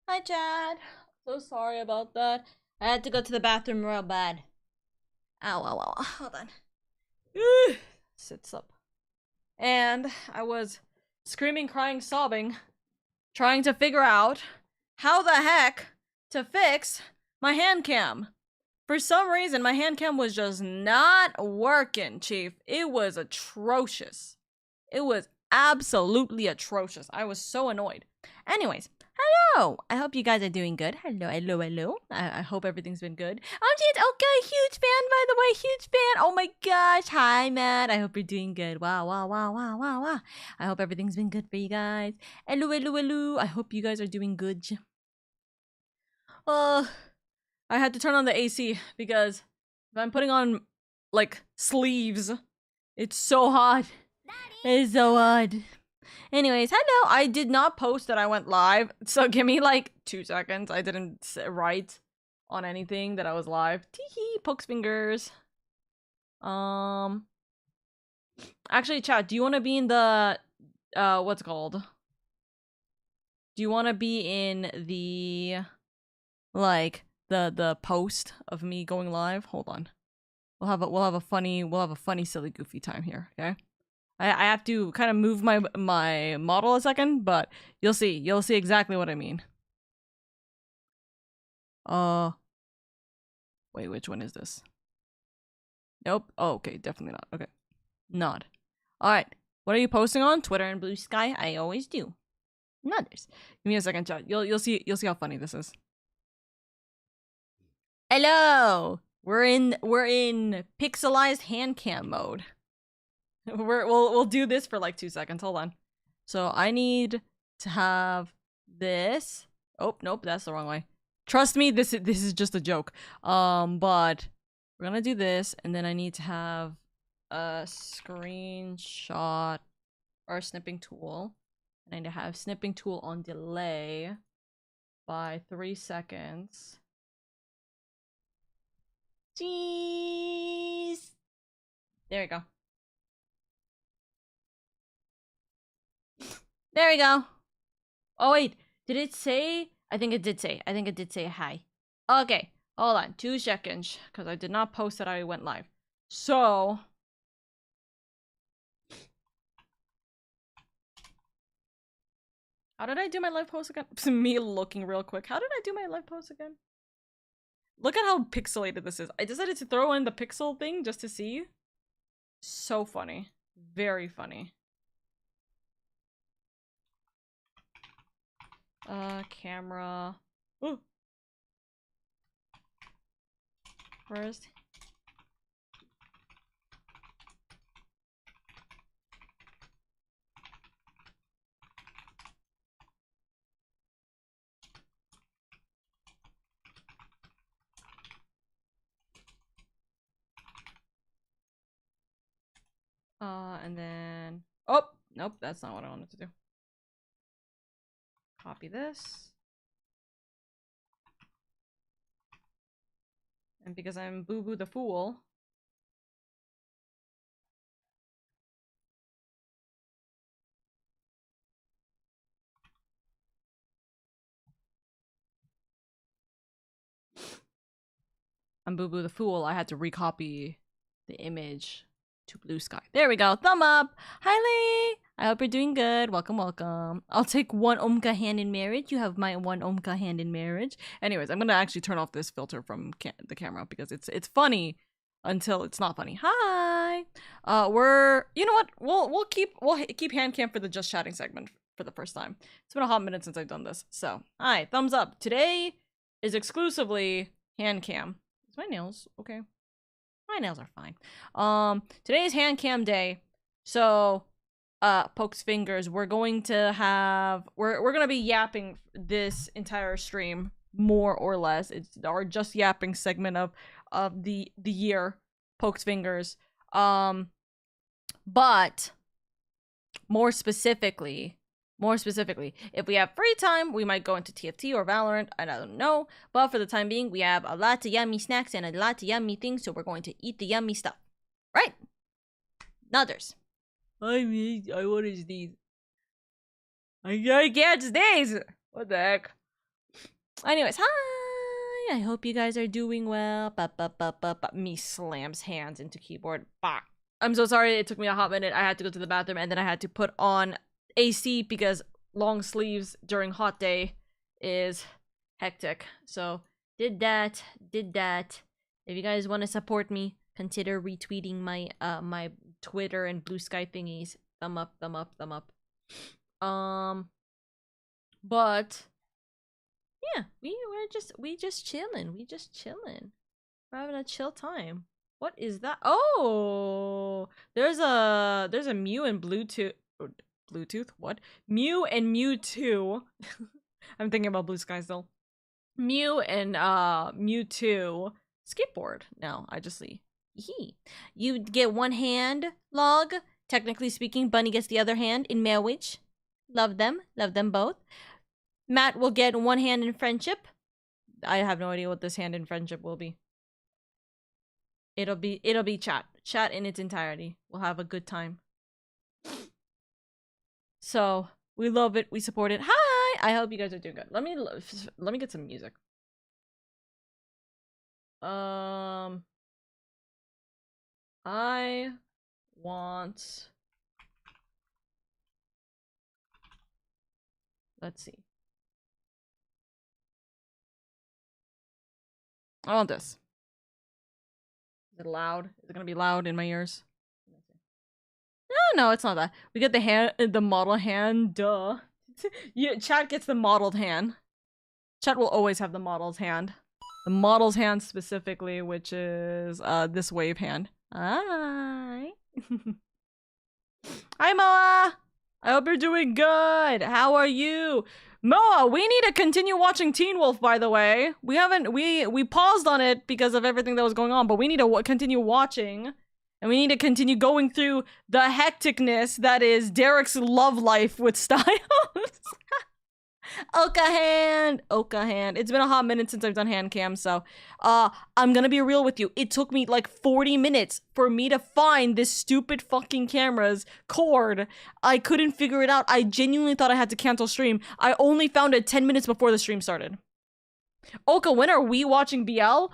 Hi, Chad. So sorry about that. I had to go to the bathroom real bad. Ow, ow, ow. Hold on. Sits up. And I was screaming, crying, sobbing, trying to figure out how the heck to fix my hand cam. For some reason, my hand cam was just not working, Chief. It was atrocious. It was absolutely atrocious. I was so annoyed. Anyways, hello. I hope you guys are doing good. Hello, hello, hello. I hope everything's been good. LadyOka, huge fan, by the way, huge fan. Oh my gosh. Hi, Matt. I hope you're doing good. Wow, wow, wow, wow, wow, wow. I hope everything's been good for you guys. Hello, hello, hello. I hope you guys are doing good. I had to turn on the AC because if I'm putting on, like, sleeves, it's so hot. It's so hot. Anyways, hello. I did not post that I went live, so give me like 2 seconds. I didn't write on anything that I was live. Teehee, pokes fingers. Actually, chat, do you want to be in the what's it called? Do you want to be in the like the post of me going live? Hold on. We'll have a funny silly goofy time here, okay? I have to kind of move my model a second, but you'll see exactly what I mean. Wait, which one is this? Nope. Oh, okay, definitely not. Okay, not. All right. What are you posting on Twitter and Blue Sky? I always do. Nothers. Give me a second, chat. You'll see how funny this is. Hello. We're in pixelized hand cam mode. We'll do this for like 2 seconds. Hold on. So I need to have this. Oh, nope, that's the wrong way. Trust me, this is just a joke. But we're gonna do this, and then I need to have a screenshot or a snipping tool. And I need to have snipping tool on delay by 3 seconds. Jeez. There we go. There we go. Oh wait, did it say? I think it did say hi. Okay, hold on 2 seconds, because I did not post that I went live. So how did I do my live post again? Me looking real quick. How did I do my live post again? Look at how pixelated this is. I decided to throw in the pixel thing just to see. So funny. Very funny. Camera. Ooh. First. And then... Oh! Nope, that's not what I wanted to do. Copy this. And because I'm Boo Boo the Fool... I'm Boo Boo the Fool, I had to recopy the image to Blue Sky. There we go. Thumb up. Hi, Lee. I hope you're doing good. Welcome, welcome. I'll take 1 Omka hand in marriage. You have my 1 Omka hand in marriage. Anyways, I'm gonna actually turn off this filter from the camera because it's funny until it's not funny. Hi. You know what? We'll keep hand cam for the just chatting segment for the first time. It's been a hot minute since I've done this. So, hi, thumbs up. Today is exclusively hand cam. Is my nails okay? My nails are fine. Today is hand cam day. So, pokes fingers. We're going to have we're gonna be yapping this entire stream, more or less. It's our just yapping segment of the year, pokes fingers. But more specifically, if we have free time, we might go into TFT or Valorant, I don't know. But for the time being, we have a lot of yummy snacks and a lot of yummy things, so we're going to eat the yummy stuff. Right? Nutters. I want to sneeze. I can't sneeze! What the heck? Anyways, hi! I hope you guys are doing well. Me slams hands into keyboard. Bah. I'm so sorry it took me a hot minute. I had to go to the bathroom and then I had to put on AC because long sleeves during hot day is hectic. So, did that. If you guys want to support me, consider retweeting my my Twitter and Blue Sky thingies. Thumb up. But yeah, we just chilling. We're having a chill time. What is that? Oh, there's a Mew and Bluetooth. What? Mew and Mewtwo. I'm thinking about Blue Sky still. Mew and Mewtwo skateboard. Now I just see. You get one hand log. Technically speaking, Bunny gets the other hand in marriage. Love them both. Matt will get one hand in friendship. I have no idea what this hand in friendship will be. It'll be chat in its entirety. We'll have a good time. So we love it. We support it. Hi. I hope you guys are doing good. Let me get some music. I want. Let's see. I want this. Is it loud? Is it gonna be loud in my ears? No, it's not that. We get the model hand. Duh. Yeah, chat gets the modeled hand. Chat will always have the modeled hand. The model's hand specifically, which is this wave hand. Hi. Hi, Moa. I hope you're doing good. How are you? Moa, we need to continue watching Teen Wolf, by the way. We paused on it because of everything that was going on, but we need to continue watching. And we need to continue going through the hecticness that is Derek's love life with Styles. Oka hand. It's been a hot minute since I've done HANDCAM, so I'm gonna be real with you. It took me like 40 minutes for me to find this stupid fucking camera's cord. I couldn't figure it out. I genuinely thought I had to cancel stream. I only found it 10 minutes before the stream started. Oka, when are we watching BL?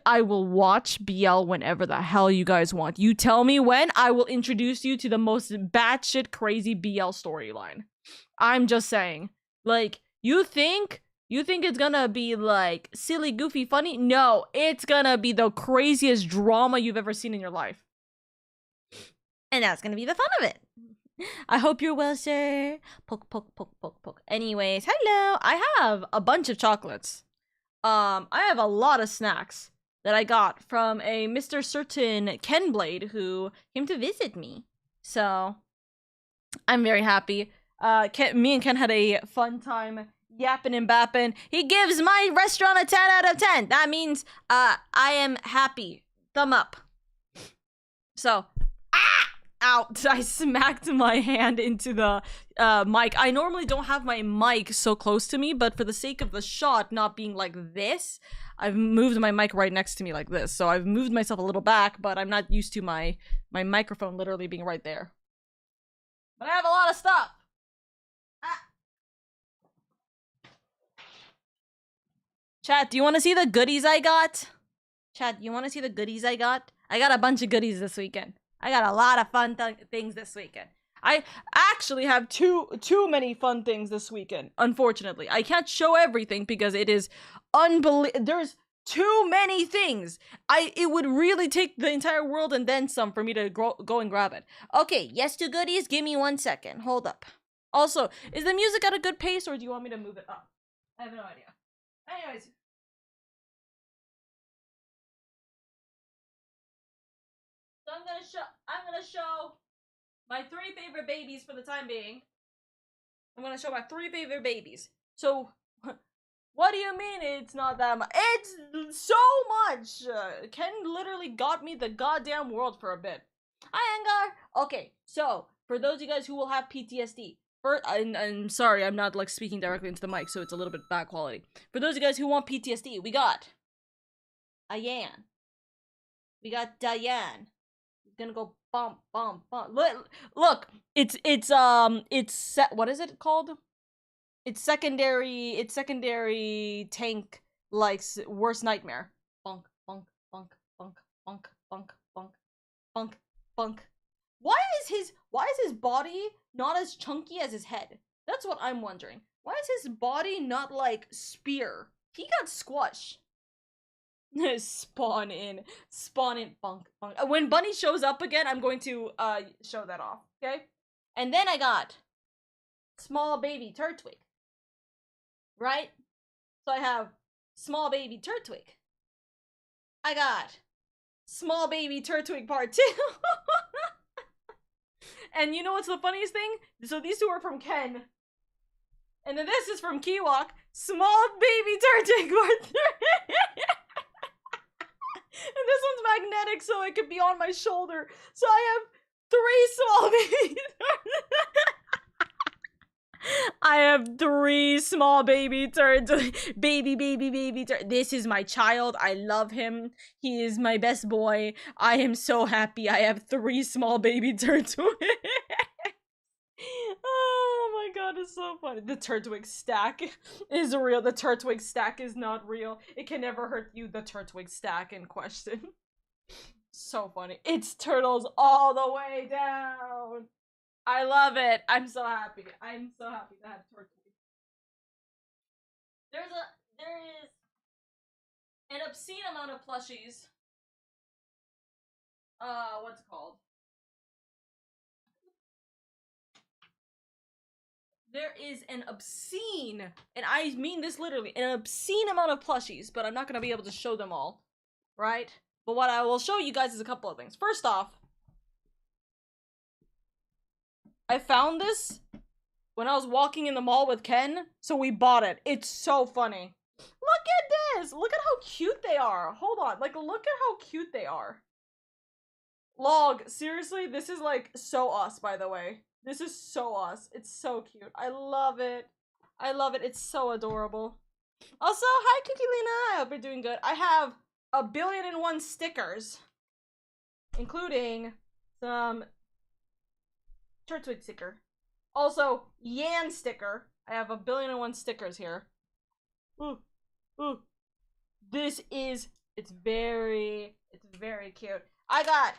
I will watch BL whenever the hell you guys want. You tell me when, I will introduce you to the most batshit crazy BL storyline. I'm just saying. Like, you think it's gonna be like silly, goofy, funny? No, it's gonna be the craziest drama you've ever seen in your life. And that's gonna be the fun of it. I hope you're well, sir. Poke. Anyways, hello. I have a bunch of chocolates. I have a lot of snacks that I got from a Mr. Certain Kenblade who came to visit me. So, I'm very happy. Me and Ken had a fun time yapping and bapping. He gives my restaurant a 10 out of 10. That means, I am happy. Thumb up. So, out. I smacked my hand into the mic. I normally don't have my mic so close to me, but for the sake of the shot not being like this, I've moved my mic right next to me like this. So I've moved myself a little back, but I'm not used to my microphone literally being right there. But I have a lot of stuff. Chat, do you want to see the goodies I got? Chat, you want to see the goodies I got? I got a bunch of goodies this weekend. I got a lot of fun things this weekend. I actually have too many fun things this weekend, unfortunately. I can't show everything because it is there's too many things. It would really take the entire world and then some for me to go and grab it. Okay, yes to goodies. Give me 1 second. Hold up. Also, is the music at a good pace or do you want me to move it up? I have no idea. Anyways. So I'm gonna show my 3 favorite babies for the time being. I'm gonna show my 3 favorite babies. So, what do you mean it's not that much? It's so much! Ken literally got me the goddamn world for a bit. Hi, Angar! Okay, so, for those of you guys who will have PTSD, I'm sorry, I'm not like speaking directly into the mic, so it's a little bit bad quality. For those of you guys who want PTSD, we got Ayan. We got Diane. Gonna go bump. Look, it's what is it called? Its secondary tank likes worst nightmare. Bunk, bunk, bunk, bunk, bunk, bunk, bunk, bunk, bunk. Why is his body not as chunky as his head? That's what I'm wondering. Why is his body not like spear? He got squash. Spawn in, bunk, bunk. When Bunny shows up again, I'm going to show that off. Okay, and then I got small baby Turtwig. Right? So I have small baby Turtwig. I got small baby Turtwig part 2. And you know what's the funniest thing? So these two are from Ken. And then this is from Kiwok. Small baby Turtwig part 3. And this one's magnetic so it could be on my shoulder. So I have 3 small babies. I have 3 small baby turds. baby turd. This is my child. I love him. He is my best boy. I am so happy. I have 3 small baby turds. Oh my god, it's so funny. The Turtwig stack is real. The Turtwig stack is not real. It can never hurt you. The Turtwig stack in question. So funny. It's turtles all the way down. I love it. I'm so happy. I'm so happy to have Turtwig. There is an obscene amount of plushies. What's it called? There is an obscene, and I mean this literally, an obscene amount of plushies, but I'm not gonna be able to show them all, right? But what I will show you guys is a couple of things. First off, I found this when I was walking in the mall with Ken, so we bought it. It's so funny. Look at this! Look at how cute they are. Hold on, like, look at how cute they are. Log, seriously, this is like so us, by the way. This is so us. It's so cute. I love it. I love it. It's so adorable. Also, hi Cookie Lena. I hope you're doing good. I have 1,000,000,001 stickers, including some Turtwig sticker. Also, Yan sticker. I have 1,000,001 stickers here. Ooh, ooh. This is, it's very cute. I got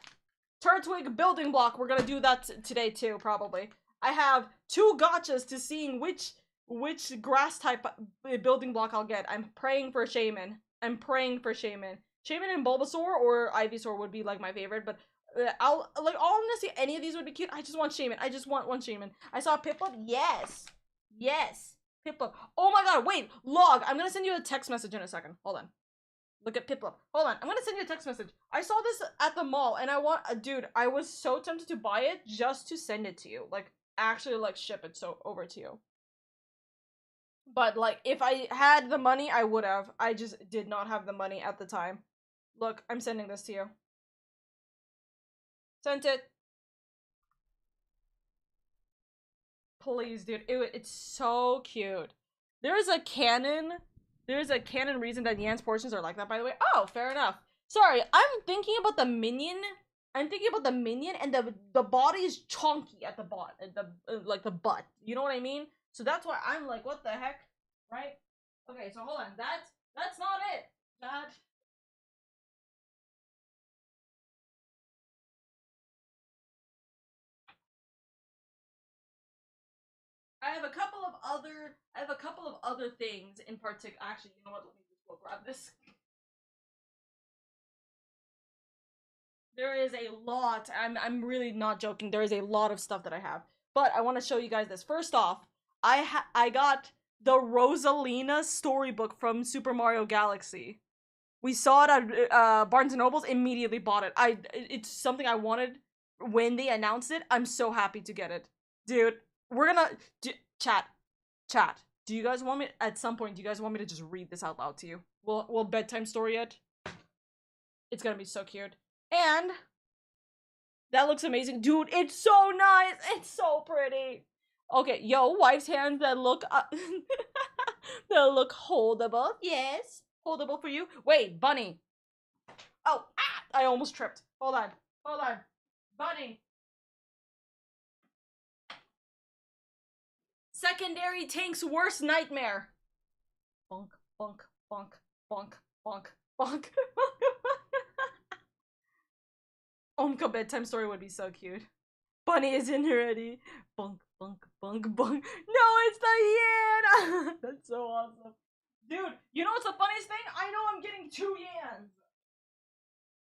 Turtwig building block. We're gonna do that today too, probably. I have 2 gotchas to seeing which grass type building block I'll get. I'm praying for Shaman. I'm praying for Shaman. Shaman and Bulbasaur or Ivysaur would be like my favorite, but I'll like honestly any of these would be cute. I just want Shaman. I just want one Shaman. I saw Piplup. Yes. Yes. Piplup. Oh my god, wait. Log. I'm gonna send you a text message in a second. Hold on. Look at Piplup. Hold on, I'm gonna send you a text message. I saw this at the mall, and I want dude, I was so tempted to buy it just to send it to you. Like, actually, like, ship it over to you. But, like, if I had the money, I would have. I just did not have the money at the time. Look, I'm sending this to you. Sent it. Please, dude. It's so cute. There's a canon reason that Yan's portions are like that, by the way. Oh, fair enough. Sorry, I'm thinking about the minion. And the body is chonky at the bot, like the butt. You know what I mean? So that's why I'm like, what the heck, right? Okay, so hold on. That's not it. I have a couple of other things in particular. Actually, you know what? Let me just go grab this. There is a lot. I'm really not joking. There is a lot of stuff that I have. But I want to show you guys this. First off, I got the Rosalina storybook from Super Mario Galaxy. We saw it at Barnes & Noble's, immediately bought it. It's something I wanted when they announced it. I'm so happy to get it. Dude, we're gonna chat. Do you guys want me at some point, do you guys want me to just read this out loud to you? Will bedtime story it? It's gonna be so cute. And that looks amazing. Dude, it's so nice. It's so pretty. Okay, yo, wife's hands that look that look holdable. Yes, holdable for you. Wait, Bunny. Oh, I almost tripped. Hold on. Bunny. Secondary tank's worst nightmare. Bonk, bonk, bonk, bonk, bonk, bonk. Omka bedtime story would be so cute. Bunny is in already. Bonk, bonk, bonk, bonk. No, it's the yen! That's so awesome. Dude, you know what's the funniest thing? I know I'm getting 2 yens.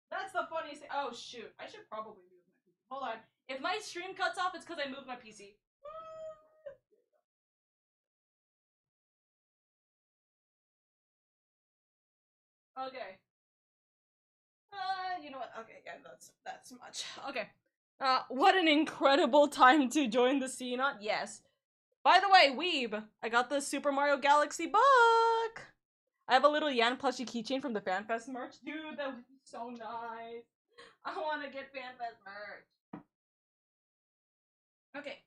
That's the funniest thing. Oh, shoot. I should probably move my PC. Hold on. If my stream cuts off, it's because I moved my PC. Okay. You know what? Okay, yeah, that's much. Okay. What an incredible time to join the scene on. Yes. By the way, Weeb, I got the Super Mario Galaxy book. I have a little Yan plushie keychain from the FanFest merch. Dude, that would be so nice. I want to get FanFest merch. Okay.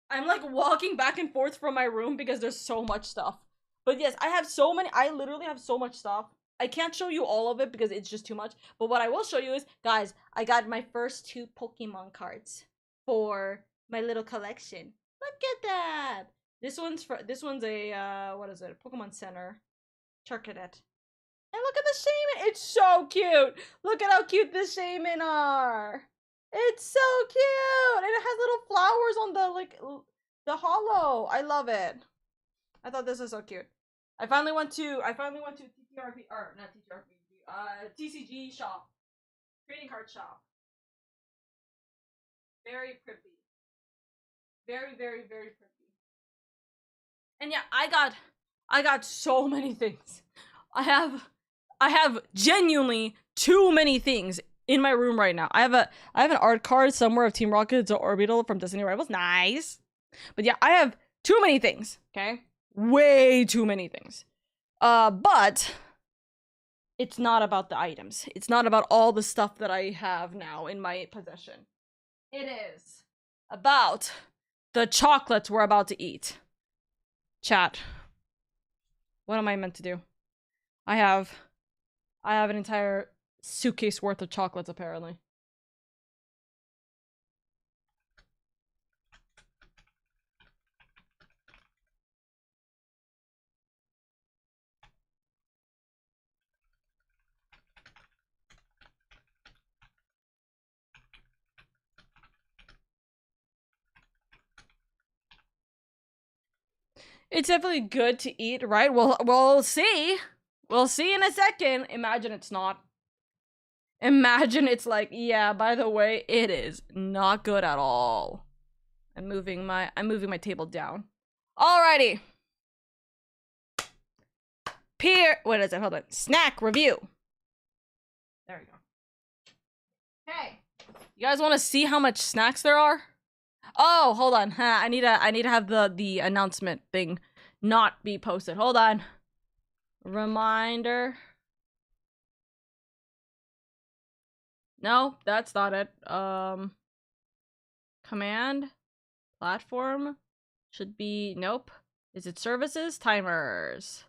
I'm like walking back and forth from my room because there's so much stuff. But yes, I literally have so much stuff. I can't show you all of it because it's just too much. But what I will show you is, guys, I got my first 2 Pokemon cards for my little collection. Look at that. This one's a what is it? Pokemon Center. Charcadet. And look at the Shaman. It's so cute. Look at how cute the Shaman are. It's so cute. And it has little flowers on the hollow. I love it. I thought this was so cute. I finally went to TTRP, or not TTRP, TCG shop. Trading card shop. Very pretty. Very, very, very pretty. And yeah, I got so many things. I have genuinely too many things in my room right now. I have an art card somewhere of Team Rocket's Orbital from Destiny Rivals. Nice. But yeah, I have too many things, okay? Way too many things. But it's not about the items. It's not about all the stuff that I have now in my possession. It is about the chocolates we're about to eat. Chat. What am I meant to do? I have an entire suitcase worth of chocolates, apparently. It's definitely good to eat, right? We'll see. We'll see in a second. Imagine it's not. Imagine it's like, yeah, by the way, it is not good at all. I'm moving my table down. Alrighty. What is it? Hold on. Snack review. There we go. Hey, you guys want to see how much snacks there are? Oh, hold on. I need to have the announcement thing not be posted. Hold on. Reminder. No, that's not it. Command. Platform. Should be, nope. Is it services? Timers.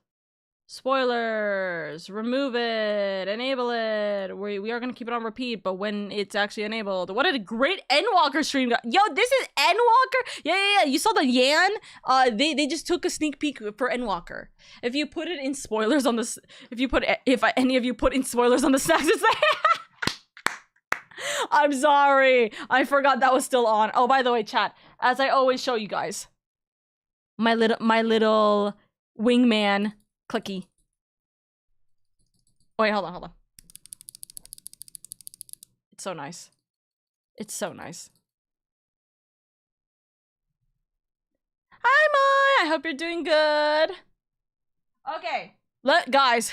Spoilers. Remove it. Enable it. We are gonna keep it on repeat, but when it's actually enabled. What a great Endwalker stream. Yo, this is Endwalker? Yeah. You saw the Yan? They just took a sneak peek for Endwalker. If you put it in spoilers on this, if any of you put in spoilers on the snacks, it's like, I'm sorry. I forgot that was still on. Oh, by the way, chat, as I always show you guys, my little wingman clicky. Wait, hold on. It's so nice. It's so nice. Hi, Mai! I hope you're doing good. Okay. Guys,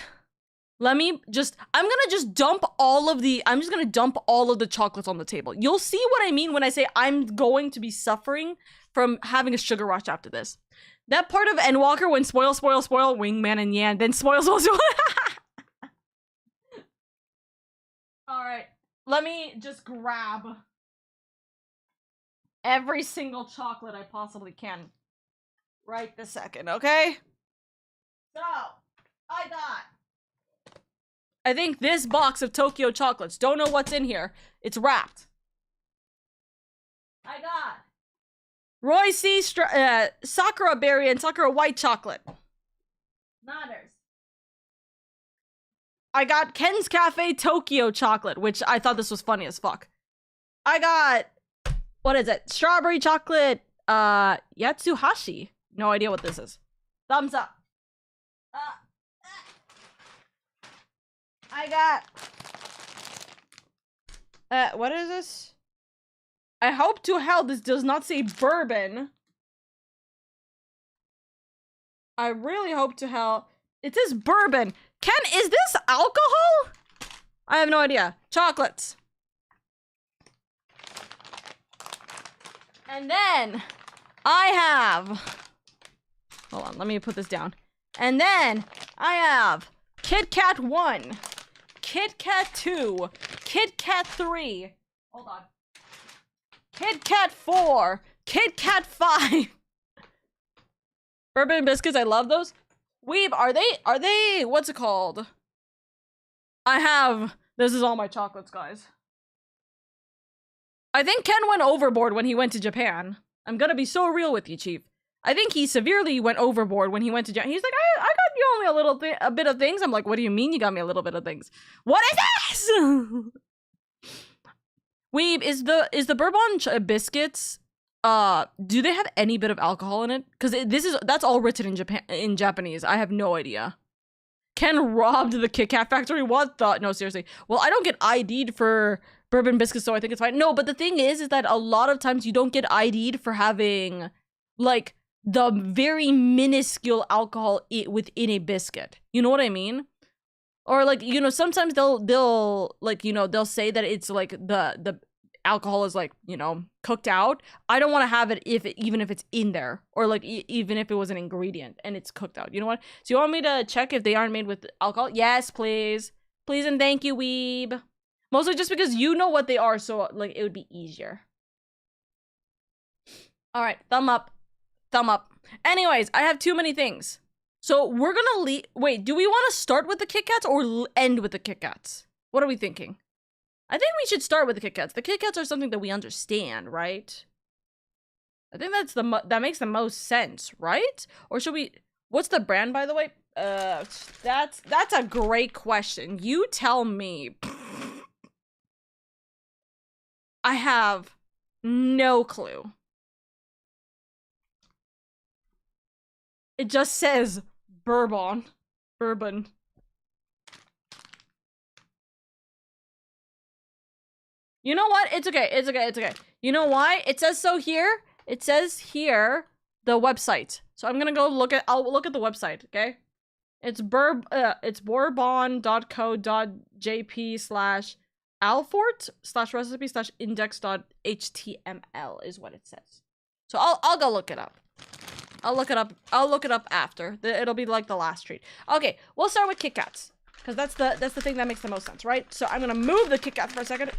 let me just, I'm just gonna dump all of the chocolates on the table. You'll see what I mean when I say I'm going to be suffering from having a sugar rush after this. That part of Endwalker when spoil, wingman and Yan, then spoil. Alright, let me just grab every single chocolate I possibly can right this second, okay? So, I think this box of Tokyo chocolates, don't know what's in here, it's wrapped. I got Royce, Sakura berry, and Sakura white chocolate. Nodders. I got Ken's Cafe Tokyo chocolate, which I thought this was funny as fuck. I got, what is it? Strawberry chocolate, Yatsuhashi. No idea what this is. Thumbs up. I got, what is this? I hope to hell this does not say bourbon. I really hope to hell. It says bourbon. Ken, is this alcohol? I have no idea. Chocolates. And then I have, hold on, let me put this down. And then I have Kit Kat 1, Kit Kat 2, Kit Kat 3. Hold on. Kit Kat 4, Kit Kat 5. Bourbon biscuits, I love those. Weeb, are they, what's it called? I have, this is all my chocolates, guys. I think Ken went overboard when he went to Japan. I'm gonna be so real with you, Chief. I think he severely went overboard when he went to Japan. He's like, I got you only a bit of things. I'm like, what do you mean you got me a little bit of things? What is this? Weeb, is the bourbon biscuits, do they have any bit of alcohol in it? Because that's all written in Japanese. I have no idea. Ken robbed the Kit Kat factory. What the? No, seriously. Well, I don't get ID'd for bourbon biscuits, so I think it's fine. No, but the thing is that a lot of times you don't get ID'd for having, like, the very minuscule alcohol within a biscuit. You know what I mean? Or, like, you know, sometimes they'll like, you know, they'll say that it's like the alcohol is, like, you know, cooked out. I don't want to have it even if it's in there, or like even if it was an ingredient and it's cooked out. You know what? So you want me to check if they aren't made with alcohol? Yes, please. Please and thank you, Weeb. Mostly just because you know what they are, so like it would be easier. All right, thumb up. Thumb up. Anyways, I have too many things. So we're gonna leave. Wait, do we want to start with the Kit Kats or end with the Kit Kats? What are we thinking? I think we should start with the Kit Kats. The Kit Kats are something that we understand, right? I think that makes the most sense, right? Or should we? What's the brand, by the way? That's a great question. You tell me. I have no clue. It just says bourbon. Bourbon. You know what? It's okay. It's okay. It's okay. You know why? It says so here. It says here the website. So I'm gonna go look at. I'll look at the website. Okay. It's bourbon.co.jp/alfort/recipe/index.html is what it says. So I'll go look it up. I'll look it up after. It'll be like the last treat. Okay, we'll start with Kit Kats, because that's the thing that makes the most sense, right? So I'm gonna move the Kit Kat for a second.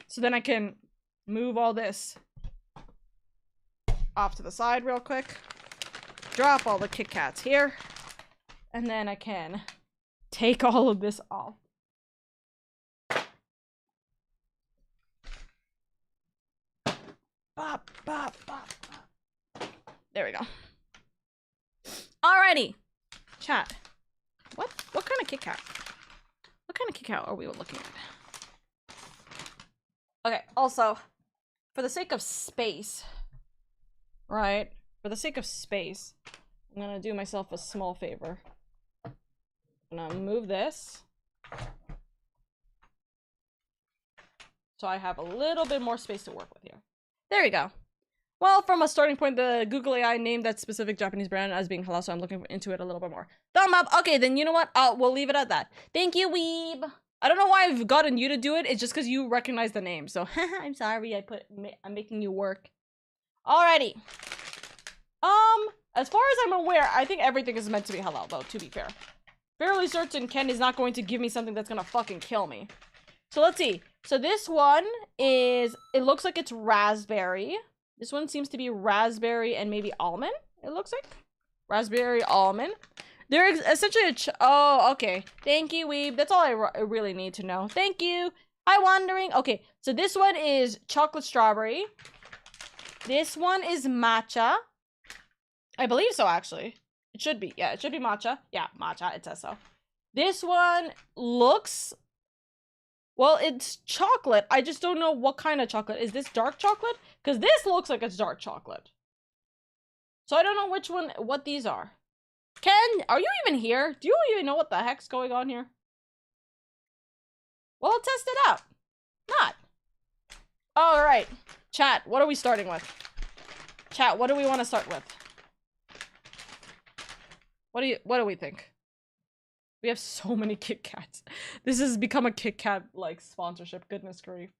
So then I can move all this off to the side real quick. Drop all the Kit Kats here. And then I can take all of this off. Bop, bop, bop, bop. There we go. Alrighty. Chat. What kind of Kit Kat? What kind of Kit Kat are we looking at? Okay, also, for the sake of space, right? For the sake of space, I'm gonna do myself a small favor. I'm gonna move this. So I have a little bit more space to work with here. There we go. Well, from a starting point, the Google AI named that specific Japanese brand as being halal, so I'm looking into it a little bit more. Thumb up. Okay, then you know what? We'll leave it at that. Thank you, Weeb. I don't know why I've gotten you to do it. It's just because you recognize the name. So, I'm sorry. I'm making you work. Alrighty. As far as I'm aware, I think everything is meant to be halal, though, to be fair. Fairly certain Ken is not going to give me something that's gonna fucking kill me. So let's see. So this one is, it looks like it's raspberry. This one seems to be raspberry and maybe almond, it looks like. Raspberry almond. They're essentially oh, okay. Thank you, Weeb. That's all I really need to know. Thank you. Hi, Wandering. Okay, so this one is chocolate strawberry. This one is matcha. I believe so, actually. It should be. Yeah, it should be matcha. Yeah, matcha. It says so. This one looks... Well, it's chocolate. I just don't know what kind of chocolate. Is this dark chocolate? Because this looks like it's dark chocolate. So I don't know which one, what these are. Ken, are you even here? Do you even know what the heck's going on here? Well, I'll test it out. Not. All right. Chat, what are we starting with? Chat, what do we want to start with? What do we think? We have so many Kit Kats. This has become a Kit Kat, like, sponsorship. Goodness grief.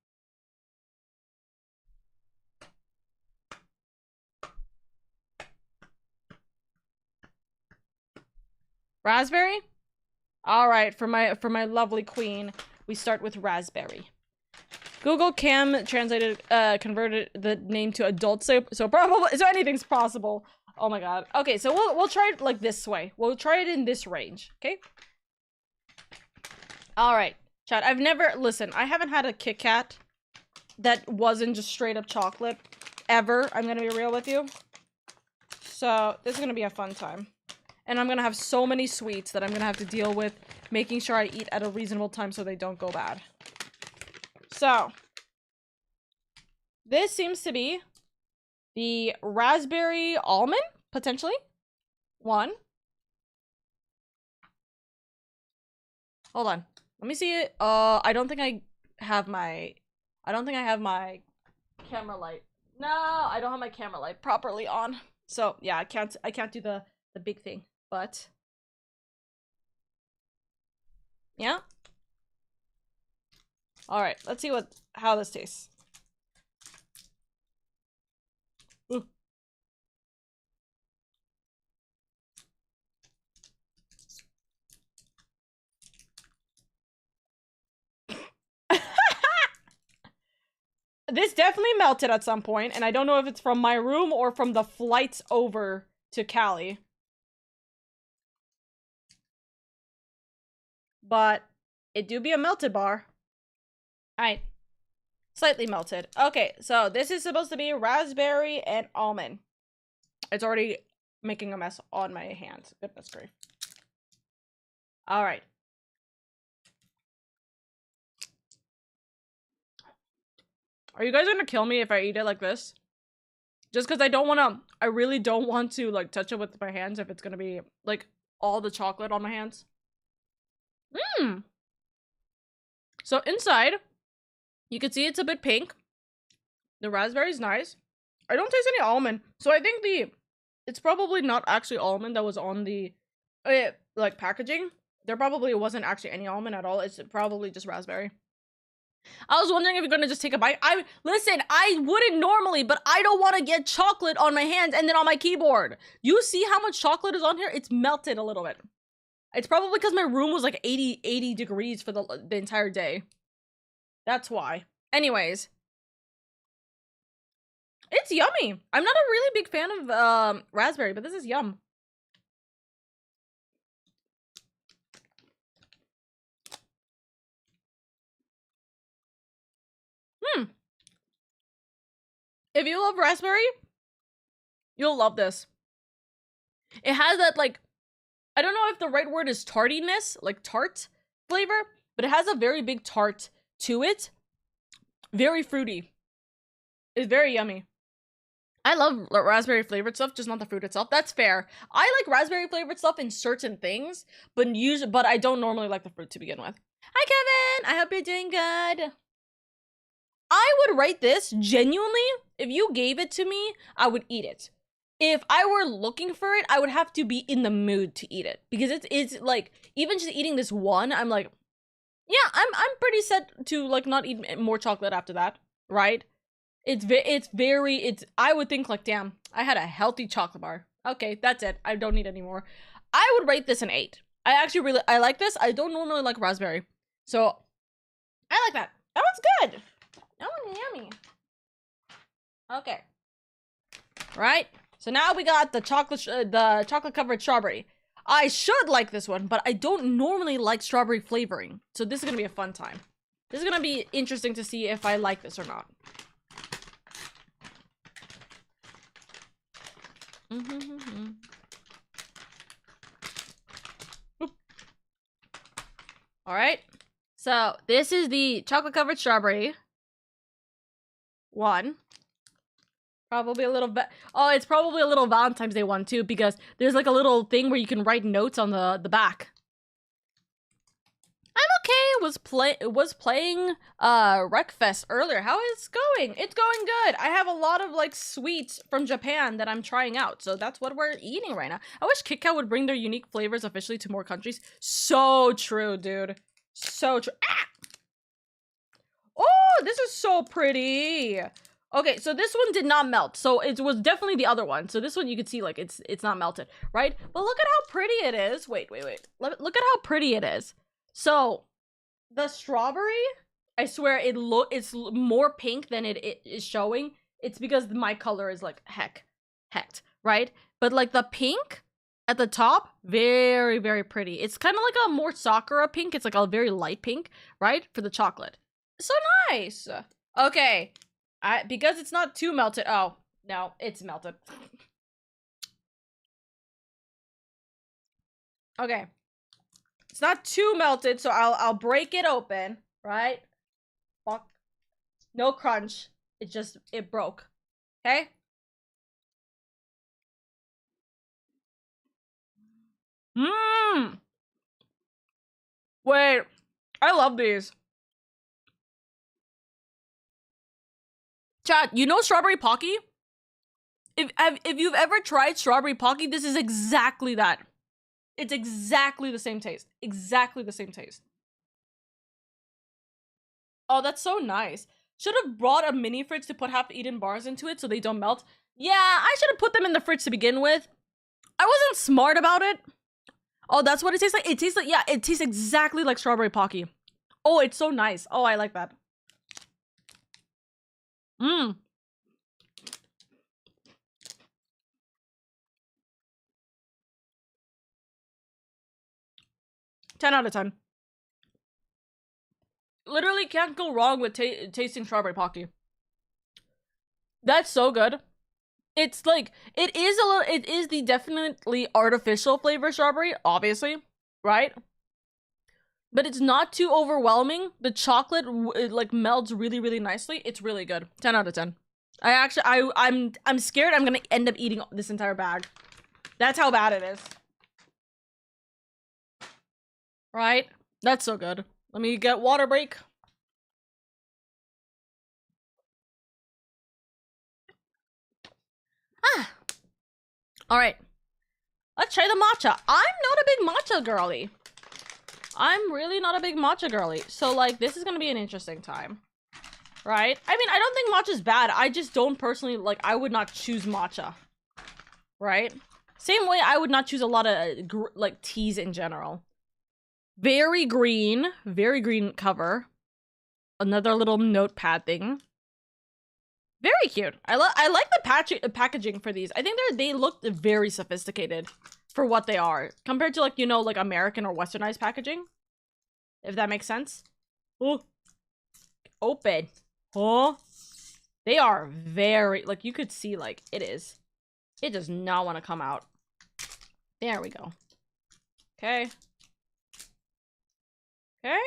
Raspberry? Alright, for my lovely queen, we start with raspberry. Google Cam translated, converted the name to adult so probably, so anything's possible. Oh my god. Okay, so we'll try it like this way. We'll try it in this range, okay? Alright, chat, listen, I haven't had a Kit Kat that wasn't just straight up chocolate, ever. I'm gonna be real with you. So, this is gonna be a fun time. And I'm gonna have so many sweets that I'm gonna have to deal with making sure I eat at a reasonable time so they don't go bad. So, this seems to be the raspberry almond, potentially. One. Hold on. Let me see it. I don't think I have my camera light. No, I don't have my camera light properly on. So, yeah, I can't do the big thing, but yeah. All right, let's see how this tastes. Ooh. This definitely melted at some point, and I don't know if it's from my room or from the flights over to Cali. But it do be a melted bar. Alright. Slightly melted. Okay, so this is supposed to be raspberry and almond. It's already making a mess on my hands. Goodness grief. Alright. Are you guys gonna kill me if I eat it like this? Just because I really don't want to, like, touch it with my hands if it's gonna be, like, all the chocolate on my hands. Mmm! So inside, you can see it's a bit pink. The raspberry's nice. I don't taste any almond, so I think it's probably not actually almond that was on the, like, packaging. There probably wasn't actually any almond at all. It's probably just raspberry. I was wondering if you're gonna just take a bite. Listen, I wouldn't normally, but I don't want to get chocolate on my hands and then on my keyboard. You see how much chocolate is on here? It's melted a little bit. It's probably because my room was like 80 degrees for the entire day. That's why. Anyways. It's yummy. I'm not a really big fan of raspberry, but this is yum. If you love raspberry, you'll love this. It has that, like, I don't know if the right word is tartiness, like tart flavor, but it has a very big tart to it. Very fruity. It's very yummy. I love raspberry flavored stuff, just not the fruit itself. That's fair. I like raspberry flavored stuff in certain things, but I don't normally like the fruit to begin with. Hi, Kevin! I hope you're doing good. I would rate this, genuinely, if you gave it to me, I would eat it. If I were looking for it, I would have to be in the mood to eat it. Because it's like, even just eating this one, I'm like, yeah, I'm pretty set to, like, not eat more chocolate after that, right? I would think, like, damn, I had a healthy chocolate bar. Okay, that's it. I don't need any more. I would rate this an 8. I like this. I don't normally like raspberry. So, I like that. That one's good. That one's yummy. Okay. Right? So now we got the chocolate covered strawberry. I should like this one, but I don't normally like strawberry flavoring. So this is gonna be a fun time. This is gonna be interesting to see if I like this or not. All right. So this is the chocolate covered strawberry one. Probably a little bit. Oh, it's probably a little Valentine's Day one too, because there's like a little thing where you can write notes on the back. I'm okay. Was playing Wreckfest earlier. How is it going? It's going good. I have a lot of like sweets from Japan that I'm trying out, so that's what we're eating right now. I wish Kit Kat would bring their unique flavors officially to more countries. So true, dude. So true. Ah! Oh, this is so pretty. Okay, so this one did not melt, so it was definitely the other one. So this one you can see like it's not melted, right? But look at how pretty it is. Wait. Look at how pretty it is. So the strawberry, I swear it's more pink than it is showing. It's because my color is like hecked, right? But like the pink at the top, very, very pretty. It's kind of like a more Sakura pink. It's like a very light pink, right? For the chocolate. So nice. Okay. Because it's not too melted. Oh, no, it's melted. Okay. It's not too melted, so I'll break it open, right? Fuck. No crunch. It broke. Okay? Mmm. Wait. I love these. Chat, you know Strawberry Pocky? If you've ever tried Strawberry Pocky, this is exactly that. It's exactly the same taste. Exactly the same taste. Oh, that's so nice. Should have brought a mini fridge to put half-eaten bars into it so they don't melt. Yeah, I should have put them in the fridge to begin with. I wasn't smart about it. Oh, that's what it tastes like? It tastes like, yeah, it tastes exactly like Strawberry Pocky. Oh, it's so nice. Oh, I like that. Mmm. Ten out of 10. Literally can't go wrong with tasting Strawberry Pocky. That's so good. It's like, it is the definitely artificial flavor strawberry, obviously, right? But it's not too overwhelming. The chocolate like melts really, really nicely. It's really good. 10 out of 10. I'm scared I'm gonna end up eating this entire bag. That's how bad it is. Right? That's so good. Let me get water break. Ah. All right. Let's try the matcha. I'm not a big matcha girly. I'm really not a big matcha girly. So like this is gonna be an interesting time. Right? I mean, I don't think matcha's bad. I just don't personally like, I would not choose matcha. Right? Same way I would not choose a lot of like teas in general. Very green cover. Another little notepad thing. Very cute. I like the packaging for these. I think they look very sophisticated for what they are compared to like, you know, like American or westernized packaging. If that makes sense. Oh, open. Oh, they are very like, you could see like it does not want to come out. There we go. Okay. Okay.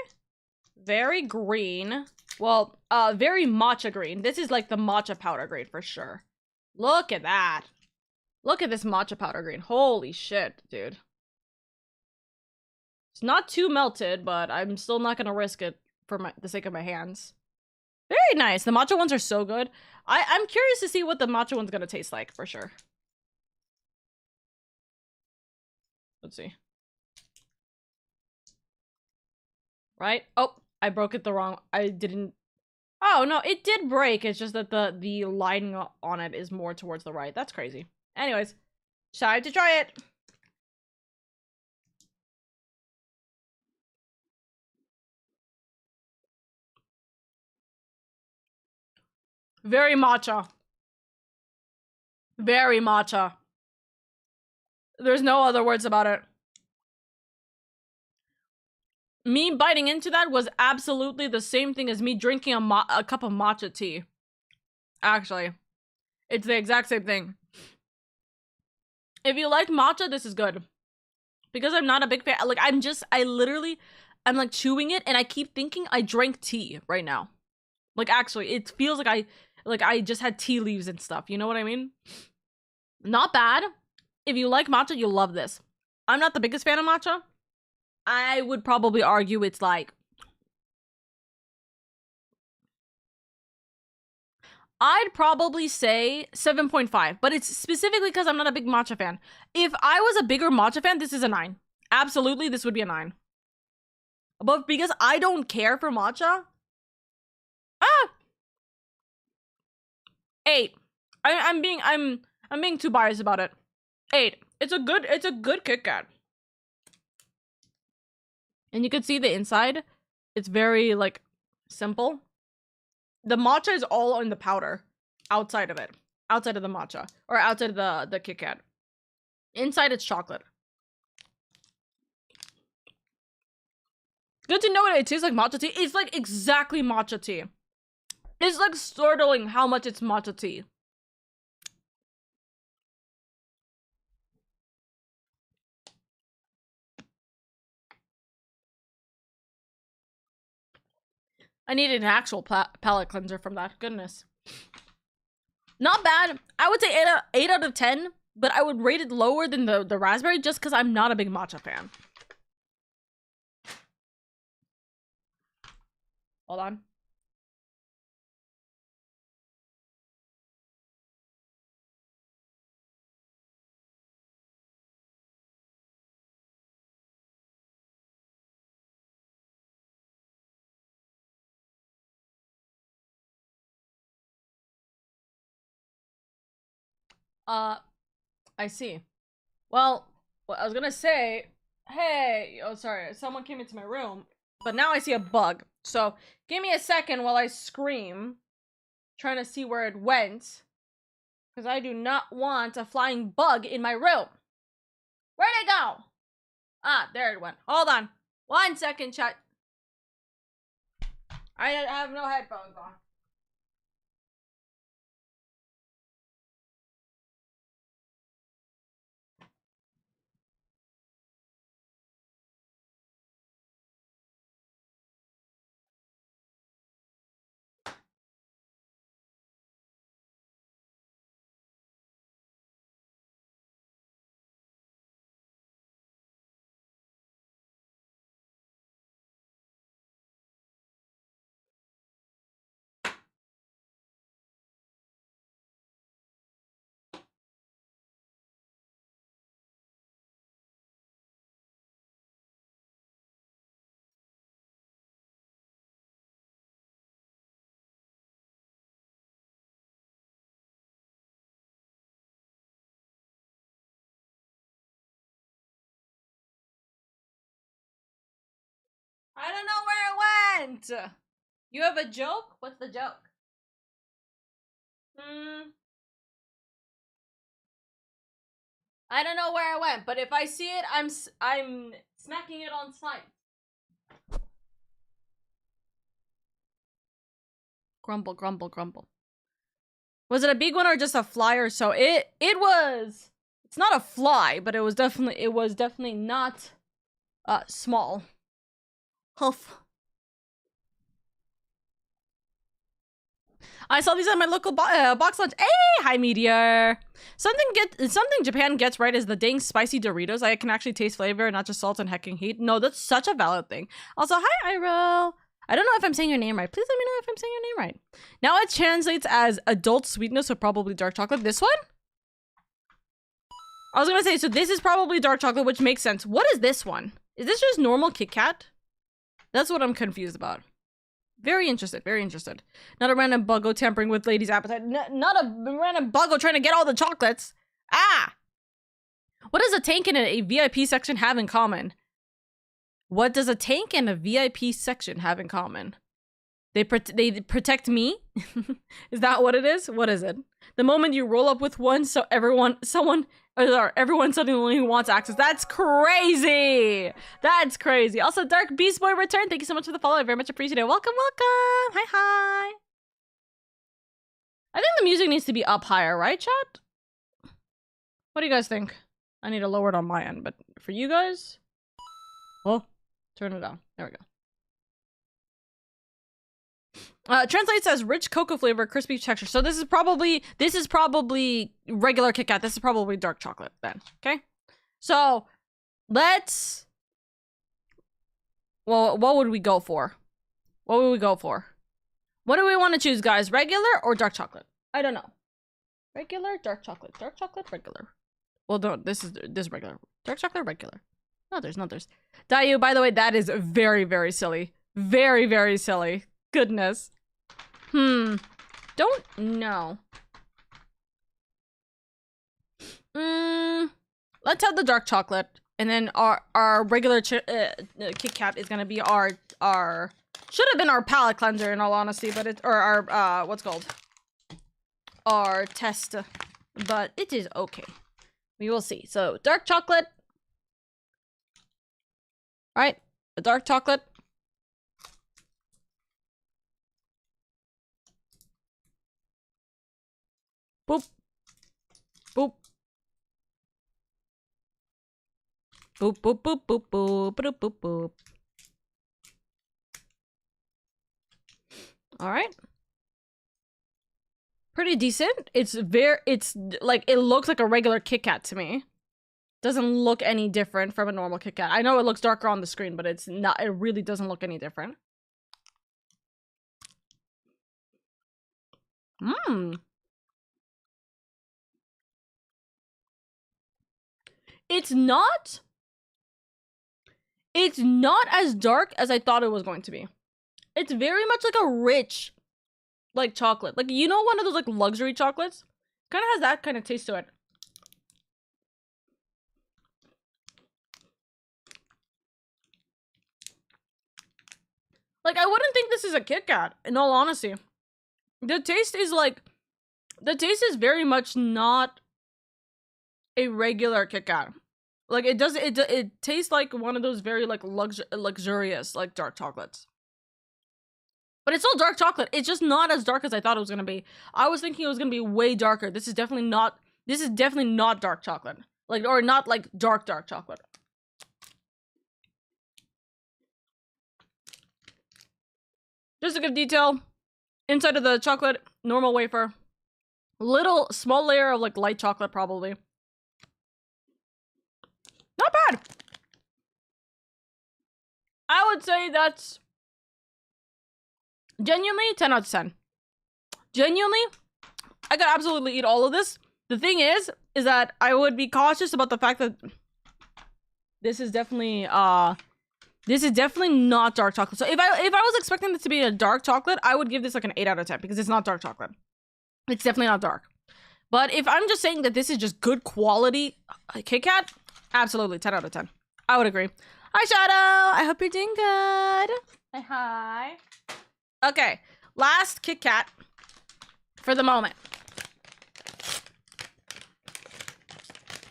Very green. Well, very matcha green. This is like the matcha powder green for sure. Look at that. Look at this matcha powder green. Holy shit, dude. It's not too melted, but I'm still not gonna risk it for the sake of my hands. Very nice. The matcha ones are so good. I'm curious to see what the matcha one's gonna taste like for sure. Let's see. Right? Oh, I broke it the wrong. I didn't. Oh, no, it did break. It's just that the lining on it is more towards the right. That's crazy. Anyways, time to try it. Very matcha. Very matcha. There's no other words about it. Me biting into that was absolutely the same thing as me drinking a cup of matcha tea. Actually, it's the exact same thing. If you like matcha, this is good. Because I'm not a big fan. Like, I'm like chewing it and I keep thinking I drank tea right now. Like, actually, it feels like I just had tea leaves and stuff. You know what I mean? Not bad. If you like matcha, you'll love this. I'm not the biggest fan of matcha. I would probably argue it's like... I'd probably say 7.5, but it's specifically because I'm not a big matcha fan. If I was a bigger matcha fan, this is a 9. Absolutely, this would be a 9. But because I don't care for matcha... 8. I'm being too biased about it. 8. It's a good Kit Kat. And you can see the inside. It's very, like, simple. The matcha is all in the powder. Outside of it. Outside of the matcha. Or outside of the Kit Kat. Inside, it's chocolate. Good to know it tastes like matcha tea. It's like exactly matcha tea. It's like startling how much it's matcha tea. I needed an actual palate cleanser from that. Goodness. Not bad. I would say 8 out of 10, but I would rate it lower than the raspberry just because I'm not a big matcha fan. Hold on. I see. Well, what I was gonna say, hey, oh, sorry, someone came into my room, but now I see a bug. So, give me a second while I scream, trying to see where it went, because I do not want a flying bug in my room. Where'd it go? Ah, there it went. Hold on. 1 second, chat. I have no headphones on. I don't know where it went. You have a joke? What's the joke? I don't know where it went, but if I see it, I'm smacking it on sight. Grumble, grumble, grumble. Was it a big one or just a fly or so? It was. It's not a fly, but it was definitely not small. Huff. I saw these at my local box lunch. Hey, hi Meteor. Something Japan gets right is the dang spicy Doritos. I can actually taste flavor, not just salt and hecking heat. No, that's such a valid thing. Also, hi Iro. I don't know if I'm saying your name right. Please let me know if I'm saying your name right. Now it translates as adult sweetness, so probably dark chocolate. This one? I was gonna say, so this is probably dark chocolate, which makes sense. What is this one? Is this just normal Kit Kat? That's what I'm confused about. Very interested, very interested. Not a random buggo tampering with Lady's appetite. Not a random buggo trying to get all the chocolates. Ah! What does a tank and a VIP section have in common? What does a tank and a VIP section have in common? They protect me? Is that what it is? What is it? The moment you roll up with one, so everyone suddenly wants access. That's crazy. That's crazy. Also, Dark Beast Boy return. Thank you so much for the follow. I very much appreciate it. Welcome, welcome. Hi, hi. I think the music needs to be up higher, right, chat? What do you guys think? I need to lower it on my end, but for you guys, oh, turn it on. There we go. Translates as rich cocoa flavor, crispy texture. So this is probably regular Kit Kat. This is probably dark chocolate then. Okay. So let's. Well, what would we go for? What would we go for? What do we want to choose, guys? Regular or dark chocolate? I don't know. Regular, dark chocolate, regular. Well, no, this is regular. Dark chocolate, regular. No, there's. Dayu, by the way, that is very, very silly. Very, very silly. Goodness. Don't know. Let's have the dark chocolate, and then our regular Kit Kat is gonna be our should have been our palate cleanser in all honesty, but it's or our what's it called? Our test, but it is okay. We will see. So dark chocolate, right? The dark chocolate. Boop. Boop. Boop, boop, boop, boop, boop, boop, boop, boop. All right. Pretty decent. It's like, it looks like a regular Kit Kat to me. Doesn't look any different from a normal Kit Kat. I know it looks darker on the screen, but it's not, it really doesn't look any different. It's not as dark as I thought it was going to be. It's very much like a rich, like, chocolate. Like, you know, one of those, like, luxury chocolates? Kind of has that kind of taste to it. Like, I wouldn't think this is a Kit Kat, in all honesty. The taste is very much not a regular Kit Kat. Like, it tastes like one of those very, like, luxurious, like, dark chocolates. But it's still dark chocolate. It's just not as dark as I thought it was gonna be. I was thinking it was gonna be way darker. This is definitely not dark chocolate. Like, or not, like, dark chocolate. Just to give detail, inside of the chocolate, normal wafer. Small layer of, like, light chocolate, probably. Not bad. I would say that's genuinely 10 out of 10. Genuinely, I could absolutely eat all of this. The thing is that I would be cautious about the fact that this is definitely not dark chocolate. So if I was expecting this to be a dark chocolate, I would give this like an 8 out of 10 because it's not dark chocolate. It's definitely not dark. But if I'm just saying that this is just good quality Kit Kat, absolutely 10 out of 10. I would agree. Hi, Shadow. I hope you're doing good. Hi. Okay, last Kit Kat for the moment.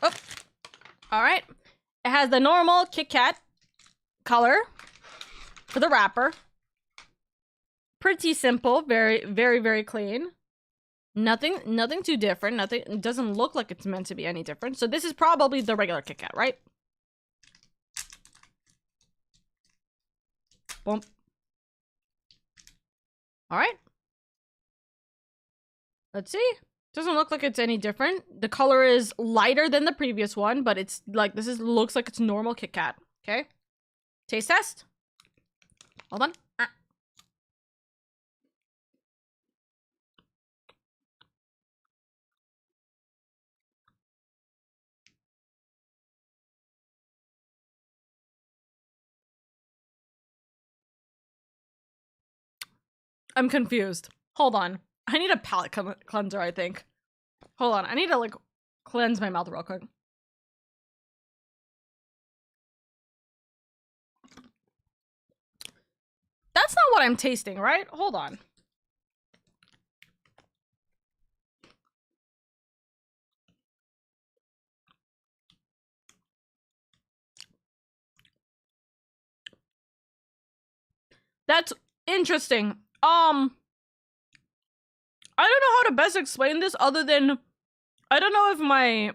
Oh, all right. It has the normal Kit Kat color for the wrapper. Pretty simple, very, very, very clean. Nothing too different. Nothing, it doesn't look like it's meant to be any different. So this is probably the regular Kit Kat, right? Boom. All right. Let's see. Doesn't look like it's any different. The color is lighter than the previous one, but it's like, looks like it's normal Kit Kat. Okay. Taste test. Hold on. I'm confused. Hold on. I need a palate cleanser, I think. Hold on. I need to, like, cleanse my mouth real quick. That's not what I'm tasting, right? Hold on. That's interesting. I don't know how to best explain this other than I don't know if my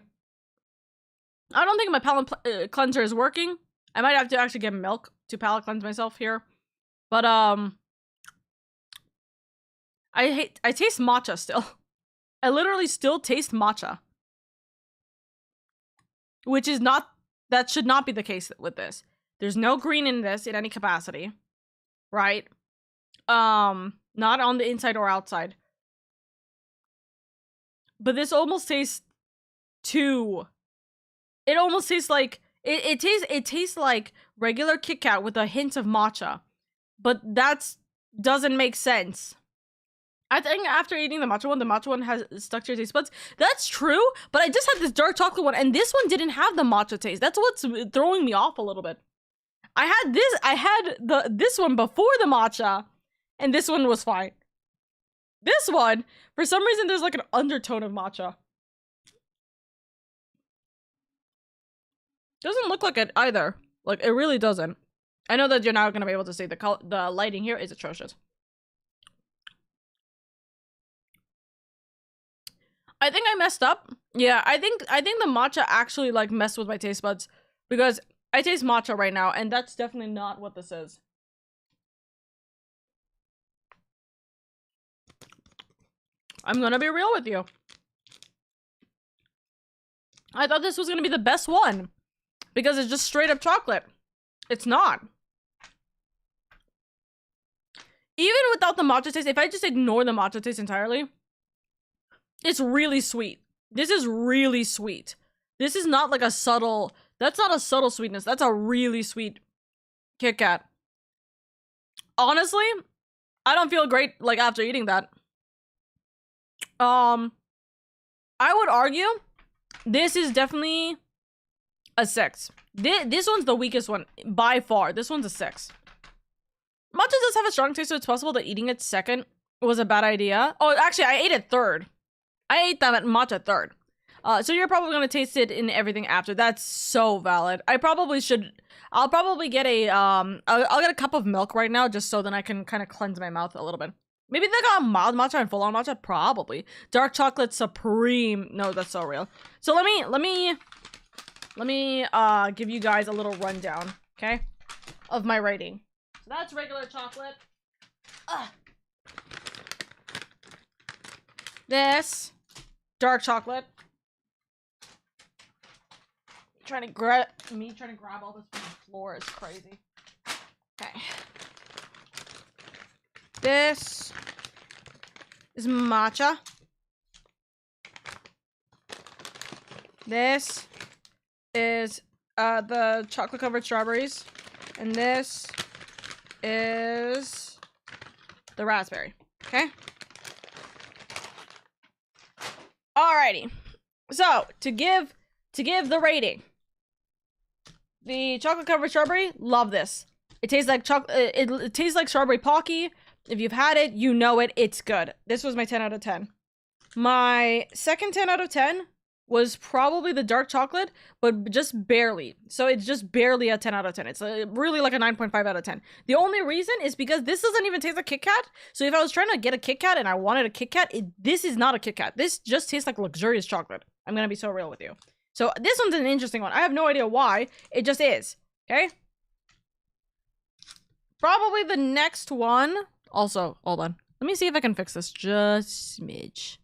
I don't think my palate cleanser is working. I might have to actually get milk to palate cleanse myself here. But, I taste matcha still. I literally still taste matcha. Which is not, that should not be the case with this. There's no green in this in any capacity. Right? Not on the inside or outside. But this almost tastes too... It almost tastes like... It tastes like regular Kit Kat with a hint of matcha. But that doesn't make sense. I think after eating the matcha one has stuck to your taste buds. That's true, but I just had this dark chocolate one, and this one didn't have the matcha taste. That's what's throwing me off a little bit. I had this one before the matcha, and this one was fine. This one, for some reason, there's like an undertone of matcha. Doesn't look like it either. Like, it really doesn't. I know that you're not gonna be able to see the lighting here is atrocious. I think I messed up. Yeah, I think the matcha actually like messed with my taste buds because I taste matcha right now, and that's definitely not what this is. I'm gonna be real with you. I thought this was gonna be the best one because it's just straight up chocolate. It's not. Even without the matcha taste, if I just ignore the matcha taste entirely, it's really sweet. This is really sweet. This is not like a subtle... That's not a subtle sweetness. That's a really sweet Kit Kat. Honestly, I don't feel great like after eating that. I would argue this is definitely a 6. This one's the weakest one by far. This one's a 6. Matcha does have a strong taste, so it's possible that eating it second was a bad idea. Oh, actually, I ate it third. I ate that matcha third. So you're probably gonna taste it in everything after. That's so valid. I probably should... I'll probably get a, I'll get a cup of milk right now just so then I can kind of cleanse my mouth a little bit. Maybe they got mild matcha and full-on matcha? Probably. Dark chocolate supreme. No, that's so real. So let me give you guys a little rundown, okay? Of my rating. So that's regular chocolate. This dark chocolate. Trying to grab all this from the floor is crazy. Okay. This is matcha. This is the chocolate covered strawberries. And this is the raspberry. Okay? Alrighty. So, to give the rating. The chocolate covered strawberry, love this. It tastes like it tastes like strawberry Pocky. If you've had it, you know it. It's good. This was my 10 out of 10. My second 10 out of 10 was probably the dark chocolate, but just barely. So it's just barely a 10 out of 10. It's really like a 9.5 out of 10. The only reason is because this doesn't even taste like Kit Kat. So if I was trying to get a Kit Kat and I wanted a Kit Kat, this is not a Kit Kat. This just tastes like luxurious chocolate. I'm gonna be so real with you. So this one's an interesting one. I have no idea why. It just is. Okay? Probably the next one. Also, hold on. Let me see if I can fix this just a smidge.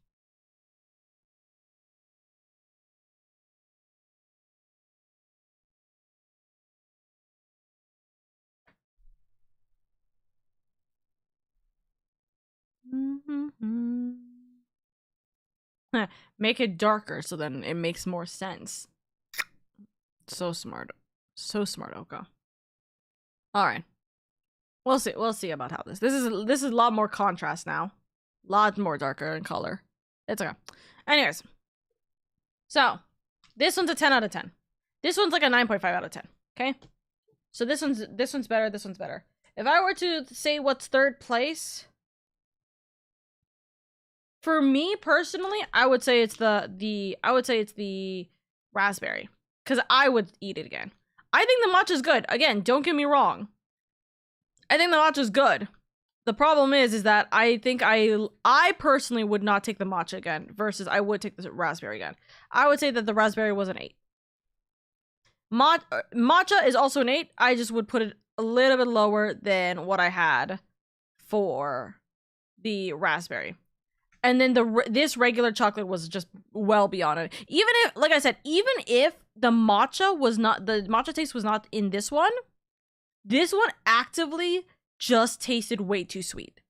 Make it darker so then it makes more sense. So smart. So smart, Oka. Alright. We'll see. We'll see about how this is a lot more contrast now. A lot more darker in color. It's okay. Anyways. So, this one's a 10 out of 10. This one's like a 9.5 out of 10. Okay? So this one's better, this one's better. If I were to say what's third place, for me personally, I would say it's the raspberry, cuz I would eat it again. I think the matcha's good. Again, don't get me wrong. I think the matcha's good. The problem is that I think I personally would not take the matcha again versus I would take the raspberry again. I would say that the raspberry was an 8. Matcha is also an 8. I just would put it a little bit lower than what I had for the raspberry. And then this regular chocolate was just well beyond it. Even if, like I said, even if the matcha taste was not in this one actively just tasted way too sweet.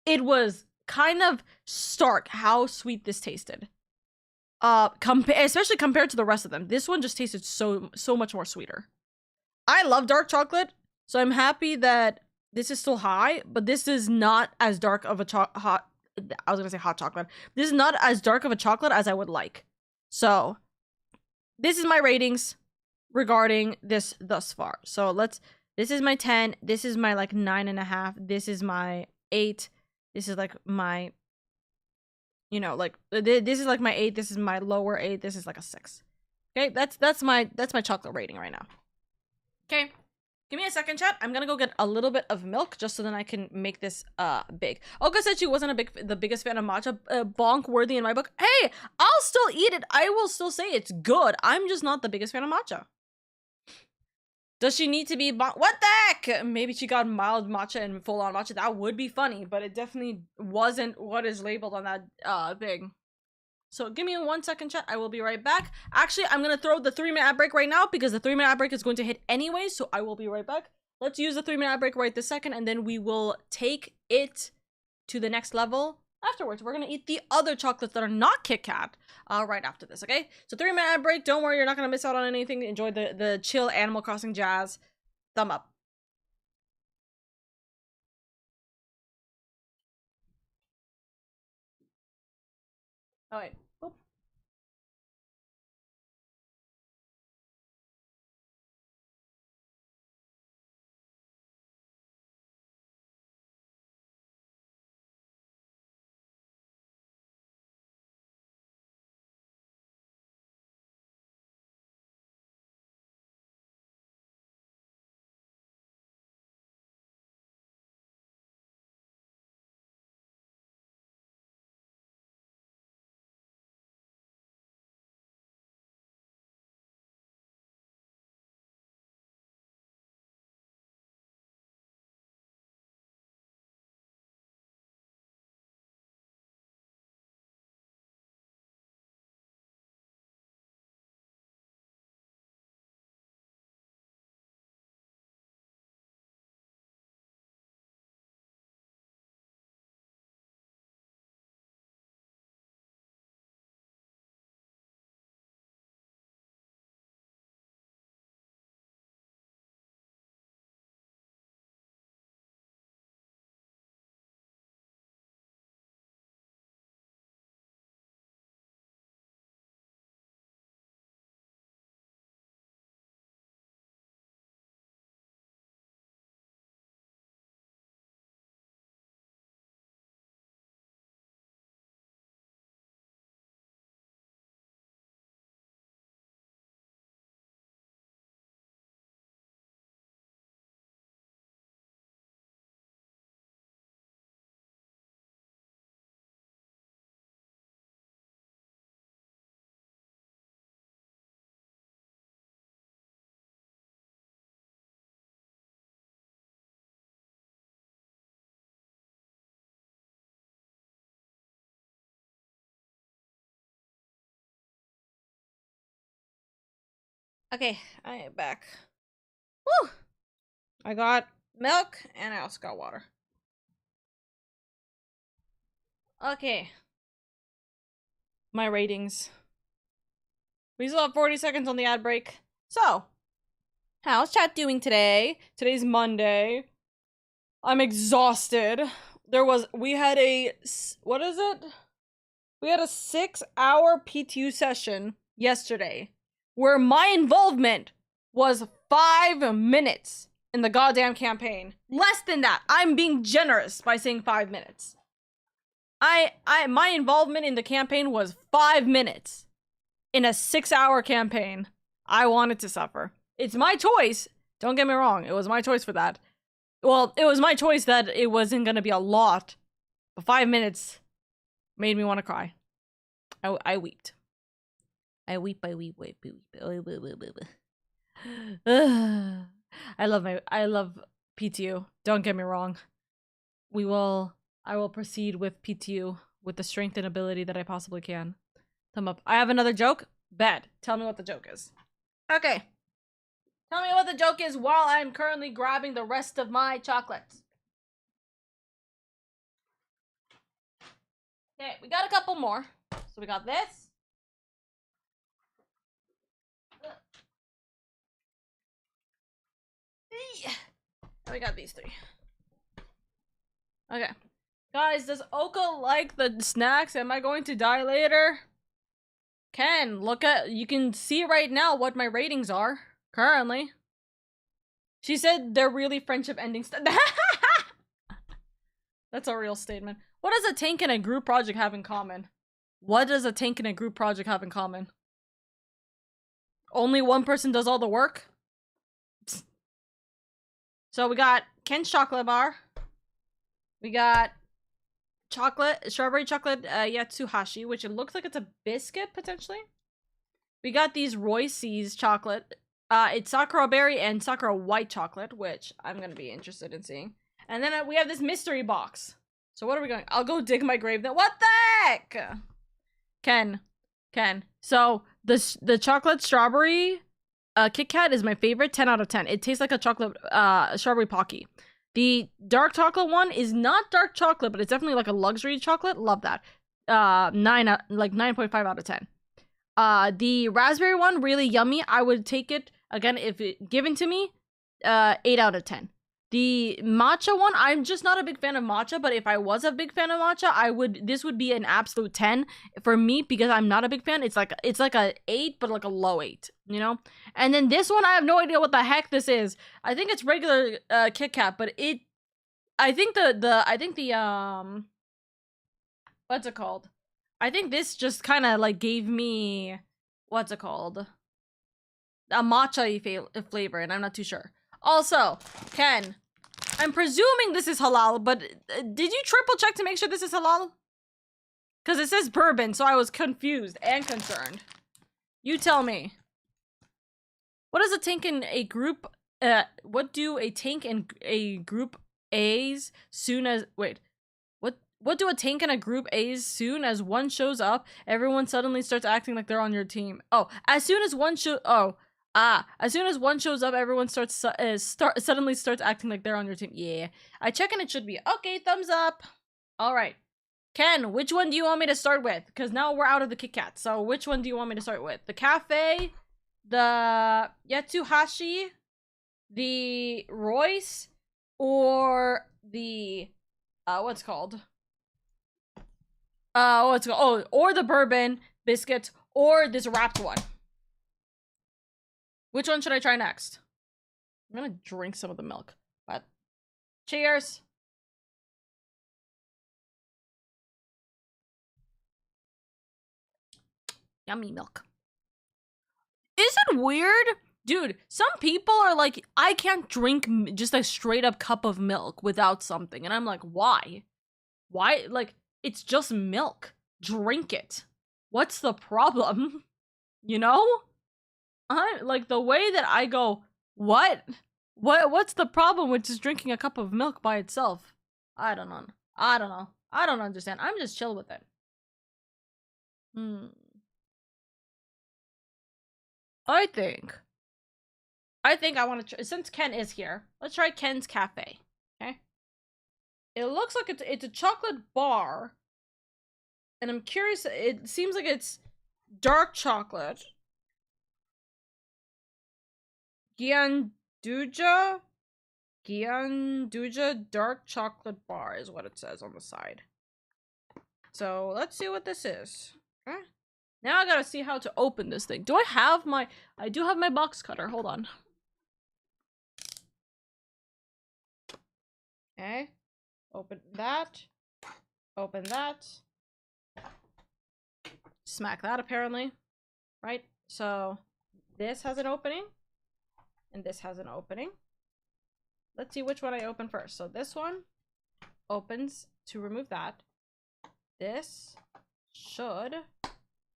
It was kind of stark how sweet this tasted. Especially compared to the rest of them. This one just tasted so much more sweeter. I love dark chocolate, so I'm happy that this is still high, but this is not as dark of a hot chocolate. This is not as dark of a chocolate as I would like. So, this is my ratings regarding this thus far. So, this is my 10. This is my, like, 9.5. This is my 8. This is, like, my, you know, like, this is, like, my 8. This is my lower 8. This is, like, a 6. Okay, that's my chocolate rating right now. Okay. Give me a second, chat. I'm gonna go get a little bit of milk just so then I can make this big. Oka said she wasn't the biggest fan of matcha. Bonk worthy in my book. Hey, I'll still eat it. I will still say it's good. I'm just not the biggest fan of matcha. Does she need to be what the heck? Maybe she got mild matcha and full on matcha. That would be funny, but it definitely wasn't what is labeled on that thing. So give me 1 second, chat. I will be right back. Actually, I'm going to throw the 3-minute ad break right now because the 3-minute ad break is going to hit anyway. So I will be right back. Let's use the 3-minute ad break right this second. And then we will take it to the next level afterwards. We're going to eat the other chocolates that are not Kit Kat right after this, okay? So 3-minute ad break. Don't worry. You're not going to miss out on anything. Enjoy the chill Animal Crossing jazz. Thumb up. Oh, wait. Oop. Okay, I am back. Woo! I got milk and I also got water. Okay. My ratings. We still have 40 seconds on the ad break. So, how's chat doing today? Today's Monday. I'm exhausted. We had a 6-hour PTU session yesterday where my involvement was 5 minutes in the goddamn campaign. Less than that. I'm being generous by saying 5 minutes. My involvement in the campaign was 5 minutes in a 6-hour campaign. I wanted to suffer. It's my choice. Don't get me wrong. It was my choice for that. Well, it was my choice that it wasn't gonna be a lot. But 5 minutes made me want to cry. I weeped. I weep. I love PTU. Don't get me wrong. I will proceed with PTU with the strength and ability that I possibly can. Thumb up. I have another joke. Bad. Tell me what the joke is. Okay. Tell me what the joke is while I'm currently grabbing the rest of my chocolates. Okay, we got a couple more. So we got this. And we got these three. Okay. Guys, does Oka like the snacks? Am I going to die later? Ken, look at, you can see right now what my ratings are currently. She said they're really friendship ending That's a real statement. What does a tank and a group project have in common? What does a tank and a group project have in common? Only one person does all the work? Psst. So we got Ken's chocolate bar. We got strawberry chocolate Yatsuhashi, which it looks like it's a biscuit, potentially. We got these Royce's chocolate. It's Sakura berry and Sakura white chocolate, which I'm gonna be interested in seeing. And then we have this mystery box. So what are we going? I'll go dig my grave then. What the heck? Ken. So the chocolate strawberry Kit Kat is my favorite. 10 out of 10. It tastes like a chocolate strawberry Pocky. The dark chocolate one is not dark chocolate, but it's definitely like a luxury chocolate. Love that. 9.5 out of 10. The raspberry one, really yummy. I would take it again if it given to me. 8 out of 10. The matcha one, I'm just not a big fan of matcha, but if I was a big fan of matcha, this would be an absolute 10 for me because I'm not a big fan. It's like a 8, but like a low 8, you know? And then this one, I have no idea what the heck this is. I think it's regular Kit Kat, but I think the what's it called? I think this just kind of like gave me, what's it called? A matcha flavor, and I'm not too sure. Also, Ken, I'm presuming this is halal, but did you triple check to make sure this is halal? Because it says bourbon, so I was confused and concerned. You tell me. What does a tank in a group, what do a tank and a group A's soon as, wait. What do a tank and a group A's soon as one shows up, everyone suddenly starts acting like they're on your team? Oh, as soon as one shows up, everyone suddenly starts acting like they're on your team. Yeah, I check and it should be. Okay, thumbs up. All right. Ken, which one do you want me to start with? Because now we're out of the Kit Kat. So which one do you want me to start with? The cafe, the Yatsuhashi, the Royce, or the, what's it called? Or the bourbon biscuits, or this wrapped one. Which one should I try next? I'm gonna drink some of the milk, but cheers. Yummy milk. Is it weird? Dude, some people are like, I can't drink just a straight up cup of milk without something. And I'm like, why? Why? Like, it's just milk. Drink it. What's the problem? You know? Like, the way that I go, what's the problem with just drinking a cup of milk by itself? I don't know. I don't understand. I'm just chill with it. I think I want to try, since Ken is here, let's try Ken's Cafe. Okay. It looks like it's a chocolate bar. And I'm curious, it seems like it's dark chocolate. Gyanduja dark chocolate bar is what it says on the side. So let's see what this is. Okay. Now I gotta see how to open this thing. Do I have my, I do have my box cutter. Hold on. Okay. Open that. Open that. Smack that, apparently. Right? So, this has an opening. And this has an opening. Let's see which one I open first. So, this one opens to remove that. This should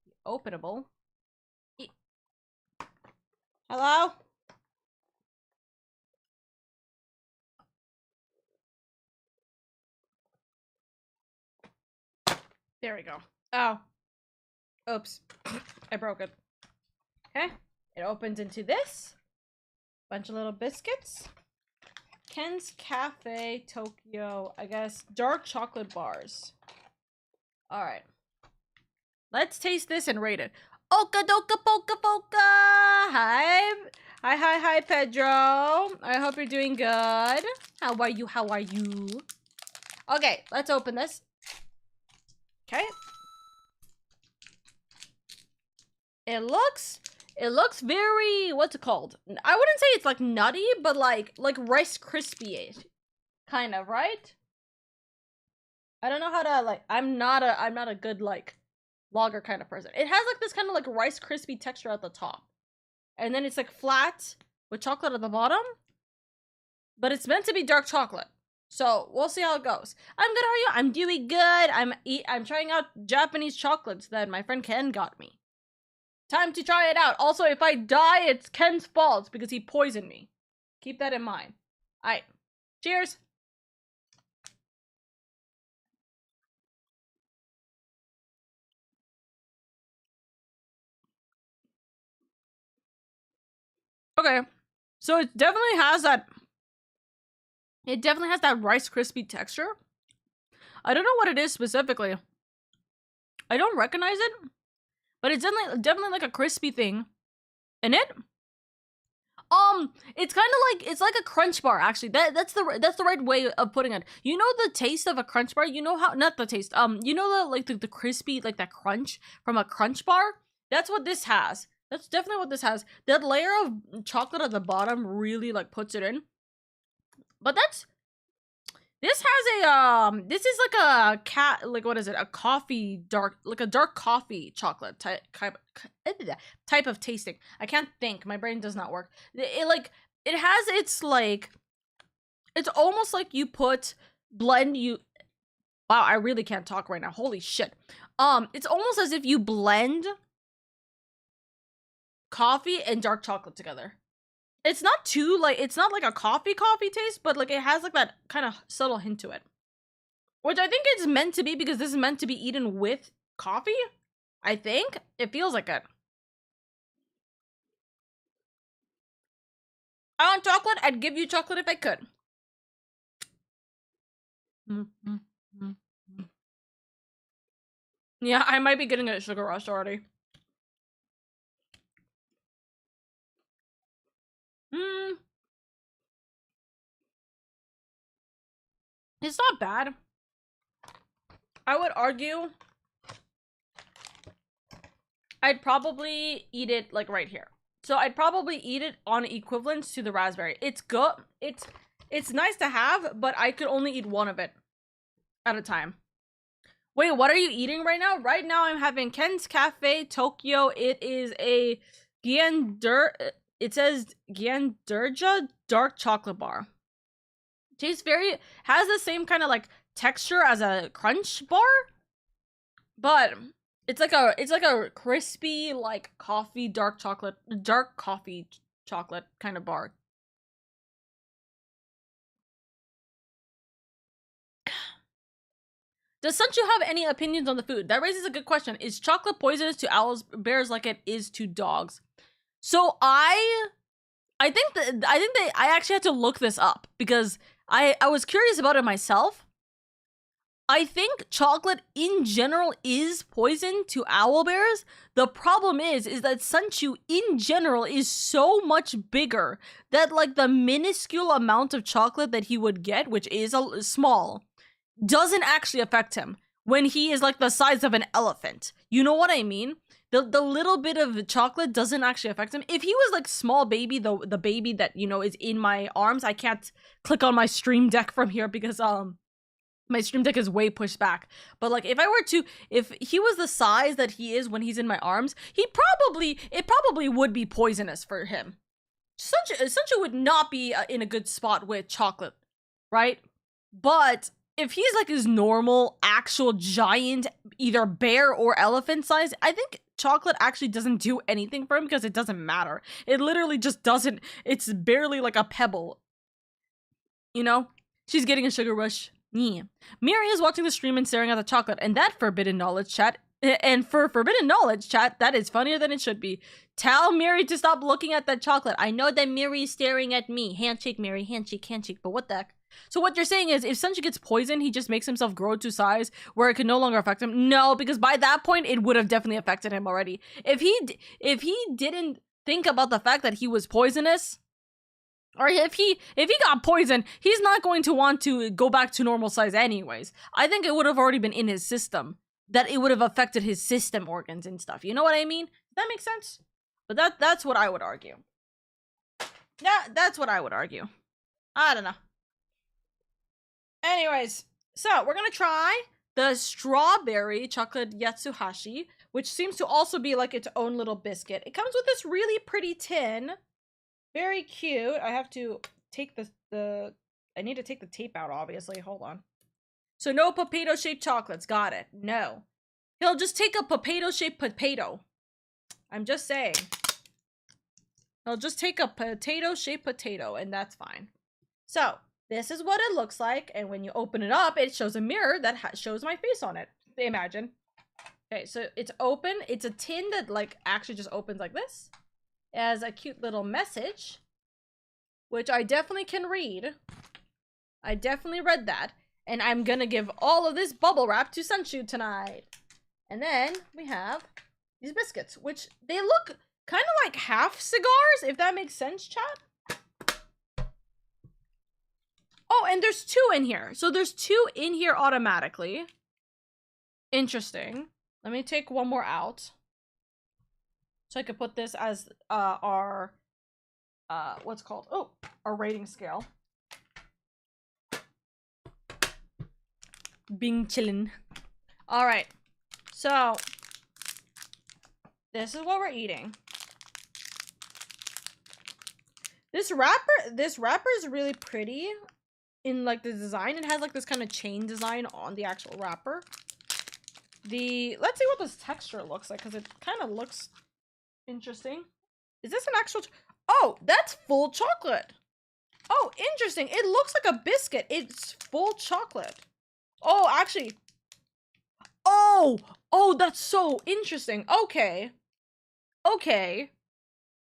be openable. Hello? There we go. Oh. Oops. I broke it. Okay. It opens into this. Bunch of little biscuits. Ken's Cafe Tokyo, I guess, dark chocolate bars. Alright. Let's taste this and rate it. Oka doka poka poka! Hi, Pedro. I hope you're doing good. How are you? How are you? Okay, let's open this. Okay. It looks very, what's it called? I wouldn't say it's like nutty, but like Rice Krispie-ish. Kind of, right? I don't know how to like, I'm not a good like lager kind of person. It has like this kind of like Rice Krispie texture at the top. And then it's like flat with chocolate at the bottom. But it's meant to be dark chocolate. So we'll see how it goes. I'm good, how are you? I'm doing good. I'm trying out Japanese chocolates that my friend Ken got me. Time to try it out. Also, if I die, it's Ken's fault because he poisoned me. Keep that in mind. Alright. Cheers. Okay. So it definitely has that Rice Krispie texture. I don't know what it is specifically. I don't recognize it. But it's definitely like a crispy thing in it. It's kind of like, it's like a crunch bar, actually. That's the right way of putting it. You know the taste of a crunch bar? You know how, not the taste, you know the crispy, like that crunch from a crunch bar? That's what this has. That's definitely what this has. That layer of chocolate at the bottom really like puts it in. But this has a, this is like a like, what is it? A coffee, like a dark coffee chocolate type of tasting. I can't think. My brain does not work. It has its like, it's almost like you wow, I really can't talk right now. Holy shit. It's almost as if you blend coffee and dark chocolate together. It's not too, like, it's not like a coffee taste, but, like, it has, like, that kind of subtle hint to it. Which I think it's meant to be because this is meant to be eaten with coffee, I think. It feels like it. I want chocolate. I'd give you chocolate if I could. Yeah, I might be getting a sugar rush already. It's not bad. I would argue I'd probably eat it like right here. So I'd probably eat it on equivalence to the raspberry. It's good. It's nice to have, but I could only eat one of it at a time. Wait, what are you eating right now? Right now I'm having Ken's Cafe Tokyo. It is a it says Giandurja dark chocolate bar. Tastes has the same kind of like texture as a crunch bar, but it's like a crispy like dark coffee chocolate kind of bar. Does Sunchu have any opinions on the food? That raises a good question. Is chocolate poisonous to owls, bears like it is to dogs? So I think I actually had to look this up because I was curious about it myself. I think chocolate in general is poison to owl bears. The problem is that Sunchu in general is so much bigger that like the minuscule amount of chocolate that he would get, which is small, doesn't actually affect him when he is like the size of an elephant. You know what I mean? The little bit of chocolate doesn't actually affect him. If he was like small baby, the baby that, you know, is in my arms, I can't click on my stream deck from here because my stream deck is way pushed back. But like if he was the size that he is when he's in my arms, it probably would be poisonous for him. Sunchu would not be in a good spot with chocolate, right? But if he's like his normal, actual giant, either bear or elephant size, I think chocolate actually doesn't do anything for him because it doesn't matter. It literally just doesn't, it's barely like a pebble. You know? She's getting a sugar rush. Yeah. Miri is watching the stream and staring at the chocolate, and that forbidden knowledge chat. And for forbidden knowledge chat, that is funnier than it should be. Tell Miri to stop looking at that chocolate. I know that Miri is staring at me. Handshake, Miri. Handshake, handshake. But what the heck? So what you're saying is, if Sunji gets poisoned, he just makes himself grow to size where it can no longer affect him? No, because by that point, it would have definitely affected him already. If he didn't think about the fact that he was poisonous, or if he got poisoned, he's not going to want to go back to normal size anyways. I think it would have already been in his system, that it would have affected his system organs and stuff. You know what I mean? Does that make sense? But that's what I would argue. Yeah, that's what I would argue. I don't know. Anyways, so we're gonna try the strawberry chocolate yatsuhashi, which seems to also be like its own little biscuit. It comes with this really pretty tin. Very cute. I have to take I need to take the tape out, obviously. Hold on. So no potato-shaped chocolates. Got it. No. He'll just take a potato-shaped potato. I'm just saying. He'll just take a potato-shaped potato, and that's fine. So, this is what it looks like, and when you open it up, it shows a mirror that shows my face on it. Imagine. Okay, so it's open. It's a tin that, like, actually just opens like this. It has a cute little message, which I definitely can read. I definitely read that. And I'm gonna give all of this bubble wrap to Sunshu tonight. And then we have these biscuits, which they look kind of like half cigars, if that makes sense, chat. Oh, and there's 2 in here. So there's 2 in here automatically. Interesting. Let me take one more out. So I could put this as our, what's called? Oh, our rating scale. Bing chillin'. All right. So this is what we're eating. This wrapper is really pretty in like the design. It has like this kind of chain design on the actual wrapper. Let's see what this texture looks like, because it kind of looks interesting. Is this an actual oh, that's full chocolate. Oh, interesting. It looks like a biscuit. It's full chocolate. Oh, actually. Oh, that's so interesting. Okay. Okay.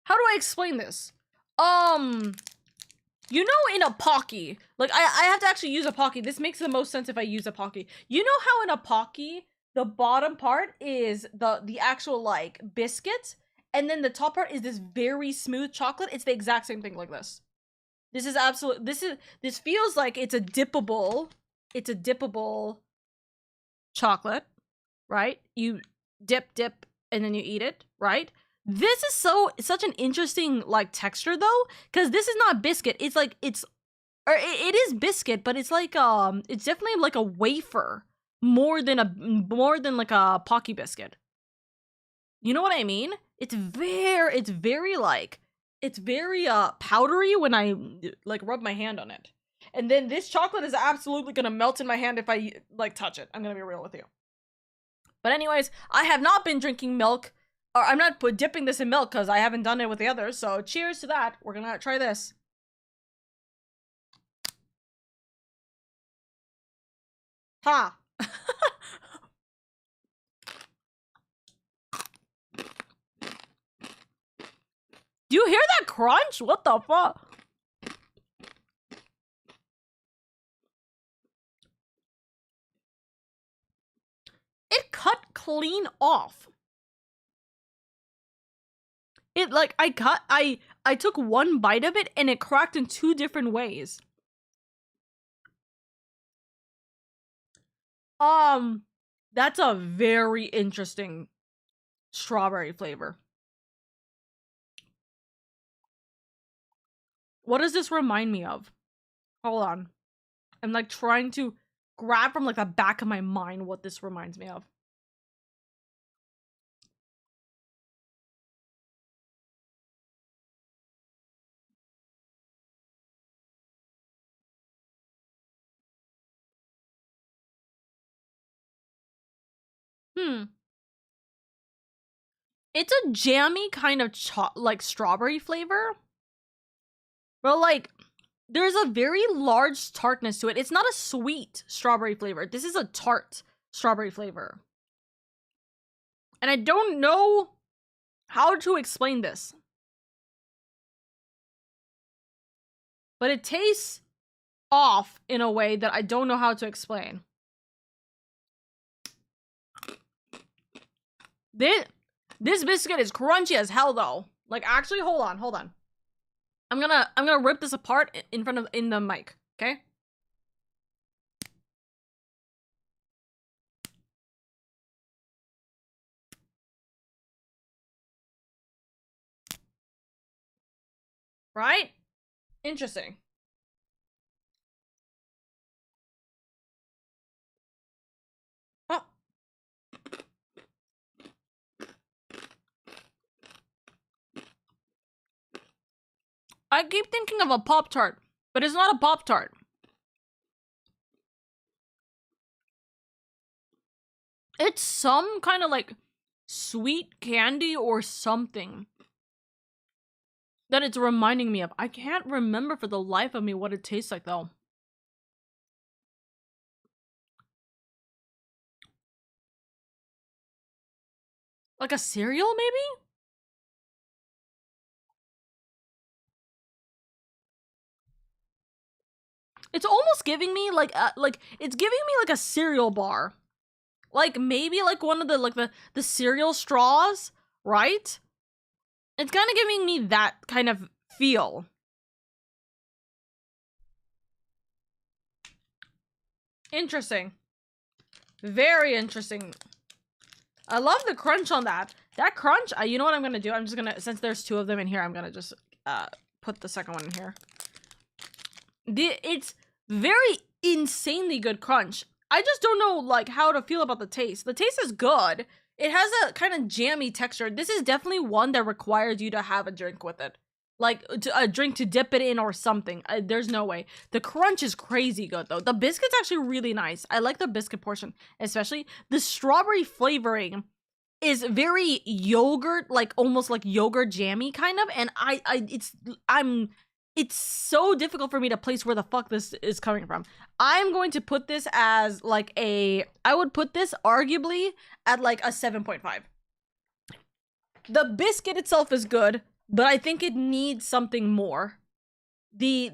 How do I explain this? You know, in a Pocky, like I have to actually use a Pocky. This makes the most sense if I use a Pocky. You know how in a Pocky, the bottom part is the actual like biscuit, and then the top part is this very smooth chocolate? It's the exact same thing like this. This is absolute. This feels like it's a dippable chocolate, right? You dip, and then you eat it, right? This is such an interesting like texture though, because this is not biscuit. It's like it is biscuit, but it's like it's definitely like a wafer more than like a Pocky biscuit. You know what I mean? It's very powdery when I like rub my hand on it. And then this chocolate is absolutely gonna melt in my hand if I like touch it. I'm gonna be real with you. But anyways, I have not been drinking milk, or I'm not dipping this in milk because I haven't done it with the others. So cheers to that. We're gonna try this. Ha! Do you hear that crunch? What the fuck? It cut clean off. It like I took one bite of it and it cracked in 2 different ways. That's a very interesting strawberry flavor. What does this remind me of? Hold on. I'm like trying to grab from like the back of my mind what this reminds me of. It's a jammy kind of like strawberry flavor. But like there's a very large tartness to it. It's not a sweet strawberry flavor. This is a tart strawberry flavor. And I don't know how to explain this. But it tastes off in a way that I don't know how to explain. This biscuit is crunchy as hell though. Like actually, hold on. I'm gonna rip this apart in the mic, okay? Right? Interesting. Oh. I keep thinking of a Pop-Tart, but it's not a Pop-Tart. It's some kind of like sweet candy or something that it's reminding me of. I can't remember for the life of me what it tastes like though. Like a cereal maybe? It's almost giving me like it's giving me like a cereal bar. Like maybe like one of the cereal straws, right? It's kind of giving me that kind of feel. Interesting. Very interesting. I love the crunch on that. That crunch, you know what I'm gonna do? I'm just gonna, since there's two of them in here, I'm gonna just put the second one in here. It's very insanely good crunch. I just don't know like how to feel about the taste. The taste is good. It has a kind of jammy texture. This is definitely one that requires you to have a drink with it. Like a drink to dip it in or something. There's no way. The crunch is crazy good though. The biscuit's actually really nice. I like the biscuit portion, especially the strawberry flavoring is very yogurt, like almost like yogurt jammy kind of. And it's so difficult for me to place where the fuck this is coming from. I'm going to put this as like I would put this arguably at like a 7.5. The biscuit itself is good, but I think it needs something more. The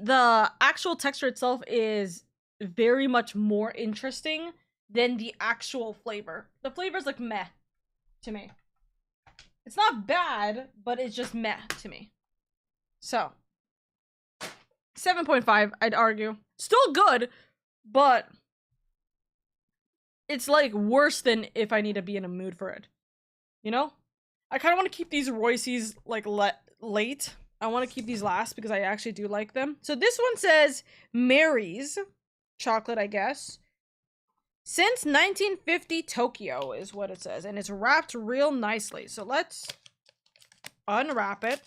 actual texture itself is very much more interesting than the actual flavor. The flavor's like meh to me. It's not bad, but it's just meh to me. So 7.5, I'd argue. Still good, but it's like worse than if I need to be in a mood for it. You know? I kind of want to keep these Royces like late. I want to keep these last because I actually do like them. So this one says Mary's chocolate, I guess. Since 1950 Tokyo is what it says. And it's wrapped real nicely. So let's unwrap it.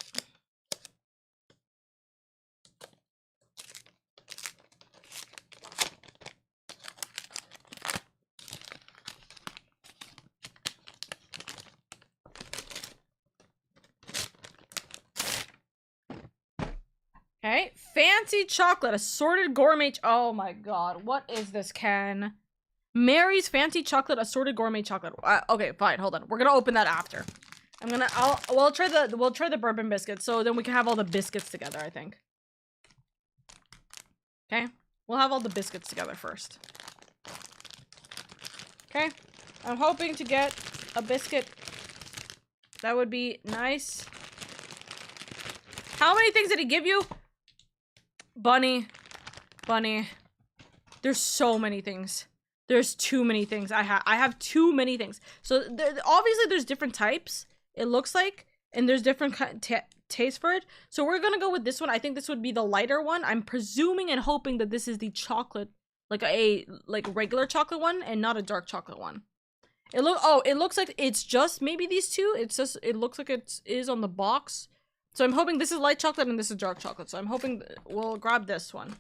Okay, fancy chocolate, assorted gourmet. Oh my god, what is this, Ken? Mary's fancy chocolate, assorted gourmet chocolate. Okay, fine, hold on. We're gonna open that after. We'll try the bourbon biscuit, so then we can have all the biscuits together, I think. Okay, we'll have all the biscuits together first. Okay, I'm hoping to get a biscuit. That would be nice. How many things did he give you? Bunny. There's so many things. There's too many things. I have too many things. So obviously there's different types, it looks like, and there's different taste for it. So we're gonna go with this one. I think this would be the lighter one. I'm presuming and hoping that this is the chocolate, like a regular chocolate one and not a dark chocolate one. It looks like it's just maybe these two. It looks like it is on the box. So I'm hoping this is light chocolate and this is dark chocolate. So I'm hoping we'll grab this one.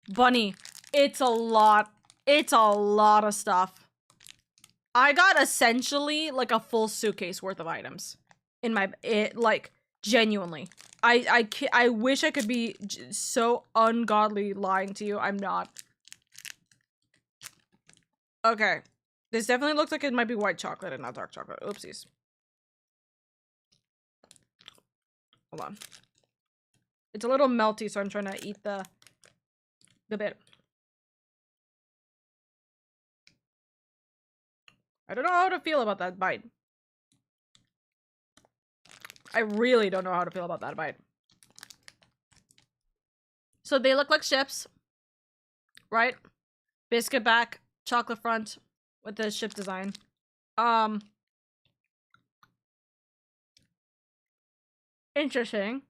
Bunny. It's a lot. It's a lot of stuff. I got essentially like a full suitcase worth of items in my, like genuinely. I wish I could be so ungodly lying to you. I'm not. Okay. This definitely looks like it might be white chocolate and not dark chocolate. Oopsies. Hold on. It's a little melty, so I'm trying to eat the bit. I don't know how to feel about that bite. I really don't know how to feel about that bite. So they look like ships, right? Biscuit back, chocolate front with the ship design. Interesting.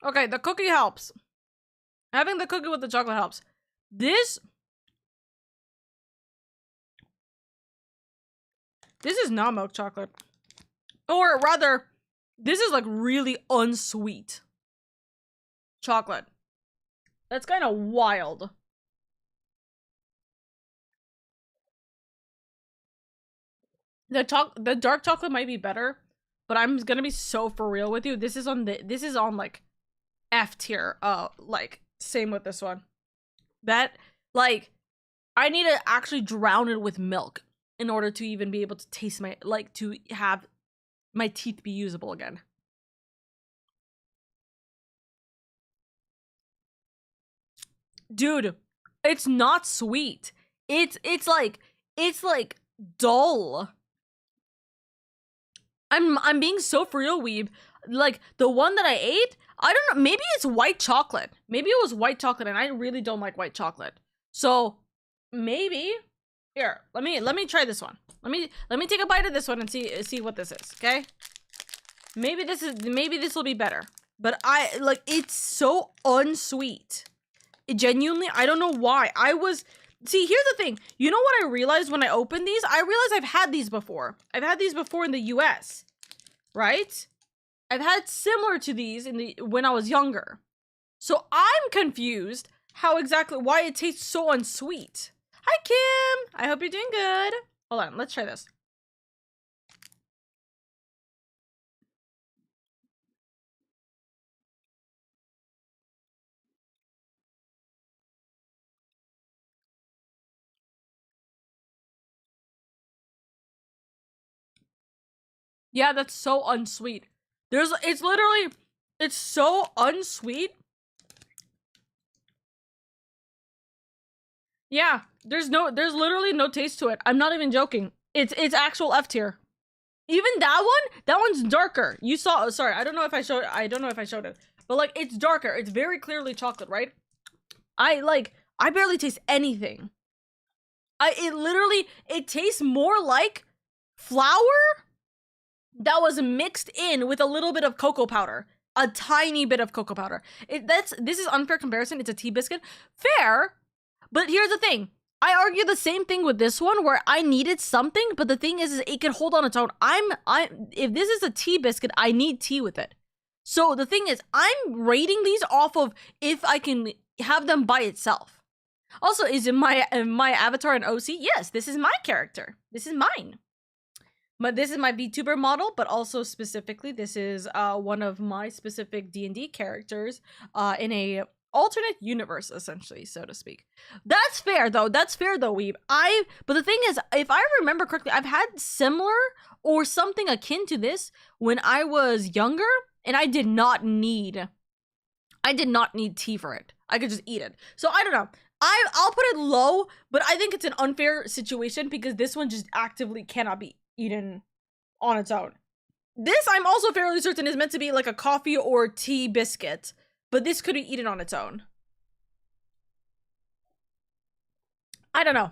Okay, the cookie helps. Having the cookie with the chocolate helps. This is not milk chocolate. Or rather, this is like really unsweet chocolate. That's kind of wild. The dark chocolate might be better, but I'm gonna be so for real with you. This is on like F tier. Like same with this one. That like I need to actually drown it with milk in order to even be able to taste my to have my teeth be usable again. Dude, it's not sweet. It's like dull. I'm being so for real, weeb. Like the one that I ate, I don't know, maybe it's white chocolate. Maybe it was white chocolate and I really don't like white chocolate. So maybe here, let me try this one. Let me take a bite of this one and see what this is, okay? Maybe this will be better. But it's so unsweet. Genuinely, I don't know why. See, here's the thing. You know what I realized when I opened these? I realized I've had these before. I've had these before in the US, right? I've had similar to these when I was younger. So I'm confused why it tastes so unsweet. Hi, Kim. I hope you're doing good. Hold on, let's try this. Yeah, that's so unsweet. It's so unsweet. Yeah, there's literally no taste to it. I'm not even joking. It's actual F tier. Even that one's darker. You saw, sorry, I don't know if I showed it. But like it's darker. It's very clearly chocolate, right? I barely taste anything. It tastes more like flour that was mixed in with a little bit of cocoa powder. A tiny bit of cocoa powder. This is unfair comparison. It's a tea biscuit. Fair, but here's the thing. I argue the same thing with this one where I needed something, but the thing is it can hold on its own. If this is a tea biscuit, I need tea with it. So the thing is, I'm rating these off of if I can have them by itself. Also, is it my avatar in OC? Yes, this is my character. This is mine. But this is my Vtuber model, but also specifically, this is one of my specific D&D characters in a alternate universe, essentially, so to speak. That's fair, though. Weeb. But the thing is, if I remember correctly, I've had similar or something akin to this when I was younger, and I did not need tea for it. I could just eat it. So I don't know. I'll put it low, but I think it's an unfair situation because this one just actively cannot be eaten on its own. This, I'm also fairly certain, is meant to be like a coffee or tea biscuit, but this could be eaten on its own. I don't know.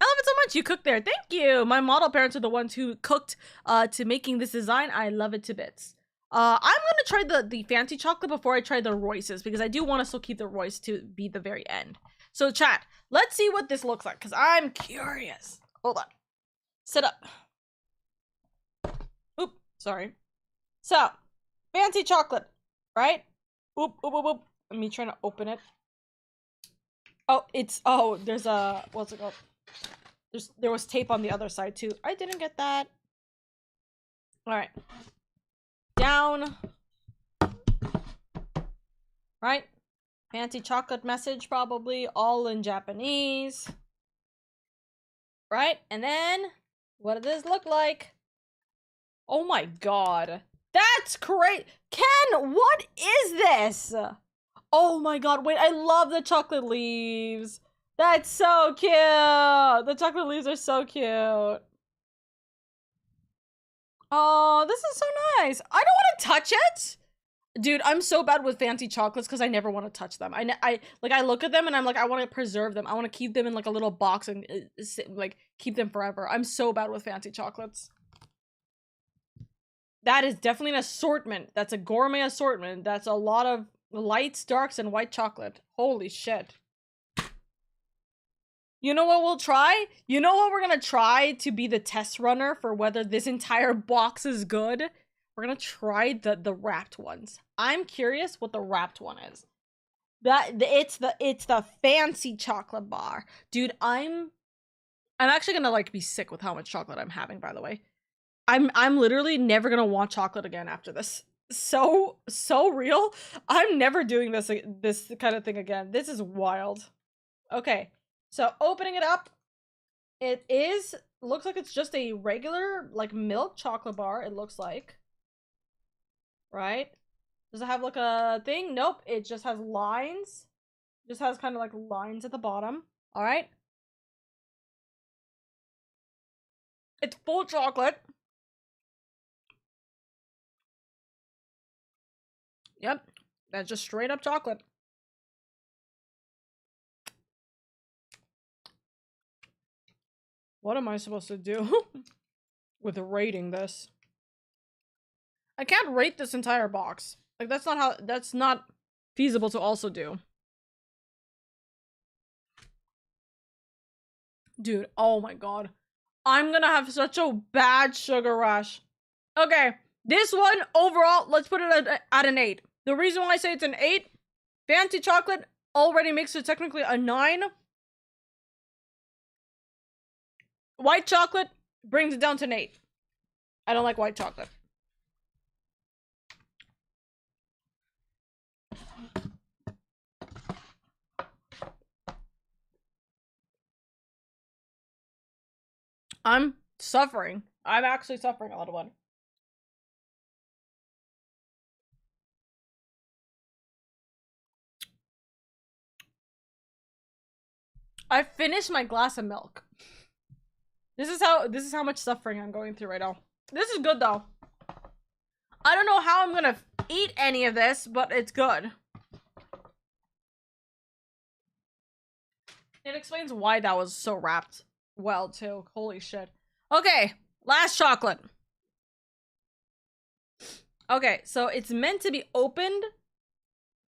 I love it so much. You cooked there. Thank you. My model parents are the ones who cooked to making this design. I love it to bits. I'm gonna try the fancy chocolate before I try the Royces because I do want to still keep the Royce to be the very end. So chat, let's see what this looks like because I'm curious. Hold on. Sit up. Oop, sorry. So, fancy chocolate, right? Oop, oop, oop, oop. Let me try to open it. Oh, there's a, what's it called? there was tape on the other side too. I didn't get that. All right. Down. Right? Fancy chocolate message, probably. All in Japanese. Right? And then, what does this look like? Oh my god. That's great! Ken, what is this? Oh my god, wait, I love the chocolate leaves. That's so cute! The chocolate leaves are so cute. Oh, this is so nice. I don't want to touch it! Dude, I'm so bad with fancy chocolates because I never want to touch them. I look at them and I'm like, I want to preserve them. I want to keep them in like a little box and like keep them forever. I'm so bad with fancy chocolates. That is definitely an assortment. That's a gourmet assortment. That's a lot of lights, darks, and white chocolate. Holy shit. You know what we'll try? You know what we're gonna try to be the test runner for whether this entire box is good? We're gonna try the wrapped ones. I'm curious what the wrapped one is. It's the fancy chocolate bar. Dude, I'm actually gonna like be sick with how much chocolate I'm having, by the way. I'm literally never gonna want chocolate again after this. So real. I'm never doing this kind of thing again. This is wild. Okay, so opening it up, looks like it's just a regular like milk chocolate bar. It looks like, right? Does it have like a thing? Nope. It just has lines. It just has kind of like lines at the bottom. All right. It's full chocolate. Yep, that's just straight up chocolate. What am I supposed to do with rating this? I can't rate this entire box. Like, that's not feasible to also do. Dude, oh my god. I'm gonna have such a bad sugar rush. Okay, this one, overall, let's put it at an 8. The reason why I say it's an 8, fancy chocolate already makes it technically a 9. White chocolate brings it down to an 8. I don't like white chocolate. I'm suffering. I'm actually suffering a little one. I finished my glass of milk. This is how much suffering I'm going through right now. This is good though. I don't know how I'm gonna eat any of this, but it's good. It explains why that was so wrapped well too. Holy shit. Okay, last chocolate. Okay, so it's meant to be opened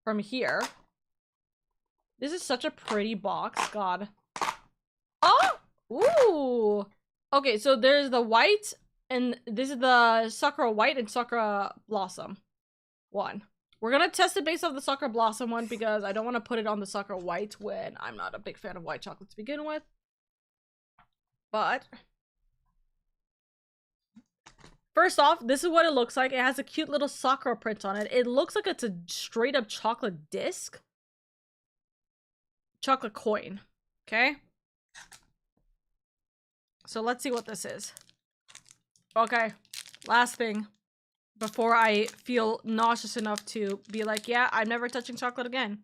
from here. This is such a pretty box, god. Oh! Ooh! Okay, so there's the white, and this is the Sakura White and Sakura Blossom one. We're gonna test it based off the Sakura Blossom one because I don't want to put it on the Sakura White when I'm not a big fan of white chocolate to begin with. But first off, this is what it looks like. It has a cute little Sakura print on it. It looks like it's a straight up chocolate disc. Chocolate coin. Okay? So let's see what this is. Okay. Last thing. Before I feel nauseous enough to be like, yeah, I'm never touching chocolate again.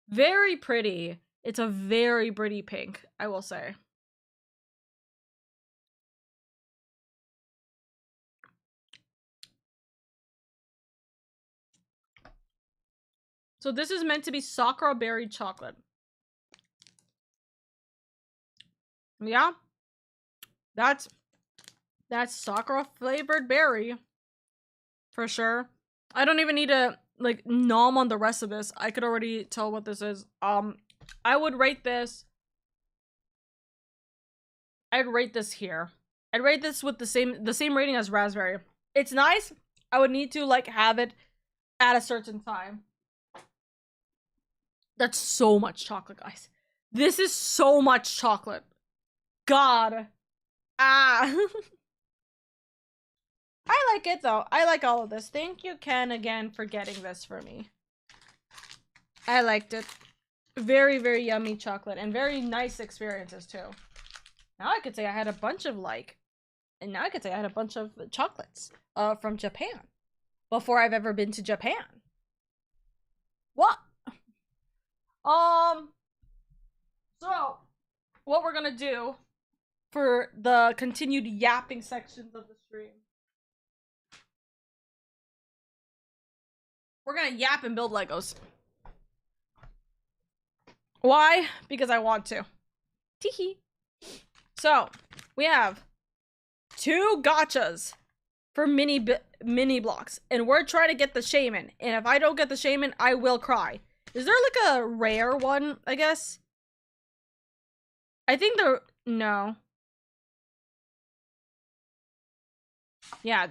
Very pretty. It's a very pretty pink, I will say. So this is meant to be Sakura berry chocolate. Yeah. That's Sakura flavored berry. For sure. I don't even need to like nom on the rest of this. I could already tell what this is. I would rate this. I'd rate this here. I'd rate this with the same rating as raspberry. It's nice. I would need to like have it at a certain time. That's so much chocolate, guys. This is so much chocolate. God. Ah. I like it though. I like all of this. Thank you, Ken, again for getting this for me. I liked it. Very, very yummy chocolate and very nice experiences too. Now I could say I had a bunch of and now I could say I had a bunch of chocolates from Japan before I've ever been to Japan. What? So what we're gonna do for the continued yapping sections of the stream. We're gonna yap and build Legos. Why? Because I want to. Teehee. So, we have 2 gachas for mini blocks, and we're trying to get the shaman. And if I don't get the shaman, I will cry. Is there like a rare one, I guess? I think no. Yeah,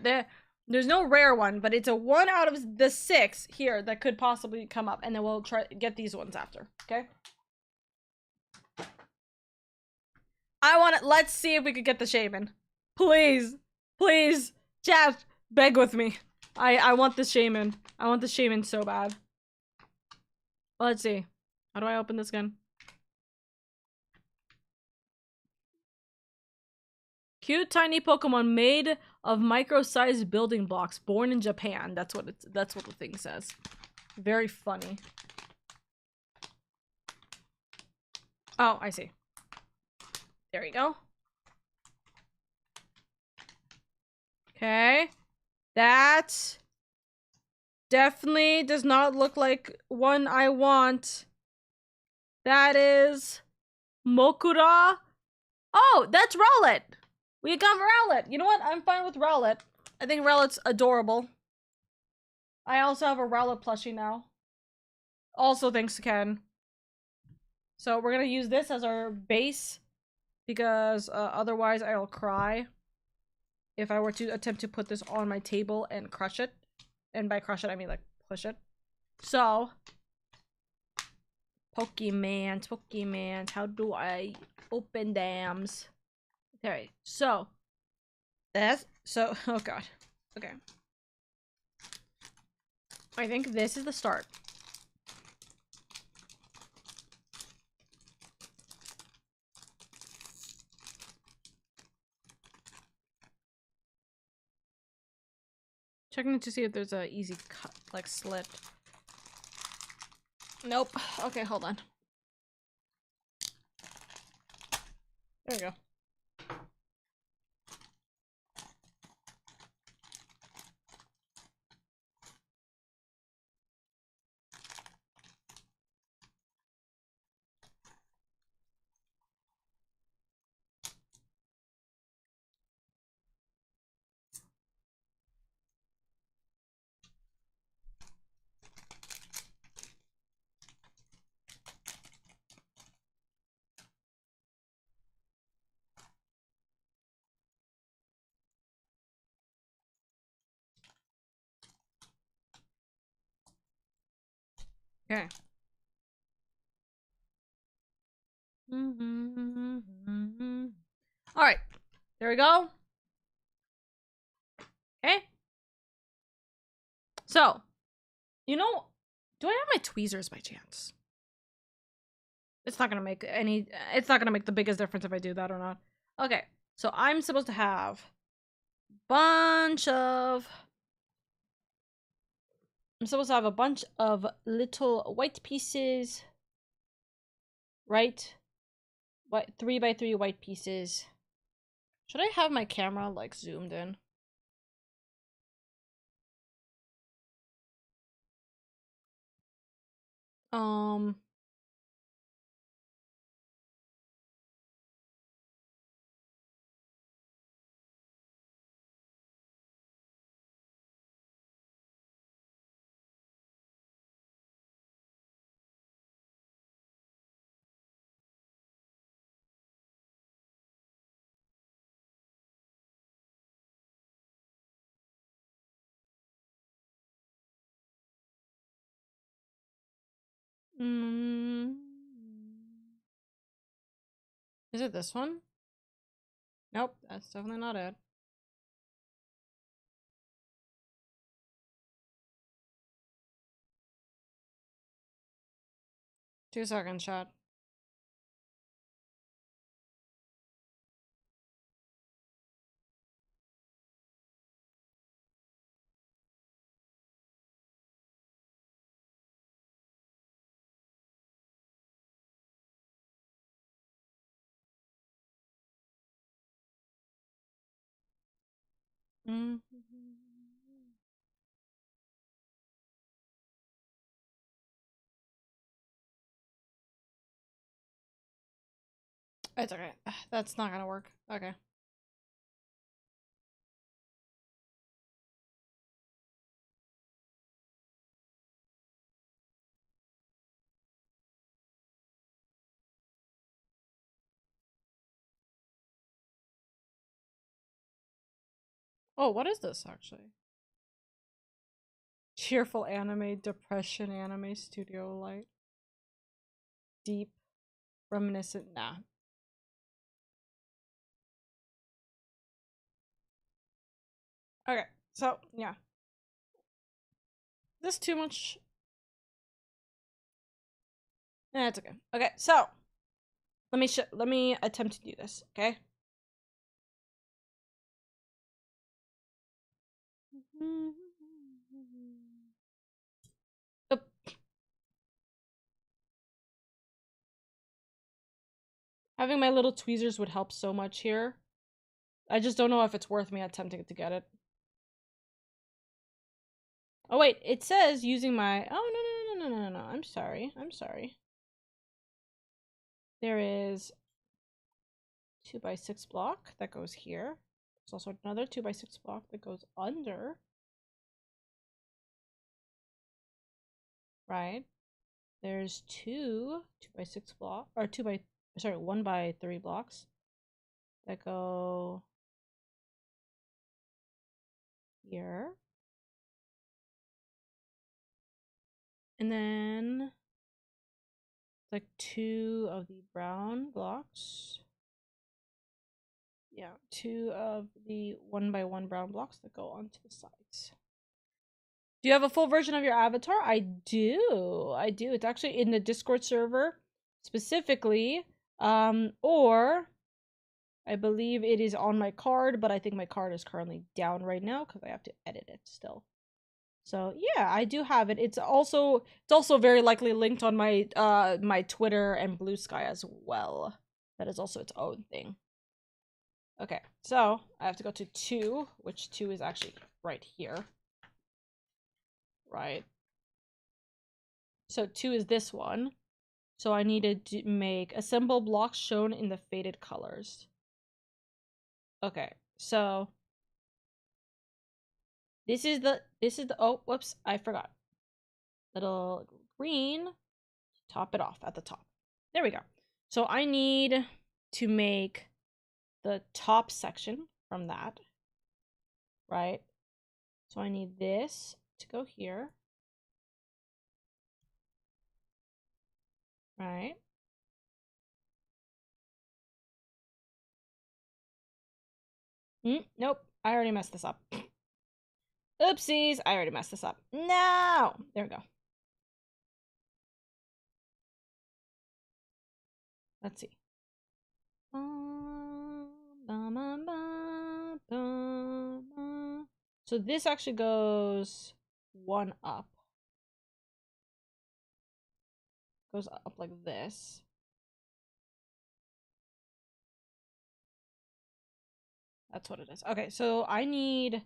there's no rare one, but it's a 1 out of the 6 here that could possibly come up, and then we'll try get these ones after, okay? Let's see if we could get the shaman. Please. Please. Chat, beg with me. I want the shaman. I want the shaman so bad. Well, let's see. How do I open this again? Cute tiny Pokemon made of micro-sized building blocks, born in Japan. That's what the thing says. Very funny. Oh, I see. There you go. Okay. That definitely does not look like one I want. That is Mokura. Oh, that's Rowlet. We got Rowlet. You know what? I'm fine with Rowlet. I think Rowlet's adorable. I also have a Rowlet plushie now. Also thanks to Ken. So we're gonna use this as our base because otherwise I'll cry if I were to attempt to put this on my table and crush it. And by crush it, I mean like push it. So, Pokemon, how do I open dams? Okay, so, oh god, okay. I think this is the start. Checking to see if there's a easy cut, like slit. Nope. Okay, hold on. There we go. Okay. All right. There we go. Okay. So, you know, do I have my tweezers by chance? It's not gonna make the biggest difference if I do that or not. Okay. So I'm supposed to have I'm supposed to have a bunch of little white pieces, right? What 3x3 white pieces. Should I have my camera like zoomed in? Is it this one? Nope, that's definitely not it. Two-second shot. Mm-hmm. It's okay. That's not gonna work. Okay. Oh, what is this actually? Cheerful anime, depression anime, studio light. Deep, reminiscent. Nah. Okay, so yeah. This too much. It's okay. Okay, so let me attempt to do this, okay? Oh, having my little tweezers would help so much here. I just don't know if it's worth me attempting to get it. Oh wait, it says using my no. I'm sorry. I'm sorry. There is 2x6 block that goes here. There's also another 2x6 block that goes under. Right? There's two 2x6 block or 1x3 blocks that go here. And then like two of the brown blocks. Yeah, two of the 1x1 brown blocks that go onto the sides. Do you have a full version of your avatar? I do. I do. It's actually in the Discord server specifically. Or I believe it is on my card, but I think my card is currently down right now because I have to edit it still. So yeah, I do have it. It's also very likely linked on my my Twitter and Blue Sky as well. That is also its own thing. Okay, so I have to go to 2, which 2 is actually right here. Right. So 2 is this one. So I needed to make assemble blocks shown in the faded colors. Okay, so this is the oh whoops, I forgot. Little green, top it off at the top. There we go. So I need to make the top section from that. Right? So I need this to go here. Right? Nope, I already messed this up. Oopsies, I already messed this up. No! There we go. Let's see. So this actually goes one up. Goes up like this. That's what it is. Okay, so I need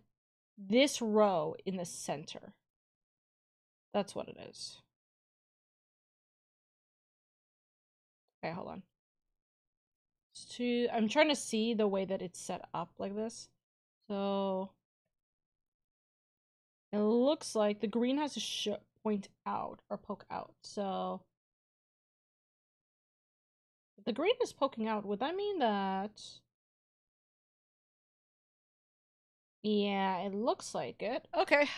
this row in the center. That's what it is. Okay, hold on. I'm trying to see the way that it's set up like this. So it looks like the green has to point out or poke out. So if the green is poking out, would that mean that... Yeah, it looks like it. Okay.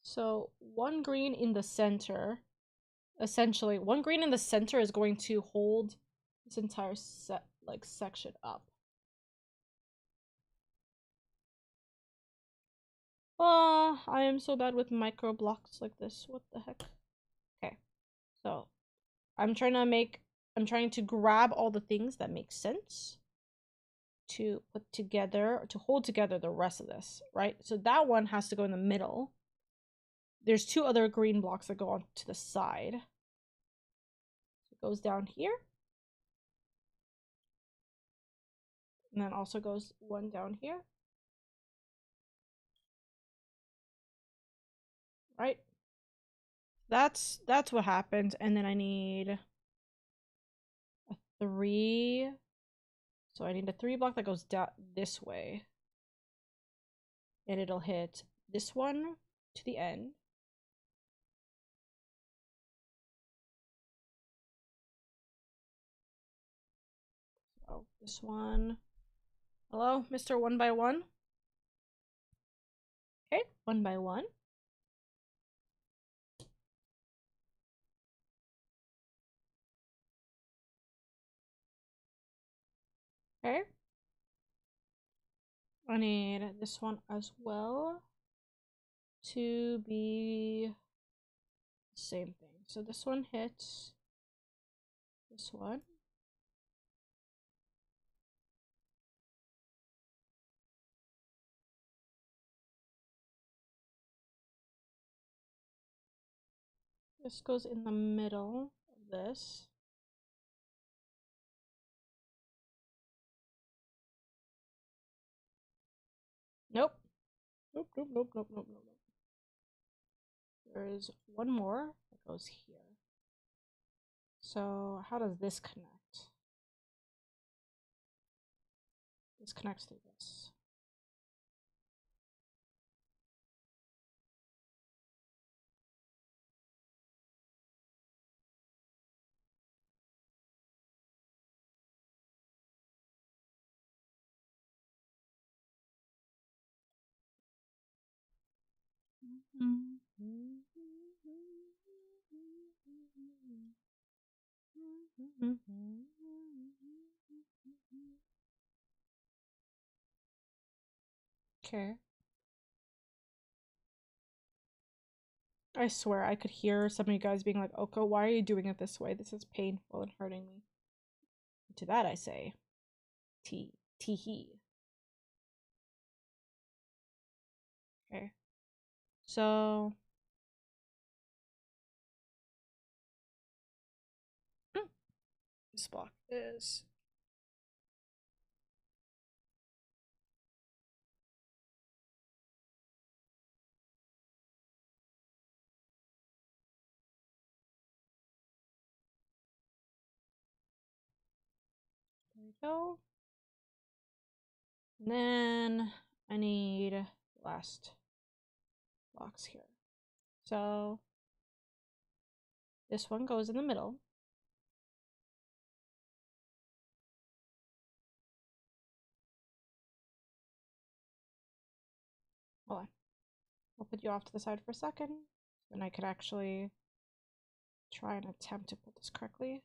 So one green in the center, essentially, one green in the center is going to hold this entire set. like section up. Oh, I am so bad with micro blocks like this. What the heck? Okay, so I'm trying to grab all the things that make sense to put together, to hold together the rest of this, right? So that one has to go in the middle. There's two other green blocks that go on to the side. So it goes down here. And then also goes one down here. Right? That's what happens. And then I need a 3. So I need a 3 block that goes down this way. And it'll hit this one to the end. So this one. Hello, Mr. 1 by 1. Okay, 1 by 1. Okay. I need this one as well to be the same thing. So this one hits this one. This goes in the middle of this. Nope. Nope, nope, nope, nope, nope, nope. There is one more that goes here. So how does this connect? This connects through this. Okay. I swear I could hear some of you guys being like, Oko, why are you doing it this way? This is painful and hurting me. To that I say, tee-hee. Okay. So this block is there we go. And then I need last blocks here. So this one goes in the middle. Hold on. I'll put you off to the side for a second. Then I could actually try and attempt to put this correctly.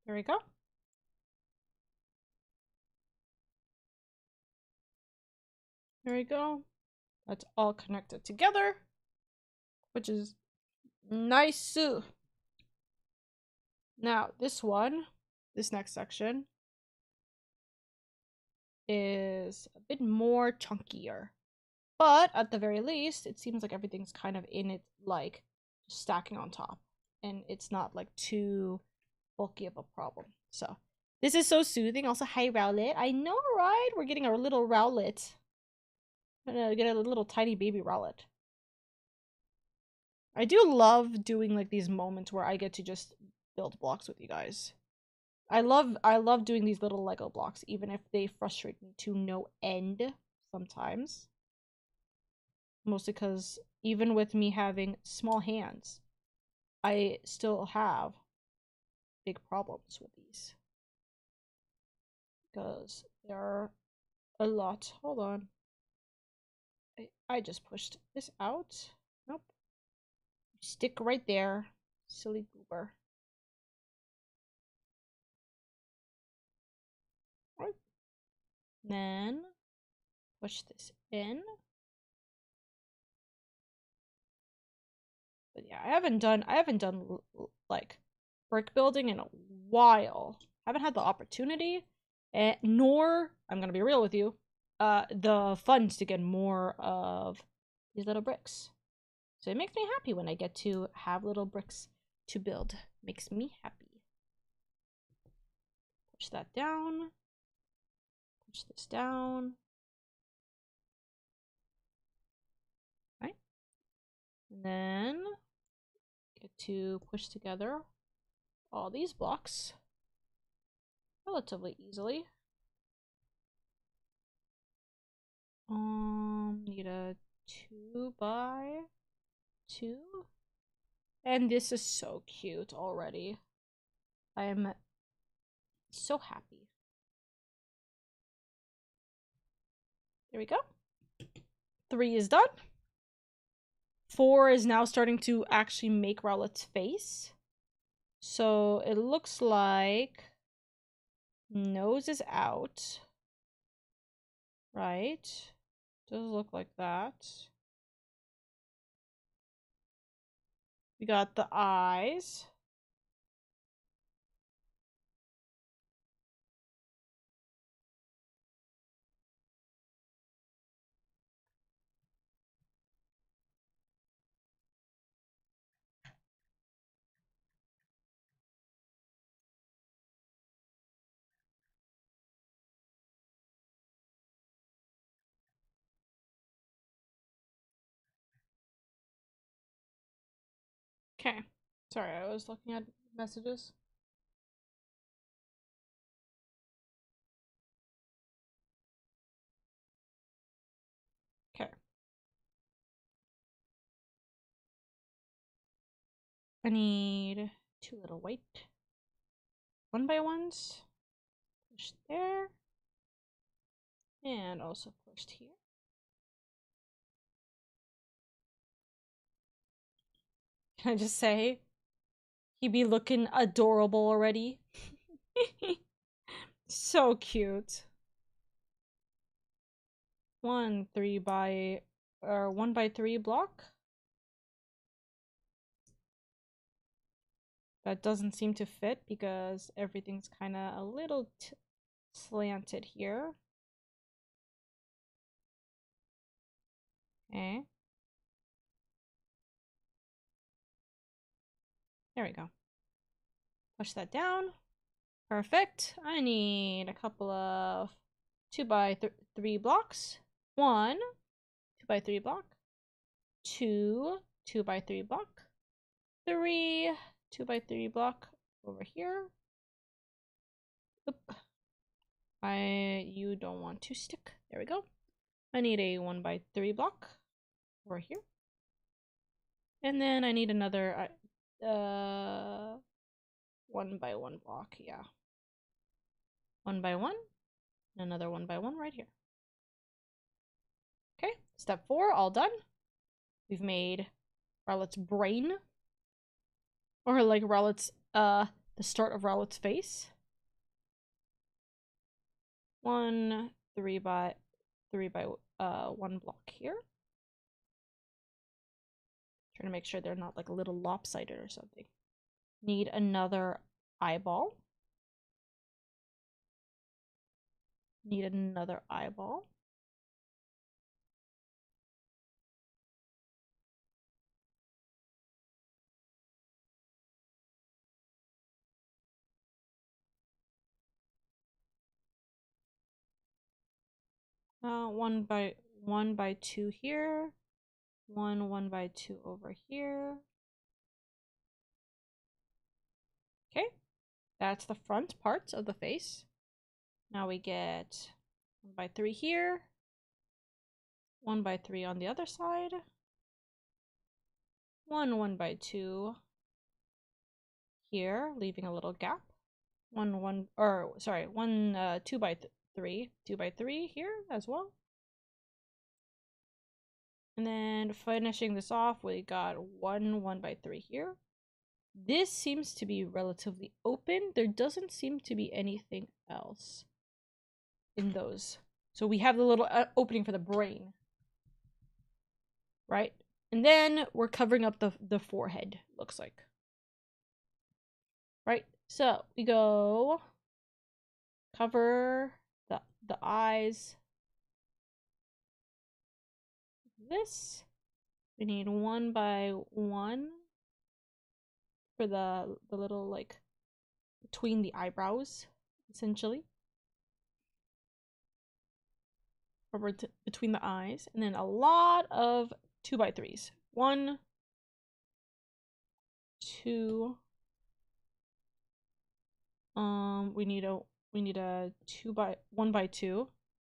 There we go. There we go. That's all connected together, which is nice. Now, this next section is a bit more chunkier. But at the very least, it seems like everything's kind of in it, like stacking on top. And it's not like too bulky of a problem. So this is so soothing. Also, hi Rowlet. I know, right? We're getting our little Rowlet. I'm gonna get a little tiny baby Rowlet. I do love doing like these moments where I get to just build blocks with you guys. I love doing these little Lego blocks, even if they frustrate me to no end sometimes. Mostly because even with me having small hands, I still have big problems with these. Because there are a lot. Hold on. I just pushed this out. Nope. Stick right there. Silly goober. Right. Then push this in. But yeah, I haven't done like brick building in a while. I haven't had the opportunity, nor I'm gonna be real with you, the funds to get more of these little bricks. So it makes me happy when I get to have little bricks to build. Makes me happy. Push that down. Push this down. Right. And then get to push together all these blocks relatively easily. Need a 2x2. And this is so cute already. I am so happy. There we go. 3 is done. 4 is now starting to actually make Rowlet's face. So it looks like nose is out. Right? Does look like that. We got the eyes. Okay. Sorry, I was looking at messages. Okay. I need 2 little white 1x1s. Push there. And also pushed here. Can I just say, he be looking adorable already. So cute. 1 1x3 block. That doesn't seem to fit because everything's kind of a little slanted here. Okay. There we go. Push that down. Perfect. I need a couple of 2x3 blocks. 1 2x3 block. 2 2x3 block. 3 2x3 block over here. Oop. You don't want to stick. There we go. I need a 1x3 block over here. And then I need another 1x1 block, yeah. 1x1, and another 1x1 right here. Okay, step 4, all done. We've made Rowlet's brain. Or like Rowlet's, the start of Rowlet's face. 1 3x1 block here. Trying to make sure they're not like a little lopsided or something. Need another eyeball. Need another eyeball. one by two here, one by two over here. Okay, that's the front part of the face. Now we get 1 by 3 here, 1 by 3 on the other side, 1 by 2 here, leaving a little gap. 2 by 3, 2 by 3 here as well. And then finishing this off, we got 1 by 3 here. This seems to be relatively open. There doesn't seem to be anything else in those. So we have the little opening for the brain, right? And then we're covering up the forehead, looks like. Right? So we go cover the eyes. This. We need 1 by 1 for the little, like, between the eyebrows, essentially. Or between the eyes. And then a lot of 2 by 3s. 1, 2. We need a 1 by 2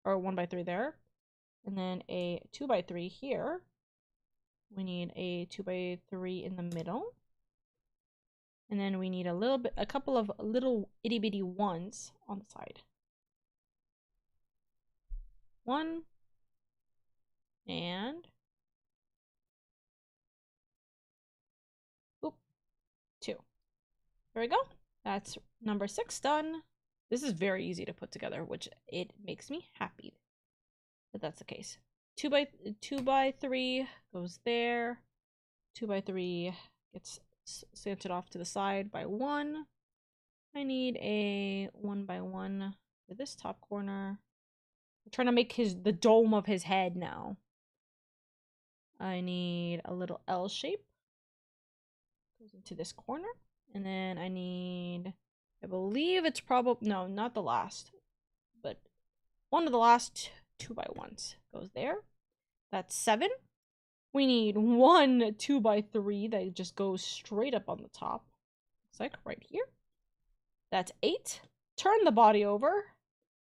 or 1 by 3 there. And then a 2 by 3 here. We need a 2 by 3 in the middle. And then we need a couple of little itty bitty ones on the side. 1 and 2. There we go. That's number 6 done. This is very easy to put together, which it makes me happy that that's the case. 2 by 3 goes there. 2 by 3 gets slanted off to the side by 1. I need a 1 by 1 for this top corner. I'm trying to make the dome of his head now. I need a little L shape. Goes into this corner. And then I need, I believe it's probably, no, not the last, but one of the last 2 by 1s goes there. That's 7. We need 1 2 by 3 that just goes straight up on the top. Looks like right here. That's 8. Turn the body over.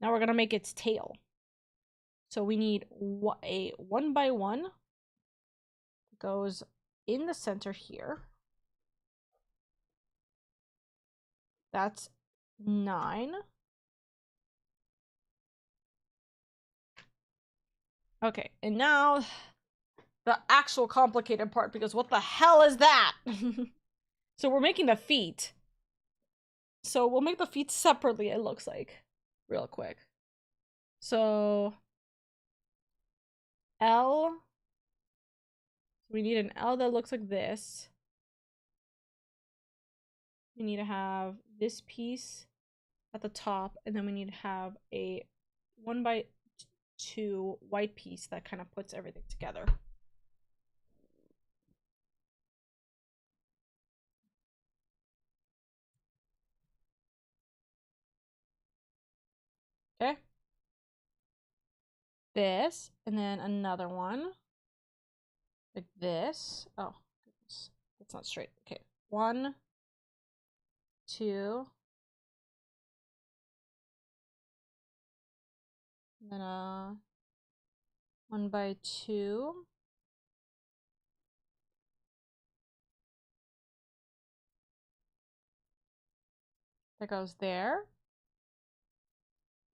Now we're gonna make its tail. So we need a 1 by 1. Goes in the center here. That's 9. Okay, and now the actual complicated part, because what the hell is that? So we're making the feet. So we'll make the feet separately, it looks like, real quick. So L. We need an L that looks like this. We need to have this piece at the top, and then we need to have a 1 by 2 white piece that kind of puts everything together. Okay. This, and then another one. Like this. Oh, goodness. That's not straight. Okay. 1, 2. And then 1 by 2. That goes there.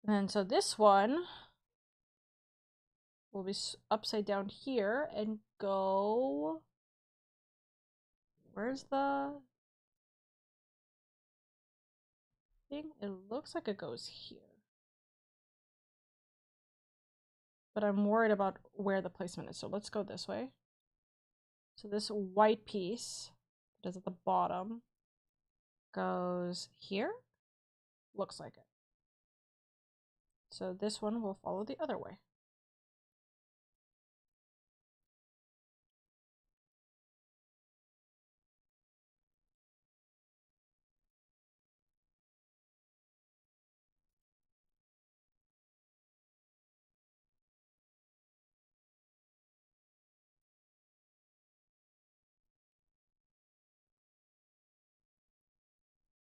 And then so this one will be upside down here and go. Where's the thing? It looks like it goes here. But I'm worried about where the placement is. So let's go this way. So this white piece that is at the bottom goes here. Looks like it. So this one will follow the other way.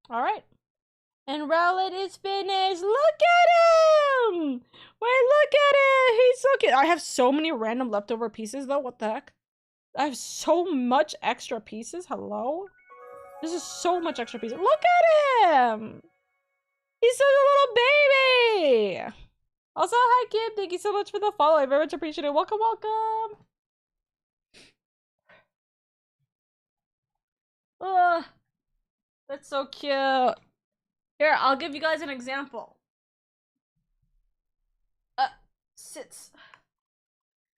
All right. And Rowlet is finished. Look at him! Wait, look at it! He's so cute. I have so many random leftover pieces, though. What the heck? I have so much extra pieces. Hello? This is so much extra pieces. Look at him! He's such a little baby! Also, hi, Kim. Thank you so much for the follow. I very much appreciate it. Welcome, welcome! Ugh. That's so cute. Here, I'll give you guys an example. Sits.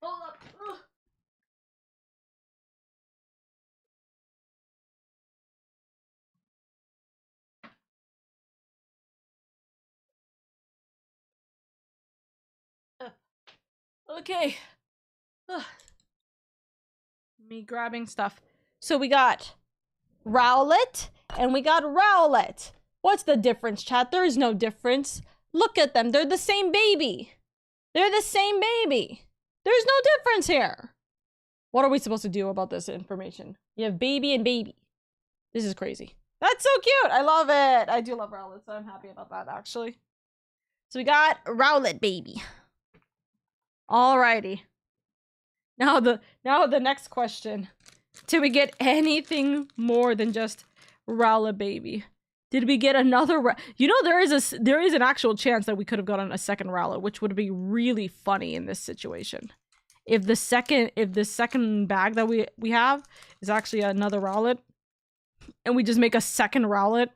Hold up. Okay. Me grabbing stuff. So we got Rowlet and we got Rowlet. What's the difference, chat? There is no difference. Look at them. They're the same baby. They're the same baby. There's no difference here. What are we supposed to do about this information? You have baby and baby. This is crazy. That's so cute. I love it. I do love Rowlet, so I'm happy about that, actually. So we got Rowlet baby. Alrighty. Now the next question. Did we get anything more than just Rowlet baby? Did we get another you know, there is an actual chance that we could have gotten a second Rowlet, which would be really funny in this situation. If the second bag that we have is actually another Rowlet, and we just make a second Rowlet.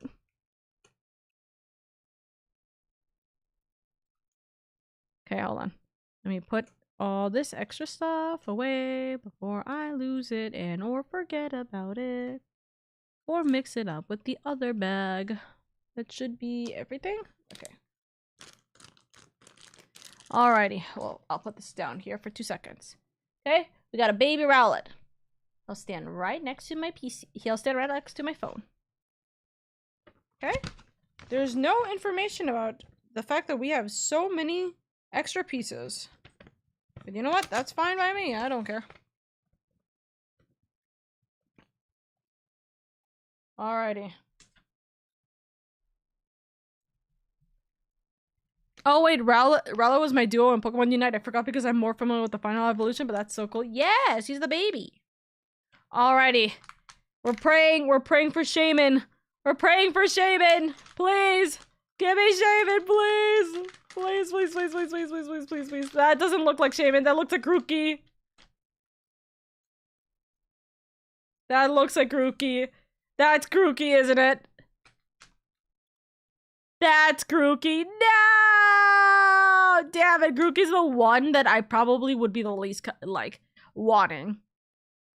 Okay, hold on. Let me put all this extra stuff away before I lose it and or forget about it. Or mix it up with the other bag. That should be everything? Okay. Alrighty. Well, I'll put this down here for 2 seconds. Okay, we got a baby Rowlet. He'll stand right next to my PC. He'll stand right next to my phone. Okay? There's no information about the fact that we have so many extra pieces. But you know what? That's fine by me. I don't care. Alrighty. Oh wait, Rowlet was my duo in Pokemon Unite. I forgot because I'm more familiar with the final evolution, but that's so cool. Yes, he's the baby. Alrighty. We're praying for Shaman. We're praying for Shaman. Please. Give me Shaman, please. Please, please, please, please, please, please, please, please, please. That doesn't look like Shaman. That looks like Grookey. That looks like Grookey. That's Grookey, isn't it? That's Grookey. No! Damn it. Grookey's the one that I probably would be the least, like, wanting.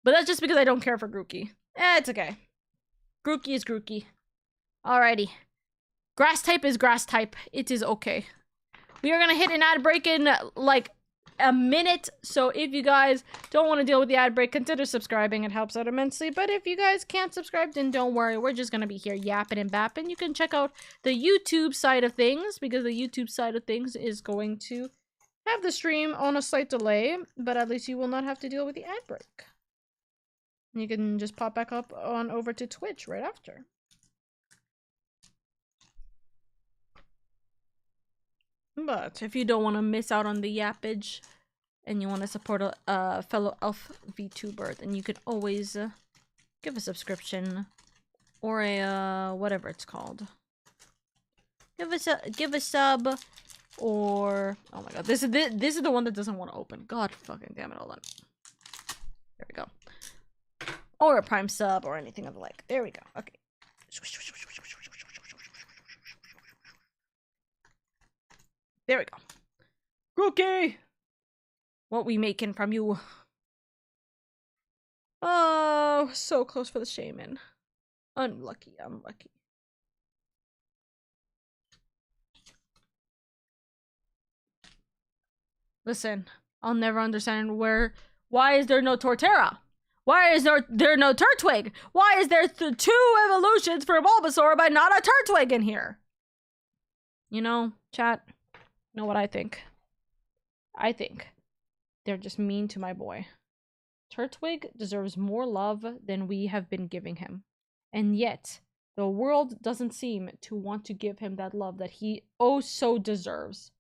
But that's just because I don't care for Grookey. It's okay. Grookey is Grookey. Alrighty. Grass type is grass type. It is okay. We are gonna hit an ad break in, like, a minute. So if you guys don't want to deal with the ad break, consider subscribing. It helps out immensely. But if you guys can't subscribe, then don't worry. We're just gonna be here yapping and bapping. You can check out the YouTube side of things, because the YouTube side of things is going to have the stream on a slight delay, but at least you will not have to deal with the ad break. You can just pop back up on over to Twitch right after. But if you don't want to miss out on the yappage and you want to support a fellow elf VTuber, then you could always give a subscription or a whatever it's called. Give a sub, or oh my god, this is the one that doesn't want to open. God fucking damn it! Hold on. There we go. Or a Prime sub or anything of the like. There we go. Okay. There we go. Grookey! What we making from you? Oh, so close for the Shaman. Unlucky, unlucky. Listen, I'll never understand why is there no Torterra? Why is there no Turtwig? Why is there 2 evolutions for Bulbasaur but not a Turtwig in here? You know, chat, you know what I think? I think they're just mean to my boy. Turtwig deserves more love than we have been giving him. And yet, The world doesn't seem to want to give him that love that he oh so deserves.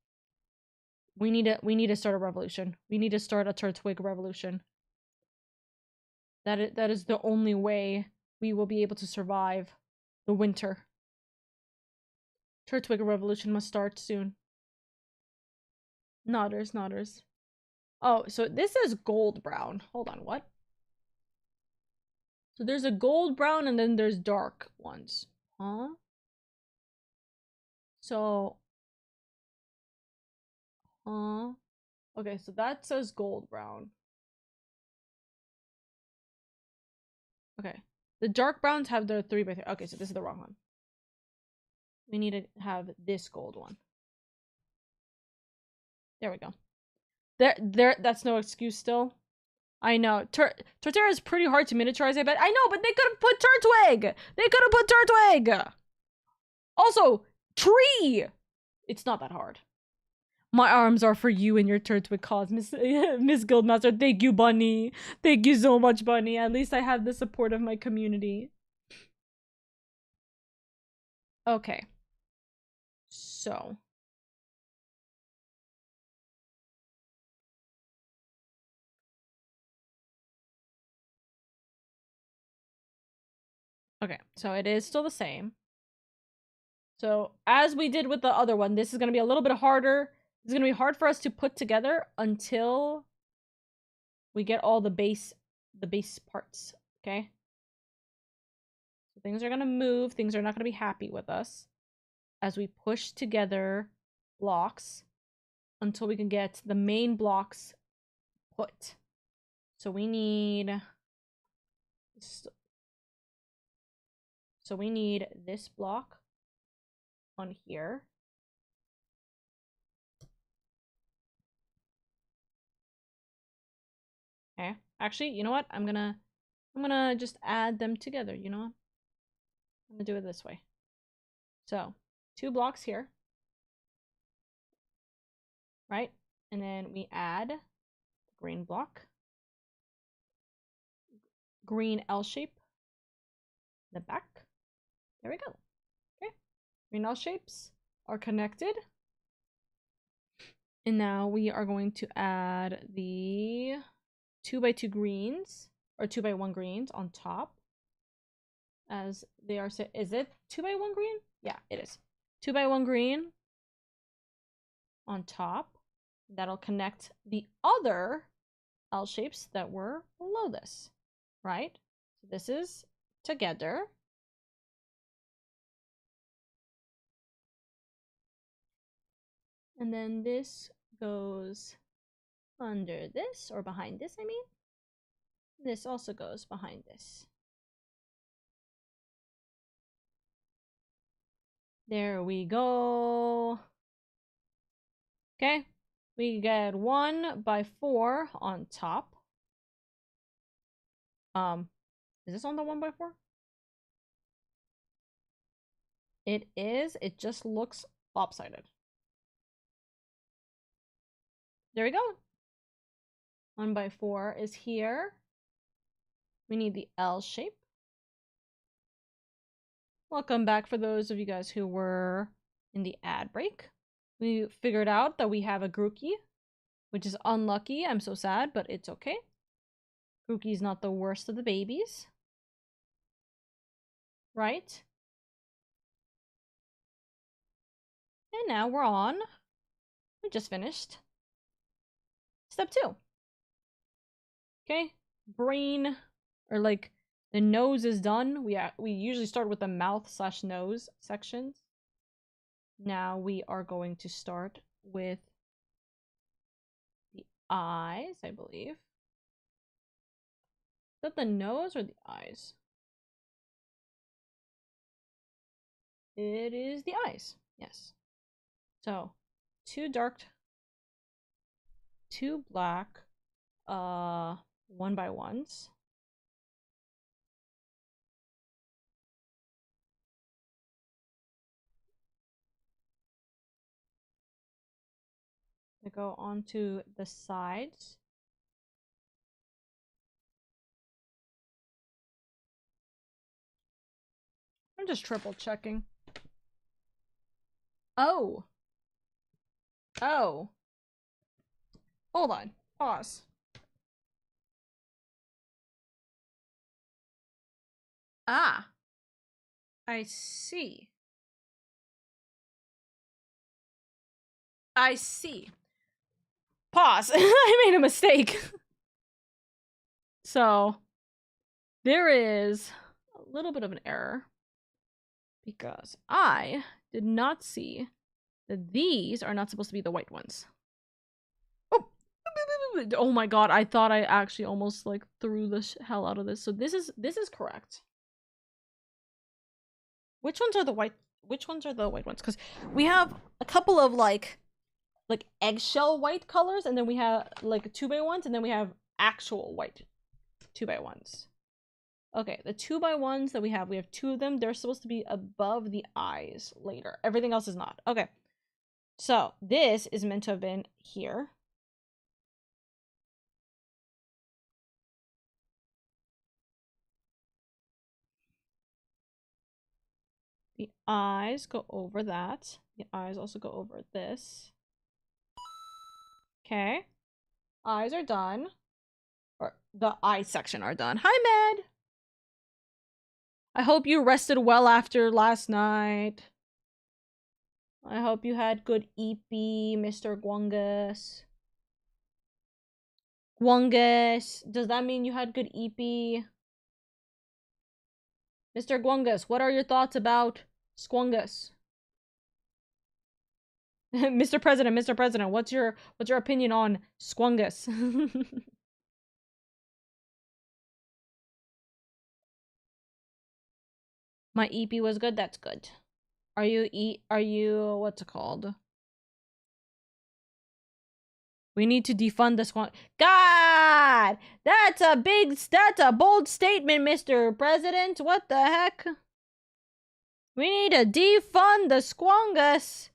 We need to start a revolution. We need to start a Turtwig revolution. That is the only way we will be able to survive the winter. Turtwig revolution must start soon. Nodders. Oh, so this is gold brown. Hold on, what? So there's a gold brown and then there's dark ones. Huh? So okay, so that says gold brown. Okay. The dark browns have the 3x3. Okay, so this is the wrong one. We need to have this gold one. There we go. That's no excuse still. I know. Torterra is pretty hard to miniaturize, I bet. I know, but they could have put Turtwig! They could have put Turtwig! Also, tree! It's not that hard. My arms are for you and your Turtwig cause, Miss Guildmaster. Thank you, Bunny. Thank you so much, Bunny. At least I have the support of my community. Okay. So. Okay, so it is still the same. So, as we did with the other one, this is going to be a little bit harder. It's going to be hard for us to put together until we get all the base parts, okay? So things are going to move. Things are not going to be happy with us as we push together blocks until we can get the main blocks put. So we need this block on here. Okay. Actually, you know what? I'm gonna just add them together, you know what? I'm gonna do it this way. So, 2 blocks here. Right? And then we add green block. Green L shape. The back. There we go. Okay. Green L shapes are connected. And now we are going to add the 2x2 greens, or 2x1 greens on top. As they are, is it 2x1 green? Yeah, it is. 2x1 green on top. That'll connect the other L shapes that were below this, right? So this is together. And then this goes under this, or behind this, I mean. This also goes behind this. There we go. Okay. We get 1x4 on top. Is this on the 1x4? It is. It just looks lopsided. There we go. 1x4 is here. We need the L shape. Welcome back for those of you guys who were in the ad break. We figured out that we have a Grookey, which is unlucky. I'm so sad, but it's okay. Grookey's not the worst of the babies. Right? And now we're on. We just finished. Step 2. Okay. Brain, or like the nose is done. We usually start with the mouth/nose sections. Now we are going to start with the eyes, I believe. Is that the nose or the eyes? It is the eyes. Yes. So, 2 dark, 2 black, 1x1s. They go onto the sides. I'm just triple checking. Oh. Oh. Hold on. Pause. Ah. I see. I see. Pause. I made a mistake. So, there is a little bit of an error. Because I did not see that these are not supposed to be the white ones. Oh! Oh my god, I thought I actually almost like threw the hell out of this. So this is correct. Which ones are the white ones? Because we have a couple of like eggshell white colors, and then we have like 2x1s, and then we have actual white 2x1s. Okay, the 2x1s that we have 2 of them. They're supposed to be above the eyes later. Everything else is not. Okay. So, this is meant to have been here. The eyes go over that. The eyes also go over this. Okay. Eyes are done. Or the eye section are done. Hi, Med! I hope you rested well after last night. I hope you had good EP, Mr. Gwungus. Gwungus, does that mean you had good EP? Mr. Gwungus, what are your thoughts about Squungus? Mr. President, what's your opinion on Squungus? My EP was good. That's good. Are you what's it called? We need to defund the squad. God, that's a bold statement, Mr. President. What the heck? We need to defund the Squungus.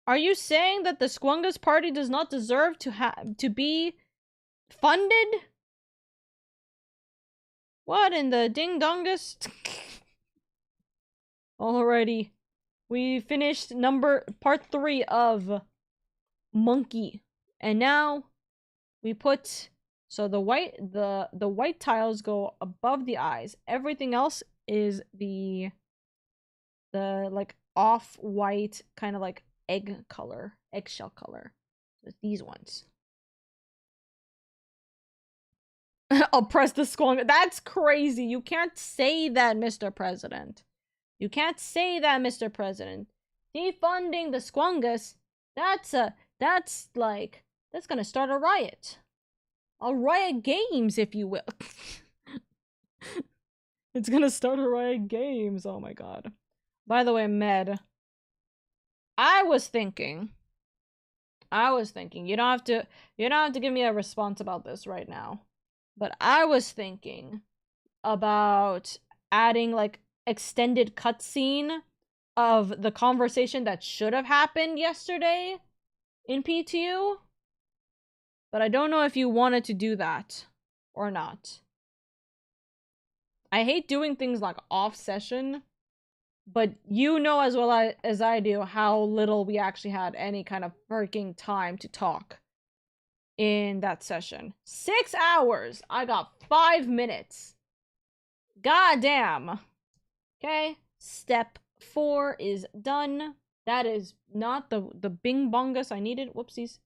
Are you saying that the Squungus party does not deserve to be funded? What in the ding-dongus? Alrighty. We finished part 3 of Monkey. And now we put so the white tiles go above the eyes. Everything else is the like off-white kind of like eggshell color. So these ones. I'll press the squongus. That's crazy. You can't say that, Mr. President. You can't say that, Mr. President. Defunding the squongus, that's gonna start a riot. A riot games, if you will. It's gonna start a riot games. Oh my god. By the way, Med, I was thinking, you don't have to give me a response about this right now. But I was thinking about adding like extended cutscene of the conversation that should have happened yesterday in PTU. But I don't know if you wanted to do that or not. I hate doing things like off session, but you know as well as I do how little we actually had any kind of freaking time to talk in that session. 6 hours! I got 5 minutes. God damn. Okay, step 4 is done. That is not the bing bongus I needed. Whoopsies.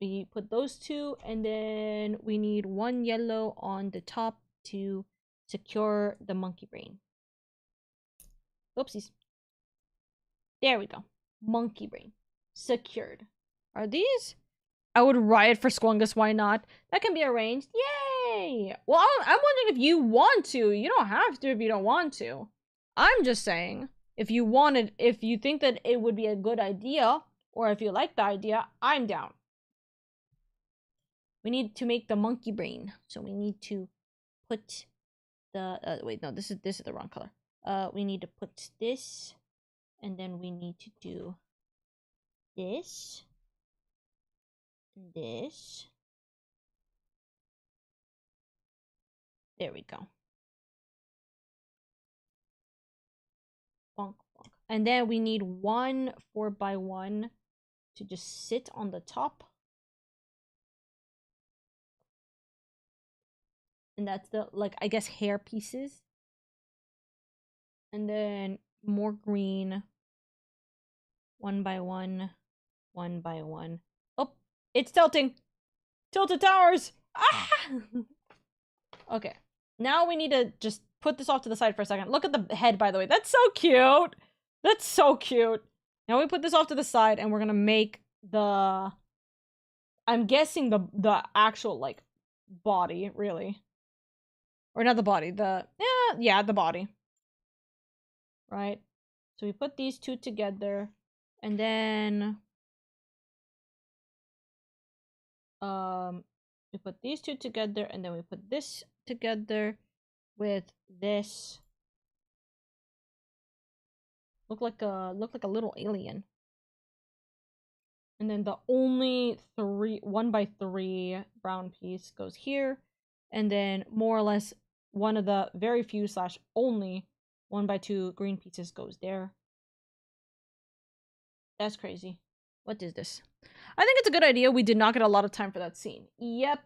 We put those 2, and then we need 1 yellow on the top to secure the monkey brain. Whoopsies. There we go. Monkey brain. Secured. Are these? I would riot for Squungus, why not? That can be arranged. Yay! Well, I'm wondering if you want to. You don't have to if you don't want to. I'm just saying, if you think that it would be a good idea, or if you like the idea, I'm down. We need to make the monkey brain. So we need to put the, wait, no, this is the wrong color. We need to put this, and then we need to do this. This. There we go. bonk, bonk. And then we need one 4x1 to just sit on the top. And that's the, like, I guess hair pieces. And then more green. 1x1. 1x1. Oh, it's tilting. Tilted towers. Ah! Okay. Now we need to just put this off to the side for a second. Look at the head, by the way. That's so cute. That's so cute. Now we put this off to the side and we're gonna make the... I'm guessing the actual, like, body, really. Or not the body, the... Yeah, the body. Right? So we put these two together. And then... we put these two together, and then we put this together with this. Look like a little alien. And then the only 1x3 brown piece goes here, and then more or less one of the very few / only 1x2 green pieces goes there. That's crazy. What is this? I think it's a good idea. We did not get a lot of time for that scene. Yep.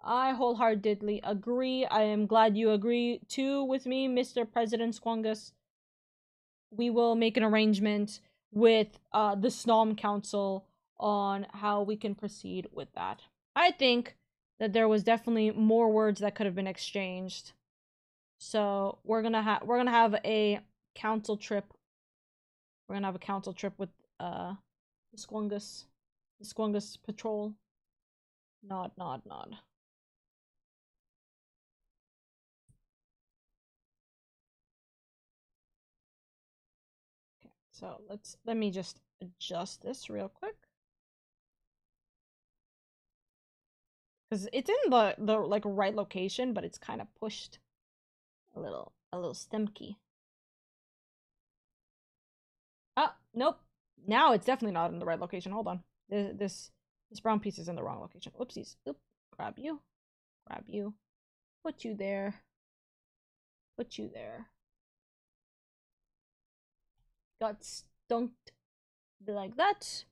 I wholeheartedly agree. I am glad you agree too with me, Mr. President Squangus. We will make an arrangement with the Snom Council on how we can proceed with that. I think that there was definitely more words that could have been exchanged. So we're gonna have a council trip. We're gonna have a council trip with the Squangus Patrol. Nod. Okay, so let me just adjust this real quick. Because it's in the like right location, but it's kind of pushed a little stemky. Oh, nope. Now it's definitely not in the right location. Hold on. This brown piece is in the wrong location. Whoopsies. Oop. Grab you. Put you there. Got stunked like that.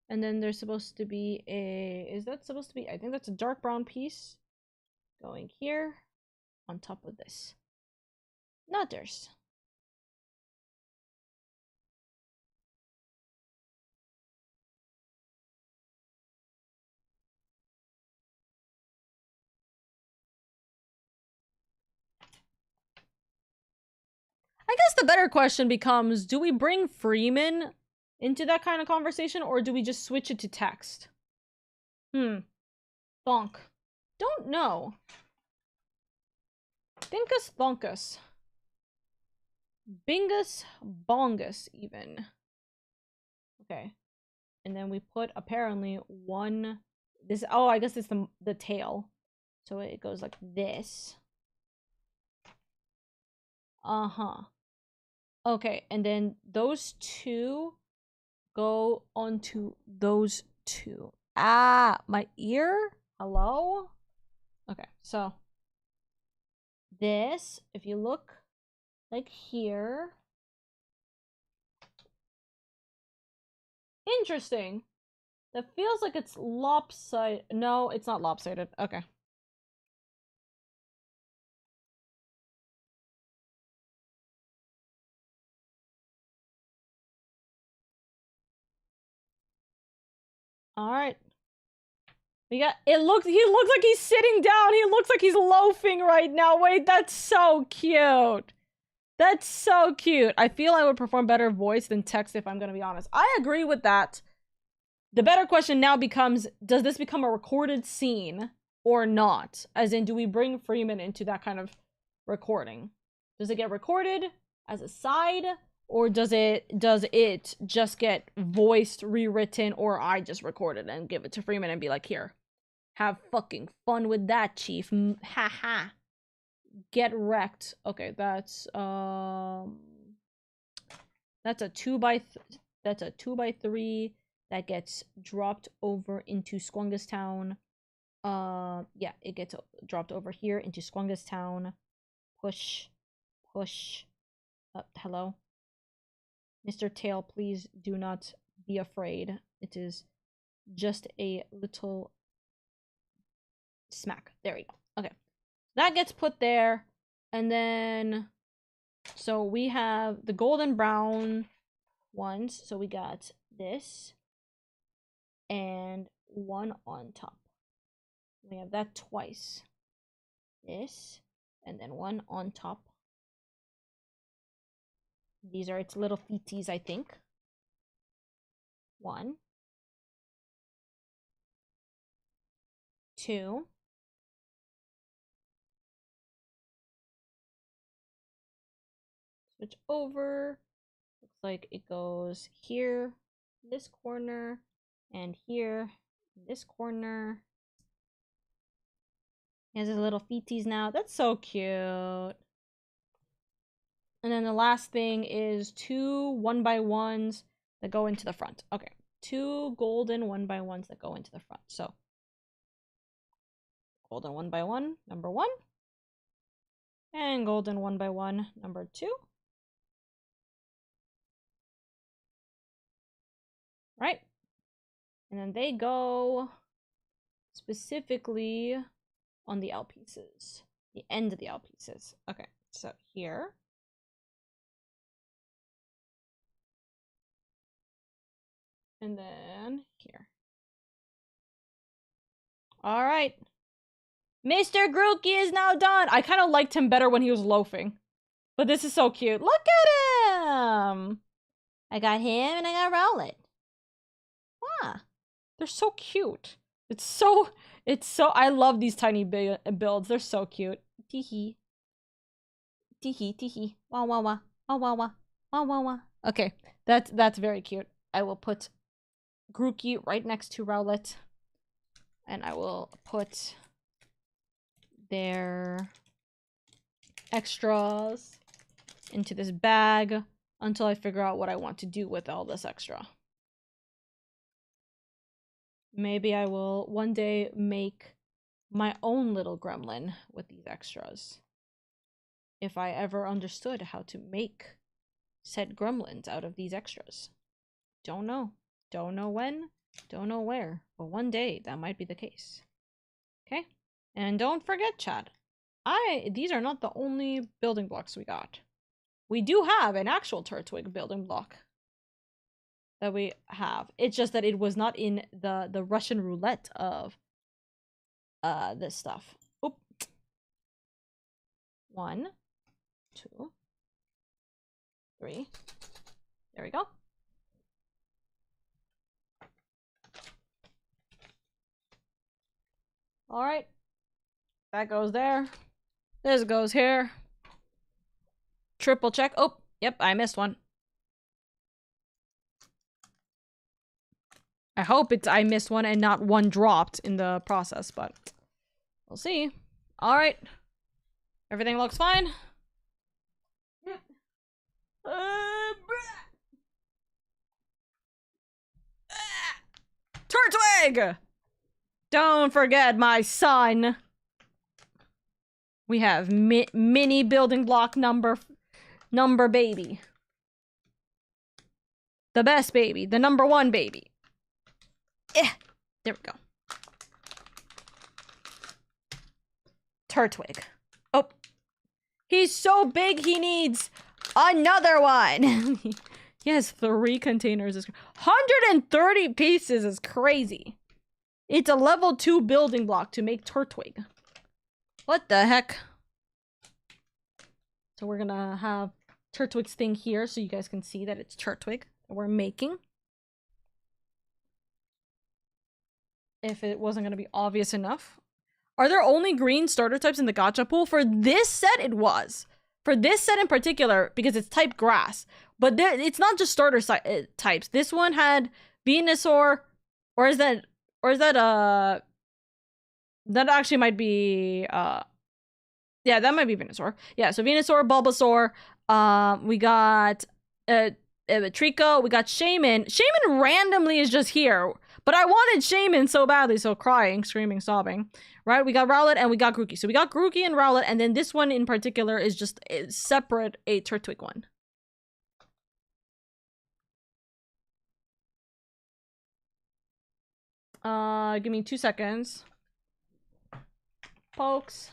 And then there's supposed to be a... Is that supposed to be... I think that's a dark brown piece going here on top of this. Nutters. I guess the better question becomes, do we bring Freeman into that kind of conversation, or do we just switch it to text? Bonk. Don't know. Dinkus bonkus. Bingus bongus, even. Okay. And then we put, apparently, one... This... Oh, I guess it's the tail. So it goes like this. Uh-huh. Okay, and then those two go onto those two. Ah, my ear? Hello? Okay, so this, if you look like here. Interesting. That feels like it's lopsided. No, it's not lopsided. Okay. All right. We got, he looks like he's sitting down. He looks like he's loafing right now. Wait, that's so cute. That's so cute. I feel I would perform better voice than text if I'm going to be honest. I agree with that. The better question now becomes, does this become a recorded scene or not? As in, do we bring Freeman into that kind of recording? Does it get recorded as a side? Or does it just get voiced, rewritten, or I just record it and give it to Freeman and be like, here, have fucking fun with that, chief. Ha ha. Get wrecked. Okay, that's a 2x3 that gets dropped over into Squangus Town. Yeah, it gets dropped over here into Squangus Town. Push. Hello? Mr. Tail, please do not be afraid. It is just a little smack. There we go. Okay. That gets put there. And then... So we have the golden brown ones. So we got this. And one on top. We have that twice. This. And then one on top. These are its little feeties, I think. 1, 2, switch over. Looks like it goes here, this corner, and here, this corner. He has his little feeties now. That's so cute. And then the last thing is 2 1x1s that go into the front. Okay, 2 golden 1x1s that go into the front. So, golden 1x1, number 1. And golden 1x1, number 2. Right? And then they go specifically on the L pieces. The end of the L pieces. Okay, so here. And then here. All right. Mr. Grookey is now done. I kind of liked him better when he was loafing. But this is so cute. Look at him. I got him and I got Rowlet. Wow. They're so cute. It's so, I love these tiny builds. They're so cute. Teehee. Teehee, teehee. Wah, wah, wah. Wah, wah, wah. Wah, wah, wah. Okay. That's very cute. I will put Grookey right next to Rowlet. And I will put their extras into this bag until I figure out what I want to do with all this extra. Maybe I will one day make my own little gremlin with these extras. If I ever understood how to make said gremlins out of these extras. Don't know. Don't know when. Don't know where. But one day that might be the case. Okay? And don't forget, chat. These are not the only building blocks we got. We do have an actual Turtwig building block that we have. It's just that it was not in the Russian roulette of this stuff. Oop. 1, 2, 3. There we go. All right. That goes there. This goes here. Triple check. Oh, yep, I missed one. I hope I missed one and not one dropped in the process, but we'll see. All right. Everything looks fine. Turtwig! Don't forget my son. We have mini building block number baby. The best baby. The number 1 baby. There we go. Turtwig. Oh. He's so big he needs another one. He has 3 containers. 130 pieces is crazy. It's a level 2 building block to make Turtwig. What the heck? So we're gonna have Turtwig's thing here so you guys can see that it's Turtwig that we're making. If it wasn't gonna be obvious enough. Are there only green starter types in the gacha pool? For this set, it was. For this set in particular, because it's type grass. But it's not just starter types. This one had Venusaur, or is that that actually might be yeah, that might be Venusaur. Yeah, so Venusaur, Bulbasaur, we got Trico, we got Shaman. Shaman randomly is just here. But I wanted Shaman so badly, so crying, screaming, sobbing. Right? We got Rowlet and we got Grookey. So we got Grookey and Rowlet, and then this one in particular is just a separate a Turtwig one. Give me 2 seconds. Folks.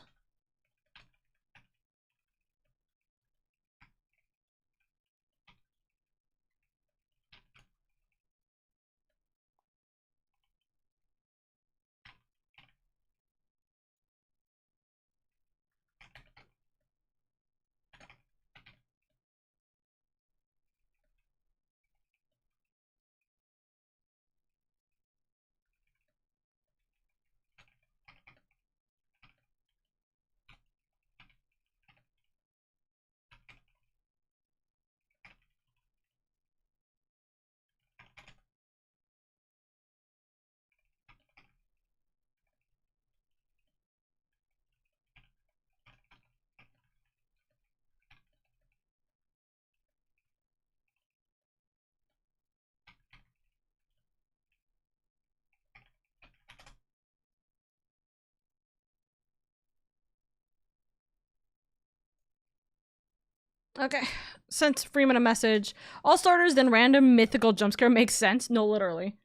Okay, sent Freeman a message. All starters, then random mythical jump scare makes sense. No, literally.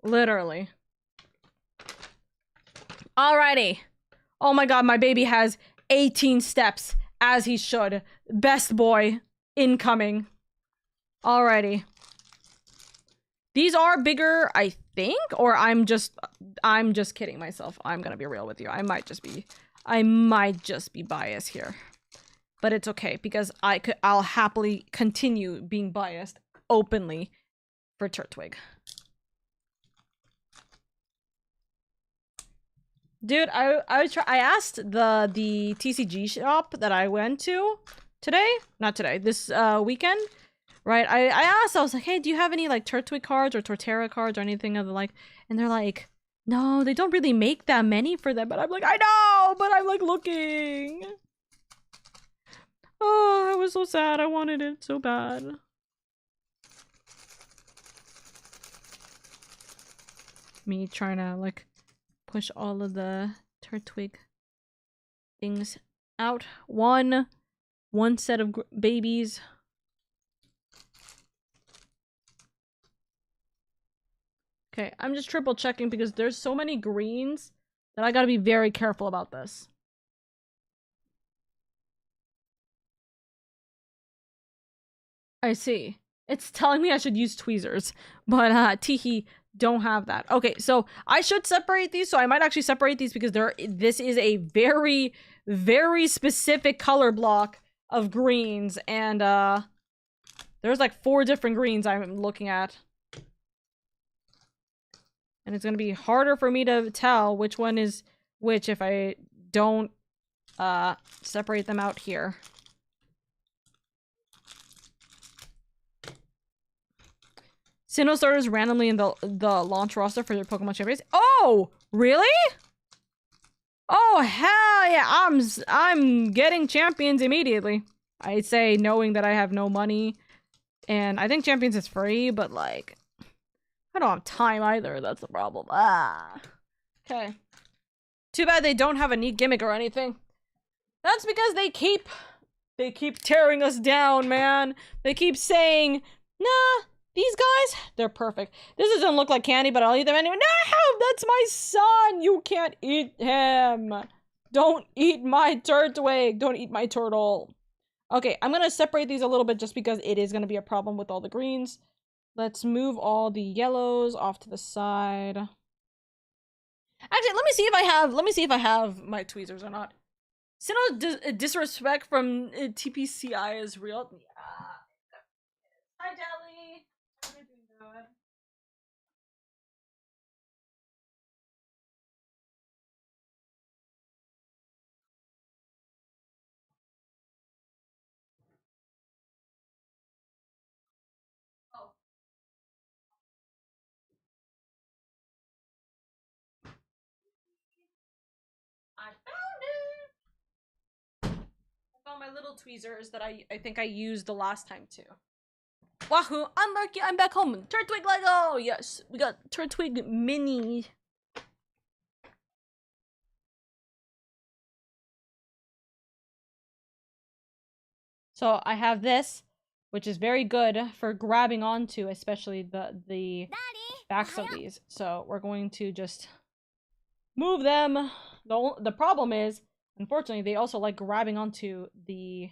Literally. Alrighty. Oh my god, my baby has 18 steps, as he should. Best boy. Incoming. Alrighty. These are bigger, I think, or I'm just kidding myself. I'm gonna be real with you. I might just be biased here. But it's okay, because I'll happily continue being biased openly for Turtwig. Dude, I asked the TCG shop that I went to today, not today, this weekend, right? I asked, I was like, hey, do you have any like Turtwig cards or Torterra cards or anything of the like? And they're like, no, they don't really make that many for them. But I'm like, I know, but I'm like looking. Oh, I was so sad. I wanted it so bad. Me trying to like push all of the Turtwig things out. One set of babies. Okay, I'm just triple checking because there's so many greens that I gotta be very careful about this. I see. It's telling me I should use tweezers, but teehee, don't have that. Okay, so I should separate these, so I might actually separate these because this is a very, very specific color block of greens, and there's like 4 different greens I'm looking at. And it's gonna be harder for me to tell which one is which if I don't separate them out here. Sinnoh starters randomly in the launch roster for their Pokemon champions. Oh, really? Oh hell yeah! I'm getting champions immediately. I say knowing that I have no money, and I think champions is free, but like I don't have time either. That's the problem. Ah. Okay. Too bad they don't have a neat gimmick or anything. That's because they keep tearing us down, man. They keep saying, nah. These guys, they're perfect. This doesn't look like candy, but I'll eat them anyway. No, that's my son. You can't eat him. Don't eat my Turtwig. Don't eat my turtle. Okay, I'm going to separate these a little bit just because it is going to be a problem with all the greens. Let's move all the yellows off to the side. Actually, let me see if I have my tweezers or not. Sinnoh disrespect from TPCI is real. Yeah. Hi, Deli. Good. Oh. I found it! I found my little tweezers that I think I used the last time too. Wahoo! I'm back home. Turtwig Lego! Yes, we got Turtwig Mini. So I have this. which is very good for grabbing onto, especially the backs of these. So we're going to just move them. The problem is, unfortunately, they also like grabbing onto the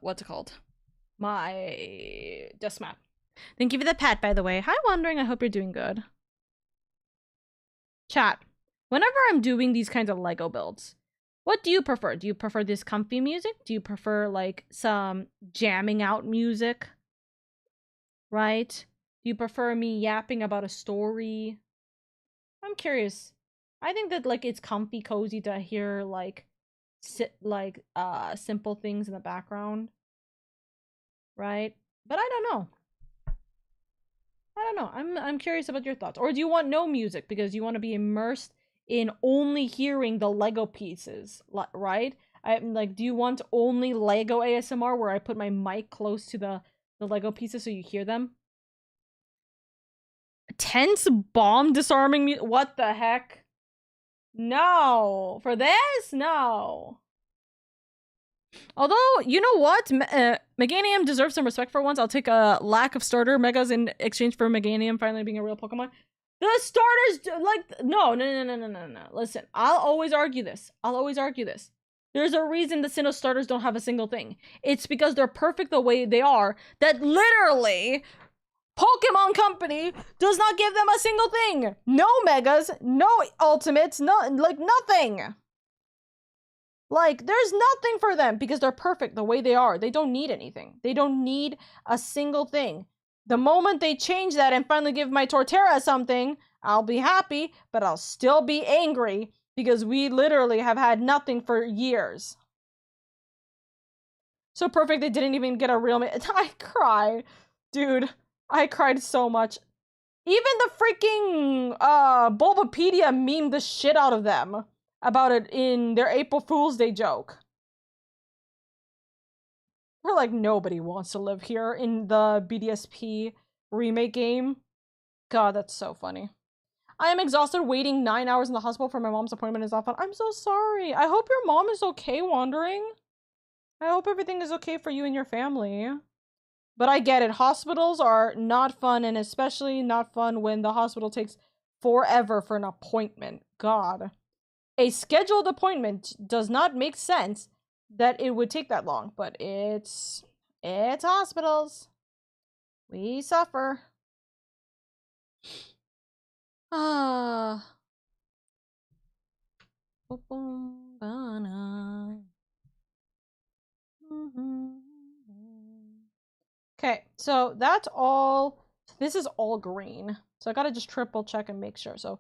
what's it called? My desk mat. Thank you for the pat, by the way. Hi, Wandering. I hope you're doing good. Chat. Whenever I'm doing these kinds of Lego builds, what do you prefer? Do you prefer this comfy music? Do you prefer like some jamming out music? Right? Do you prefer me yapping about a story? I'm curious. I think that like it's comfy, cozy to hear like simple things in the background. Right? But I don't know. I'm curious about your thoughts. Or do you want no music because you want to be immersed in only hearing the Lego pieces, right? I'm like, do you want only Lego ASMR where I put my mic close to the Lego pieces so you hear them? Tense bomb disarming music? What the heck? No. For this? No. Although, you know what? Meganium deserves some respect for once. I'll take a lack of starter megas in exchange for Meganium finally being a real Pokemon. The starters, like, no. Listen, I'll always argue this. There's a reason the Sinnoh starters don't have a single thing. It's because they're perfect the way they are, that literally Pokemon Company does not give them a single thing. No megas, no ultimates, no, like, nothing. Like, there's nothing for them because they're perfect the way they are. They don't need anything. They don't need a single thing. The moment they change that and finally give my Torterra something, I'll be happy, but I'll still be angry because we literally have had nothing for years. So perfect they didn't even get a real I cried. Dude, I cried so much. Even the freaking Bulbapedia memed the shit out of them about it in their April Fool's Day joke. They're like, nobody wants to live here in the BDSP remake game. God, that's so funny. I am exhausted waiting 9 hours in the hospital for my mom's appointment is not fun. I'm so sorry. I hope your mom is okay, Wandering. I hope everything is okay for you and your family. But I get it. Hospitals are not fun, and especially not fun when the hospital takes forever for an appointment. God. A scheduled appointment does not make sense that it would take that long, but it's hospitals. We suffer. Ah. Okay, so that's all. This is all green. So I gotta just triple check and make sure. So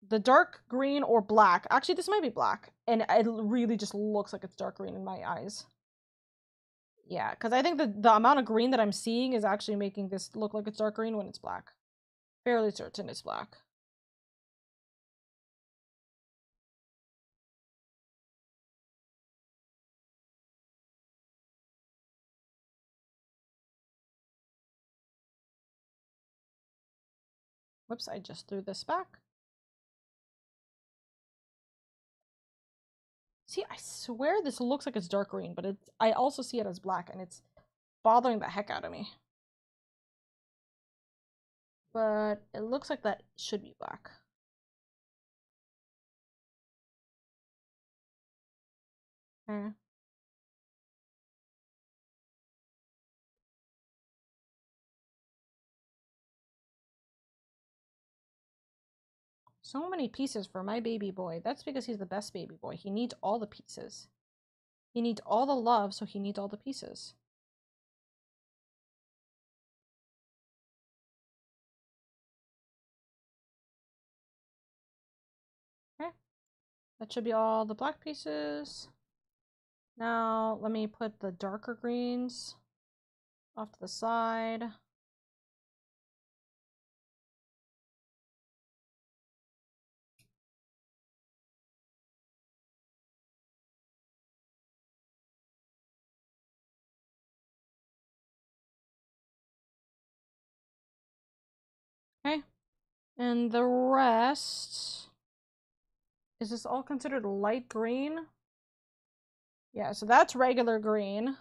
the dark green or black. Actually, this might be black. And it really just looks like it's dark green in my eyes. Yeah, because I think the amount of green that I'm seeing is actually making this look like it's dark green when it's black. Fairly certain it's black. Whoops, I just threw this back. See, I swear this looks like it's dark green, but I also see it as black, and it's bothering the heck out of me. But it looks like that should be black. Okay. So many pieces for my baby boy. That's because he's the best baby boy. He needs all the pieces. He needs all the love, so he needs all the pieces. Okay. That should be all the black pieces. Now, let me put the darker greens off to the side. Okay. And the rest... Is this all considered light green? Yeah, so that's regular green.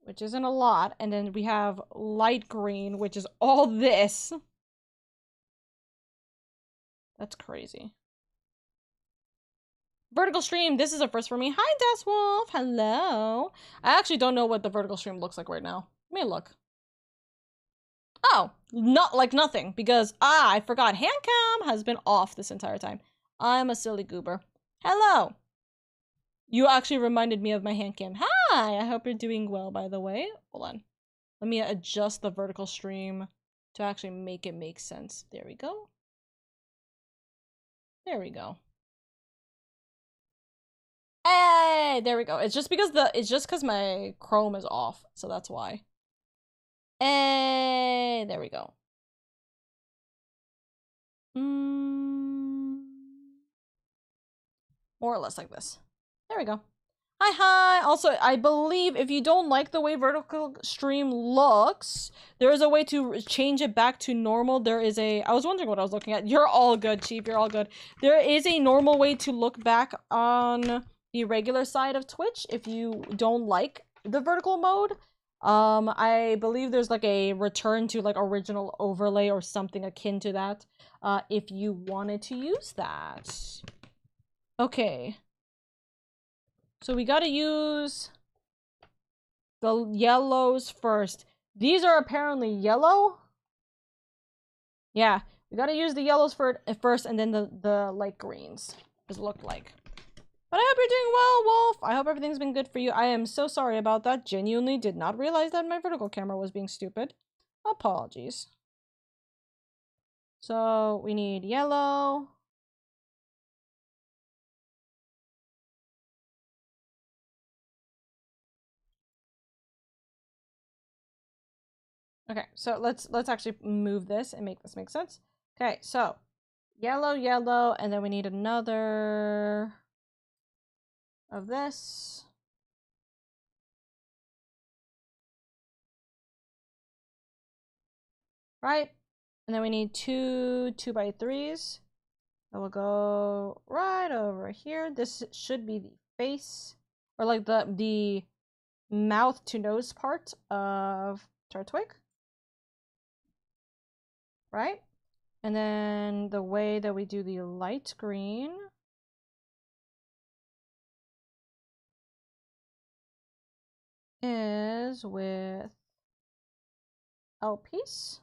which isn't a lot, and then we have light green, which is all this. That's crazy. Vertical stream, this is a first for me. Hi, Daswolf. Hello. I actually don't know what the vertical stream looks like right now. Let me look. Oh, not like nothing, because I forgot HANDCAM has been off this entire time. I'm a silly goober. Hello. You actually reminded me of my HANDCAM. Hi, I hope you're doing well, by the way. Hold on. Let me adjust the vertical stream to actually make it make sense. There we go. There we go. Hey, there we go. It's just because my Chrome is off, so that's why. Hey, there we go. More or less like this. There we go. Hi. Also, I believe if you don't like the way vertical stream looks, there is a way to change it back to normal. I was wondering what I was looking at. You're all good, Chief. You're all good. There is a normal way to look back on the regular side of Twitch if you don't like the vertical mode. I believe there's like a return to like original overlay or something akin to that, if you wanted to use that. Okay. So we gotta use the yellows first. These are apparently yellow. Yeah, we gotta use the yellows first and then the light greens, as it looked like. But I hope you're doing well, Wolf. I hope everything's been good for you. I am so sorry about that. Genuinely did not realize that my vertical camera was being stupid. Apologies. So we need yellow. Okay, so let's actually move this and make this make sense. Okay, so yellow, and then we need another of this. Right? And then we need two 2x3s. That will go right over here. This should be the face, or like the mouth to nose part of Turtwig. Right? And then the way that we do the light green is with L-piece.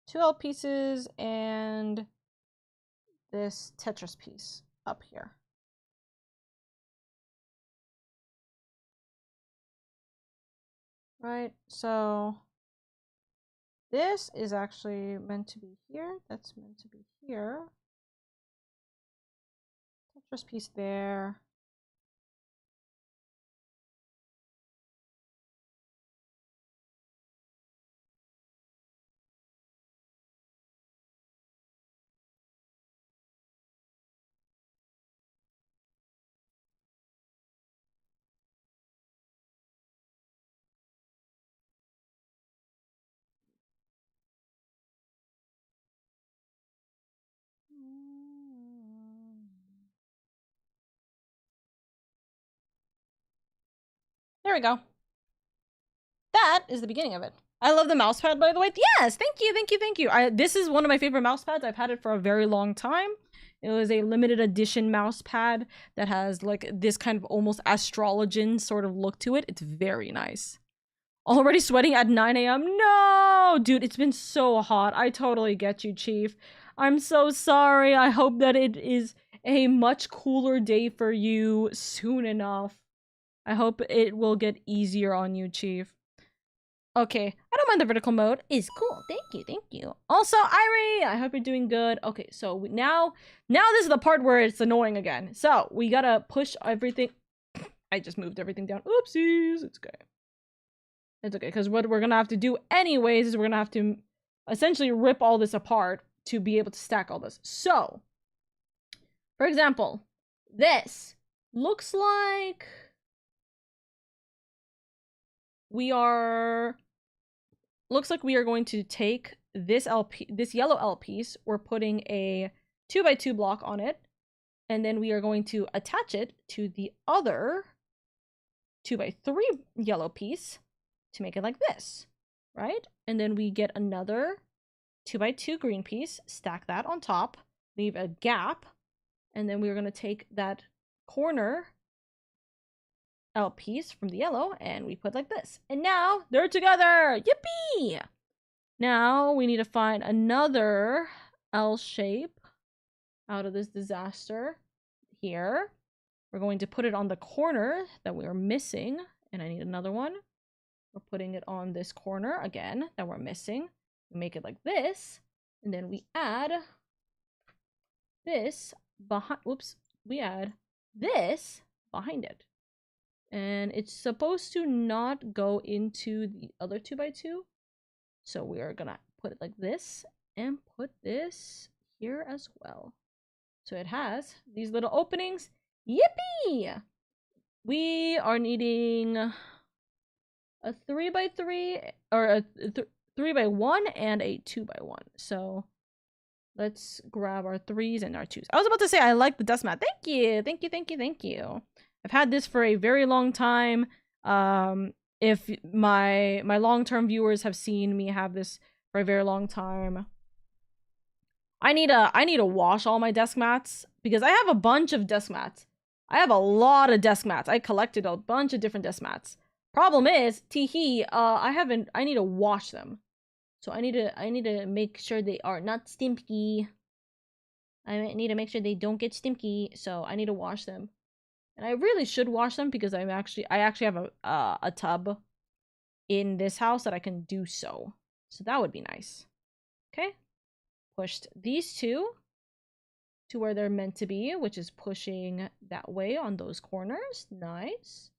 2 L-pieces and this Tetris piece up here. Right, so this is actually meant to be here. That's meant to be here. Tetris piece there. There we go. That is the beginning of it. I love the mouse pad, by the way. Yes, thank you. This is one of my favorite mouse pads. I've had it for a very long time. It was a limited edition mouse pad that has like this kind of almost astrologian sort of look to it. It's very nice. Already sweating at 9 a.m. No! Dude, it's been so hot. I totally get you, Chief. I'm so sorry. I hope that it is a much cooler day for you soon enough. I hope it will get easier on you, Chief. Okay, I don't mind the vertical mode. It's cool. Thank you. Also, Irie, I hope you're doing good. Okay, so now this is the part where it's annoying again. So we gotta push everything. I just moved everything down. Oopsies. It's okay. It's okay, because what we're gonna have to do anyways is we're gonna have to essentially rip all this apart to be able to stack all this. So, for example, this looks like we are going to take this yellow L piece. We're putting a 2x2 block on it. And then we are going to attach it to the other 2x3 yellow piece to make it like this, right? And then we get another 2x2 green piece, stack that on top, leave a gap, and then we're going to take that corner out piece from the yellow and we put like this. And now they're together! Yippee! Now we need to find another L shape out of this disaster here. We're going to put it on the corner that we are missing, and I need another one. We're putting it on this corner again that we're missing. We make it like this, and then we add this behind. Whoops, we add this behind it, and it's supposed to not go into the other 2x2. So we are gonna put it like this and put this here as well. So it has these little openings. Yippee! We are needing a 3x3 or a 3x1 and a 2x1. So let's grab our 3s and our 2s. I was about to say I like the dust mat. Thank you. Thank you, thank you, thank you. I've had this for a very long time. If my long-term viewers have seen me have this for a very long time. I need to wash all my desk mats because I have a bunch of desk mats. I have a lot of desk mats. I collected a bunch of different desk mats. Problem is, I need to wash them. So I need to make sure they are not stinky. I need to make sure they don't get stinky, so I need to wash them. And I really should wash them because I actually have a tub in this house that I can do so. So that would be nice. Okay. Pushed these two to where they're meant to be, which is pushing that way on those corners. Nice.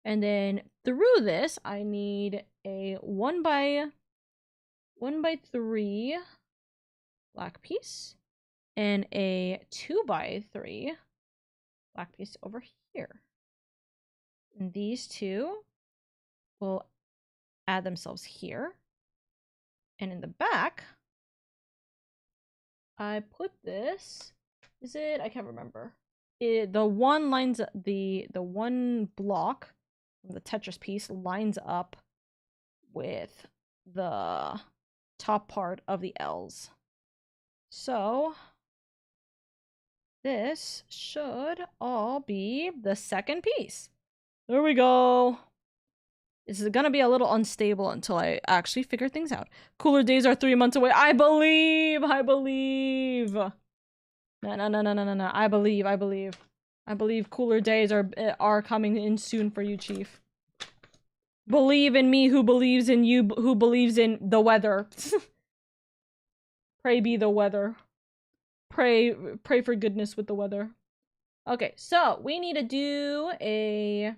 And then through this, I need a 1x3 black piece and a 2x3 black piece over here. And these two will add themselves here. And in the back, I put this. Is it? I can't remember. The one lines the one block from the Tetris piece lines up with the top part of the L's. So this should all be the second piece. There we go. This is gonna be a little unstable until I actually figure things out. Cooler days are 3 months away. I believe. No. I believe cooler days are coming in soon for you, Chief. Believe in me who believes in you who believes in the weather. Pray be the weather. Pray for goodness with the weather. Okay, so we need to do a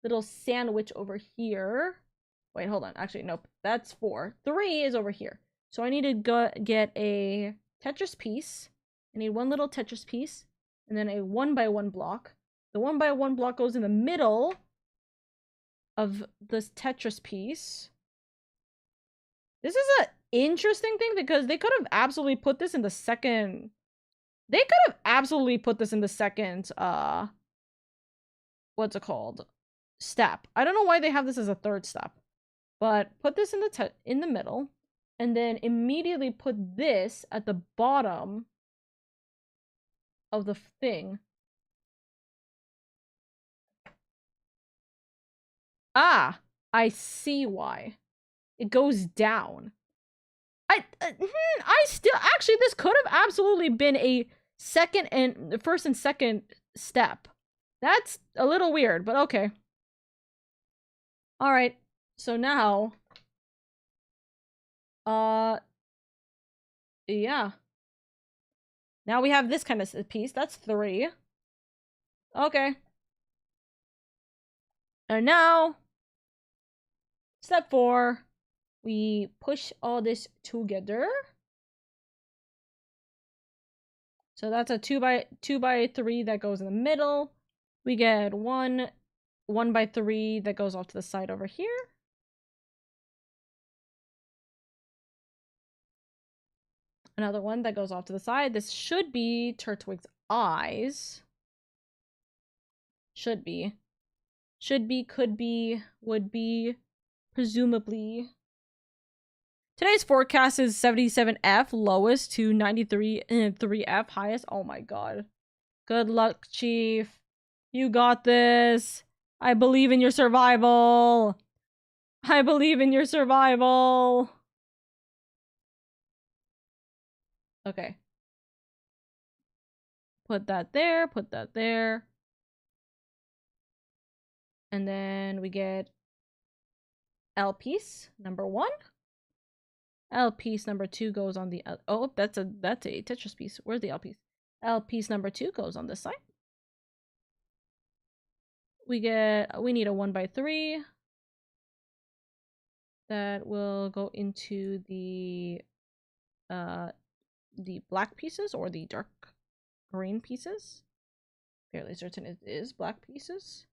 little sandwich over here. Wait, hold on. Actually, nope. That's 4. 3 is over here. So I need to go get a Tetris piece. I need one little Tetris piece. And then a 1x1 block. The 1x1 block goes in the middle of this Tetris piece. This is an interesting thing because they could have absolutely put this in the second... They could have absolutely put this in the second, what's it called? Step. I don't know why they have this as a third step. But put this in the middle. And then immediately put this at the bottom of the thing. Ah, I see why. It goes down. I still actually this could have absolutely been a first and second step. That's a little weird, but okay. All right. So now yeah. Now we have this kind of piece. That's 3. Okay. And now, step 4, we push all this together. So that's a 2x3 that goes in the middle. We get 1x3 that goes off to the side over here. Another one that goes off to the side. This should be Turtwig's eyes. Should be. Should be, could be, would be, presumably. Today's forecast is 77F lowest to 93 and 3F highest. Oh my god. Good luck, Chief. You got this. I believe in your survival. I believe in your survival. Okay. Put that there, put that there. And then we get L piece number 1. L piece number 2 goes on the oh, that's a Tetris piece. Where's the L piece? L piece number 2 goes on this side. We need a 1x3 that will go into the black pieces or the dark green pieces. Fairly certain it is black pieces.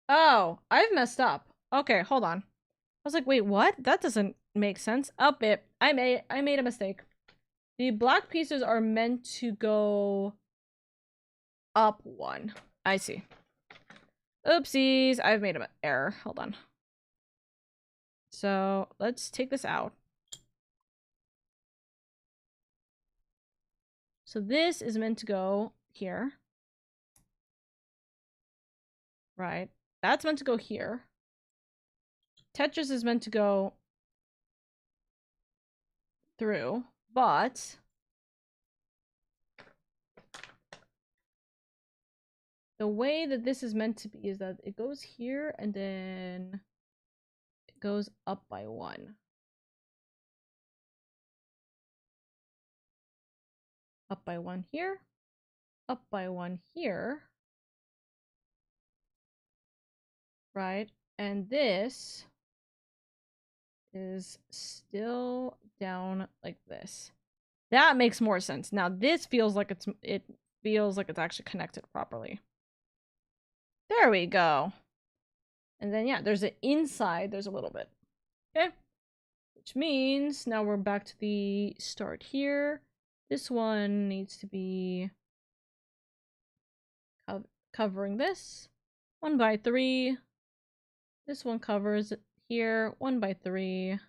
Oh, I've messed up. Okay, hold on. I was like, wait, what? That doesn't make sense. Up it. I made a mistake. The black pieces are meant to go up 1. I see. Oopsies. I've made an error. Hold on. So let's take this out. So this is meant to go here. Right. That's meant to go here. Tetris is meant to go through, but the way that this is meant to be is that it goes here and then it goes up by 1. Up by 1 here. Up by 1 here. Right? And this is still down like this. That makes more sense. Now this feels like it's actually connected properly. There we go. And then yeah, there's an inside, there's a little bit. Okay. Which means now we're back to the start here. This one needs to be covering this. 1x3. This one covers here. 1x3.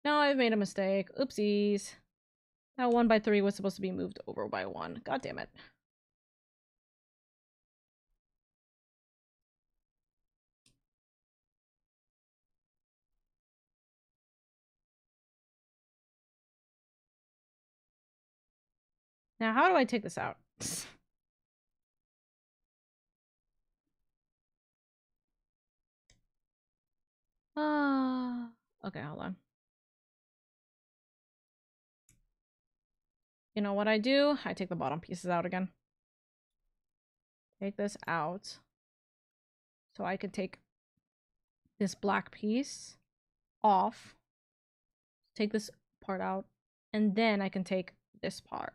No, I've made a mistake. Oopsies. That 1x3 was supposed to be moved over by 1. God damn it. Now, how do I take this out? Okay, hold on. You know what I do? I take the bottom pieces out again. Take this out. So I can take this black piece off. Take this part out. And then I can take this part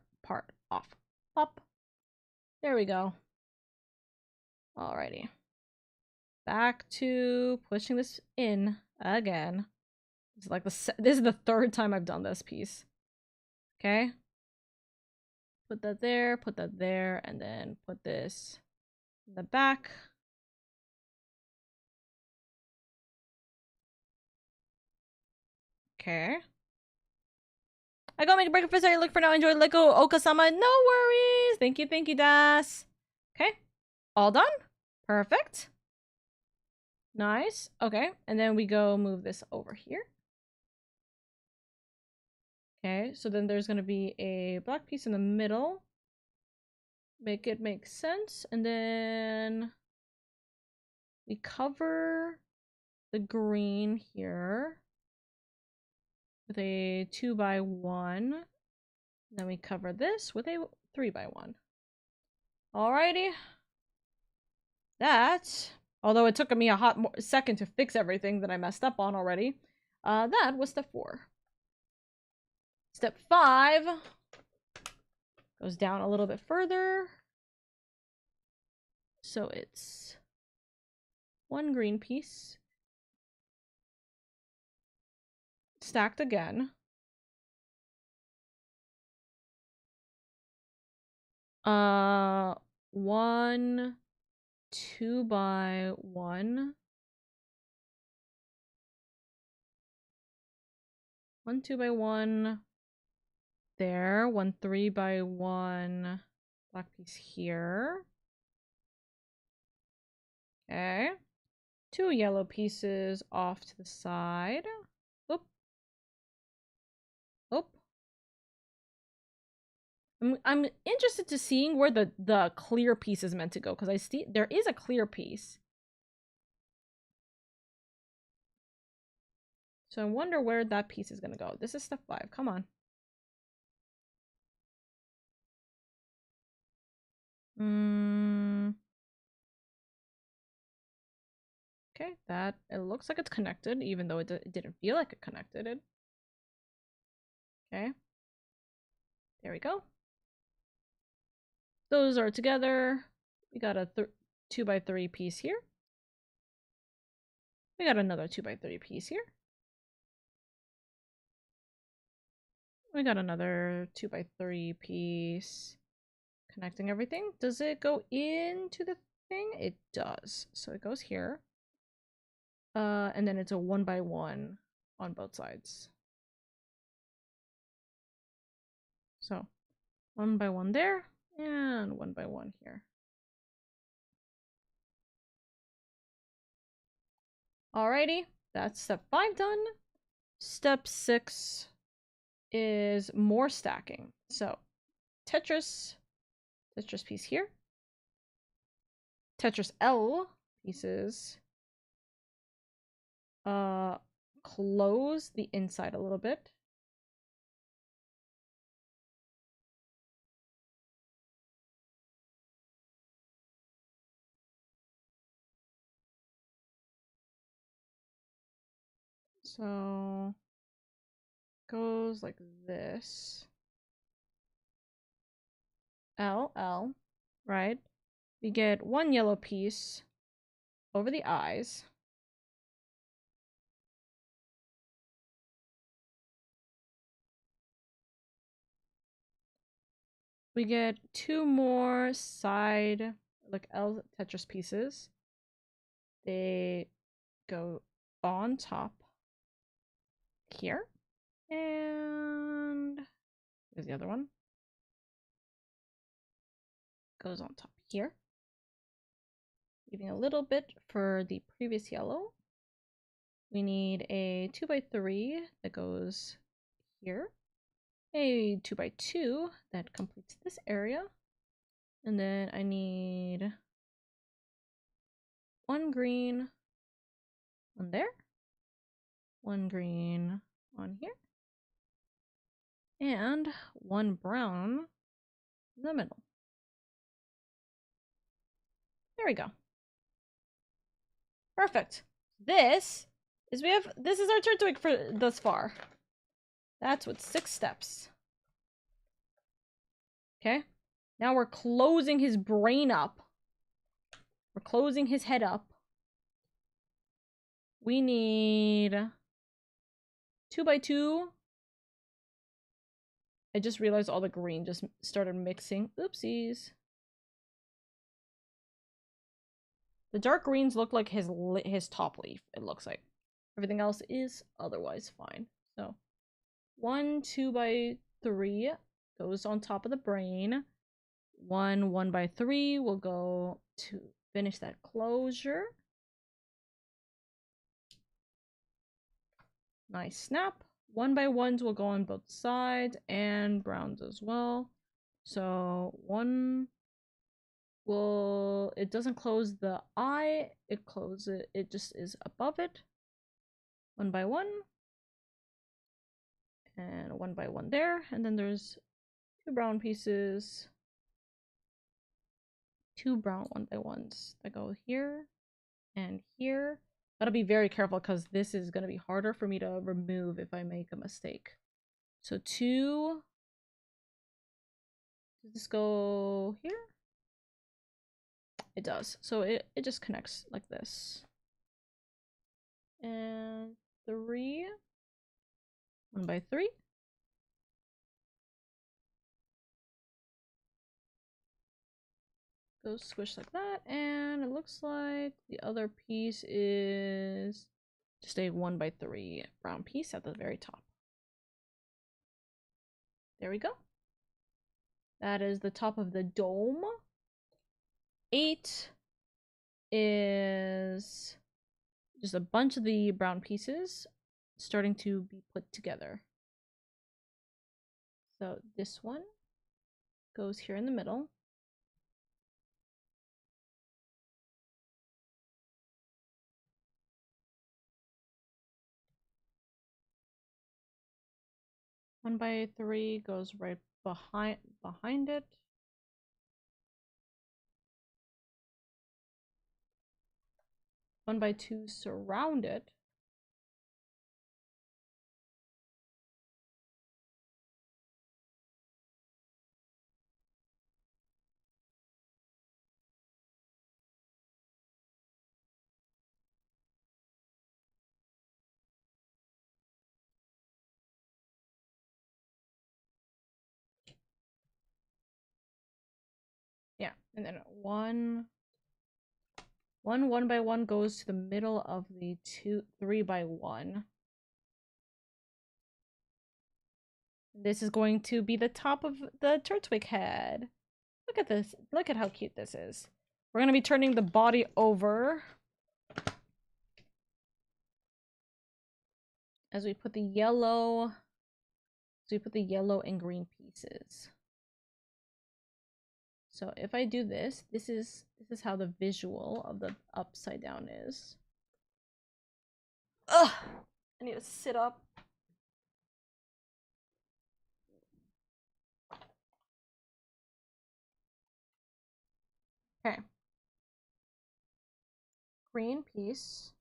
off. Up. There we go. Alrighty. Back to pushing this in again. This is like this is the 3rd time I've done this piece. Okay. Put that there, and then put this in the back. Okay. I gotta make a break for I look for now. Enjoy LadyOka-sama. No worries. Thank you, Das. Okay. All done. Perfect. Nice. Okay. And then we go move this over here. Okay. So then there's gonna be a black piece in the middle. Make it make sense. And then we cover the green here with a 2x1. Then we cover this with a 3x1. Alrighty. That, although it took me a hot second to fix everything that I messed up on already, that was step 4. Step 5 goes down a little bit further. So it's 1 green piece. stacked again. One 2x1. One 2x1 there. One 3x1 black piece here. Okay. 2 yellow pieces off to the side. Oop. Oop. I'm interested to seeing where the clear piece is meant to go, because I see there is a clear piece. So I wonder where that piece is going to go. This is step 5. Come on. Okay, that it looks like it's connected, even though it didn't feel like it connected it. Okay. There we go. Those are together. We got a 2x3 piece here. We got another 2x3 piece here. We got another 2x3 piece connecting everything. Does it go into the thing? It does. So it goes here. And then it's a 1x1 on both sides. So 1x1 there and 1x1 here. Alrighty, that's step 5 done. Step 6 is more stacking. So Tetris piece here. Tetris L pieces. Close the inside a little bit. So goes like this. L, right? We get 1 yellow piece over the eyes. We get 2 more side, like L Tetris pieces. They go on top here. And there's the other one. Goes on top here. Leaving a little bit for the previous yellow. We need a 2x3 that goes here. A 2x2 that completes this area. And then I need 1 green on there. 1 green on here. And 1 brown in the middle. There we go. Perfect. This is our turtwig for thus far. That's with 6 steps. Okay. Now we're closing his brain up. We're closing his head up. We need 2x2. I just realized all the green just started mixing. Oopsies. The dark greens look like his top leaf, it looks like. Everything else is otherwise fine. So 1 2x3 goes on top of the brain. 1 1x3 will go to finish that closure. Nice snap. 1x1s will go on both sides and browns as well. So 1 will, it doesn't close the eye, it just is above it. 1x1 and 1x1 there, and then there's 2 brown pieces, 2 brown 1x1s that go here and here. Gotta be very careful because this is gonna be harder for me to remove if I make a mistake. So 2, does this go here? It does. So it just connects like this. And 3 1x3. Goes squish like that, and it looks like the other piece is just a 1x3 brown piece at the very top. There we go. That is the top of the dome. 8 is just a bunch of the brown pieces starting to be put together. So this one goes here in the middle. One by 3 goes right behind it. One by 2 surround it. Yeah, and then one by one goes to the middle of the 3 by 1. This is going to be the top of the Turtwig head. Look at this. Look at how cute this is. We're going to be turning the body over as we put the yellow and green pieces. So if I do this, this is how the visual of the upside down is. Ugh! I need to sit up. Okay. Green piece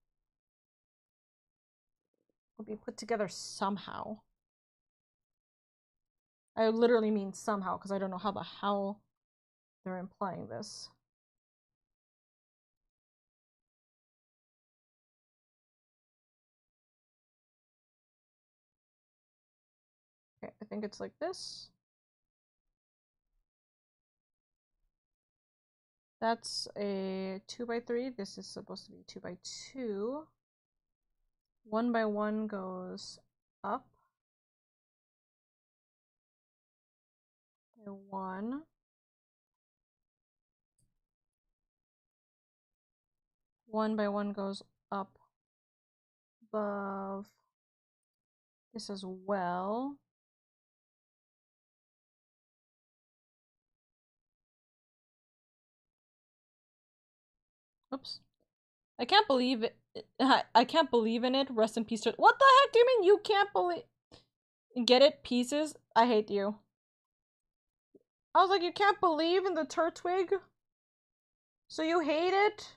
will be put together somehow. I literally mean somehow, because I don't know how the hell they're implying this. Okay, I think it's like this. That's a 2 by 3. This is supposed to be 2 by 2. 1 by 1 goes up. A 1. 1 by 1 goes up above this as well. Oops. I can't believe it. I can't believe in it. Rest in peace. What the heck do you mean you can't believe? Get it? Pieces? I hate you. I was like, you can't believe in the Turtwig? So you hate it?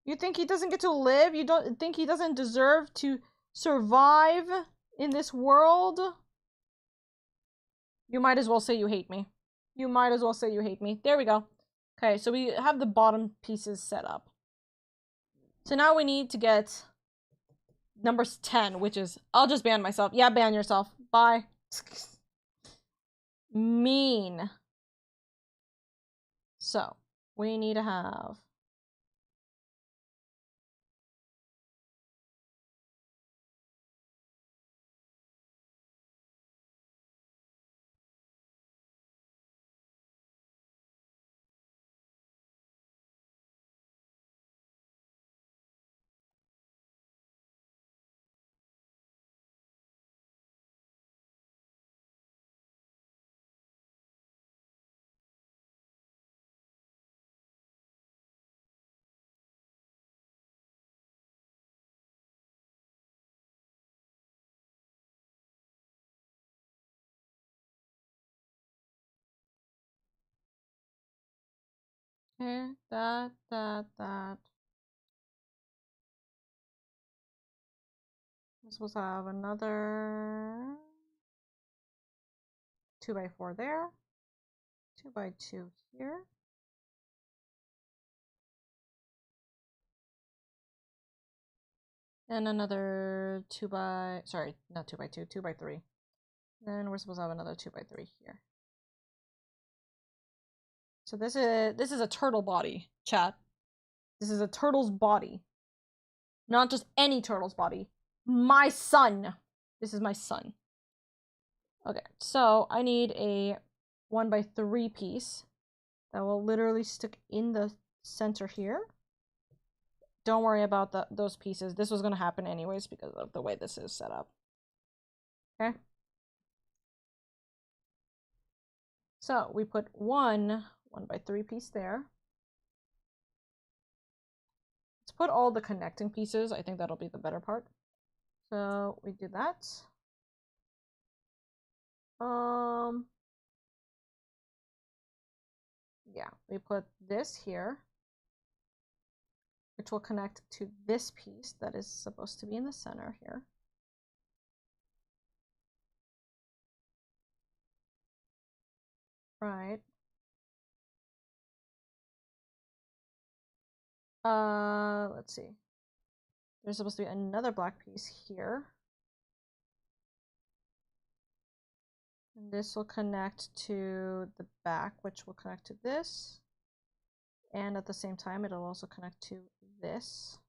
You think he doesn't get to live? You don't think he doesn't deserve to survive in this world? You might as well say you hate me. You might as well say you hate me. There we go. Okay, so we have the bottom pieces set up. So now we need to get number 10, which is... I'll just ban myself. Yeah, ban yourself. Bye. Mean. So, we need to have... Okay, that. We're supposed to have another 2 by 4 there. 2 by 2 here. And another 2 by, sorry, not 2 by 2, 2 by 3. Then we're supposed to have another 2 by 3 here. So this is a turtle body, chat. This is a turtle's body. Not just any turtle's body. My son. This is my son. Okay, so I need a 1 by 3 piece that will literally stick in the center here. Don't worry about those pieces. This was going to happen anyways because of the way this is set up. Okay. So we put one 1 by 3 piece there. Let's put all the connecting pieces. I think that'll be the better part. So we did that. Yeah, we put this here, which will connect to this piece that is supposed to be in the center here. Right. Let's see. There's supposed to be another black piece here. And this will connect to the back, which will connect to this. And at the same time, it'll also connect to this.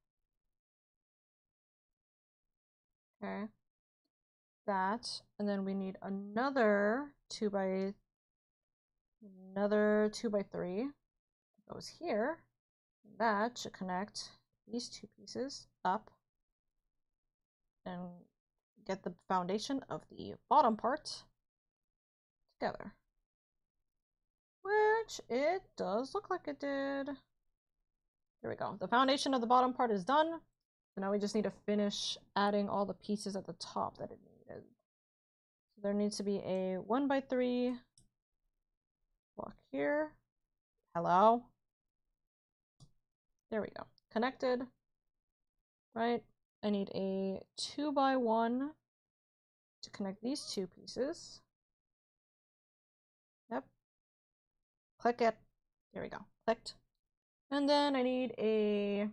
Okay. That. And then we need another 2 by 3. It goes here. That should connect these two pieces up and get the foundation of the bottom part together. Which it does look like it did. There we go. The foundation of the bottom part is done. So now we just need to finish adding all the pieces at the top that it needed. So there needs to be a 1 by 3 block here. Hello? There we go. Connected. Right? I need a 2 by 1 to connect these two pieces. Yep. Click it. There we go. Clicked. And then I need a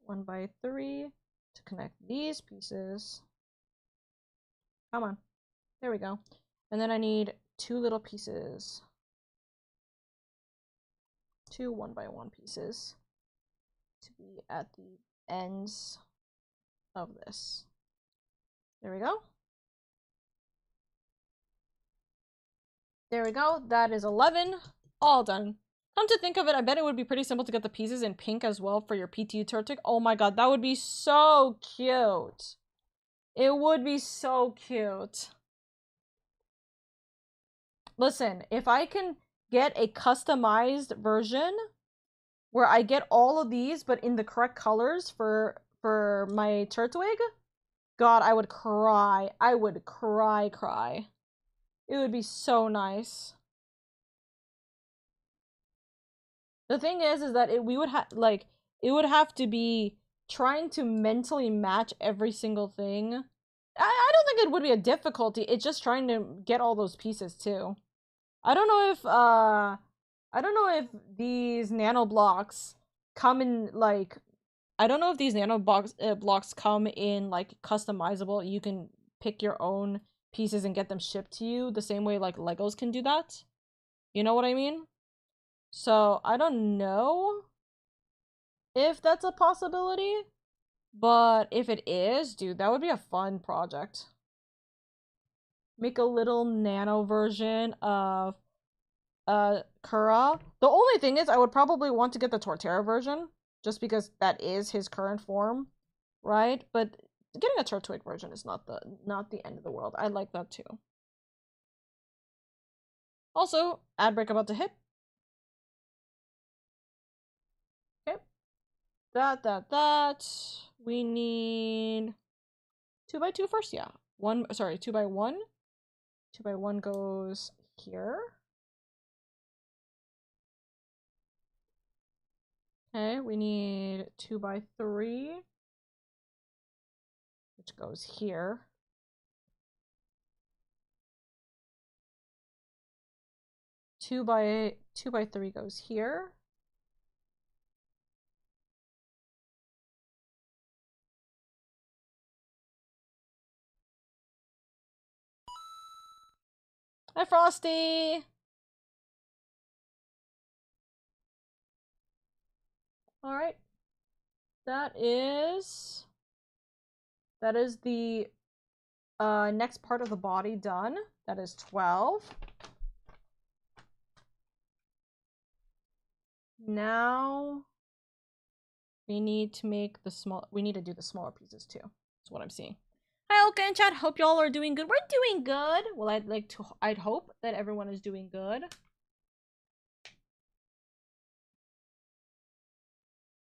1 by 3 to connect these pieces. Come on. There we go. And then I need 2 little pieces. 2 1 by 1 pieces to be at the ends of this. There we go. There we go. That is 11. All done. Come to think of it, I bet it would be pretty simple to get the pieces in pink as well for your PTU Turtic. Oh my god, that would be so cute. It would be so cute. Listen, if I can get a customized version where I get all of these but in the correct colors for my Turtwig, god, I would cry. I would cry. It would be so nice. The thing is that we would have, like, it would have to be trying to mentally match every single thing. I don't think it would be a difficulty. It's just trying to get all those pieces too. I don't know if these nano blocks come in, like, I don't know if these nano blocks come in, like, customizable. You can pick your own pieces and get them shipped to you the same way, like, Legos can do that. You know what I mean? So, I don't know if that's a possibility, but if it is, dude, that would be a fun project. Make a little nano version of Kura. The only thing is I would probably want to get the Torterra version, just because that is his current form, right? But getting a Turtwig version is not the end of the world. I like that too. Also, ad break about to hit. Okay. That. We need 2 by 2 first, yeah. 2 by 1. 2 by 1 goes here. Okay, we need 2 by 3, which goes here. Two by 3 goes here. Hi, Frosty. All right. That is the next part of the body done. That is 12. Now we need to make we need to do the smaller pieces too. That's what I'm seeing. Hi, Oka and chat. Hope y'all are doing good. We're doing good. Well, I'd hope that everyone is doing good.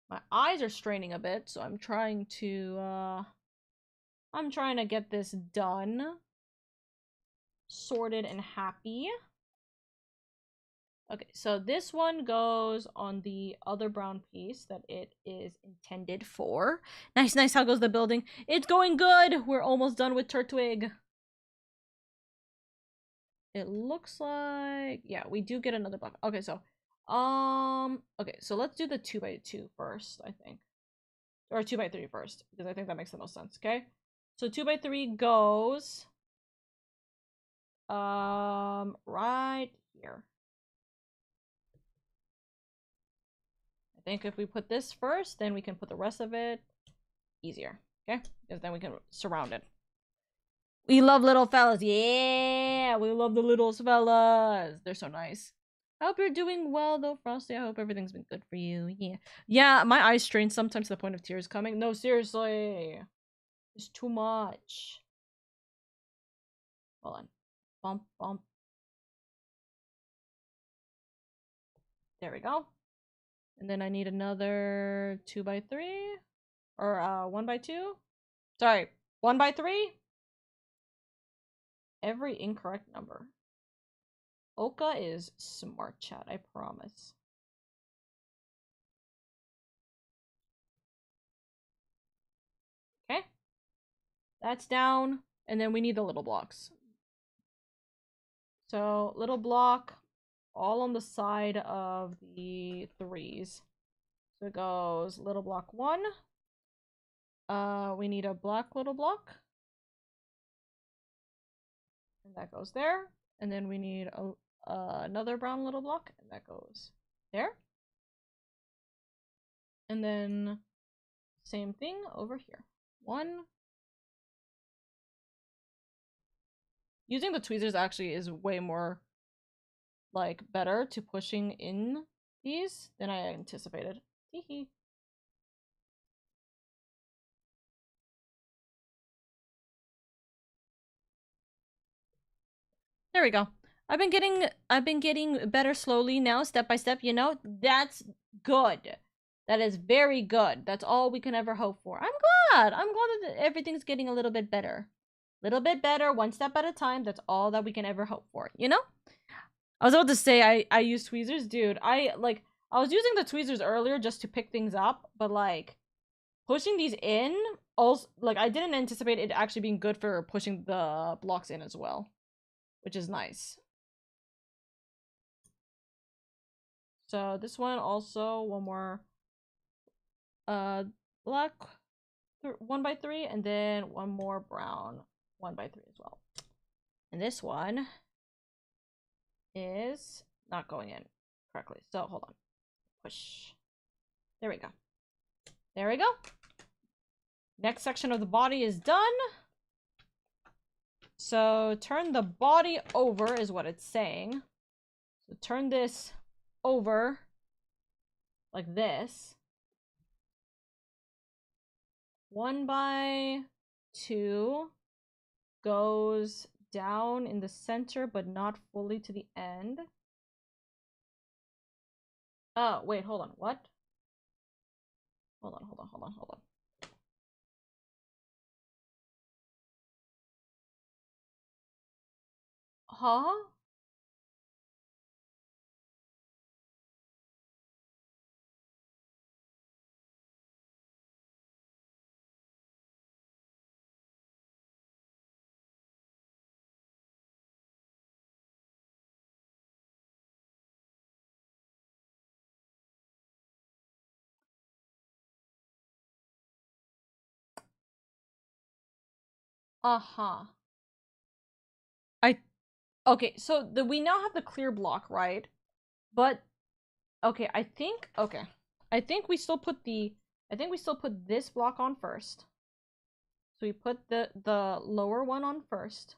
My eyes are straining a bit, so I'm trying to get this done. Sorted and happy. Okay, so this one goes on the other brown piece that it is intended for. Nice, nice. How goes the building? It's going good. We're almost done with Turtwig. It looks like, yeah, we do get another block. Okay, so, okay, so let's do the 2x2 first, I think. Or 2x3 first, because I think that makes the most sense, okay? So 2x3 goes, right here. I think if we put this first, then we can put the rest of it easier, okay? Because then we can surround it. We love little fellas. Yeah, we love the little fellas. They're so nice. I hope you're doing well, though, Frosty. I hope everything's been good for you. Yeah. Yeah, my eyes strain sometimes to the point of tears coming. No, seriously. It's too much. Hold on. Bump, bump. There we go. And then I need another 2x3. Or, 1x2. Sorry, 1x3? Every incorrect number. Oka is smart, chat, I promise. Okay. That's down. And then we need the little blocks. So, little block all on the side of the 3s. So it goes little block 1. We need a black little block. And that goes there. And then we need another brown little block. And that goes there. And then same thing over here. 1. Using the tweezers actually is way more, like, better to pushing in these than I anticipated. Hehe. There we go. I've been getting better slowly now, step by step, you know? That's good. That is very good. That's all we can ever hope for. I'm glad. I'm glad that everything's getting a little bit better. Little bit better, one step at a time. That's all that we can ever hope for, you know? I was about to say I use tweezers, dude. I was using the tweezers earlier just to pick things up, but like pushing these in also, like, I didn't anticipate it actually being good for pushing the blocks in as well, which is nice. So this one also, one more black 1x3, and then one more brown 1x3 as well. And this one is not going in correctly. So hold on. Push. There we go. There we go. Next section of the body is done. So turn the body over is what it's saying. So turn this over like this. 1x2 goes down in the center, but not fully to the end. Oh, wait, hold on. What? Hold on. Huh? Uh-huh. Okay, so we now have the clear block, right? But okay, I think we still put this block on first. So we put the lower one on first.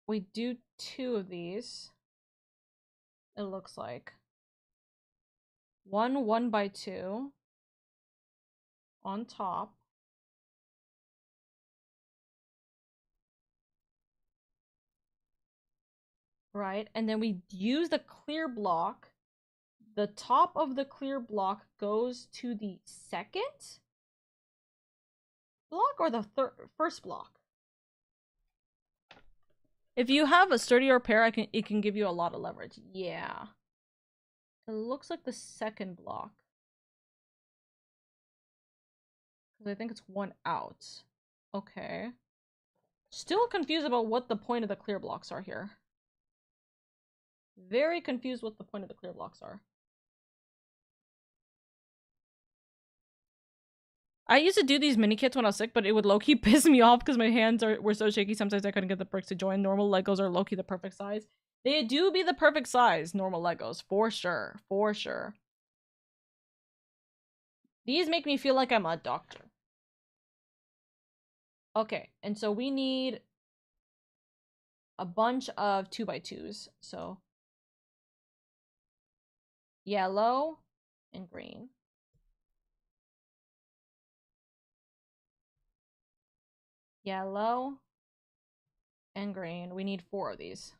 We do 2 of these. It looks like 1 by 2 on top. Right? And then we use the clear block. The top of the clear block goes to the second block or the first block. If you have a sturdier pair, it can give you a lot of leverage. Yeah. It looks like the second block. Because I think it's 1 out. Okay. Still confused about what the point of the clear blocks are here. Very confused what the point of the clear blocks are. I used to do these mini kits when I was sick, but it would low-key piss me off because my hands were so shaky. Sometimes I couldn't get the bricks to join. Normal Legos are low-key the perfect size. They do be the perfect size, normal Legos, for sure. For sure. These make me feel like I'm a doctor. Okay, and so we need a bunch of 2x2s. So yellow and green. Yellow and green. We need 4 of these.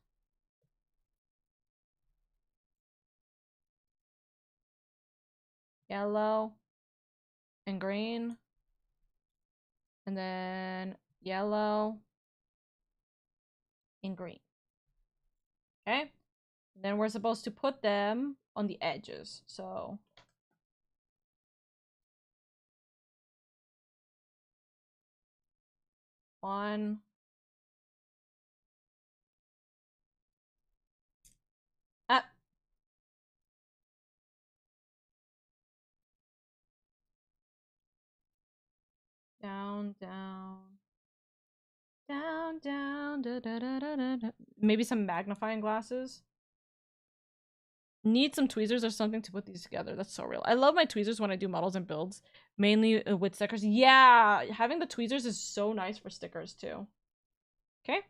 Yellow and green. And then yellow and green. Okay? And then we're supposed to put them on the edges. So one. Ah. Down, down. Down, down. Da, da, da, da, da. Maybe some magnifying glasses. Need some tweezers or something to put these together. That's so real. I love my tweezers when I do models and builds, mainly with stickers. Yeah, having the tweezers is so nice for stickers too. Okay,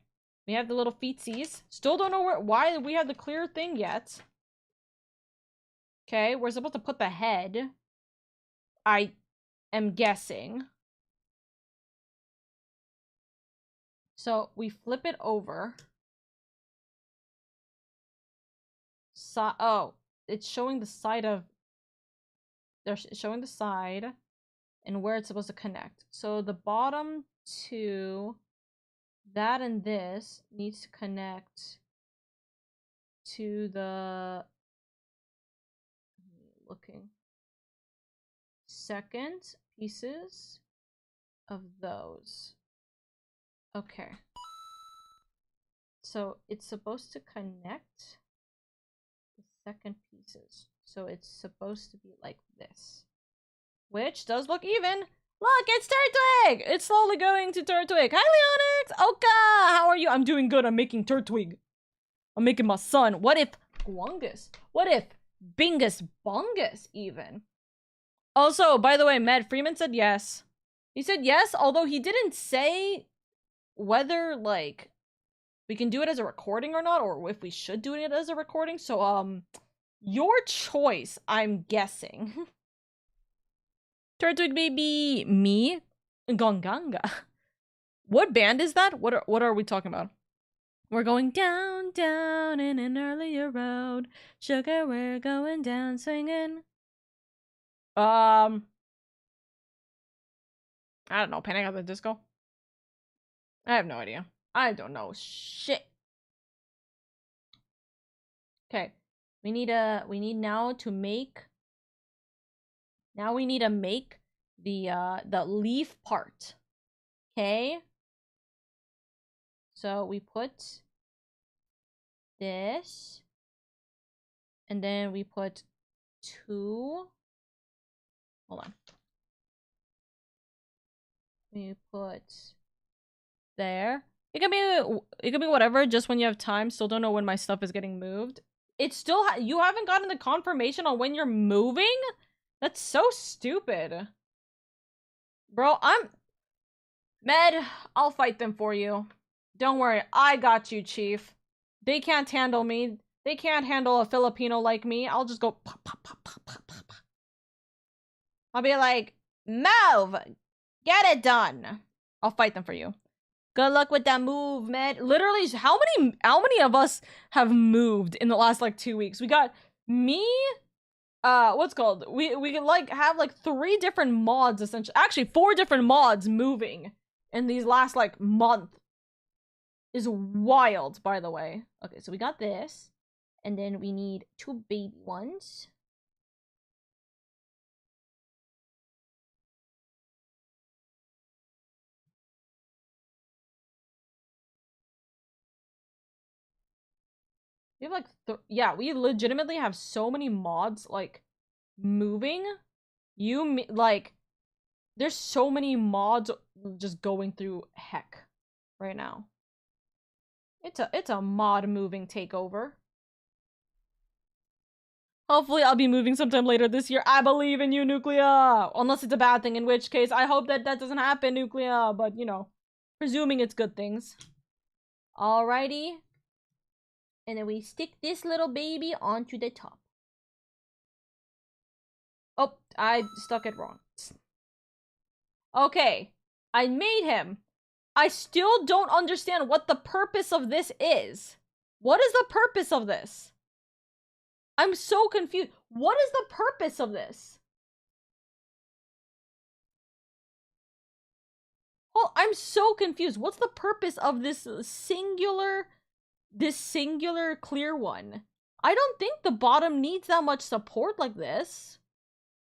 we have the little feetsies. Still don't know why we have the clear thing yet. Okay, we're supposed to put the head. I am guessing. So we flip it over. Oh, it's showing the side of. They're showing the side and where it's supposed to connect. So the bottom 2, that and this needs to connect to the looking second pieces of those. Okay. So it's supposed to connect the second pieces. So it's supposed to be like this. Which does look even. Look, it's Turtwig! It's slowly going to Turtwig. Hi, Leonix! Oka! How are you? I'm doing good. I'm making Turtwig. I'm making my son. What if Gwungus? What if Bingus Bungus even? Also, by the way, Med Freeman said yes. He said yes, although he didn't say whether, like, we can do it as a recording or not, or if we should do it as a recording. So, your choice, I'm guessing. Turtwig baby, me, Gonganga. What band is that? What are we talking about? We're going down, down in an earlier road. Sugar, we're going down swinging. I don't know. Panic at the Disco? I have no idea. I don't know shit. Okay. We need now to make. Now we need to make the leaf part. Okay? So we put this. And then we put 2. Hold on. We put there. It can be whatever. Just when you have time. Still don't know when my stuff is getting moved. It's still you haven't gotten the confirmation on when you're moving? That's so stupid. Bro, Med, I'll fight them for you. Don't worry, I got you, Chief. They can't handle me. They can't handle a Filipino like me. I'll just go pop, pop, pop, pop, pop, pop. I'll be like, move! Get it done! I'll fight them for you. Good luck with that move, man. Literally, how many of us have moved in the last, like, 2 weeks? We got me, what's called? We can, like, have, like, 3 different mods, essentially. Actually, 4 different mods moving in these last, like, month. Is wild, by the way. Okay, so we got this. And then we need 2 baby ones. We have like, yeah, we legitimately have so many mods, like, moving. Like, there's so many mods just going through heck right now. It's a mod moving takeover. Hopefully I'll be moving sometime later this year. I believe in you, Nuclea! Unless it's a bad thing, in which case I hope that that doesn't happen, Nuclea. But, you know, presuming it's good things. Alrighty. And then we stick this little baby onto the top. Oh, I stuck it wrong. Okay, I made him. I still don't understand what the purpose of this is. What is the purpose of this? I'm so confused. What is the purpose of this? Oh, I'm so confused. What's the purpose of this singular clear one? I don't think the bottom needs that much support like this.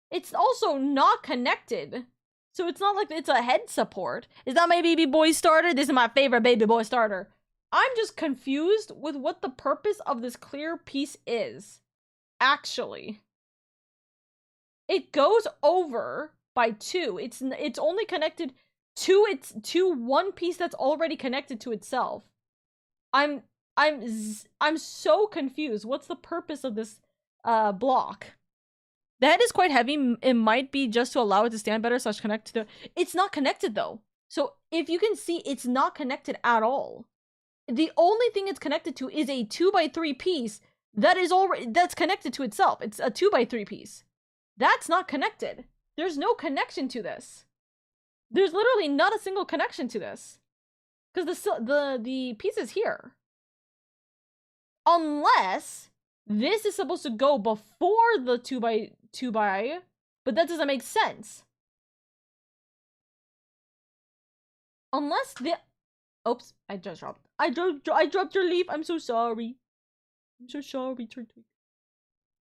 It's also not connected. So it's not like it's a head support. Is that my baby boy starter? This is my favorite baby boy starter. I'm just confused with what the purpose of this clear piece is. Actually. It goes over by 2. It's only connected to one piece that's already connected to itself. I'm so confused. What's the purpose of this block? The head is quite heavy. It might be just to allow it to stand better / connect to the... It's not connected though. So if you can see, it's not connected at all. The only thing it's connected to is a 2x3 piece that's connected to itself. It's a 2x3 piece. That's not connected. There's no connection to this. There's literally not a single connection to this. Because the piece is here. Unless this is supposed to go before the 2x2, but that doesn't make sense. Unless the... Oops, I just dropped. I dropped your leaf. I'm so sorry. I'm so sorry, Tweet.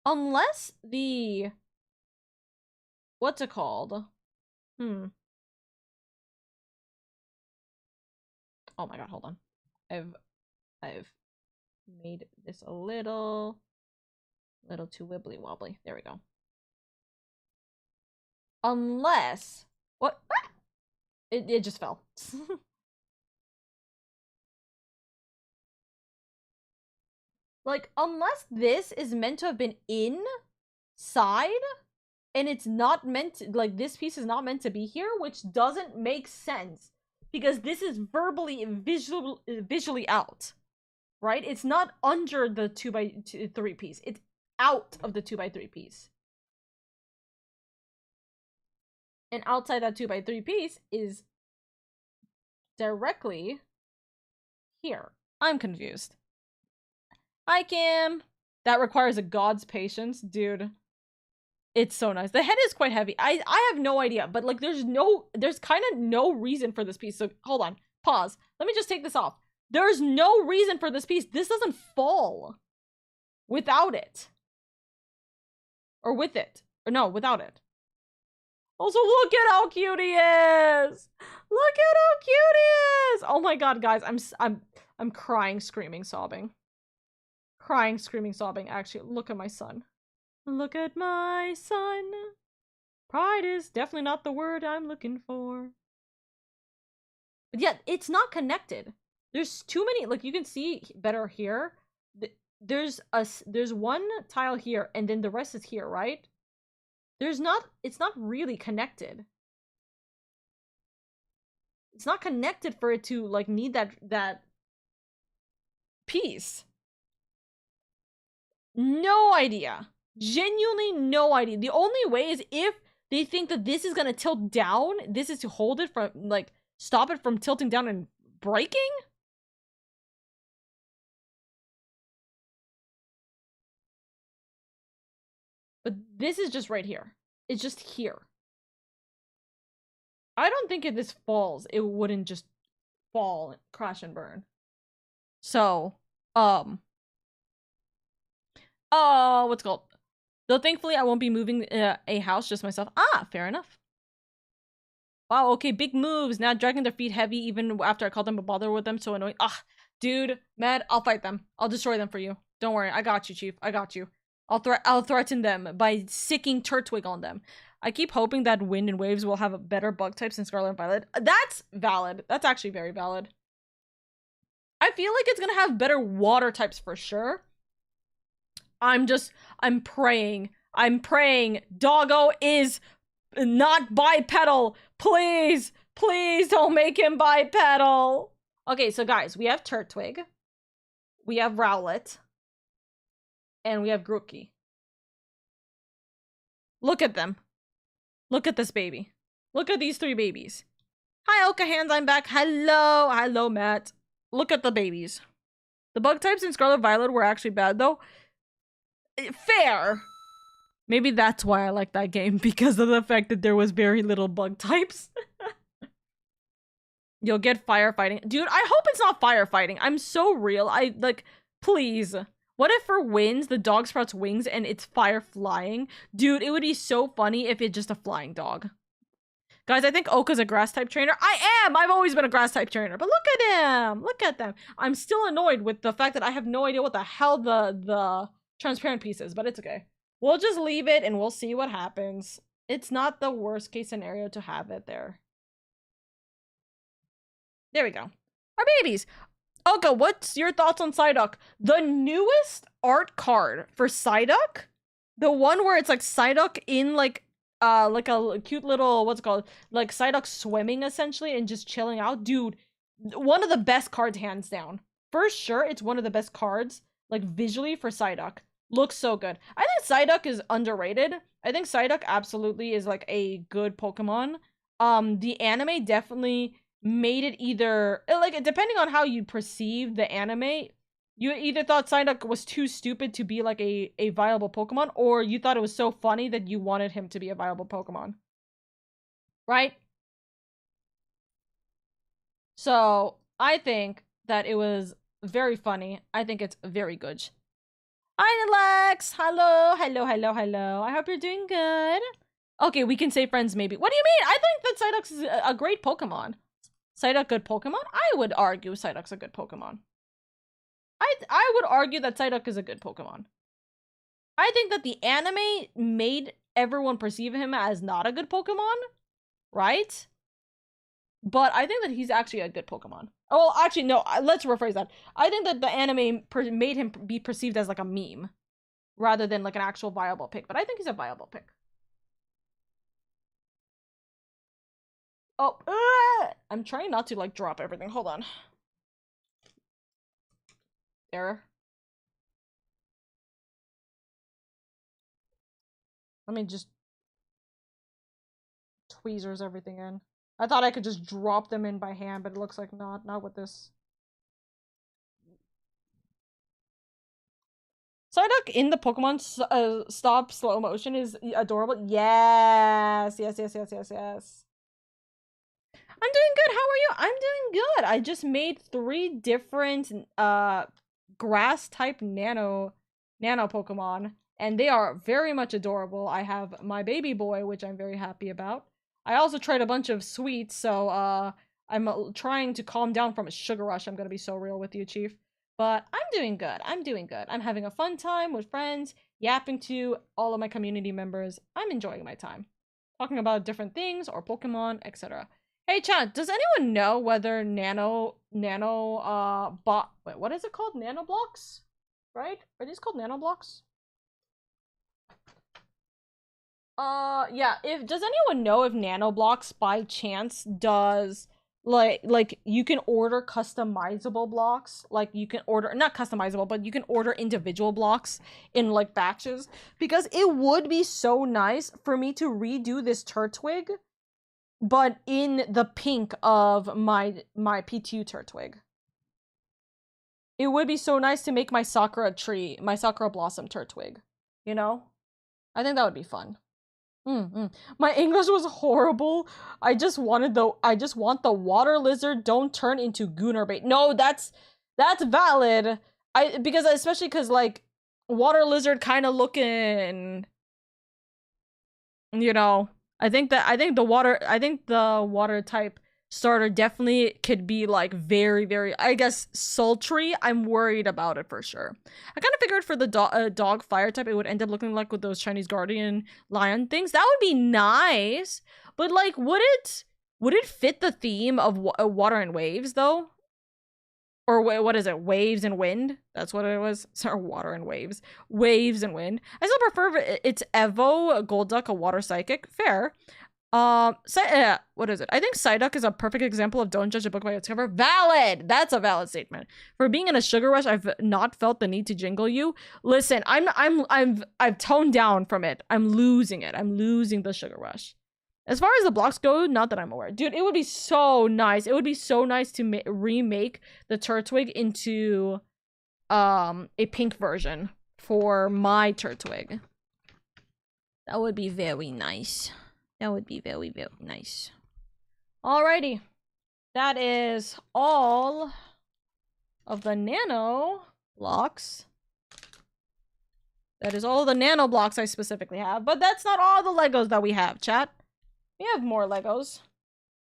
Unless the... What's it called? Oh my god, hold on. I've made this a little too wibbly wobbly. There we go. Unless... What? It just fell. Like, unless this is meant to have been inside, and it's not meant to, like, this piece is not meant to be here, which doesn't make sense. Because this is visually out. Right? It's not under the 2x3 piece. It's out of the 2x3 piece. And outside that 2x3 piece is directly here. I'm confused. Hi, Kim. That requires a god's patience, dude. It's so nice. The head is quite heavy. I have no idea, but like there's kind of no reason for this piece. So hold on. Pause. Let me just take this off. There's no reason for this piece. This doesn't fall without it. Or with it. Or no, without it. Also, look at how cute he is! Look at how cute he is! Oh my god, guys, I'm crying, screaming, sobbing. Crying, screaming, sobbing. Actually, look at my son. Look at my son. Pride is definitely not the word I'm looking for. But yeah, it's not connected. There's too many, like, you can see better here. There's one tile here, and then the rest is here, right? It's not really connected. It's not connected for it to, like, need that piece. No idea. Genuinely no idea. The only way is if they think that this is gonna tilt down, this is to hold it from, like, stop it from tilting down and breaking? But this is just right here. It's just here. I don't think if this falls, it wouldn't just fall, crash, and burn. So, what's it called? Though thankfully I won't be moving a house, just myself. Ah, fair enough. Wow, okay, big moves. Now dragging their feet heavy even after I called them a bother with them. So annoying. Ah, dude, Mad, I'll fight them. I'll destroy them for you. Don't worry, I got you, Chief. I got you. I'll threaten them by sicking Turtwig on them. I keep hoping that Wind and Waves will have a better bug types than Scarlet and Violet. That's valid. That's actually very valid. I feel like it's gonna have better water types for sure. I'm praying. I'm praying Doggo is not bipedal. Please, please don't make him bipedal. Okay, so guys, we have Turtwig, we have Rowlet, and we have Grookey. Look at them. Look at this baby. Look at these three babies. Hi, Oka Hands, I'm back. Hello. Hello, Matt. Look at the babies. The bug types in Scarlet Violet were actually bad, though. Fair. Maybe that's why I like that game, because of the fact that there was very little bug types. You'll get firefighting. Dude, I hope it's not firefighting. I'm so real. Please. What if for Winds, the dog sprouts wings and it's fire flying? Dude, it would be so funny if it's just a flying dog. Guys, I think Oka's a grass type trainer. I am! I've always been a grass type trainer, but look at him! Look at them. I'm still annoyed with the fact that I have no idea what the hell the transparent piece is, but it's okay. We'll just leave it and we'll see what happens. It's not the worst case scenario to have it there. There we go. Our babies. Oka, what's your thoughts on Psyduck? The newest art card for Psyduck, the one where it's like Psyduck in like a cute little, what's it called? Like Psyduck swimming essentially and just chilling out. Dude, one of the best cards hands down. For sure, it's one of the best cards, like visually for Psyduck. Looks so good. I think Psyduck is underrated. I think Psyduck absolutely is like a good Pokemon. The anime definitely made it either, like, depending on how you perceive the anime, you either thought Psyduck was too stupid to be like a viable Pokemon, or you thought it was so funny that you wanted him to be a viable Pokemon. Right? So, I think that it was very funny. I think it's very good. Hi, Alex! Hello, hello, hello, hello. I hope you're doing good. Okay, we can say friends maybe. What do you mean? I think that Psyduck is a great Pokemon. Psyduck good Pokemon? I would argue Psyduck's a good Pokemon. I would argue that Psyduck is a good Pokemon. I think that the anime made everyone perceive him as not a good Pokemon, right? But I think that he's actually a good Pokemon. Oh, well, actually, no, let's rephrase that. I think that the anime made him be perceived as like a meme, rather than like an actual viable pick. But I think he's a viable pick. Oh, I'm trying not to like drop everything. Hold on. Error. Let me just tweezers everything in. I thought I could just drop them in by hand, but it looks like not with this. Psyduck in the Pokemon Stop slow motion is adorable. Yes, yes, yes, yes, yes, yes. I'm doing good. How are you? I'm doing good. I just made 3 different grass type nano Pokemon, and they are very much adorable. I have my baby boy, which I'm very happy about. I also tried a bunch of sweets, so I'm trying to calm down from a sugar rush. I'm gonna be so real with you, Chief. But I'm doing good. I'm doing good. I'm having a fun time with friends, yapping to all of my community members. I'm enjoying my time, talking about different things or Pokemon, etc. Hey, chat, does anyone know whether wait, what is it called? Nano blocks? Right? Are these called nano blocks? Yeah, does anyone know if nano blocks by chance does like you can order customizable blocks? Like you can order not customizable, but you can order individual blocks in like batches, because it would be so nice for me to redo this Turtwig, but in the pink of my P2 Turtwig. It would be so nice to make my Sakura Blossom Turtwig, you know? I think that would be fun. My English was horrible. I just want the water lizard don't turn into Gooner bait. No, that's valid. Especially because like water lizard kind of looking, you know, I think the water type starter definitely could be like very, very, I guess, sultry. I'm worried about it for sure. I kind of figured for the dog fire type, it would end up looking like with those Chinese guardian lion things. That would be nice, but like, would it fit the theme of water and waves though? Or what is it? Waves and wind? That's what it was. Sorry, water and waves. Waves and wind. I still prefer it's Evo, a Golduck, a water psychic. Fair. What is it? I think Psyduck is a perfect example of don't judge a book by its cover. Valid! That's a valid statement. For being in a sugar rush, I've not felt the need to jingle you. Listen, I've toned down from it. I'm losing it. I'm losing the sugar rush. As far as the blocks go, not that I'm aware. Dude, it would be so nice. It would be so nice to remake the Turtwig into a pink version for my Turtwig. That would be very nice. That would be very, very nice. Alrighty. That is all of the nano blocks. That is all the nano blocks I specifically have. But that's not all the Legos that we have, chat. We have more Legos.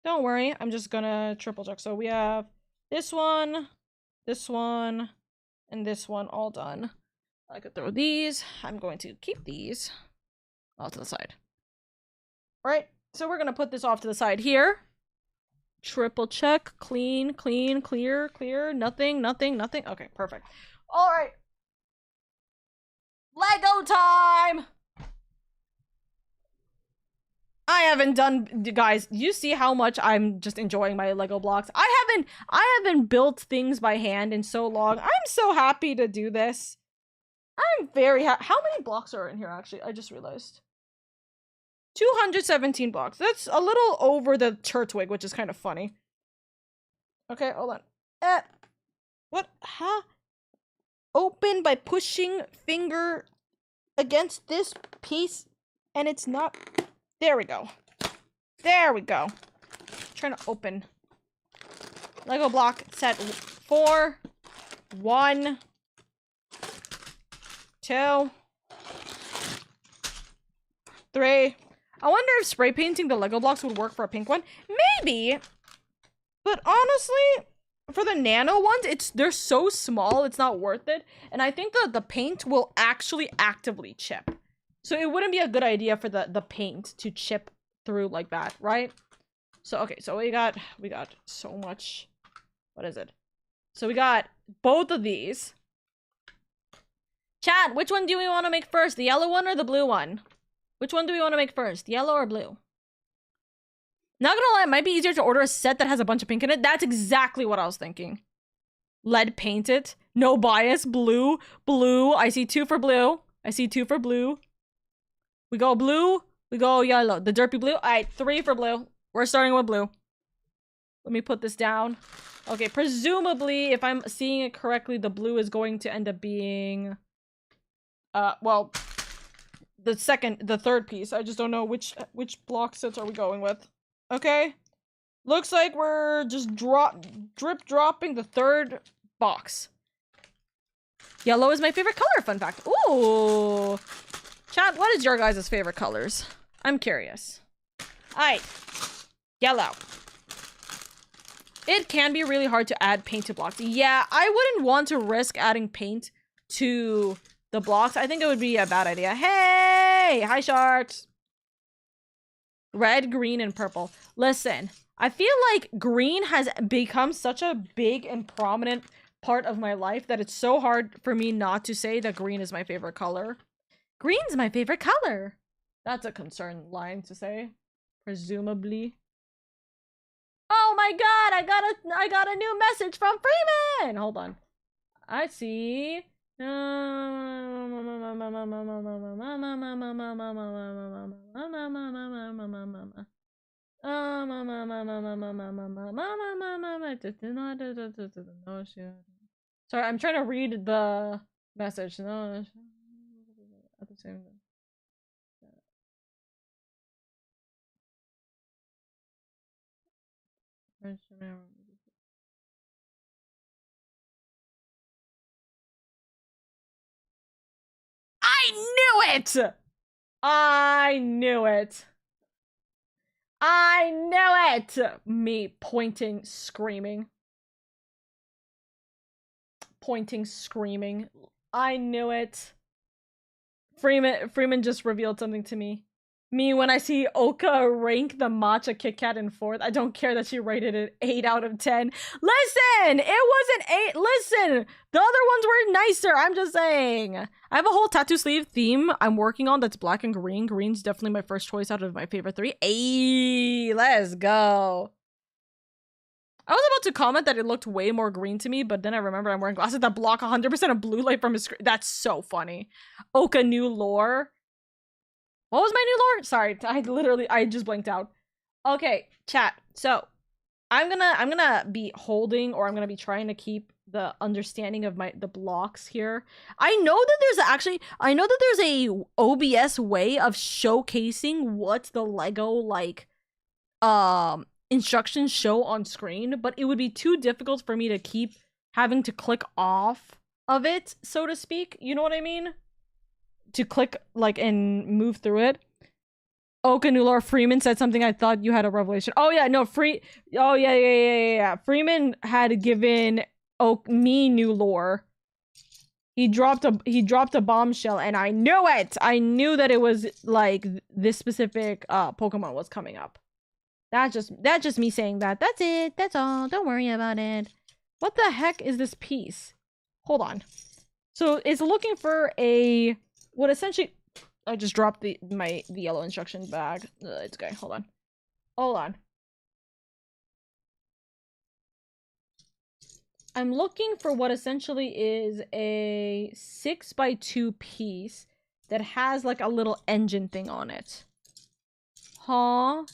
Don't worry. I'm just gonna triple check. So we have this one, and this one all done. I could throw these. I'm going to keep these off to the side. Right, so we're gonna put this off to the side here. Triple check, clean, clear, nothing. Okay, perfect. All right, Lego time. I haven't done, guys. You see how much I'm just enjoying my Lego blocks. I haven't built things by hand in so long. I'm so happy to do this. I'm very happy. How many blocks are in here? Actually, I just realized. 217 blocks. That's a little over the Turtwig, which is kind of funny. Okay, hold on. What? Huh? Open by pushing finger against this piece, and it's not. There we go. There we go. Trying to open. Lego block set 4. 1. 2. 3. I wonder if spray painting the Lego blocks would work for a pink one. Maybe. But honestly, for the nano ones, they're so small, it's not worth it. And I think the paint will actually actively chip. So it wouldn't be a good idea for the paint to chip through like that, right? So okay, so we got so much. What is it? So we got both of these. Chat, which one do we want to make first? The yellow one or the blue one? Which one do we want to make first? Yellow or blue? Not gonna lie, it might be easier to order a set that has a bunch of pink in it. That's exactly what I was thinking. Lead paint it. No bias. Blue. Blue. I see 2 for blue. I see 2 for blue. We go blue. We go yellow. The derpy blue. Alright, 3 for blue. We're starting with blue. Let me put this down. Okay, presumably, if I'm seeing it correctly, the blue is going to end up being... well... the third piece. I just don't know which block sets are we going with. Okay. Looks like we're just drip dropping the third box. Yellow is my favorite color, fun fact. Ooh. Chat, what is your guys' favorite colors? I'm curious. Alright. Yellow. It can be really hard to add paint to blocks. Yeah, I wouldn't want to risk adding paint to the blocks. I think it would be a bad idea. Hey! Hi, sharks! Red, green, and purple. Listen, I feel like green has become such a big and prominent part of my life that it's so hard for me not to say that green is my favorite color. Green's my favorite color. That's a concerned line to say, presumably. Oh my god, I got a new message from Freeman. Hold on. I see. Sorry, I'm trying to read the message. No, at the same time. I knew it! I knew it. I knew it! Me pointing, screaming. Pointing, screaming. I knew it. Freeman just revealed something to me. Me, when I see Oka rank the matcha Kit Kat in 4th, I don't care that she rated it 8 out of 10. Listen! It wasn't 8. Listen! The other ones were nicer. I'm just saying. I have a whole tattoo sleeve theme I'm working on that's black and green. Green's definitely my first choice out of my favorite 3. Ayy, let's go. I was about to comment that it looked way more green to me, but then I remember I'm wearing glasses that block 100% of blue light from his screen. That's so funny. Oka new lore. What was my new lore? Sorry, I just blinked out. Okay, chat. So I'm gonna be holding, or I'm gonna be trying to keep the understanding of the blocks here. I know that there's a OBS way of showcasing what the Lego like instructions show on screen, but it would be too difficult for me to keep having to click off of it, so to speak. You know what I mean? To click like and move through it. Oka Nulor Freeman said something. I thought you had a revelation. Oh yeah, no, oh yeah. Freeman had given me new lore. He dropped a bombshell, and I knew it. I knew that it was like this specific Pokemon was coming up. That's just me saying that. That's it. That's all. Don't worry about it. What the heck is this piece? Hold on. So it's looking for a what essentially. I just dropped the yellow instruction bag. It's okay. Hold on. I'm looking for what essentially is a 6x2 piece that has like a little engine thing on it. Huh?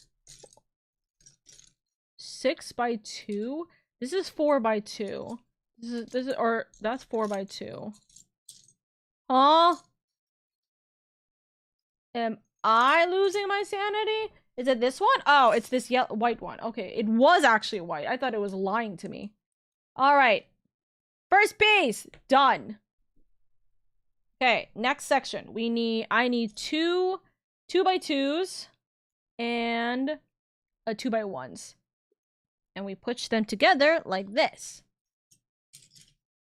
6x2? This is 4x2. This is or that's 4x2. Huh? Am I losing my sanity? Is it this one? Oh, it's this white one. Okay, it was actually white. I thought it was lying to me. All right. First piece. Done. Okay, next section. I need two 2x2s and a 2x1s. And we push them together like this.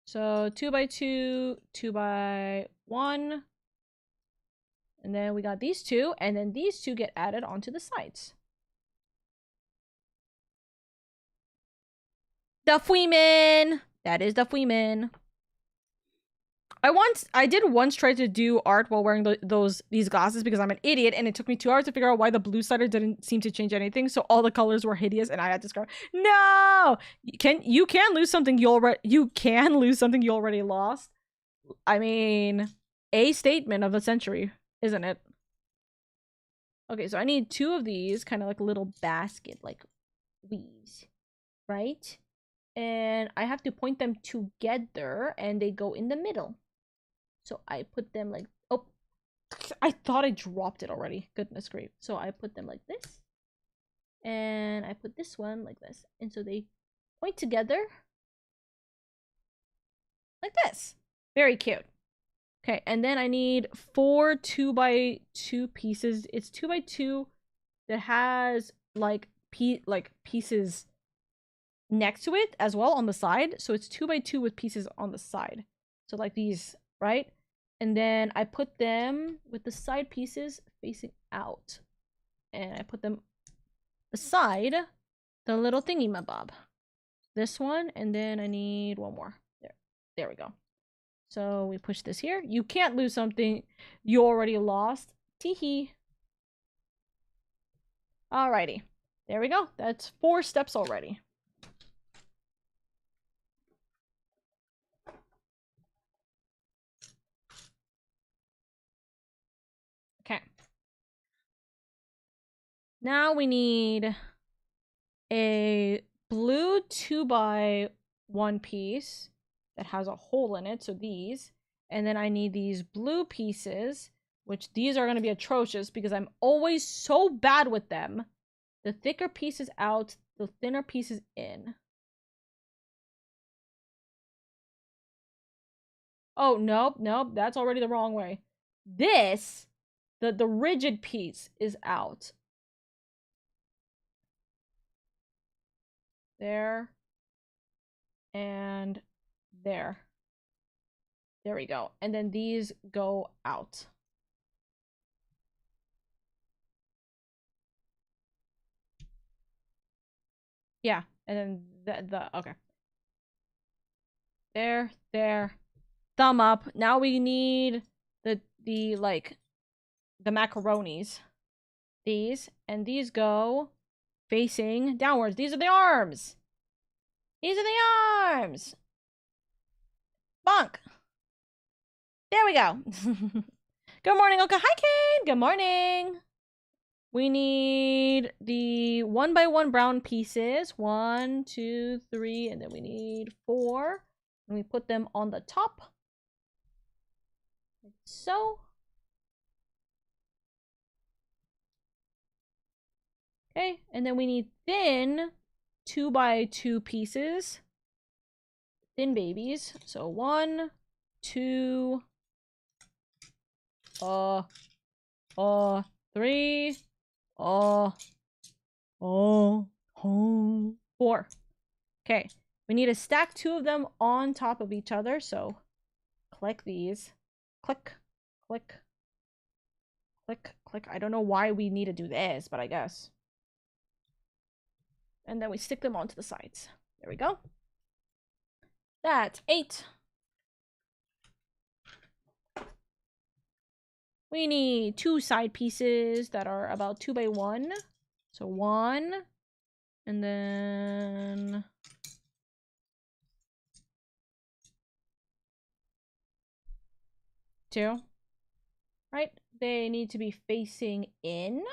So 2x2, 2x1. And then we got these two, and then these two get added onto the sides. The Freeman! That is the Freeman. I did once try to do art while wearing these glasses because I'm an idiot, and it took me 2 hours to figure out why the blue slider didn't seem to change anything, so all the colors were hideous, and I had to scrap. No! You can lose something you already lost. I mean, a statement of the century, isn't it? Okay, so I need 2 of these, kind of like a little basket, like weaves, right? And I have to point them together, and they go in the middle. So I put them like, oh, I thought I dropped it already. Goodness grief. So I put them like this. And I put this one like this. And so they point together like this. Very cute. Okay, and then I need 4 2x2 pieces. It's 2x2 that has like pieces next to it as well on the side. So it's 2x2 with pieces on the side. So like these, right? And then I put them with the side pieces facing out. And I put them aside the little thingy mabob. This one, and then I need one more. There we go. So we push this here. You can't lose something you already lost. Teehee. Alrighty. There we go. That's 4 steps already. Okay. Now we need a blue 2x1 piece that has a hole in it, so these. And then I need these blue pieces, which these are going to be atrocious because I'm always so bad with them. The thicker pieces out, the thinner pieces in. Oh, nope, that's already the wrong way. This, the rigid piece is out. There. And there. There we go. And then these go out. Yeah, and then okay. There. Thumb up. Now we need the macaronis. These, and these go facing downwards. These are the arms. These are the arms. Bonk. There we go. Good morning, Oka. Hi, Kane. Good morning. We need the 1x1 brown pieces. 1, 2, 3, and then we need 4. And we put them on the top. Like so. Okay, and then we need thin 2x2 pieces. Thin babies. So 1, 2, 3, 4. Okay, we need to stack 2 of them on top of each other. So click these. Click, click, click, click. I don't know why we need to do this, but I guess. And then we stick them onto the sides. There we go. That's 8. We need 2 side pieces that are about 2x1. So 1, and then 2. Right? They need to be facing in.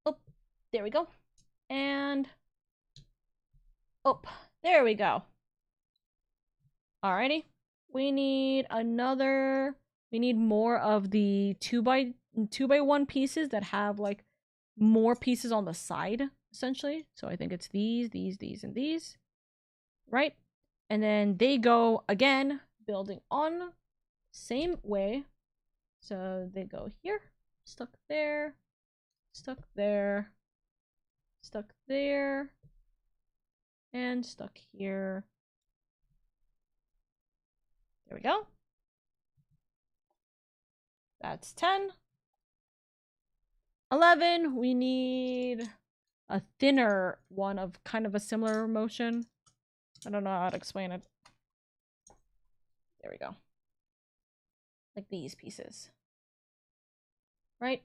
Oh, there we go. And oh, there we go. Alrighty. We need more of the 2x1 pieces that have like more pieces on the side, essentially. So I think it's these, and these. Right? And then they go again, building on same way. So they go here, stuck there, stuck there, stuck there, and stuck here. There we go. That's 10. 11, we need a thinner one of kind of a similar motion. I don't know how to explain it. There we go. Like these pieces. Right?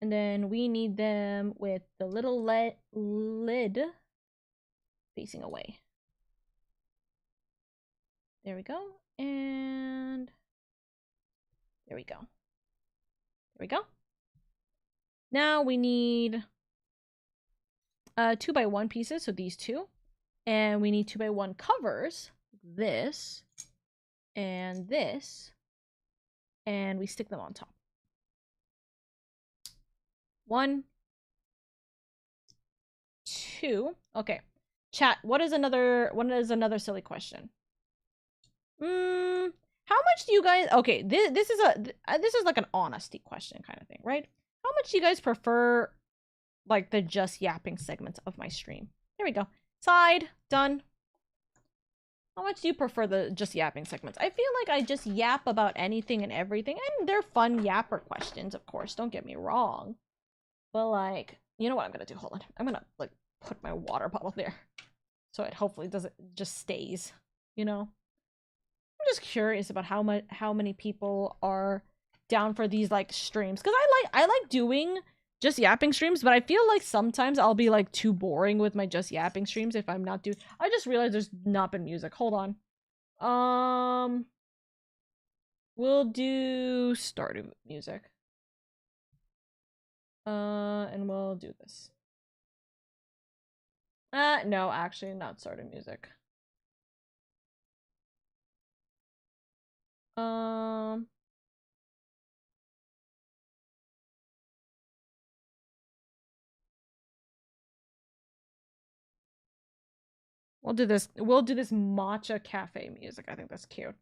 And then we need them with the little lid facing away. There we go. And there we go. There we go. Now we need 2x1 pieces, so these 2. And we need 2x1 covers. This and this. And we stick them on top. 1, 2. Okay. Chat, what is another silly question? How much do you guys... Okay, this is like an honesty question kind of thing, right? How much do you guys prefer like the just yapping segments of my stream? There we go. Side, done. How much do you prefer the just yapping segments? I feel like I just yap about anything and everything, and they're fun yapper questions, of course, don't get me wrong. But, like, you know what I'm gonna do? Hold on. I'm gonna, like, put my water bottle there. So it hopefully doesn't just stays, you know? I'm just curious about how many people are down for these, like, streams. Because I like doing just yapping streams, but I feel like sometimes I'll be, like, too boring with my just yapping streams if I'm not doing... I just realized there's not been music. Hold on. We'll do starting music. And we'll do this. No, actually, not starting music. We'll do this matcha cafe music. I think that's cute.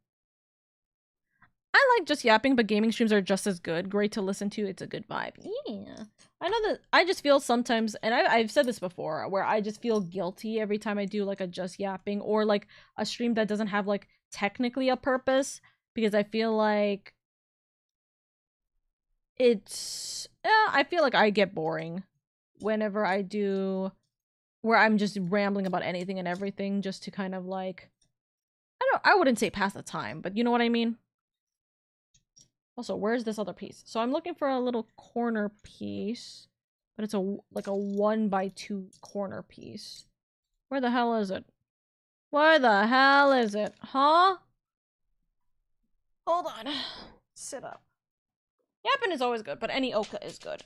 I like just yapping, but gaming streams are just as good. Great to listen to. It's a good vibe. Yeah. I know that I just feel sometimes, and I've said this before, where I just feel guilty every time I do like a just yapping or like a stream that doesn't have like technically a purpose, because I feel like I feel like I get boring whenever I do where I'm just rambling about anything and everything just to kind of like, I wouldn't say pass the time, but you know what I mean? Also, where's this other piece? So I'm looking for a little corner piece, but it's like a 1x2 corner piece. Where the hell is it? Where the hell is it? Huh? Hold on. Sit up. Yapping is always good, but any Oka is good.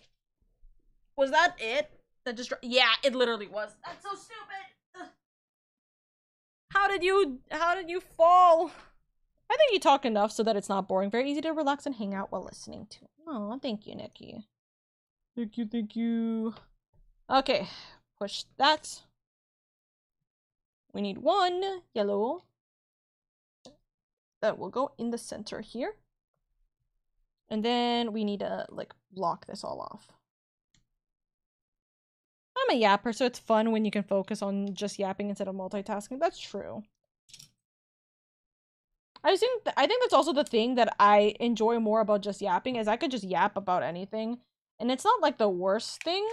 Was that it? That just... Yeah, it literally was. That's so stupid. Ugh. How did you fall? I think you talk enough so that it's not boring. Very easy to relax and hang out while listening to. Oh, thank you, Nikki. Thank you. Okay, push that. We need one yellow. That will go in the center here. And then we need to, like, block this all off. I'm a yapper, so it's fun when you can focus on just yapping instead of multitasking. That's true. I think that's also the thing that I enjoy more about just yapping, is I could just yap about anything. And it's not like the worst thing,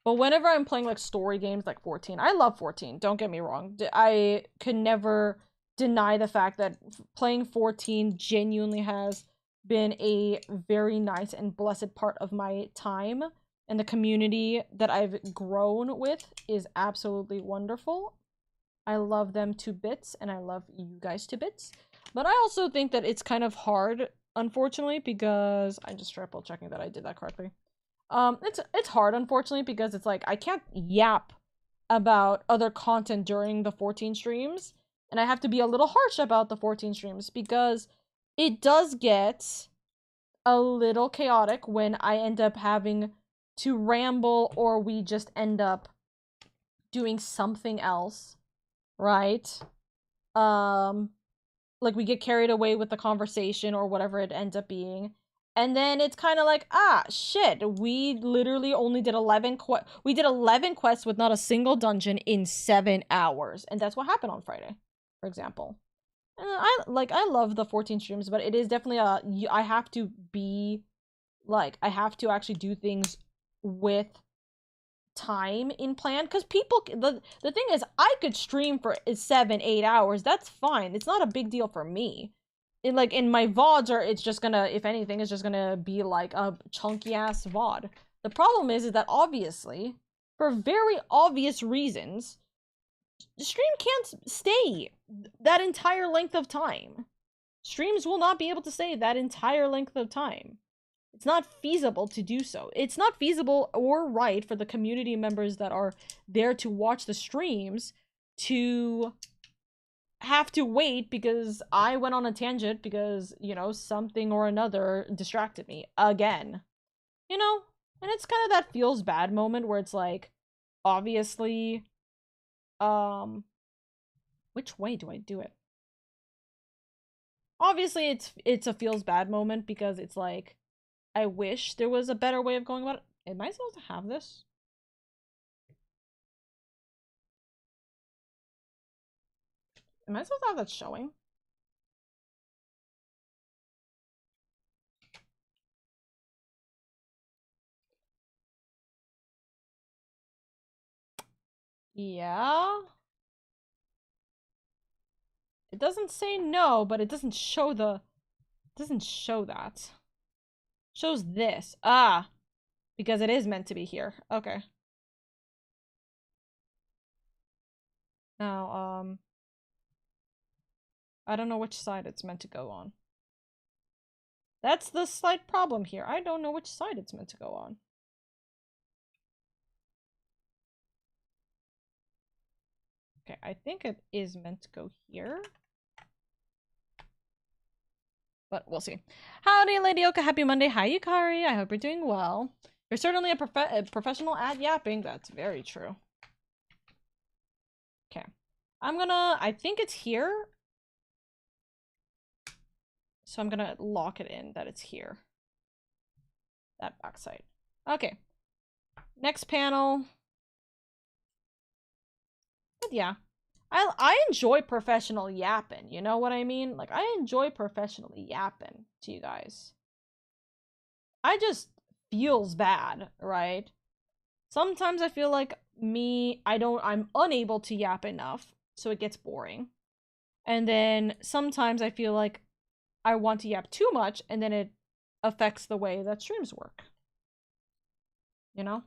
but whenever I'm playing like story games like 14, I love 14, don't get me wrong. I could never deny the fact that playing 14 genuinely has been a very nice and blessed part of my time, and the community that I've grown with is absolutely wonderful. I love them to bits, and I love you guys to bits. But I also think that it's kind of hard, unfortunately, because I'm just triple checking that I did that correctly. It's hard, unfortunately, because it's like I can't yap about other content during the 14 streams, and I have to be a little harsh about the 14 streams because it does get a little chaotic when I end up having to ramble, or we just end up doing something else, right? Like we get carried away with the conversation or whatever it ends up being. And then it's kind of like, ah, shit, we literally only did 11 quests with not a single dungeon in 7 hours. And that's what happened on Friday, for example. And I love the 14 streams, but it is definitely I have to be, like, I have to actually do things with time in plan, because people, the thing is, I could stream for 7-8 hours. That's fine. It's not a big deal for me. Like in my VODs, or it's just gonna, if anything, it's just gonna be like a chunky ass VOD. The problem is that obviously, for very obvious reasons, the stream can't stay that entire length of time. Streams will not be able to stay that entire length of time. It's not feasible to do so. It's not feasible or right for the community members that are there to watch the streams to have to wait because I went on a tangent because, you know, something or another distracted me again. You know? And it's kind of that feels bad moment where it's like, obviously, which way do I do it? Obviously, it's a feels bad moment because it's like, I wish there was a better way of going about it. Am I supposed to have this? Am I supposed to have that showing? Yeah. It doesn't say no, but it doesn't show the... It doesn't show that. It shows this. Ah. Because it is meant to be here. Okay. Now, I don't know which side it's meant to go on. That's the slight problem here. I don't know which side it's meant to go on. Okay, I think it is meant to go here. But we'll see. Howdy, LadyOka. Happy Monday. Hi, Yukari. I hope you're doing well. You're certainly a professional at yapping. That's very true. Okay. I think it's here. So I'm gonna lock it in that it's here. That backside. Okay. Next panel. But yeah. I enjoy professional yapping, you know what I mean? Like, I enjoy professionally yapping to you guys. I just feels bad, right? Sometimes I feel like I'm unable to yap enough, so it gets boring. And then sometimes I feel like I want to yap too much, and then it affects the way that streams work. You know?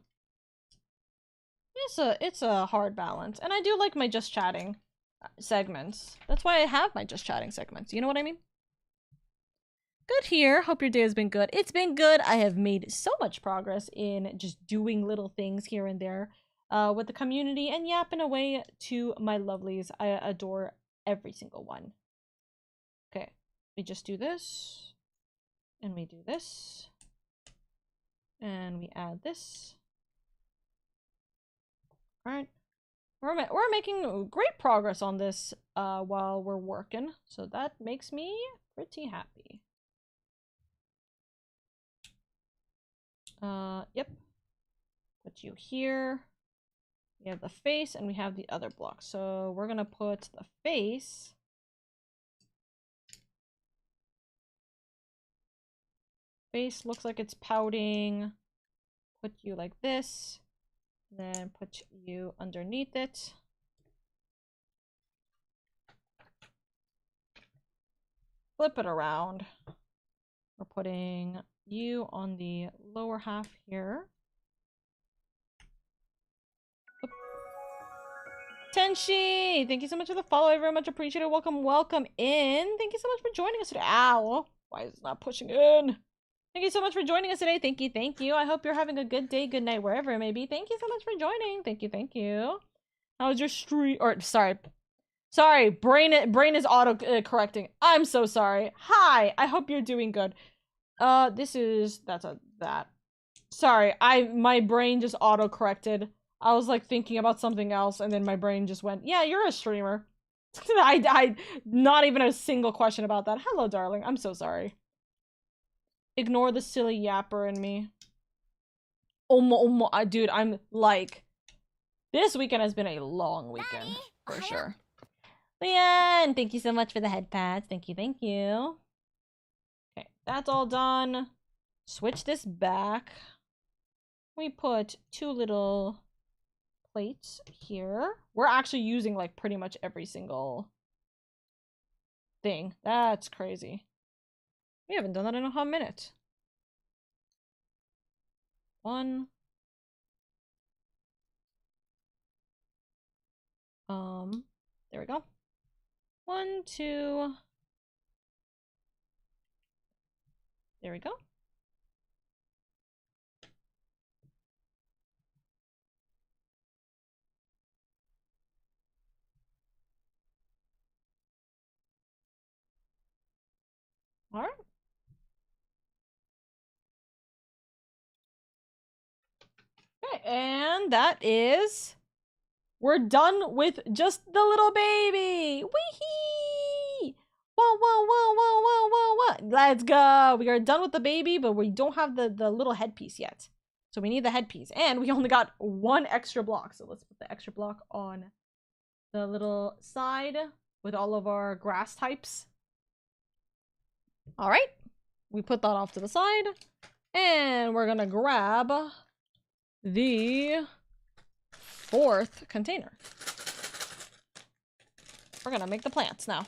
It's a hard balance. And I do like my just chatting segments. That's why I have my just chatting segments. You know what I mean? Good here. Hope your day has been good. It's been good. I have made so much progress in just doing little things here and there with the community and yapping away to my lovelies. I adore every single one. Okay. We just do this. And we do this. And we add this. Alright. We're making great progress on this while we're working. So that makes me pretty happy. Yep. Put you here. We have the face and we have the other block. So we're gonna put the face. Face looks like it's pouting. Put you like this. Then put you underneath it. Flip it around. We're putting you on the lower half here. Oop. Tenshi! Thank you so much for the follow. I very much appreciate it. Welcome, welcome in. Thank you so much for joining us today. Ow! Why is it not pushing in? Thank you so much for joining us today. Thank you, thank you. I hope you're having a good day, good night, wherever it may be. Thank you so much for joining. Thank you, thank you. How's your stream? Or, sorry. Sorry, brain is auto-correcting. I'm so sorry. Hi, I hope you're doing good. That. Sorry, my brain just auto-corrected. I was, like, thinking about something else, and then my brain just went, yeah, you're a streamer. I not even a single question about that. Hello, darling. I'm so sorry. Ignore the silly yapper in me. Dude, I'm like... This weekend has been a long weekend, for sure. Leanne, thank you so much for the head pads. Thank you, thank you. Okay, that's all done. Switch this back. We put two little plates here. We're actually using, like, pretty much every single thing. That's crazy. We haven't done that in a hot minute. One. There we go. 1, 2. There we go. All right. Okay, and that is... We're done with just the little baby! Wee-hee! Whoa, whoa, whoa, whoa, whoa, whoa, whoa! Let's go! We are done with the baby, but we don't have the little headpiece yet. So we need the headpiece. And we only got one extra block. So let's put the extra block on the little side. with all of our grass types. All right, we put that off to the side, and we're gonna grab the 4th container. We're gonna make the plants now.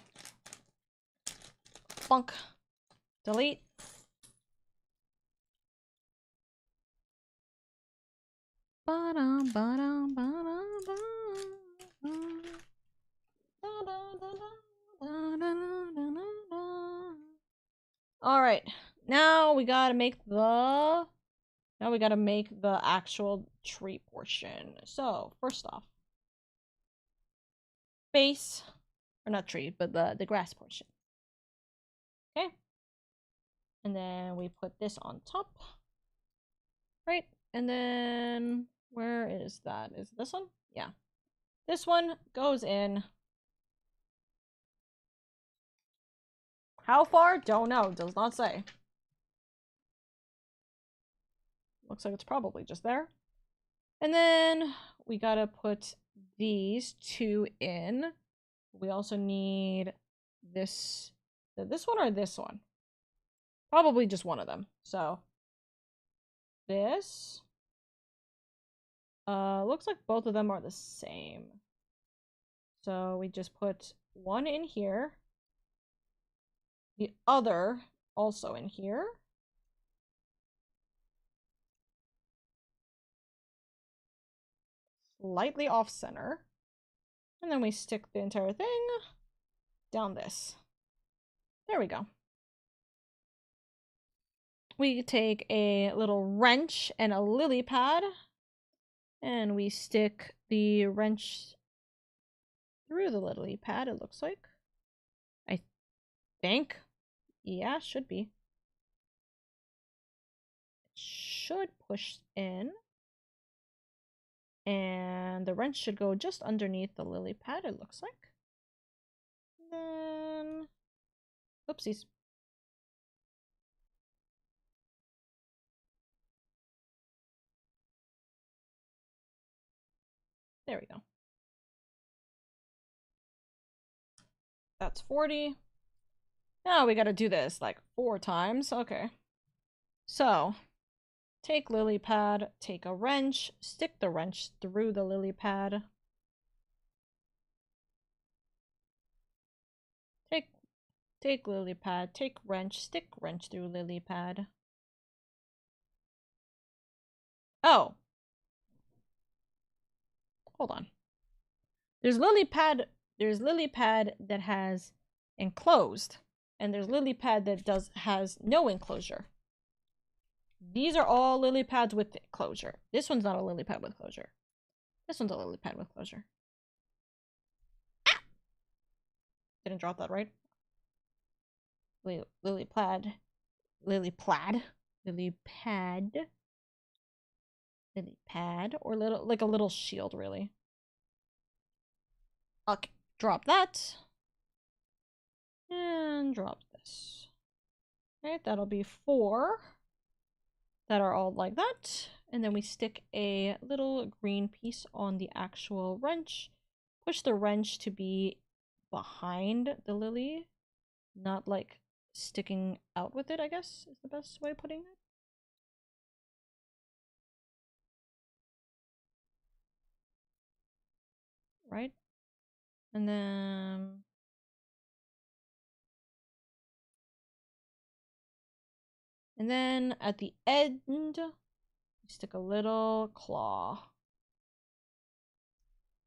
Bonk. Delete. Ba-dum, ba-dum, ba-dum, ba-dum. All right, now we gotta make the actual tree portion. So first off, base, or not tree, but the grass portion. Okay, and then we put this on top, right? And then where is that? Is this one? Yeah, this one goes in. How far? Don't know. Does not say. Looks like it's probably just there. And then we gotta put these 2 in. We also need this one or this one? Probably just one of them. So this looks like both of them are the same. So we just put one in here. The other also in here. Slightly off center. And then we stick the entire thing down this. There we go. We take a little wrench and a lily pad. And we stick the wrench through the lily pad, it looks like. I think. Yeah, should be. It should push in. And the wrench should go just underneath the lily pad, it looks like. And then... oopsies. There we go. That's 40. Now we gotta do this like 4 times. Okay. So, take lily pad, take a wrench, stick the wrench through the lily pad. Take lily pad, take wrench, stick wrench through lily pad. Oh. Hold on. There's lily pad that has enclosed, and there's lily pad that has no enclosure. These are all lily pads with closure. This one's not a lily pad with closure. This one's a lily pad with closure. Ah! Didn't drop that right. Lily pad, or like a little shield, really. Okay, drop that. And drop this. Okay, that'll be 4 that are all like that. And then we stick a little green piece on the actual wrench. Push the wrench to be behind the lily, not like sticking out with it, I guess is the best way of putting it. Right? And then at the end, stick a little claw.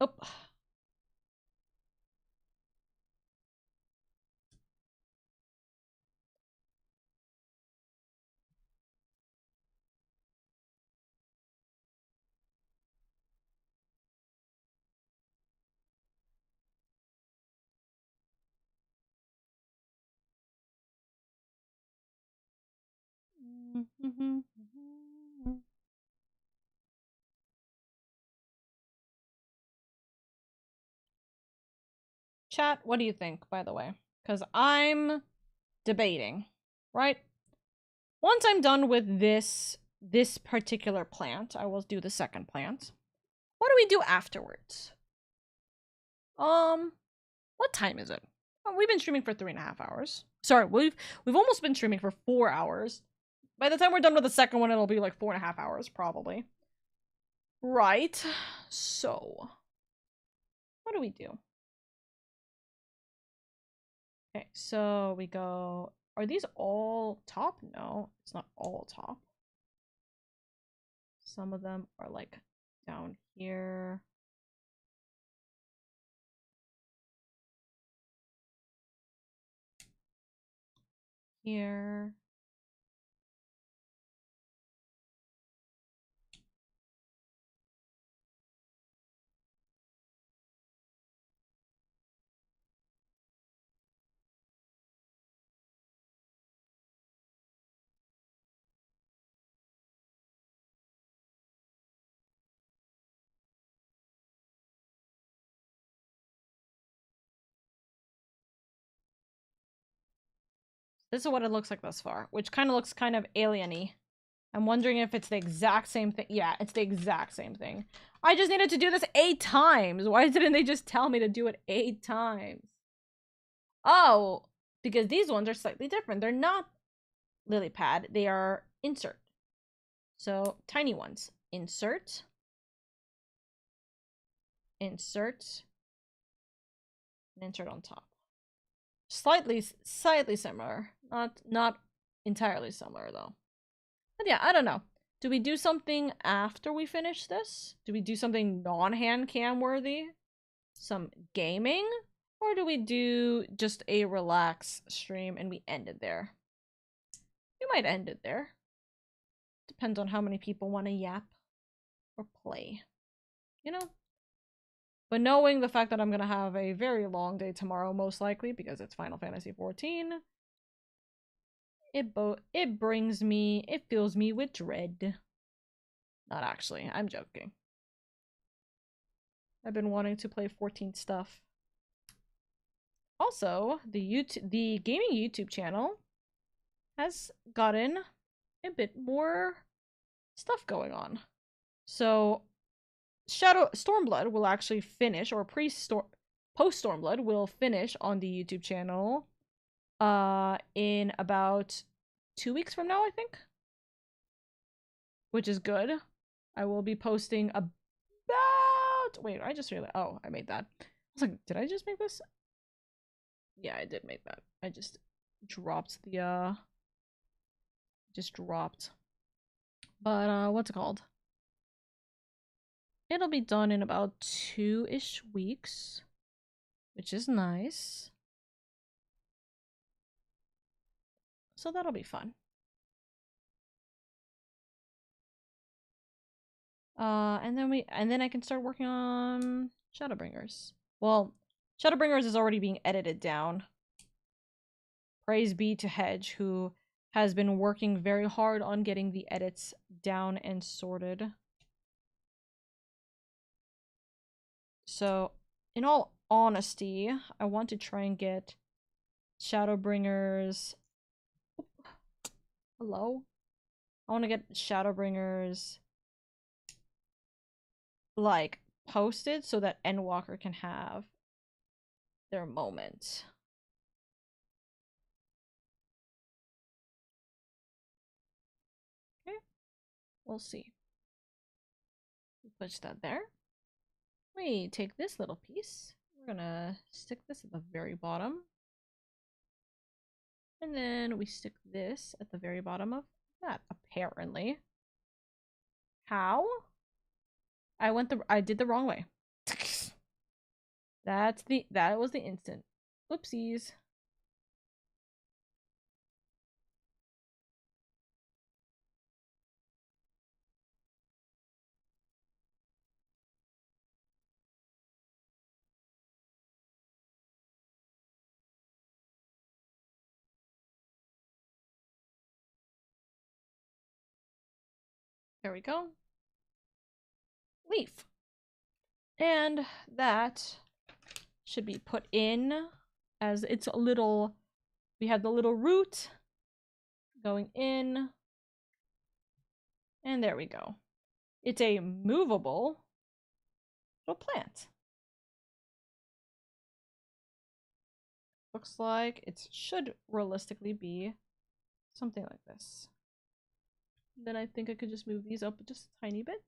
Oh. Chat, what do you think, by the way? Because I'm debating, right? Once I'm done with this particular plant, I will do the second plant. What do we do afterwards? What time is it? Oh, we've been streaming for 3.5 hours. Sorry, we've almost been streaming for 4 hours. By the time we're done with the second one, it'll be like 4.5 hours, probably. Right. So, what do we do? Okay, so we go... Are these all top? No, it's not all top. Some of them are like down here. Here. This is what it looks like thus far, which kind of looks kind of alien-y. I'm wondering if it's the exact same thing. Yeah, it's the exact same thing. I just needed to do this 8 times. Why didn't they just tell me to do it 8 times? Oh, because these ones are slightly different. They're not lily pad. They are insert. So, tiny ones. Insert. Insert. And insert on top. Slightly similar. Not entirely similar, though. But yeah, I don't know. Do we do something after we finish this? Do we do something non-hand cam worthy? Some gaming? Or do we do just a relax stream and we end it there? We might end it there. Depends on how many people want to yap or play. You know? But knowing the fact that I'm gonna have a very long day tomorrow, most likely, because it's Final Fantasy XIV, it fills me with dread. Not actually, I'm joking. I've been wanting to play 14 stuff. Also, the gaming YouTube channel has gotten a bit more stuff going on. So, Stormblood will actually finish, or post Stormblood will finish on the YouTube channel in about 2 weeks from now, I think. Which is good. I will be posting about... Wait, I just realized... Oh, I made that. I was like, did I just make this? Yeah, I did make that. I just dropped the, But, what's it called? It'll be done in about 2-ish weeks. Which is nice. So that'll be fun. And then I can start working on Shadowbringers. Well, Shadowbringers is already being edited down. Praise be to Hedge, who has been working very hard on getting the edits down and sorted. So, in all honesty, I want to try and get Shadowbringers... Hello? I want to get Shadowbringers... like, posted so that Endwalker can have their moment. Okay. We'll see. We push that there. We take this little piece. We're gonna stick this at the very bottom. And then we stick this at the very bottom of that, apparently. How? I did the wrong way. That was the instant. Oopsies. There we go. Leaf. And that should be put in as it's a little... We have the little root going in. And there we go. It's a movable little plant. looks like. It should realistically be something like this. Then I think I could just move these up just a tiny bit.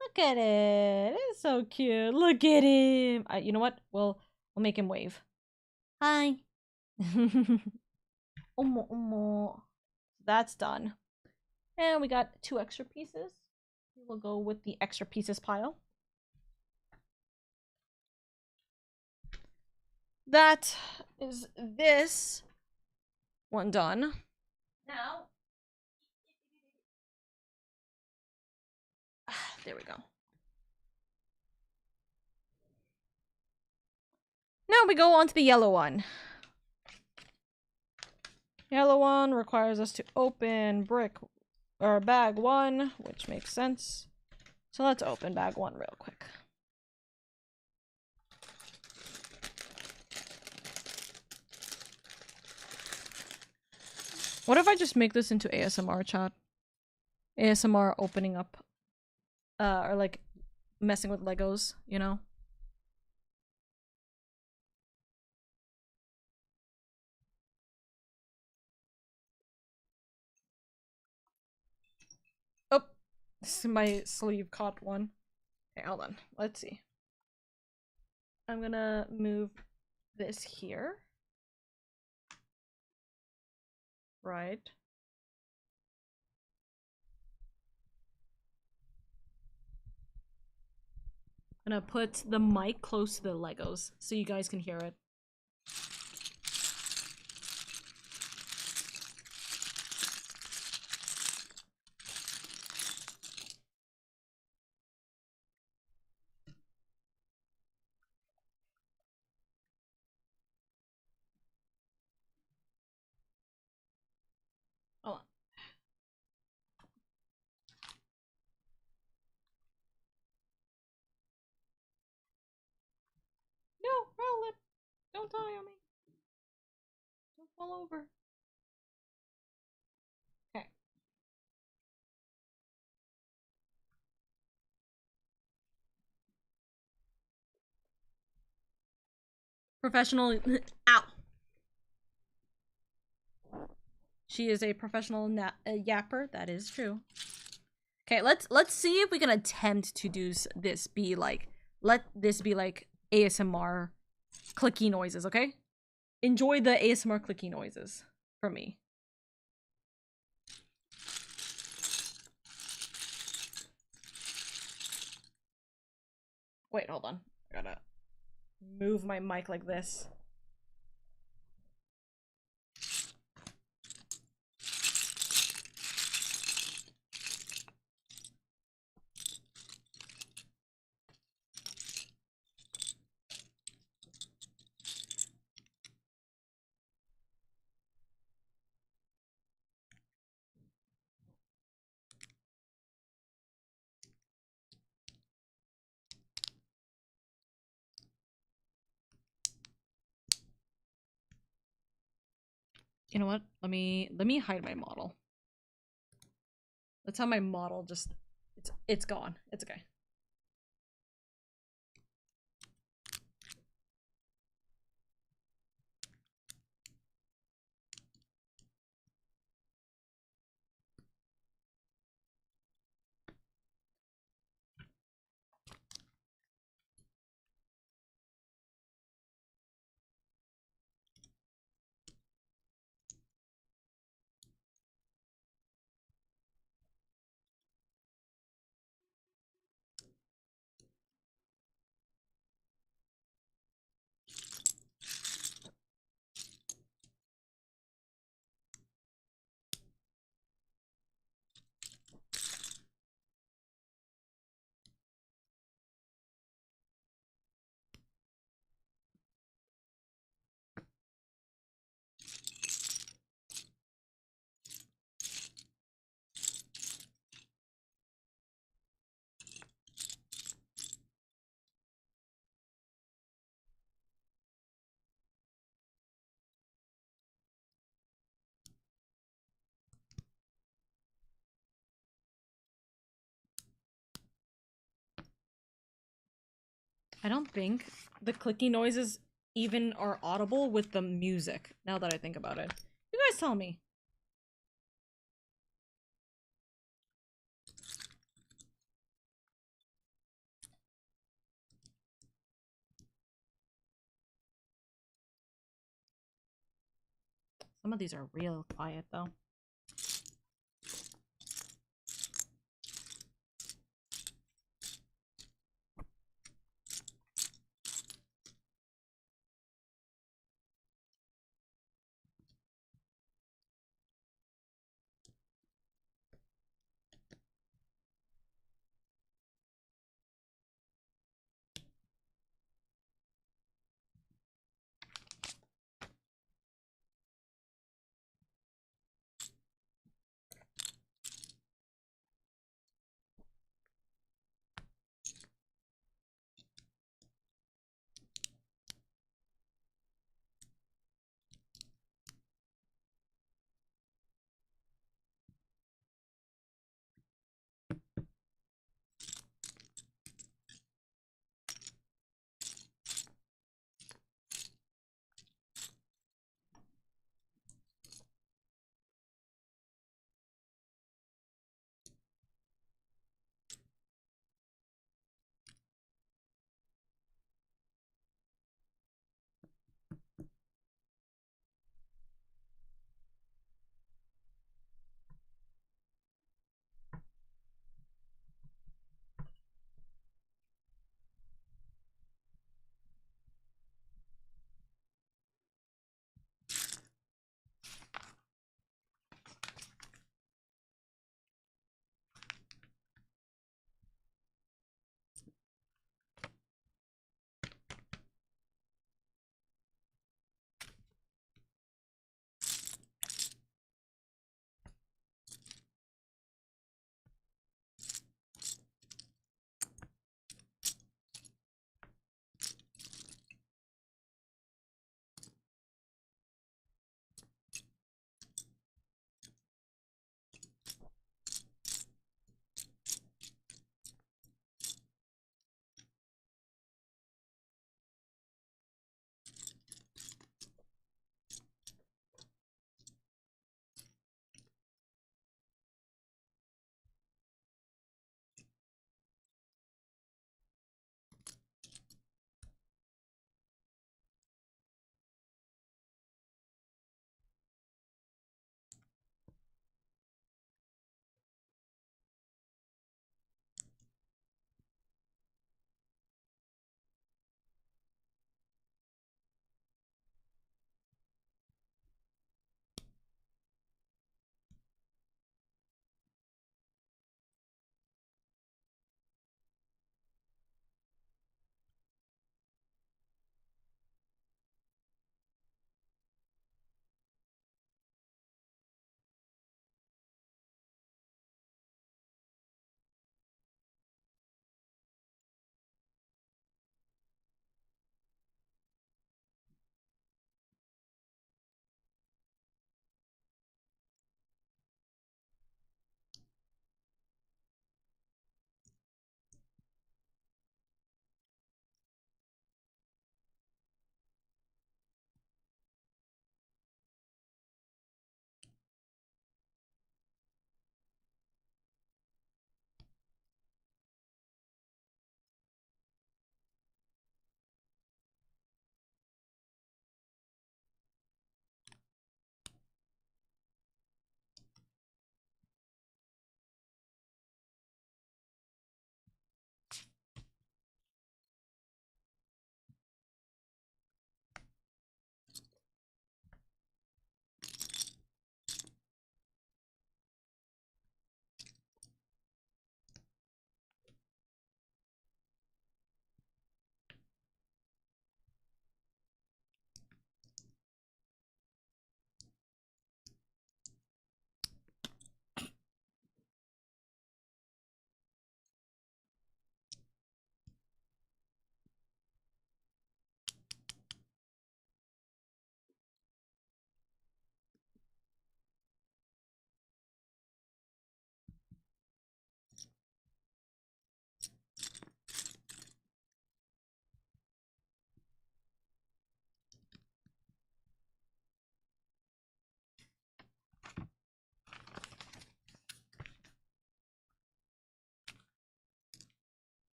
Look at it. It's so cute. Look at him. You know what? We'll make him wave. Hi. Omo, omo. That's done. And we got 2 extra pieces. We'll go with the extra pieces pile. That is this one done. Now, there we go. Now we go on to the yellow one. Yellow one requires us to open bag 1, which makes sense. So let's open bag 1 real quick. What if I just make this into ASMR chat? ASMR opening up, or like messing with Legos, you know? Oh, my sleeve caught one. Okay, hold on. Let's see. I'm gonna move this here. Right. I'm gonna put the mic close to the Legos so you guys can hear it. Hold on. No, roll it. Don't die on me. Don't fall over. Okay. Professional. Ow. She is a professional yapper. That is true. Okay, let's see if we can attempt to do this. Let this be like ASMR clicky noises. Okay. Enjoy the ASMR clicky noises from me. Wait, hold on. I gotta move my mic like this. You know what? Let me hide my model. That's how my model just it's gone. It's okay. I don't think the clicky noises even are audible with the music, now that I think about it. You guys tell me. Some of these are real quiet, though.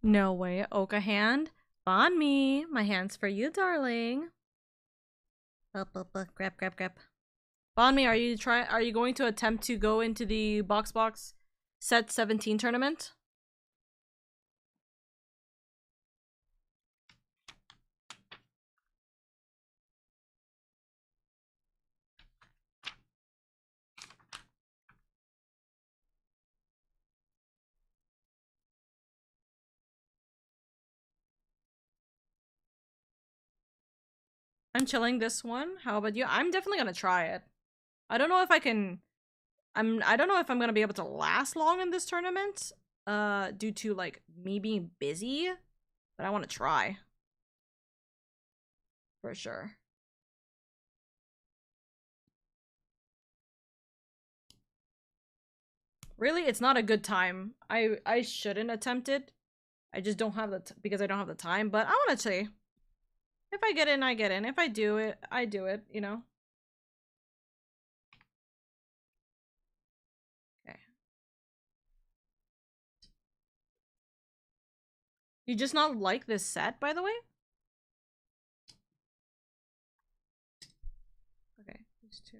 No way. Oka hand. Bond me. My hand's for you, darling. Grab, grab, grab. Bond me, are you going to attempt to go into the box set 17 tournament? I'm chilling this one. How about you? I'm definitely gonna try it. I don't know if I can. I don't know if I'm gonna be able to last long in this tournament. Due to like me being busy, but I want to try. For sure. Really, it's not a good time. I shouldn't attempt it. I just don't have because I don't have the time. But I want to see. If I get in, I get in. If I do it, I do it. You know. Okay. You just not like this set, by the way? Okay, these two.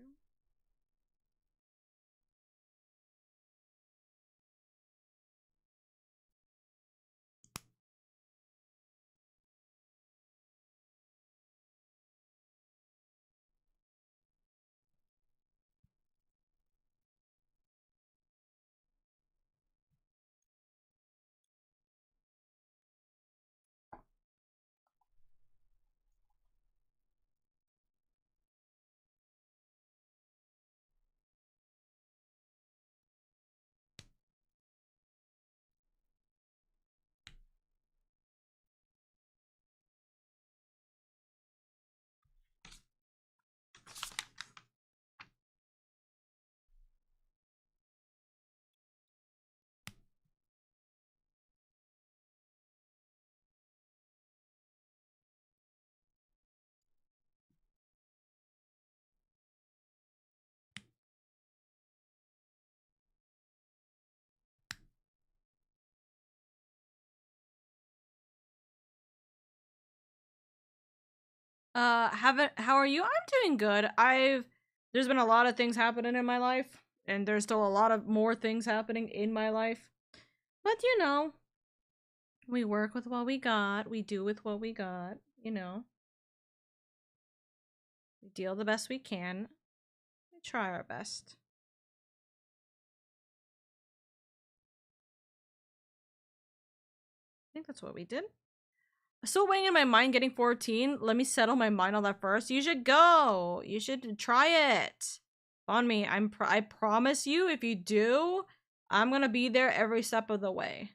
How are you? I'm doing good. There's been a lot of things happening in my life, and there's still a lot of more things happening in my life. But you know, we work with what we got. We do with what we got, you know. We deal the best we can. We try our best. I think that's what we did. Still weighing in my mind getting 14. Let me settle my mind on that first. You should go. You should try it. On me. I promise you, if you do, I'm gonna be there every step of the way.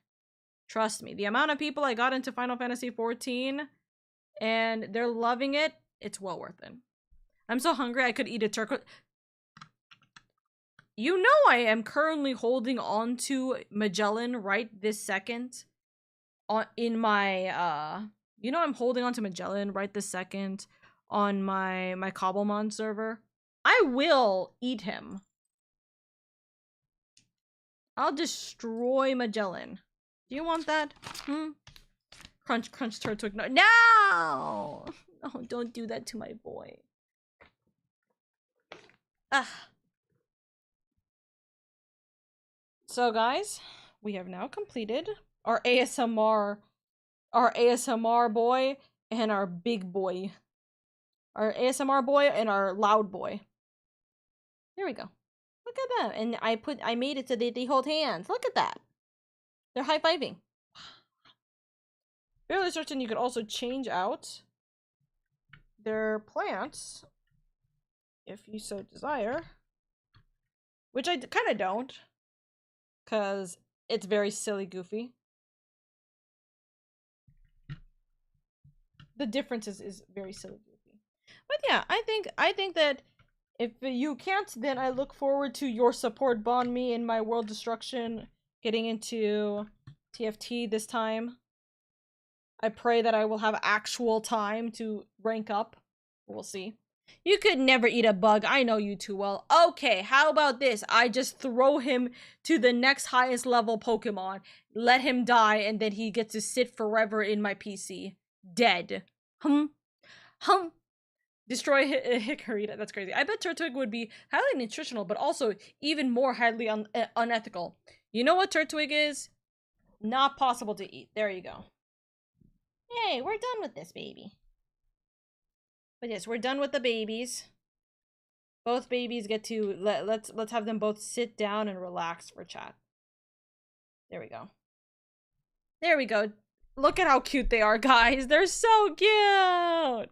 Trust me. The amount of people I got into Final Fantasy 14 and they're loving it, it's well worth it. I'm so hungry I could eat a turquoise. You know I am currently holding on to Magellan right this second. In my you know I'm holding on to Magellan right this second on my Cobblemon server. I will eat him. I'll destroy Magellan. Do you want that? Crunch, crunch, turtle. No! No! Oh, don't do that to my boy. So guys, we have now completed our ASMR boy and our big boy. Our ASMR boy and our loud boy. There we go. Look at that. And I made it so they hold hands. Look at that. They're high-fiving. Fairly certain you could also change out their plants if you so desire. Which I kind of don't. Because it's very silly goofy. The difference is very silly goofy. But yeah, I think that if you can't, then I look forward to your support, Bond me, in my world destruction, getting into TFT this time. I pray that I will have actual time to rank up. We'll see. You could never eat a bug. I know you too well. Okay, how about this? I just throw him to the next highest level Pokemon, let him die, and then he gets to sit forever in my PC. Dead. Hum. Hum. Destroy Hickorita. That's crazy. I bet Turtwig would be highly nutritional, but also even more highly unethical. You know what Turtwig is? Not possible to eat. There you go. Yay, we're done with this baby. But yes, we're done with the babies. Both babies get to let's have them both sit down and relax for chat. There we go. There we go. Look at how cute they are, guys. They're so cute.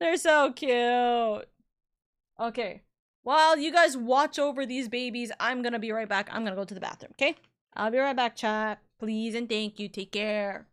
They're so cute. Okay. While you guys watch over these babies, I'm gonna be right back. I'm gonna go to the bathroom, okay? I'll be right back, chat. Please and thank you. Take care.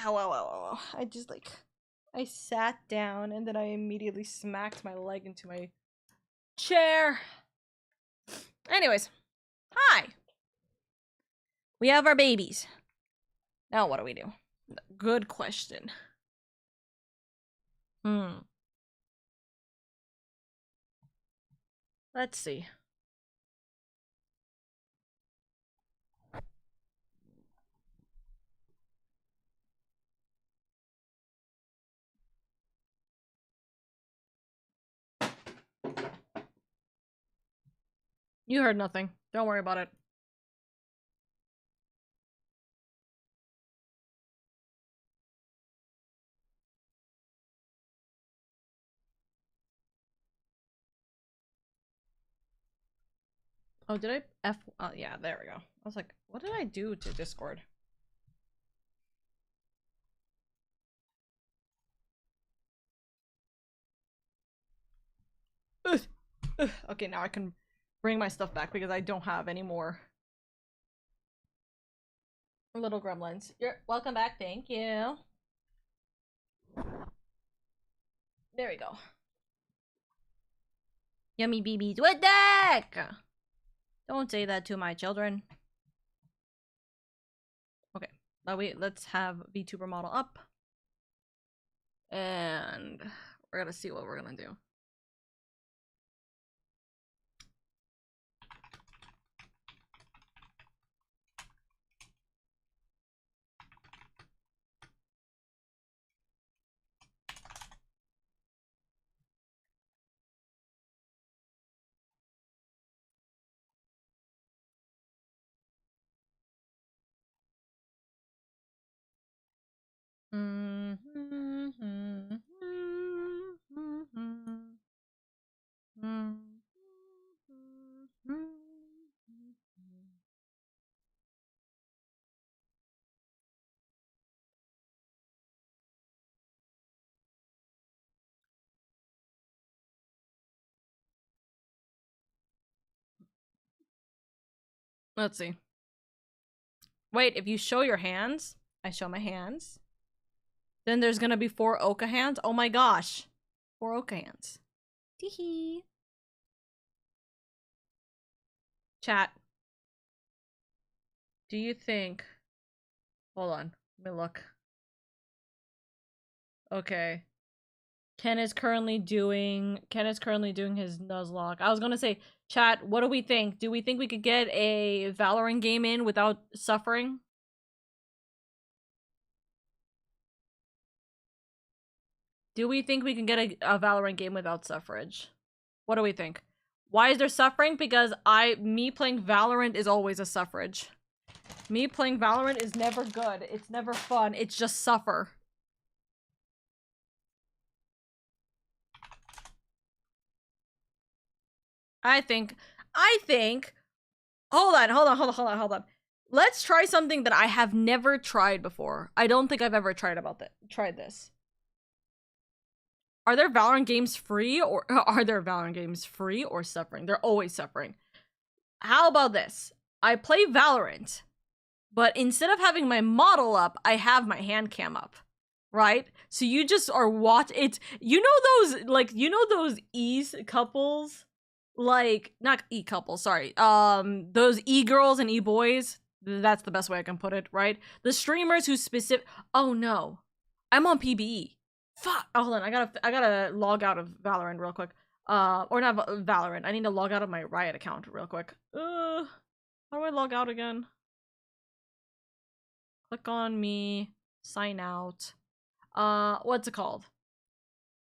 Ow, ow, ow, ow. I just like, I sat down and then I immediately smacked my leg into my chair. Anyways, hi. We have our babies. Now what do we do? Good question. Let's see. You heard nothing. Don't worry about it. Oh, did I F? Oh, yeah, there we go. I was like, what did I do to Discord? Ugh. Ugh. Okay, now I can bring my stuff back because I don't have any more little gremlins. You're welcome back. Thank you. There we go. Yummy BBs. What the heck? Don't say that to my children. Okay, now let's have VTuber model up. And we're gonna see what we're gonna do. Let's see. Wait, if you show your hands, I show my hands. Then there's gonna be 4 Oka hands. Oh my gosh. 4 Oka hands. Teehee. Chat. Do you think... Hold on. Let me look. Okay. Ken is currently doing his Nuzlocke. I was gonna say, chat, what do we think? Do we think we could get a Valorant game in without suffering? Do we think we can get a Valorant game without suffrage? What do we think? Why is there suffering? Because me playing Valorant is always a suffrage. Me playing Valorant is never good. It's never fun. It's just suffer. I think, hold on. Let's try something that I have never tried before. I don't think I've ever tried this. Are there Valorant games free or suffering? They're always suffering. How about this? I play Valorant, but instead of having my model up, I have my hand cam up. Right? So you just are it's you know those couples? Like, not e-couples, sorry. Those e-girls and e-boys. That's the best way I can put it, right? The streamers who oh no. I'm on PBE. Fuck. Oh, hold on. I gotta log out of Valorant real quick. Or not Valorant. I need to log out of my Riot account real quick. How do I log out again? Click on me. Sign out. What's it called?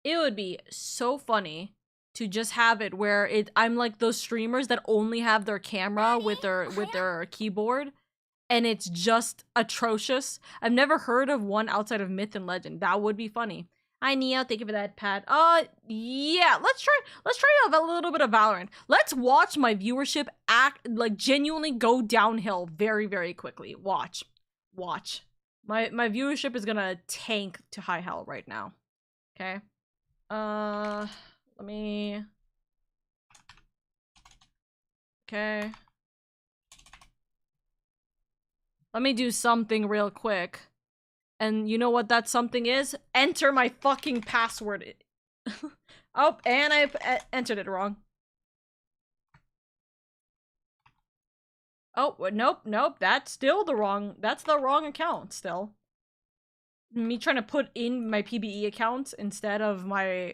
It would be so funny to just have it where I'm like those streamers that only have their camera with their keyboard, and it's just atrocious. I've never heard of one outside of Myth and Legend. That would be funny. Hi Neo, thank you for that, Pat. Yeah, let's try a little bit of Valorant. Let's watch my viewership genuinely go downhill very, very quickly. Watch. My viewership is gonna tank to high hell right now. Okay. Let me... Okay. Let me do something real quick. And you know what that something is? Enter my fucking password. Oh, and I entered it wrong. Oh, nope, nope. That's the wrong account still. Me trying to put in my PBE account instead of my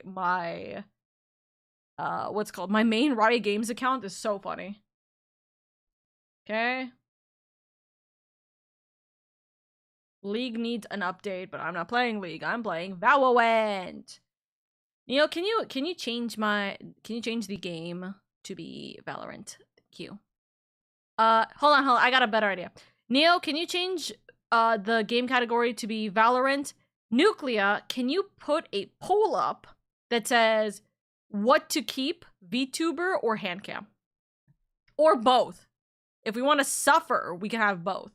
what's called my main Riot Games account is so funny. Okay. League needs an update, but I'm not playing League. I'm playing Valorant. Neo, can you change the game to be Valorant? Thank you. Hold on. I got a better idea. Neo, can you change the game category to be Valorant? Nuclea, can you put a poll up that says what to keep, Vtuber or HANDCAM? Or both. If we want to suffer, we can have both.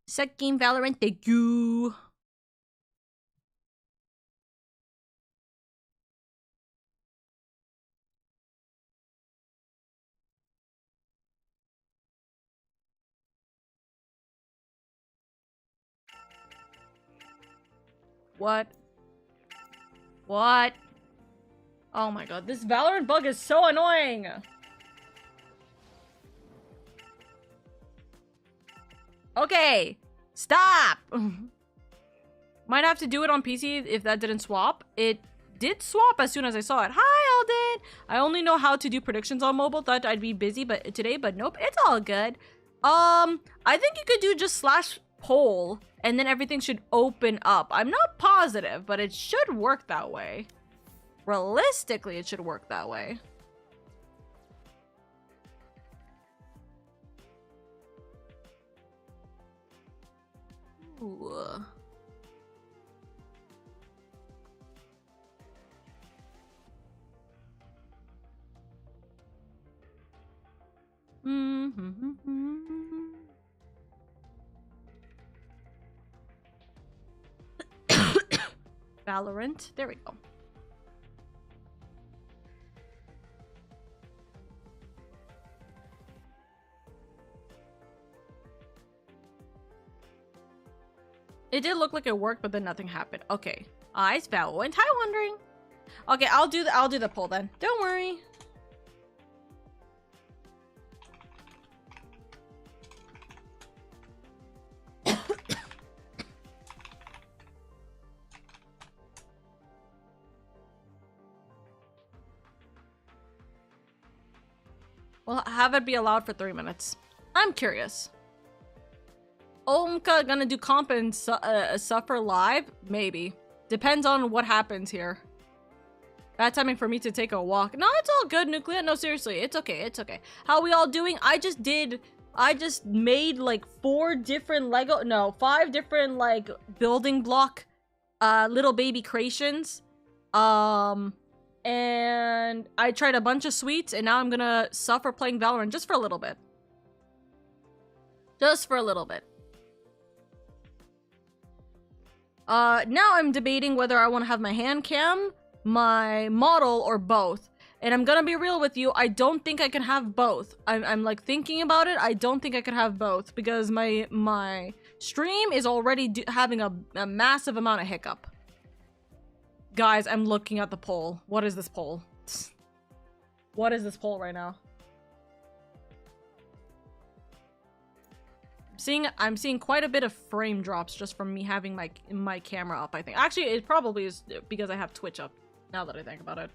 Set game Valorant, thank you. What? What? Oh my god, this Valorant bug is so annoying! Okay, stop! Might have to do it on PC if that didn't swap. It did swap as soon as I saw it. Hi, Alden! I only know how to do predictions on mobile. Thought I'd be busy today, but nope, it's all good. I think you could do just /poll, and then everything should open up. I'm not positive, but it should work that way. Realistically, it should work that way. Ooh. Valorant. There we go. It did look like it worked, but then nothing happened. Okay. Eyes Valorant. Hi, wondering. Okay, I'll do the poll then. Don't worry. We'll have it be allowed for 3 minutes. I'm curious. Omka gonna do comp and suffer live? Maybe. Depends on what happens here. Bad timing for me to take a walk. No, it's all good, Nuclea. No, seriously. It's okay. It's okay. How we all doing? I just made like 5 different like building block little baby creations. And I tried a bunch of sweets, and now I'm gonna suffer playing Valorant just for a little bit. Just for a little bit. Now I'm debating whether I want to have my hand cam, my model, or both. And I'm gonna be real with you, I don't think I can have both. I'm like thinking about it, I don't think I can have both because my stream is already having a massive amount of hiccup. Guys, I'm looking at the poll. What is this poll? What is this poll right now? I'm seeing quite a bit of frame drops just from me having my camera up, I think. Actually, it probably is because I have Twitch up, now that I think about it.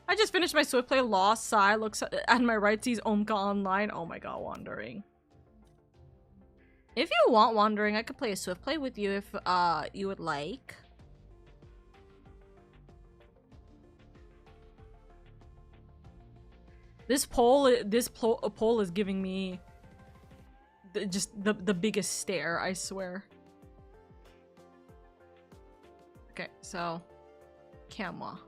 I just finished my Swift play. Lost Sigh looks at my right, sees Omka online. Oh my god, Wandering. If you want Wandering, I could play a Swift play with you if you would like. This poll is giving me just the biggest stare, I swear. Okay, so camera.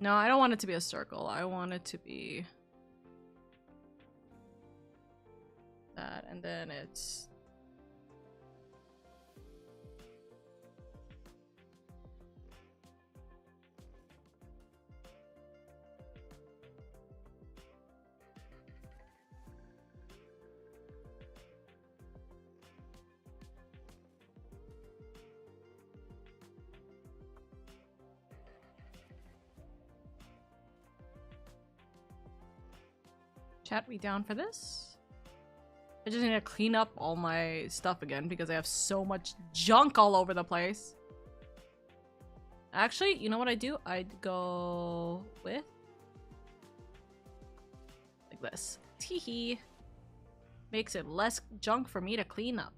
No, I don't want it to be a circle. I want it to be that, and then it's chat. We down for this? I just need to clean up all my stuff again because I have so much junk all over the place. Actually, you know what I do? I'd go with like this. Teehee. Makes it less junk for me to clean up.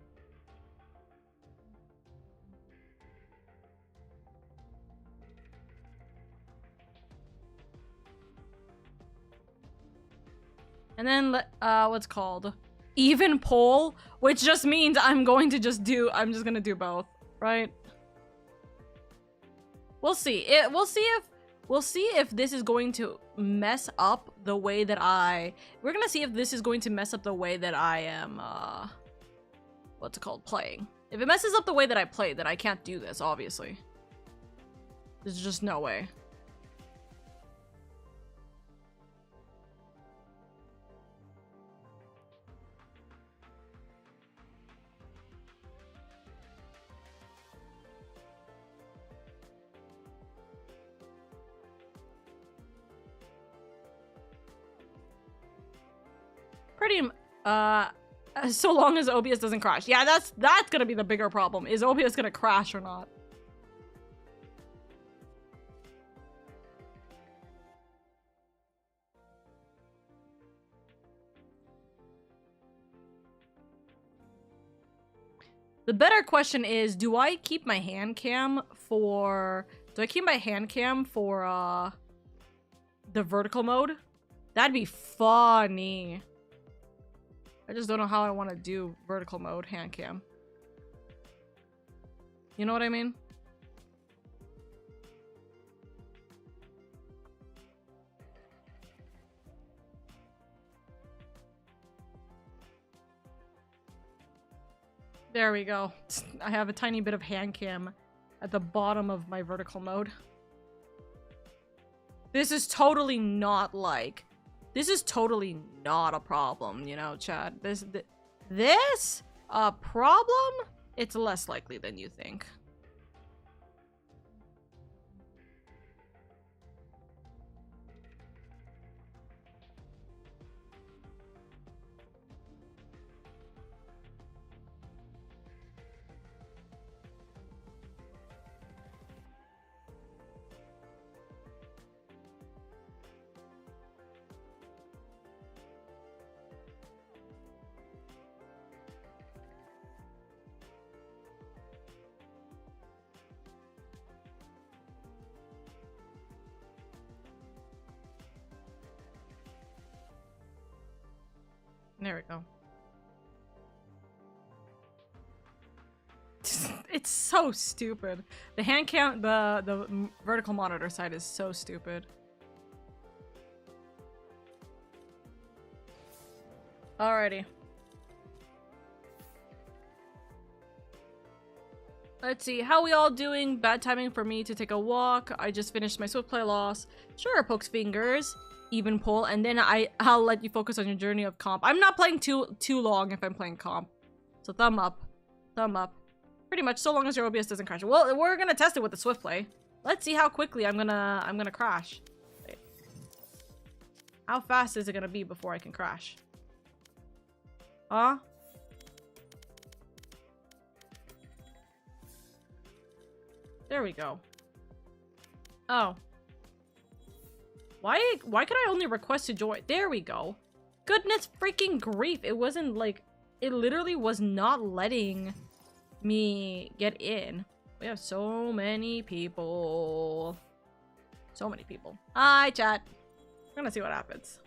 And then, what's called? Even poll, which just means I'm just gonna do both, right? We'll see. We'll see if this is going to mess up the way that we're gonna see if this is going to mess up the way that I am, what's it called? Playing. If it messes up the way that I play, then I can't do this, obviously. There's just no way. Pretty, so long as OBS doesn't crash. Yeah, that's gonna be the bigger problem. Is OBS gonna crash or not? The better question is, do I keep my hand cam for the vertical mode? That'd be funny. I just don't know how I want to do vertical mode hand cam. You know what I mean? There we go. I have a tiny bit of hand cam at the bottom of my vertical mode. This is totally not like... This is totally not a problem, you know, Chad. This a problem? It's less likely than you think. There we go. It's so stupid. The hand count, the vertical monitor side is so stupid. Alrighty. Let's see, how we all doing? Bad timing for me to take a walk. I just finished my swift play loss. Sure, pokes fingers. Even poll, and then I'll let you focus on your journey of comp. I'm not playing too long if I'm playing comp. So thumb up. Thumb up. Pretty much, so long as your OBS doesn't crash. Well, we're gonna test it with the swift play. Let's see how quickly I'm gonna crash. Wait. How fast is it gonna be before I can crash? Huh? There we go. Oh. Why could I only request to join? There we go. Goodness freaking grief. It wasn't like, it literally was not letting me get in. We have so many people. So many people. Hi, chat. I'm gonna see what happens.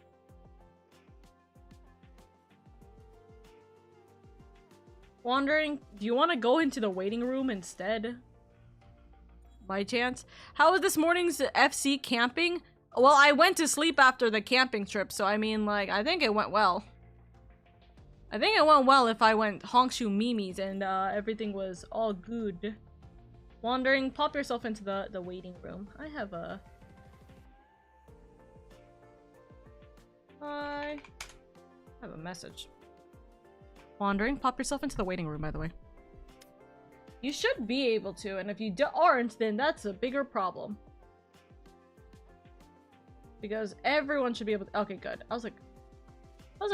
Wondering, do you want to go into the waiting room instead? By chance? How was this morning's FC camping? Well, I went to sleep after the camping trip, so I mean, like, I think it went well. I think it went well if I went Hongshu Mimi's and everything was all good. Wandering, pop yourself into the waiting room. I have a... Hi. I have a message. Wandering, pop yourself into the waiting room, by the way. You should be able to, and if you aren't, then that's a bigger problem. Because everyone should be able to— okay, good. I was like,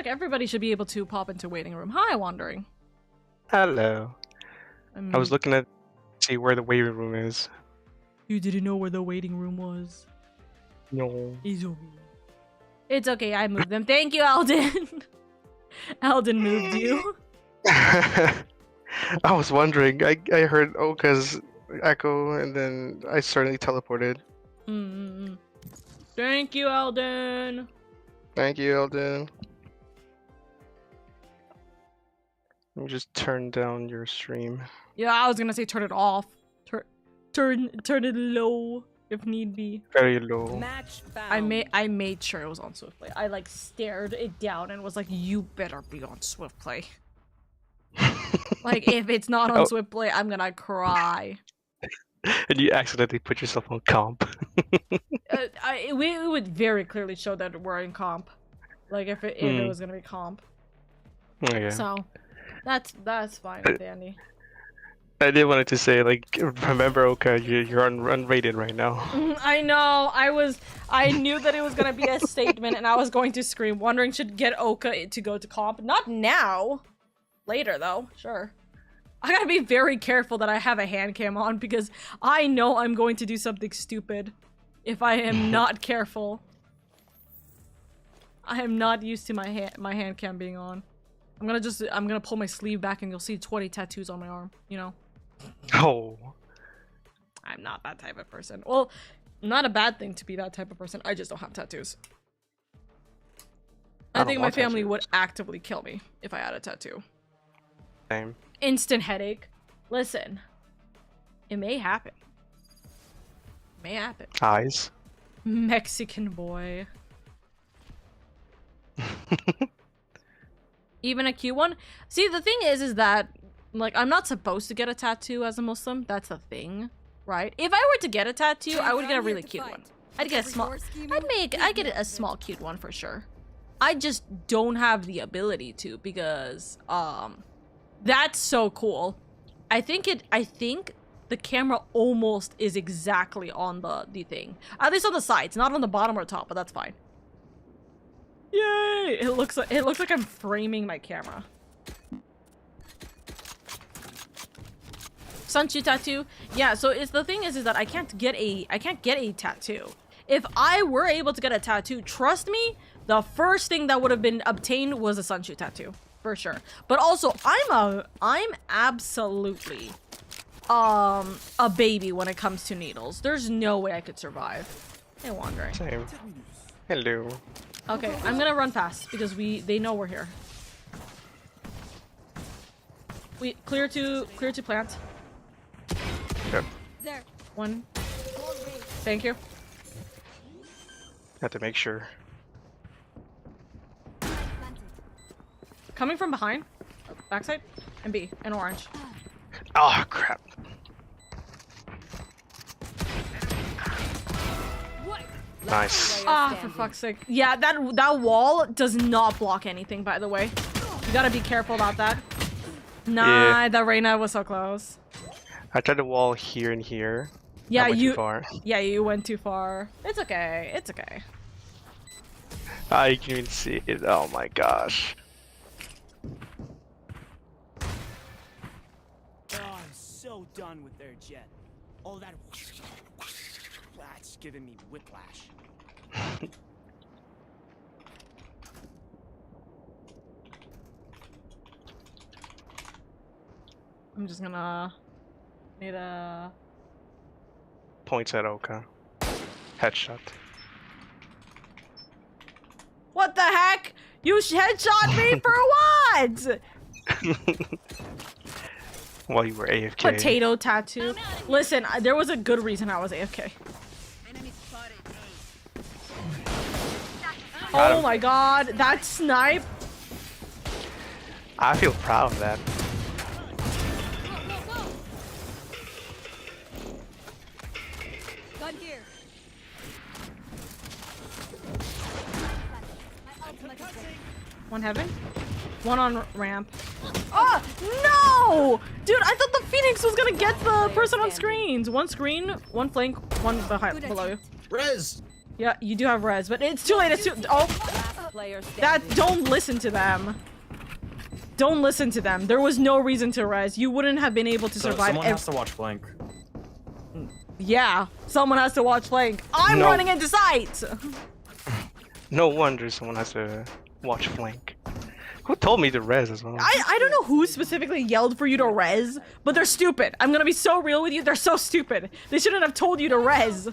everybody should be able to pop into waiting room. Hi, Wandering. Hello. I was looking at see where the waiting room is. You didn't know where the waiting room was. No. It's okay. It's okay, I moved them. Thank you, Alden. Alden moved you. I was wondering. I heard Oka's echo, and then I suddenly teleported. Thank you, Alden. Thank you, Alden. Let me just turn down your stream. Yeah, I was gonna say turn it off. Turn it low if need be. Very low. Match found. I made sure it was on Swift Play. I like stared it down and was like, you better be on Swift Play. Like, if it's not on Swift Play, I'm gonna cry. And you accidentally put yourself on comp. We would very clearly show that we're in comp. Like, if it was gonna be comp. Okay. So, that's fine with Andy. I did wanted to say, like, remember, Oka, you're unrated right now. I know. I knew that it was gonna be a statement, and I was going to scream. Wondering should get Oka to go to comp. Not now. Later, though. Sure. I gotta be very careful that I have a hand cam on because I know I'm going to do something stupid if I am not careful. I am not used to my hand cam being on. I'm gonna pull my sleeve back and you'll see 20 tattoos on my arm, you know? Oh. I'm not that type of person. Well, not a bad thing to be that type of person. I just don't have tattoos. I think my family would actively kill me if I had a tattoo. Same. Instant headache. Listen, it may happen. May happen. Eyes. Mexican boy. Even a cute one? See, the thing is that, like, I'm not supposed to get a tattoo as a Muslim. That's the thing, right? If I were to get a tattoo, I would get a really cute one. I'd get a small— I'd get a small cute one for sure. I just don't have the ability to because, that's so cool. I think the camera almost is exactly on the thing. At least on the sides, not on the bottom or top, but that's fine. Yay! It looks like I'm framing my camera. Sanchu tattoo? Yeah, so the thing is that I can't get a tattoo. If I were able to get a tattoo, trust me, the first thing that would have been obtained was a Sanchu tattoo. For sure. But also, I'm absolutely a baby when it comes to needles. There's no way I could survive. Hey, Wandering. Same. Hello. Okay, I'm gonna run fast because they know we're here. We clear to plant. Yep. There. One. Thank you. Have to make sure. Coming from behind. Backside. And B. And orange. Oh, crap. Nice. Ah, for fuck's sake. Yeah, that wall does not block anything, by the way. You gotta be careful about that. Nah, Yeah. the Reyna was so close. I tried to wall here and here, Yeah, I went you. too far. Yeah, you went too far. It's okay. It's okay. I can even see it. Oh my gosh. Oh, I'm so done with their jet. All that that's giving me whiplash. I'm just gonna need a. Points at Oka. Headshot. What the heck? You headshot me for what? While you were AFK. Potato tattoo. Listen, there was a good reason I was AFK. Got Oh him. my god, that snipe. I feel proud of that. Gun here. One heaven. One on ramp. Oh, no! Dude, I thought the Phoenix was gonna get the person on screens. One screen, one flank, one behind, below you. Res! Yeah, you do have res, but it's too late. It's too. Oh, that. Don't listen to them. Don't listen to them. There was no reason to res. You wouldn't have been able to So survive. someone has to watch flank. Yeah, someone has to watch flank. I'm No. running into sight. No wonder someone has to watch flank. Who told me to res as well? I don't know who specifically yelled for you to res, but they're stupid. I'm gonna be so real with you. They're so stupid. They shouldn't have told you to res.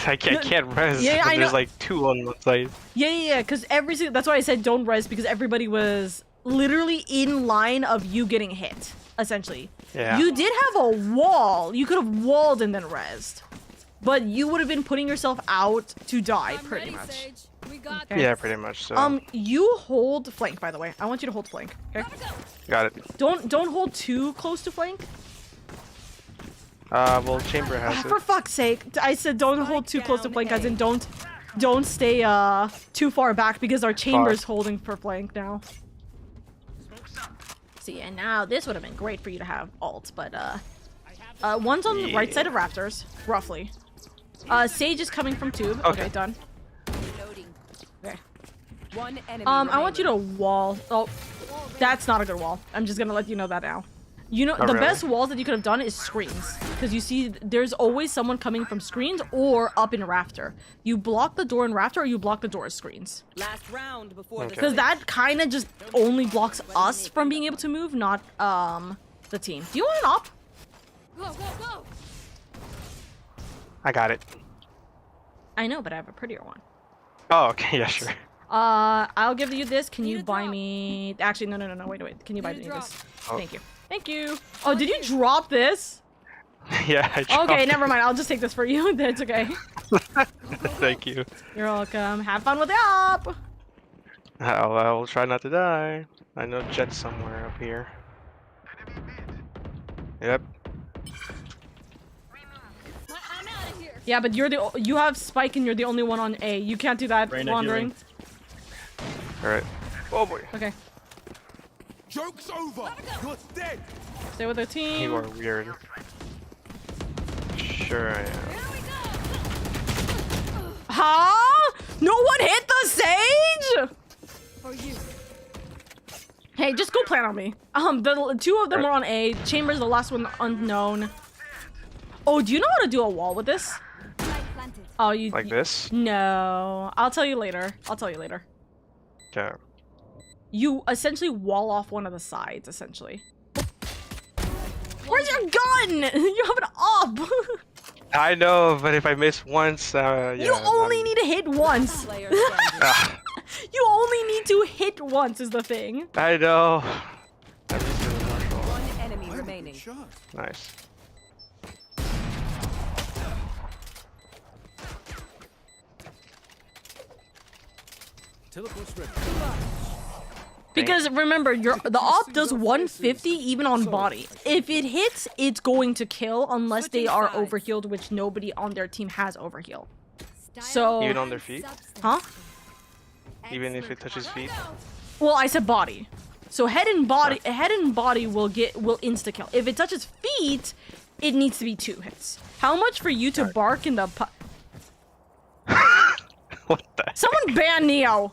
I can't res. Yeah, I There's know. like 2 on the side. Yeah, because that's why I said don't res, because everybody was literally in line of you getting hit, essentially. Yeah. You did have a wall. You could have walled and then resed. But you would have been putting yourself out to die, pretty much. We got Okay. Yeah, pretty much. So. You hold flank, by the way. I want you to hold flank, okay? Got it. Don't hold too close to flank. Well, Chamber has For it. fuck's sake, I said don't hold too close to flank, as in don't stay too far back, because our chamber's holding for flank now. See, and now this would have been great for you to have ult, but one's on the right side of Raptors, roughly. Sage is coming from tube. Okay, done. Loading. Okay. One enemy. I want you to wall. Oh, that's not a good wall. I'm just gonna let you know that now. You know, Oh, the really? best walls that you could have done is screens. Because you see, there's always someone coming from screens or up in rafter. You block the door in rafter, or you block the door as screens. Last round before Okay. Because that kind of just only blocks us from being able to move, not the team. Do you want an op? Go, go, go. I got it. I know, but I have a prettier one. Oh, okay. Yeah, sure. I'll give you this. Can Need you a buy drop. me? Actually, no. Wait. Can you buy Need a me drop. this? Oh. Thank you. Thank you. Oh, did you drop this? Yeah, I dropped Okay, it. never mind. I'll just take this for you. That's okay. Thank you. You're welcome. Have fun with the op. I will try not to die. I know Jet's somewhere up here. Yep. I'm out of here. Yeah, but you have Spike and you're the only one on A. You can't do that Reyna wandering. healing. Alright. Oh boy. Okay. Joke's over. You're dead. Stay with the You team. are weird. Sure I am. Here we go. Huh? No one hit the sage? For you. Hey, just go plant on me. The two of them are on A. Chamber's the last one unknown. Oh, do you know how to do a wall with this? Light planted. Oh, you. Like this? No. I'll tell you later. Okay. You essentially wall off one of the sides, essentially. Where's your gun? You have an op. I know, but if I miss once, yeah. You only need to hit once. Player standing. Ah, You only need to hit once is the thing. I know. I'm just doing martial. One enemy remaining. Nice. Teleport's ready. Because remember, the op does 150 even on body. If it hits, it's going to kill unless they are overhealed, which nobody on their team has overheal. So, Even on their feet? huh? Even if it touches feet? Well, I said body. So head and body will insta kill. If it touches feet, it needs to be 2 hits. How much for you to bark in the What the heck? Someone ban Neo!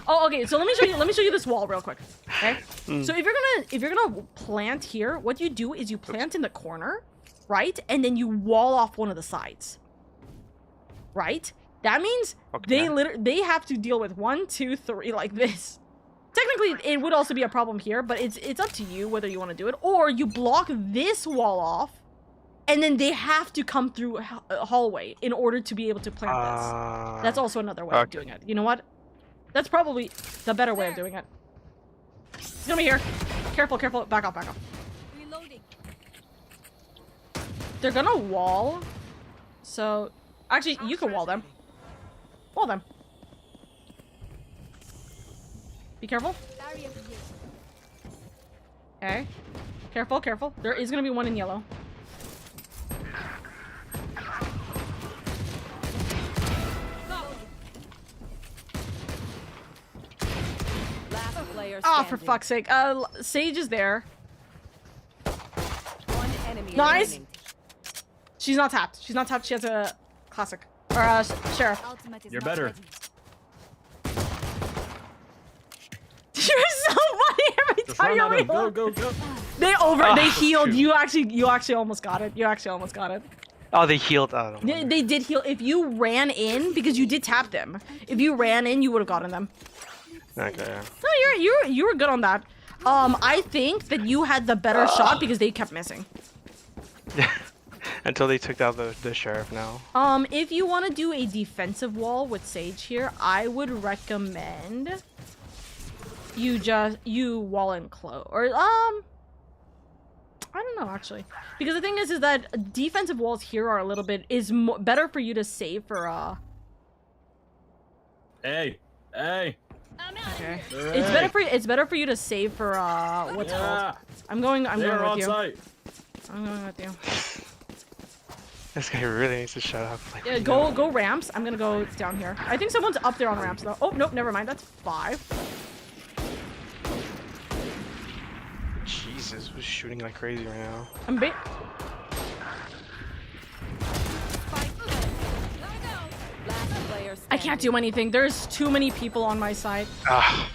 Oh, okay, so let me show you this wall real quick. Okay? So if you're gonna plant here, what you do is you plant in the corner, right? And then you wall off one of the sides. Right? That means they have to deal with 1, 2, 3 like this. Technically, it would also be a problem here, but it's up to you whether you want to do it. Or you block this wall off, and then they have to come through a hallway in order to be able to plant this. That's also another way of doing it. You know what? That's probably the better way of doing it. He's gonna be here. Careful, careful. Back off, back off. Reloading. They're gonna wall. So, actually, you can wall them. Wall them. Be careful. Barrier here. Okay. Careful, careful. There is gonna be one in yellow. Last player Ah, standing. for fuck's sake. Sage is there. One enemy Nice. remaining. She's not tapped. She's not tapped. She has a classic. Or sheriff. Ultimate is You're not better. ready. You're so funny every Just time run you at him. Go, reload. go, go. They healed. shoot. You actually almost got it. You actually almost got it. Oh, they healed. Oh, They did heal. If you ran in, because you did tap them. If you ran in, you would have gotten them. okay. No, you were good on that. I think that you had the better shot because they kept missing. Until they took out the sheriff now. If you want to do a defensive wall with Sage here, I would recommend you wall and close, or I don't know actually, because the thing is that defensive walls here are a little bit better for you to save for Hey, hey. Okay. Hey. It's better for you to save for what's it called? I'm going They're on with you. site. I'm going with you. This guy really needs to shut up. Like, Yeah, go ramps. I'm gonna go down here. I think someone's up there on ramps though. Oh nope, never mind. That's 5. Jesus, who's shooting like crazy right now? I'm bait. Last player I can't do anything. There's too many people on my side. Ah.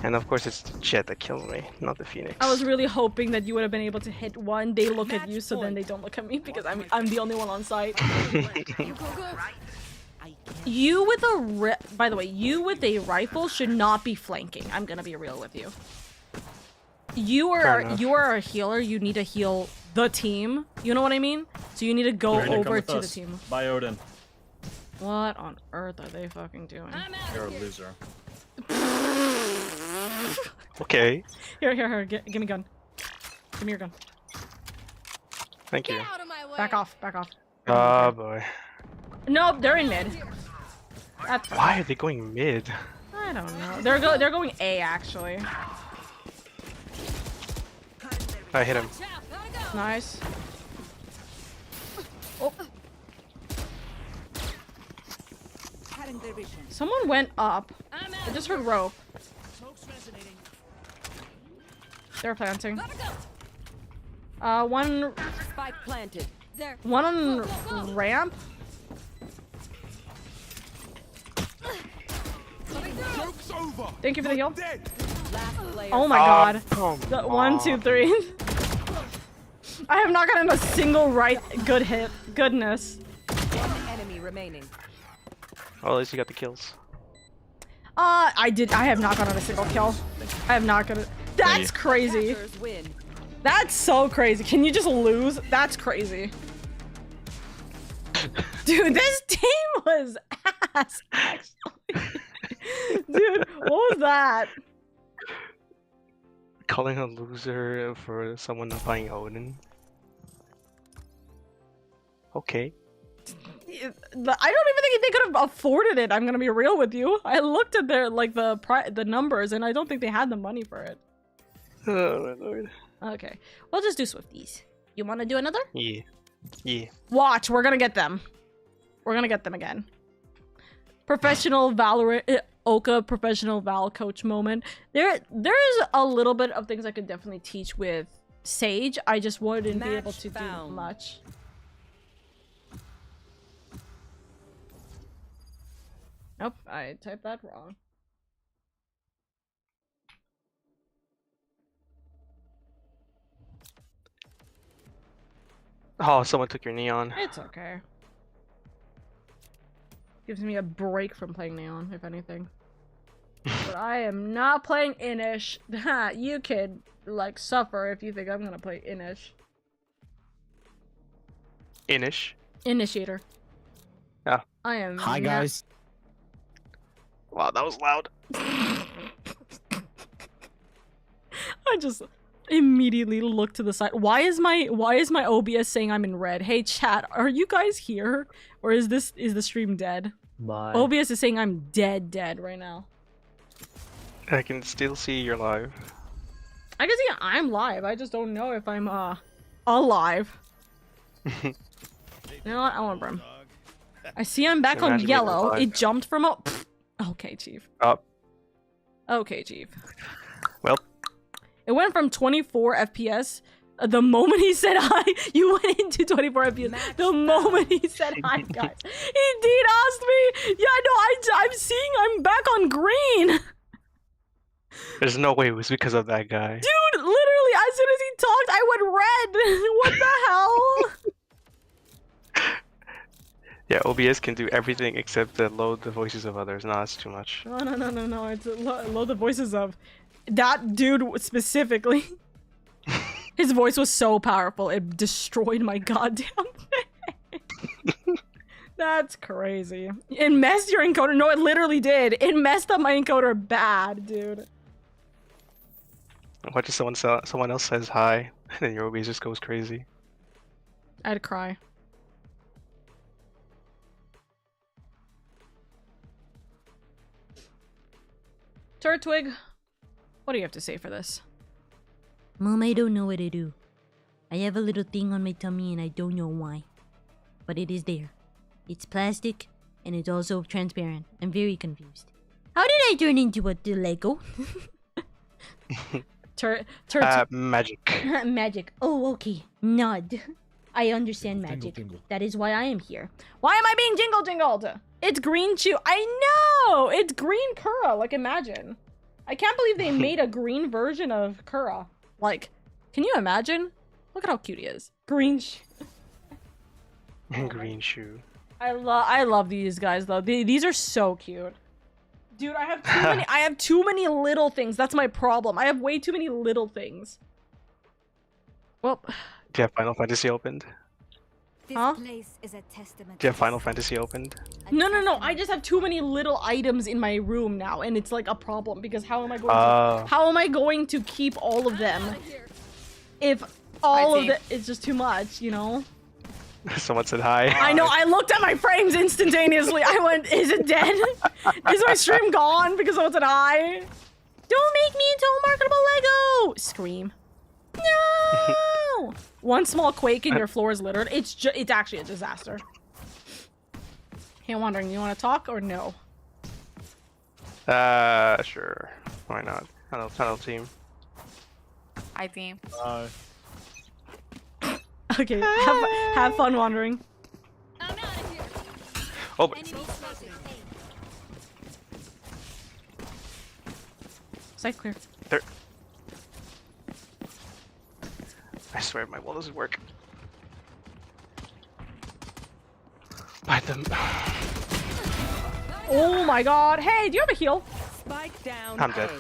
And of course, it's the Jet that killed me, not the Phoenix. I was really hoping that you would have been able to hit one. They look at you, so then they don't look at me because I'm the only one on site. You with a by the way, you with a rifle should not be flanking. I'm gonna be real with you. You are a healer. You need to heal the team. You know what I mean? So you need to go You're gonna come over with to the us. team. Bye, Odin. What on earth are they fucking doing? You're a loser. Okay, Here. Give me a gun. Give me your gun. thank you. Out of my way. Back off. Oh boy. Nope, they're in mid. That's Why are they going mid? I don't know. They're going A actually. I hit him. Nice. Oh, Cutting their vision. someone went up. I just heard rope. Smoke's resonating. They're planting. One Spike planted. There. on ramp. Joke's over. Thank you for the heal. Dead. Last player. Oh my god. Come The on. 1, 2, 3. I have not gotten a single good hit. Goodness. One enemy remaining. Well, at least you got the kills. I have not gotten a single kill. I have not gotten. That's crazy. Attackers win. That's so crazy. Can you just lose? That's crazy. Dude, this team was ass, actually. Dude, what was that? Calling a loser for someone not buying Odin. Okay. I don't even think they could have afforded it. I'm gonna be real with you. I looked at their the numbers, and I don't think they had the money for it. Oh my lord. Okay, we'll just do Swifties. You want to do another? Yeah. Yeah. Watch, we're gonna get them. We're gonna get them again. Professional Valorant Oka professional Val coach moment. There's a little bit of things I could definitely teach with Sage, I just wouldn't be able Match to do found. much. Nope, I typed that wrong. Oh, someone took your neon. It's okay. Gives me a break from playing Neon, if anything. But I am not playing Inish. You could, like, suffer if you think I'm gonna play Inish. Inish. Initiator. Yeah. I am Hi, not- guys. Wow, that was loud. I just immediately look to the side. Why is my OBS saying I'm in red? Hey chat, are you guys here? Or is the stream dead? Bye. OBS is saying I'm dead right now. I can still see you're live. I can see I'm live. I just don't know if I'm alive. You know what? I want Brim. I see I'm back on Imagine being yellow. alive. It jumped from a okay, Chief. Up. Okay, Chief. Well. It went from 24 FPS. The moment he said hi, you went into 24 FPS. The moment he said hi, guys. He did ask me. Yeah, no, I'm seeing I'm back on green. There's no way it was because of that guy. Dude, literally, as soon as he talked, I went red. What the hell? Yeah, OBS can do everything except load the voices of others. No, that's too much. No. It's load the voices of that dude specifically. His voice was so powerful, it destroyed my goddamn thing. That's crazy. It messed your encoder. No, it literally did. It messed up my encoder bad, dude. What if someone else says hi, and then your OBS just goes crazy? I'd cry. Turtwig, what do you have to say for this? Mom, I don't know what to do. I have a little thing on my tummy and I don't know why. But it is there. It's plastic and it's also transparent. I'm very confused. How did I turn into a Lego? Magic. Magic. Oh, okay. Nod. I understand magic. Tingle. That is why I am here. Why am I being jingled? It's green chew. I know! It's green Kura, like imagine. I can't believe they made a green version of Kura. Like, can you imagine? Look at how cute he is. Green Green shoe. I love these guys though. These are so cute. Dude, I have too many I have too many little things. That's my problem. I have way too many little things. Well, Do you have Final Fantasy opened? This Huh? place is a testament. Do you have to Final the Fantasy opened? no. I just have too many little items in my room now, and it's like a problem because how am I going to keep all of them if all of it is just too much, you know? Someone said hi. I know, I looked at my frames instantaneously. I went, is it dead? Is my stream gone because someone said hi? Don't make me into a marketable Lego! Scream. No! One small quake and your floor is littered. It's actually a disaster. Hey, I'm wondering, you want to talk or no? Sure. Why not? Tunnel team. Hi, team. Okay, have fun wandering. I'm out of here. Oh, Site clear. there. I swear my wall doesn't work. By them. Oh my god. Hey, do you have a heal? Spike down. I'm dead. A.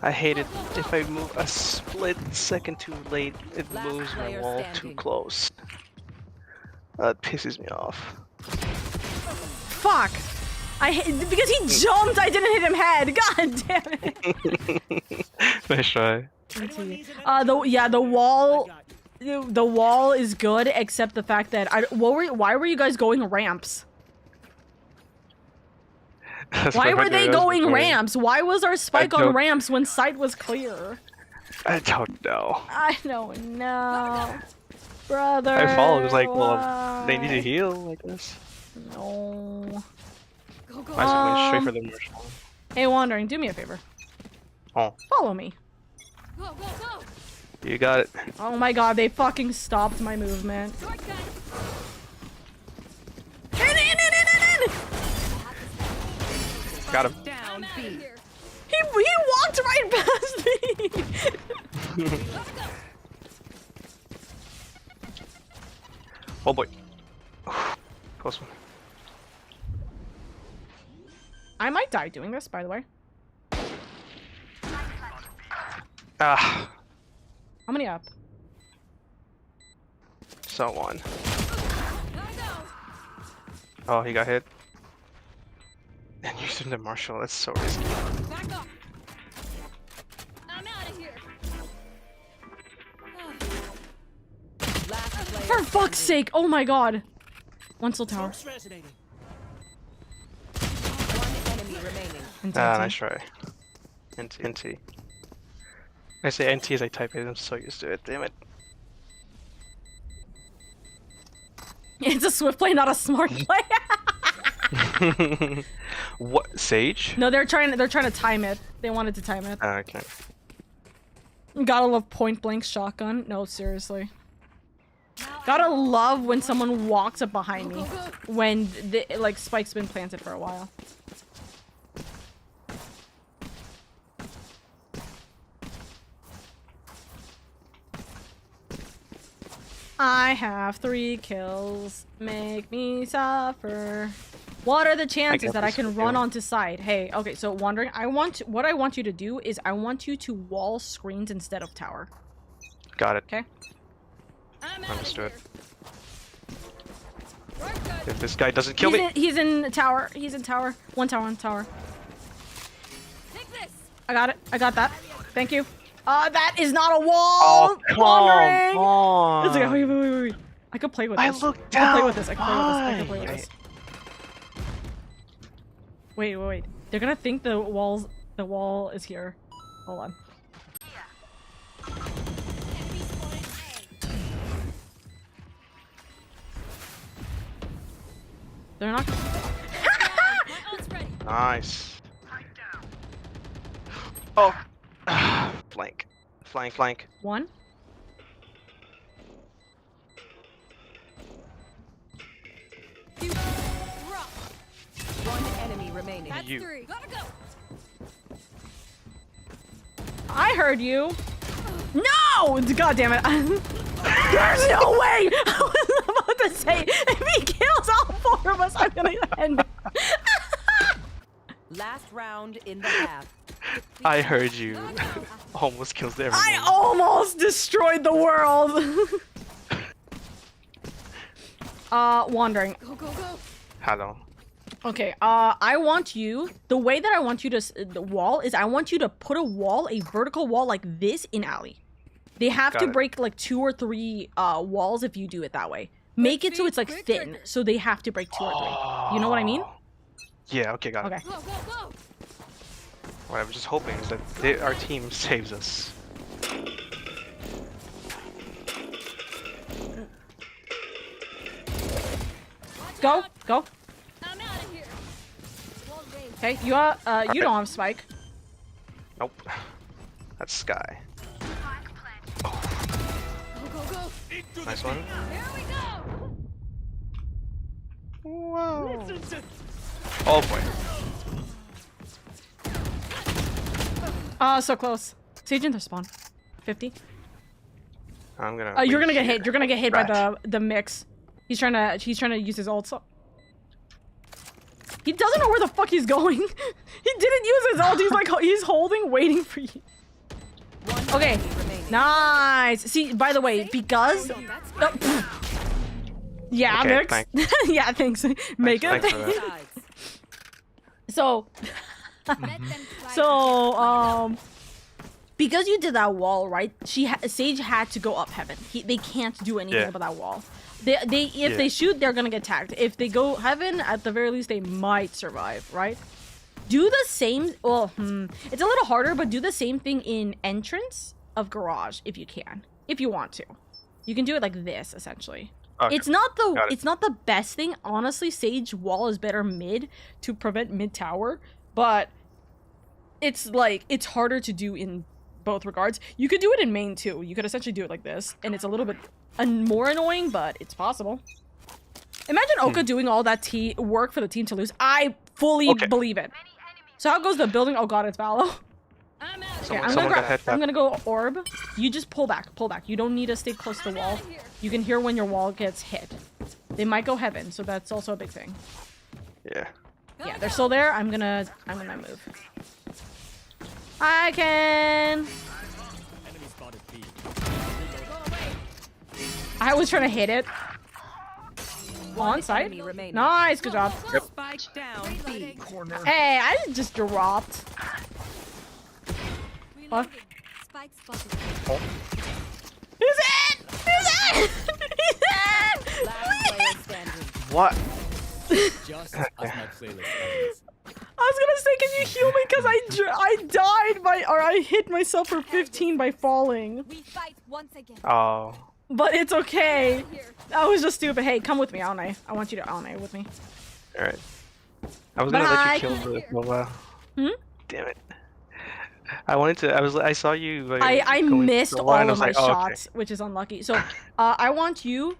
I hate it if I move a split second too late. It Last moves my player wall standing. too close. That pisses me off. Fuck. Because he jumped, I didn't hit him head. God damn it. Nice try. The wall is good except the fact that why were you guys going ramps? Why were they going ramps? Why was our spike on ramps when sight was clear? I don't know. I don't know. Brother. I followed. It was like, well, they need why? to heal, I guess. No. Go, go. Might as well go straight for the marshal. Hey, Wandering, do me a favor. Oh, Follow me. Go, go, go! you got it. Oh my god, they fucking stopped my movement. Shortcut! In! Got him. Down I'm out B. of here! He walked right past me! Gotta go! Oh boy. Close one. I might die doing this, by the way. Ah, How many up? so one. Gotta go! Oh, he got hit. And using the Marshall, that's so risky. Back up! I'm out of here! Last player For fuck's sake! Oh my god! One still tower. Smoke's resonating. One enemy remaining. Ah, nice try. NT. I say NT as I type it, I'm so used to it, damn it. It's a swift play, not a smart play. What, Sage? No, they're trying to time it. They wanted to time it. Ah, okay. Gotta love point blank shotgun. No, seriously. Gotta love when someone walks up behind me when the like spike's been planted for a while. I have 3 kills. Make me suffer. What are the chances that I can run onto side? Hey, okay, so wandering. What I want you to do is I want you to wall screens instead of tower. Got it. Okay. I'm out Understood. of here! Shortcut! If this guy doesn't kill me. He's in tower. He's in tower. One tower. One tower. Take this! I got it. I got that. Thank you. That is not a wall. Oh, come Wandering. on. It's like, wait. I could play with I this. looked I can play down. with this. I can play with this. I can play with Why? this. Wait. They're gonna think the wall is here. Hold on. They're not. My ult's ready! Nice. Oh. Flank. One. One enemy remaining. That's You. 3. Gotta go! I heard you. No! God damn it. There's no way! I was about to say, if he kills all 4 of us, I'm gonna end it. Last round in the half. I heard you. Almost kills everyone. I almost destroyed the world! Wandering. Go, go, go! Hello. Okay, I want you, the way that I want you to, the wall is I want you to put a wall, a vertical wall like this in alley. They have Got to it. break like 2 or 3 walls if you do it that way. Make it so it's like thin, so they have to break 2 or 3. You know what I mean? Yeah, okay, got it. Okay. Go, go, go! What I was just hoping is that our team saves us. Go. I'm out of here! Okay, you don't have spike. Nope. That's Sky. Go, go, go! Nice one. Here we go! Whoa. Oh boy. So close. Sage in their spawn. 50. I'm gonna. You're wait gonna get here. hit. You're gonna get hit by Rat. the mix. He's trying to use his ult. So he doesn't know where the fuck he's going. He didn't use his ult. He's like he's holding, waiting for you. Okay. Enemy remaining. Nice. See, by the way, because yeah, Okay, mix. thanks. Yeah, thanks. Make it. Thanks for that. Sides. So Let them fly. So, because you did that wall, right? Sage had to go up heaven. They can't do anything Yeah. about that wall. If they shoot, they're gonna get tagged. If they go heaven, at the very least, they might survive, right? Do the same. Well, it's a little harder, but do the same thing in entrance of garage if you can, if you want to. You can do it like this, essentially. Okay. It's not Got it. it's not the best thing, honestly. Sage wall is better mid to prevent mid tower, but it's like, it's harder to do in both regards. You could do it in main too. You could essentially do it like this, and it's a little bit more annoying, but it's possible. Imagine Oka doing all that work for the team to lose. I fully believe it. So how goes the building? Oh god, it's Valo. I'm out. Okay, Someone I'm gonna go orb. You just pull back, pull back. You don't need to stay close to the wall. You can hear when your wall gets hit. They might go heaven, so that's also a big thing. Yeah. Yeah, they're still there. I'm gonna move. I can. Enemy spotted B. I was trying to hit it. On site. Enemy remaining. Nice, good job. Spike down B. Hey, I just dropped. What? Spike spotted. Who's it? Who's it? Who's it? Last player standing. What? Just as my playlist ends. I was gonna say, can you heal me? Because I died or I hit myself for 15 by falling. We fight once again. Oh. But it's okay. That was just stupid. Hey, come with me, Aone. I want you to Aone with me. Alright. I was gonna let you kill the Nova. Hmm? Damn it. I saw you like, I going missed to the all line, I of was my like, oh, okay. shots, which is unlucky. So, I want you.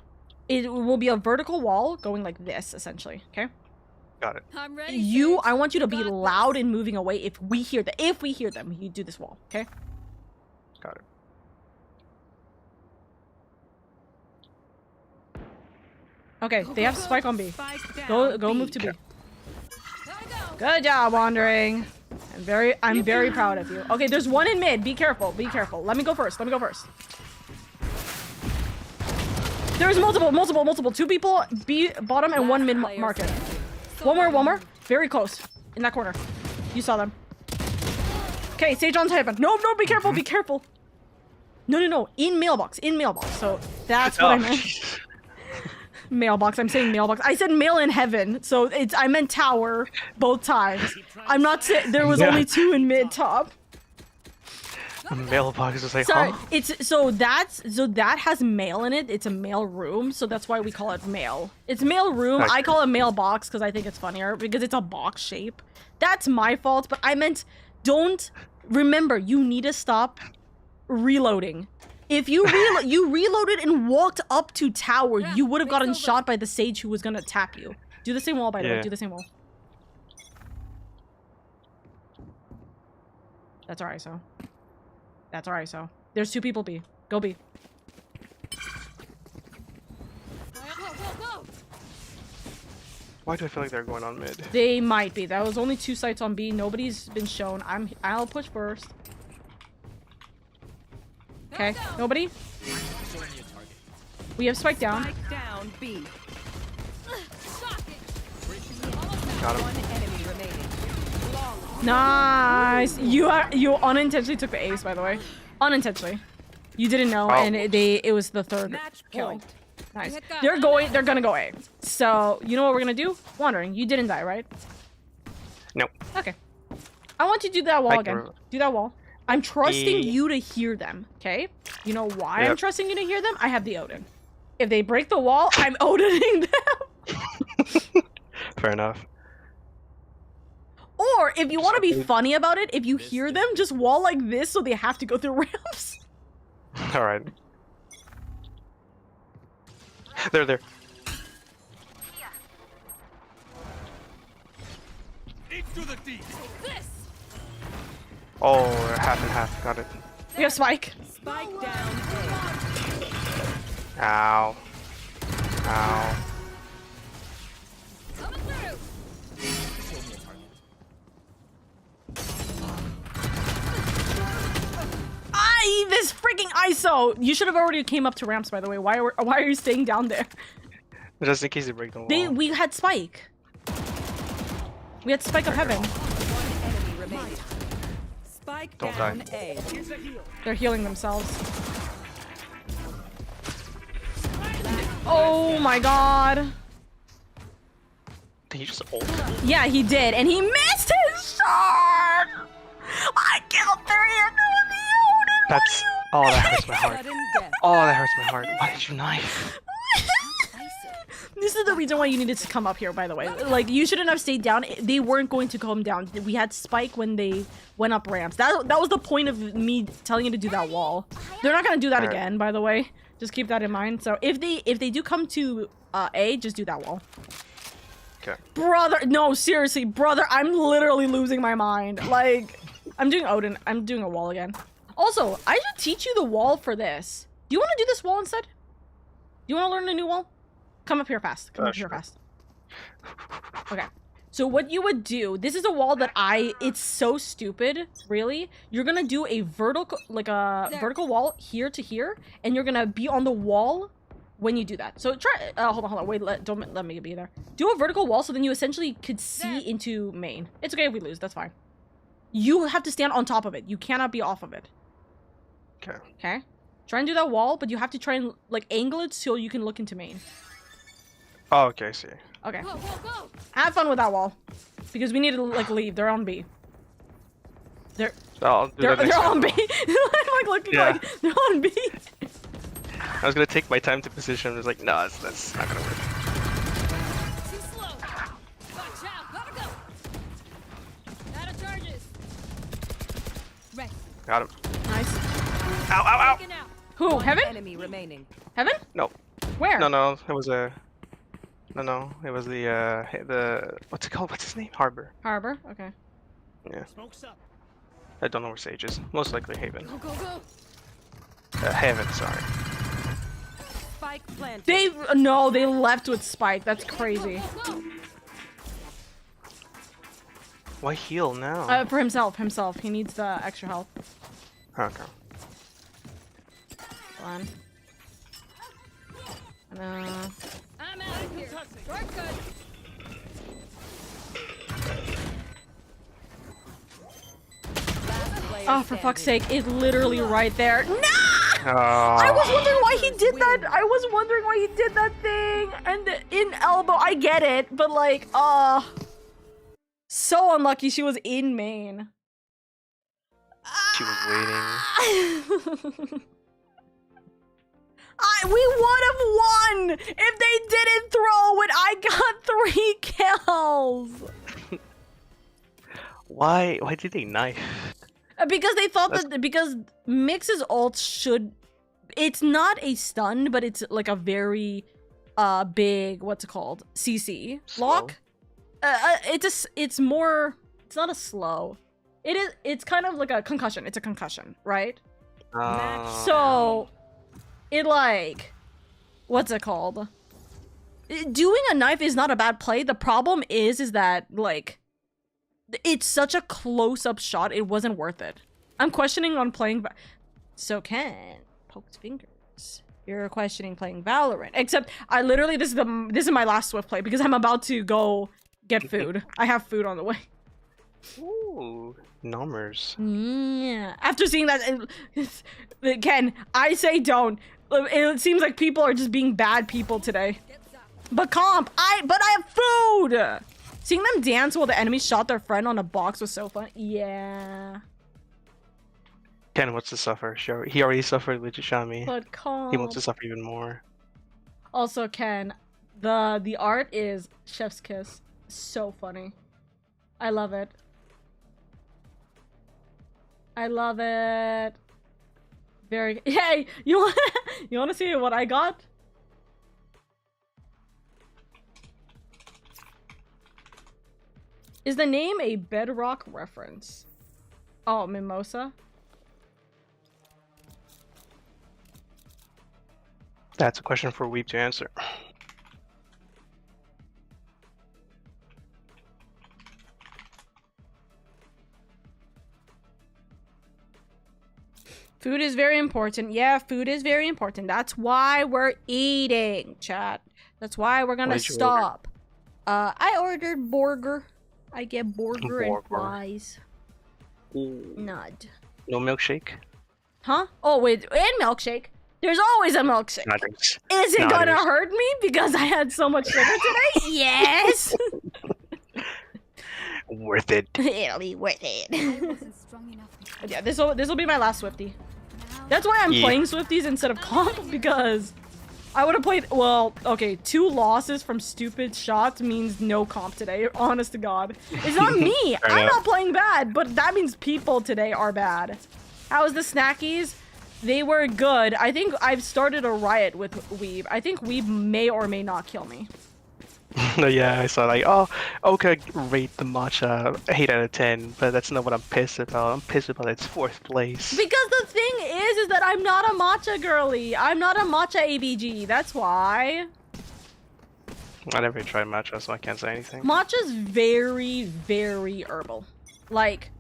It will be a vertical wall going like this, essentially. Okay. Got it. I'm ready. I want you to be loud and moving away if we hear them. If we hear them, you do this wall. Okay. Got it. Okay. They have spike on B. Spike down Go B. move to B. Good job, Wandering. I'm very proud of you. Okay, there's one in mid. Be careful. Be careful. Let me go first. There's multiple. 2 people B bottom and 1 mid market. One more. Very close. In that corner. You saw them. Okay, Sage on heaven. No, be careful. Be careful. No. In mailbox. So that's what I meant. Mailbox. I'm saying mailbox. I said mail in heaven. So I meant tower both times. I'm not saying there was only 2 in mid top. Mailbox is like, Sorry, huh? that has mail in it. It's a mail room, so that's why we call it mail. It's mail room. I call it mailbox because I think it's funnier because it's a box shape. That's my fault, but I meant remember, you need to stop reloading. If you you reloaded and walked up to tower, you would have gotten shot by the Sage who was gonna tap you. Do the same wall, by the way. Do the same wall. That's alright, so. There's 2 people B. Go B. Go. Why do I feel like they're going on mid? They might be. That was only 2 sites on B. Nobody's been shown. I'll push first. Okay. Nobody? We have spike down. Spike down B. Got him. 1 enemy remaining. Nice. You unintentionally took the ace, by the way. Unintentionally. You didn't know, and it was the 3rd Match kill. point. Nice. They're gonna go A. So you know what we're gonna do? Wandering. You didn't die, right? Nope. Okay. I want you to do that wall again. Do that wall. I'm trusting E. you to hear them, okay? You know why I'm trusting you to hear them? I have the Odin. If they break the wall, I'm Odining them. Fair enough. Or if you want to be funny about it, if you hear them, just wall like this so they have to go through ramps. Alright. They're there. Into the deep. Oh, half and half. Got it. We have spike. Spike down A. Ow. Ow. Coming through. This freaking ISO! You should have already came up to ramps, by the way. Why are you staying down there? Just in case they break the wall. We had spike. We had spike of heaven. 1 enemy remaining. Spike Don't down die. A. They're healing themselves. Oh my god. Did he just ult? Yeah, he did, and he missed his shot! I killed 3 of them with the Odin! That's... Oh, that hurts my heart. Sudden death. Oh, that hurts my heart. Why did you knife? This is the reason why you needed to come up here, by the way. Like, you shouldn't have stayed down. They weren't going to come down. We had spike when they went up ramps. That was the point of me telling you to do that wall. They're not gonna do that again, by the way. Just keep that in mind. So if they do come to A, just do that wall. Okay. Brother, no, seriously, brother, I'm literally losing my mind. Like, I'm doing Odin. I'm doing a wall again. Also, I should teach you the wall for this. Do you want to do this wall instead? Do you want to learn a new wall? Come up here fast. Come up here fast. Okay. So what you would do, this is a wall that it's so stupid, really. You're gonna do a vertical, like a vertical wall here to here, and you're gonna be on the wall when you do that. So try, hold on, wait, don't let me be there. Do a vertical wall so then you essentially could see into main. It's okay if we lose, that's fine. You have to stand on top of it. You cannot be off of it. Okay. Okay? Try and do that wall, but you have to try and, like, angle it so you can look into main. Oh, okay, I see. Okay. Go, go, go. Have fun with that wall. Because we need to, like, leave. They're on B. They're on B. I'm, like, looking like, they're on B. I was gonna take my time to position. I was like, nah, that's not gonna work. Too slow. Watch out. Gotta go. Out of charges. Right. Got him. Nice. Ow, ow, ow! Taken out. Who? One Heaven? enemy remaining. Heaven? No. Where? No, it was a... No, it was the... What's it called? What's his name? Harbor. Harbor? Okay. Yeah. Smoke's up. I don't know where Sage is. Most likely Haven. Go, go, go. Heaven, sorry. Spike planted. They left with Spike. That's crazy. Go, go. Why heal now? For himself. He needs the extra health. Okay. Hold on. I'm out of here. Shortcut. Last player Oh, for fuck's standing. sake. It's literally right there. No! Oh. I was wondering why he did that. I was wondering why he did that thing. And in elbow, I get it. But like, so unlucky she was in main. She was waiting. We would have won if they didn't throw it. I got 3 kills. Why did they knife? Because they thought that because Mix's ult should, it's not a stun, but it's like a very big, what's it called, CC lock. It's more, it's not a slow. It's kind of like a concussion. It's a concussion, right? So it like, what's it called? Doing a knife is not a bad play. The problem is that like, it's such a close-up shot. It wasn't worth it. I'm questioning on playing. So Ken poked fingers. You're questioning playing Valorant. Except I literally this is my last Swift play because I'm about to go get food. I have food on the way. Ooh, numbers. Yeah. After seeing that, Ken, I say don't. It seems like people are just being bad people today. But comp, I have food. Seeing them dance while the enemy shot their friend on a box was so fun. Yeah. Ken wants to suffer. He already suffered with Shami. But comp. He wants to suffer even more. Also, Ken, the art is chef's kiss. So funny. I love it. I love it. Very. Hey, you want to see what I got? Is the name a Bedrock reference? Oh, Mimosa? That's a question for Weep to answer. Food is very important. Yeah, food is very important. That's why we're eating, chat. That's why we're gonna stop. I ordered burger. I get burger and fries. Ooh. Nod. No milkshake? Huh? Oh, wait. And milkshake. There's always a milkshake. Nothing's. Is it gonna hurt me because I had so much sugar today? Yes. Worth it. It'll be worth it. I wasn't strong enough. Yeah, this will be my last Swiftie. That's why I'm playing Swifties instead of comp because I would have played, well, okay, 2 losses from stupid shots means no comp today, honest to God. It's not me, I'm not playing bad, but that means people today are bad. How was the snackies? They were good. I think I've started a riot with Weeb. I think Weeb may or may not kill me. No, yeah, I saw like, oh, Oka rate the matcha 8 out of 10, but that's not what I'm pissed about. I'm pissed about its 4th place. Because the thing is that I'm not a matcha girly. I'm not a matcha ABG, that's why. I never tried matcha, so I can't say anything. Matcha's very, very herbal. Like,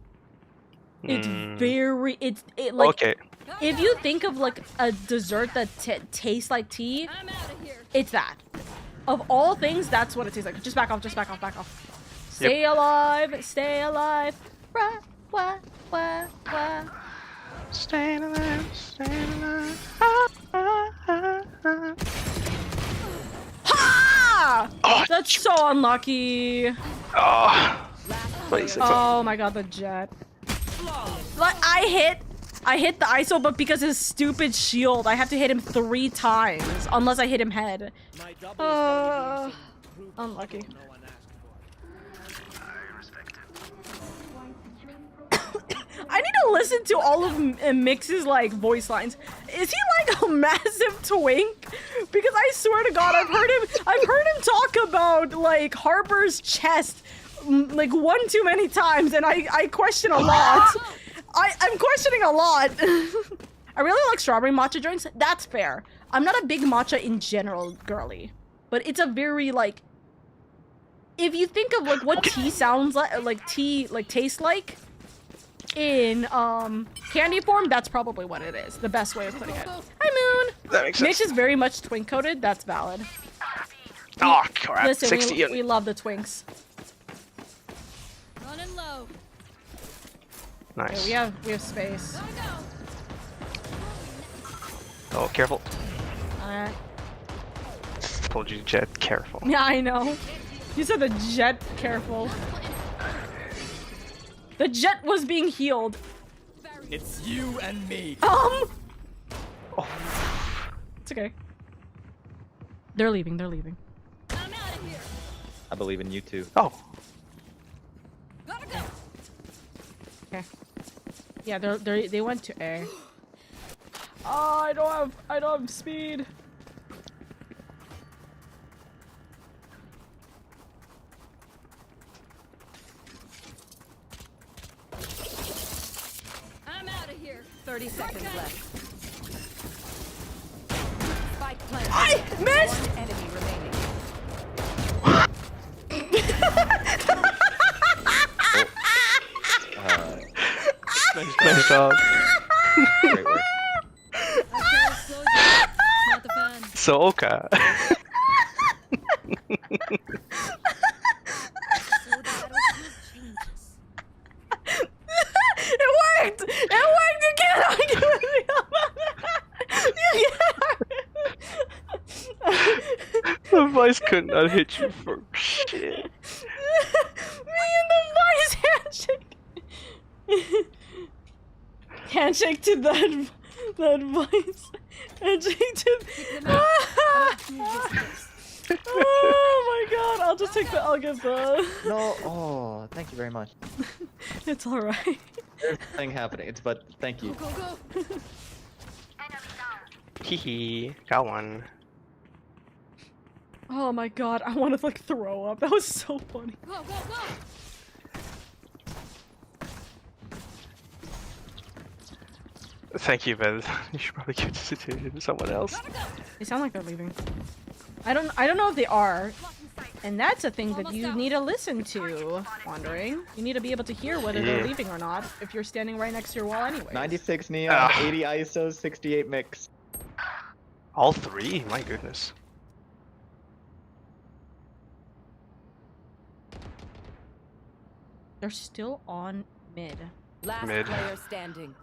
it's very, like, okay. If you think of like a dessert that tastes like tea, I'm out of here. it's that. Of all things, that's what it tastes like. Just back off, just back off, back off. Stay alive, stay alive. Rah, wah, wah, wah. Staying alive, staying alive. Ah, ah, ah, ah. Ha! Oh, That's so unlucky. Oh. Oh my god, the jet. Like, I hit the ISO, but because his stupid shield, I have to hit him 3 times, unless I hit him head. My double is Unlucky. no one asked for. I need to listen to all of Mix's like voice lines. Is he like a massive twink? Because I swear to God, I've heard him talk about like Harper's chest like 1 too many times, and I question a lot. I'm questioning a lot. I really like strawberry matcha drinks. That's fair. I'm not a big matcha in general girly, but it's a very like. If you think of like what tea sounds like tea like tastes like in candy form, that's probably what it is. The best way of putting it. Hi Moon. That makes sense. Mitch is very much twink coated. That's valid. Oh crap! Listen, 60. we love the twinks. Running low. Nice. Okay, we have space. Gotta go. Oh, careful. Alright. Told you, Jet. Careful. Yeah, I know. You said the jet. Careful. The jet was being healed. It's you and me. Oh. It's okay. They're leaving. They're leaving. I'm out of here. I believe in you too. Oh. Gotta go. Okay. Yeah, they went to A. Oh, I don't have speed. I'm out of here. 30 seconds left. Spike planted. I missed. One enemy remaining. Nice job. Great work. Not the fan. So Oka. It worked! It worked! You can't argue with me about that! You can't argue. The voice could not hit you for shit. Me and the voice handshake! Handshake to that voice. Handshake to... Oh my god, I'll just take the... I'll get the... No, oh, thank you very much. It's alright. There's nothing happening, but thank you. Go, go. Hehe. Got one. Oh my god, I want to like throw up. That was so funny. Go, go, go. Thank you, but you should probably give this to someone else. They sound like they're leaving. I don't know if they are. And that's a thing that you need to listen to, Wandering. You need to be able to hear whether they're leaving or not if you're standing right next to your wall anyway. 96 neon, 80 ISO, 68 mix. All 3? My goodness. They're still on mid. Last Mid. player standing.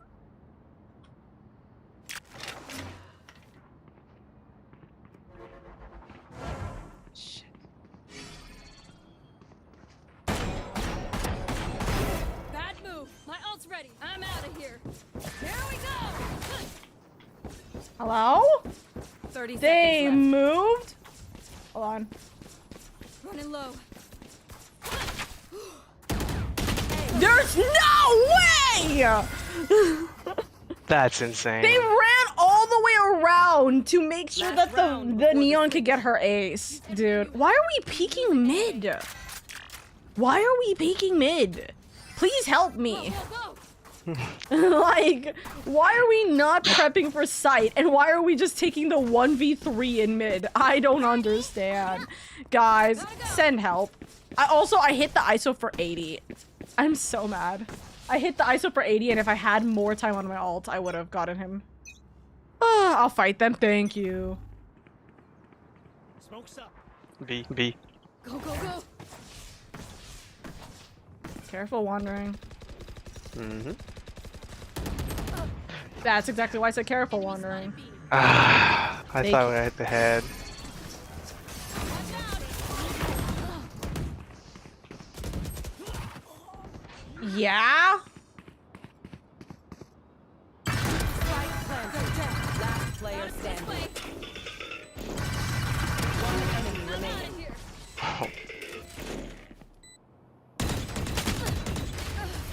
Shit. Bad move. My ult's ready. I'm out of here. Here we go. Hello? 30 They seconds moved? Hold on. Running low. There's no way! That's insane. They ran all the way around to make sure that the Neon could get her ace. Dude, why are we peeking mid? Why are we peeking mid? Please help me. Like, why are we not prepping for sight? And why are we just taking the 1v3 in mid? I don't understand. Guys, send help. I hit the ISO for 80. I'm so mad. I hit the ISO for 80, and if I had more time on my ult, I would have gotten him. I'll fight them, thank you. Smoke's up. B. Go, go, go. Careful wandering. Mm-hmm. That's exactly why I said careful wandering. I thought I hit the head. Yeah? last player standing. One enemy remaining.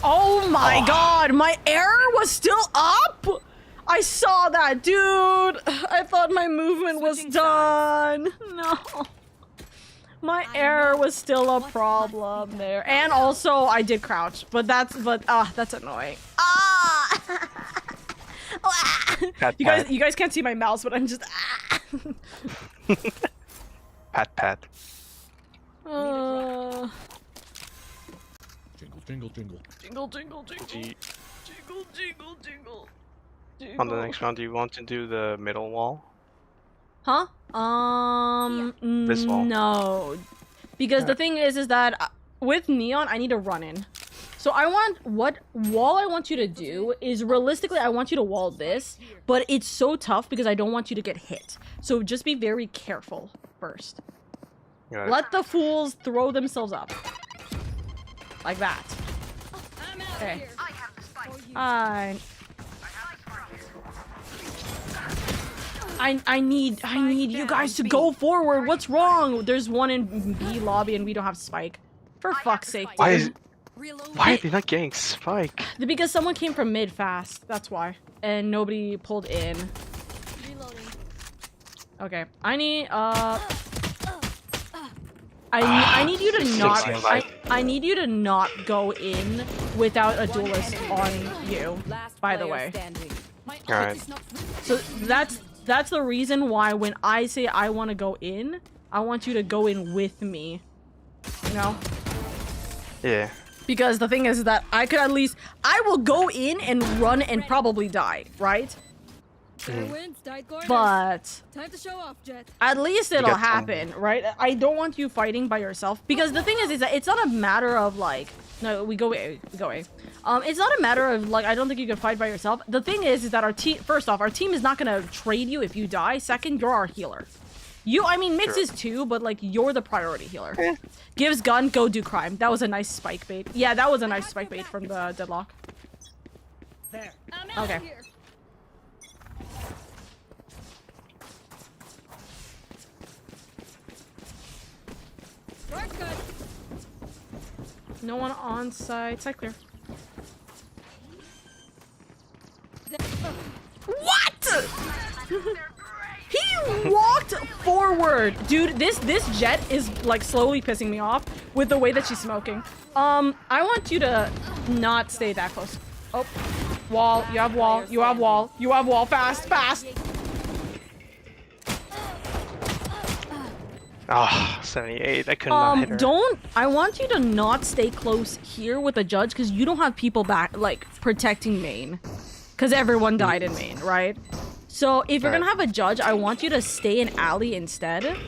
Oh my god, my error was still up? I saw that, dude. I thought my movement was done. No. My error was still a problem there. And also, I did crouch, but that's annoying. You guys can't see my mouse, but I'm just Pat. Jingle, jingle. Jingle, jingle, jingle. G Jingle, jingle, jingle. On the next round, do you want to do the middle wall? Huh? This wall. No. Because the thing is that with Neon, I need to run in. So what wall I want you to do is realistically, I want you to wall this, but it's so tough because I don't want you to get hit. So just be very careful first. Let the fools throw themselves up. Like that. Okay. I need you guys to go forward. What's wrong? There's one in B lobby and we don't have spike. For fuck's sake. Why are they not getting spike? Because someone came from mid fast. That's why. And nobody pulled in. Okay. I need you to not I need you to not go in without a duelist on you, by the way. Alright. So that's the reason why when I say I want to go in, I want you to go in with me. You know? Yeah. Because the thing is that I will go in and run and probably die, right? But time to show off, Jet. at least it'll happen, right? I don't want you fighting by yourself because the thing is that it's not a matter of like, no, we go A. It's not a matter of like, I don't think you can fight by yourself. The thing is that our team, first off, our team is not gonna trade you if you die. Second, you're our healer. Mix is too, but like you're the priority healer. Gives gun, go do crime. That was a nice spike bait. Yeah, that was a nice spike bait from the deadlock. There. Okay. No one on site. Site clear. What? He walked forward. Dude, this Jet is like slowly pissing me off with the way that she's smoking. I want you to not stay that close. Oh. Wall. You have wall. You have wall. You have wall. Fast. Ah, 78. I could not hit her. I want you to not stay close here with the judge because you don't have people back, like, protecting main. Because everyone died in main, right? So, if you're gonna have a judge, I want you to stay in alley instead.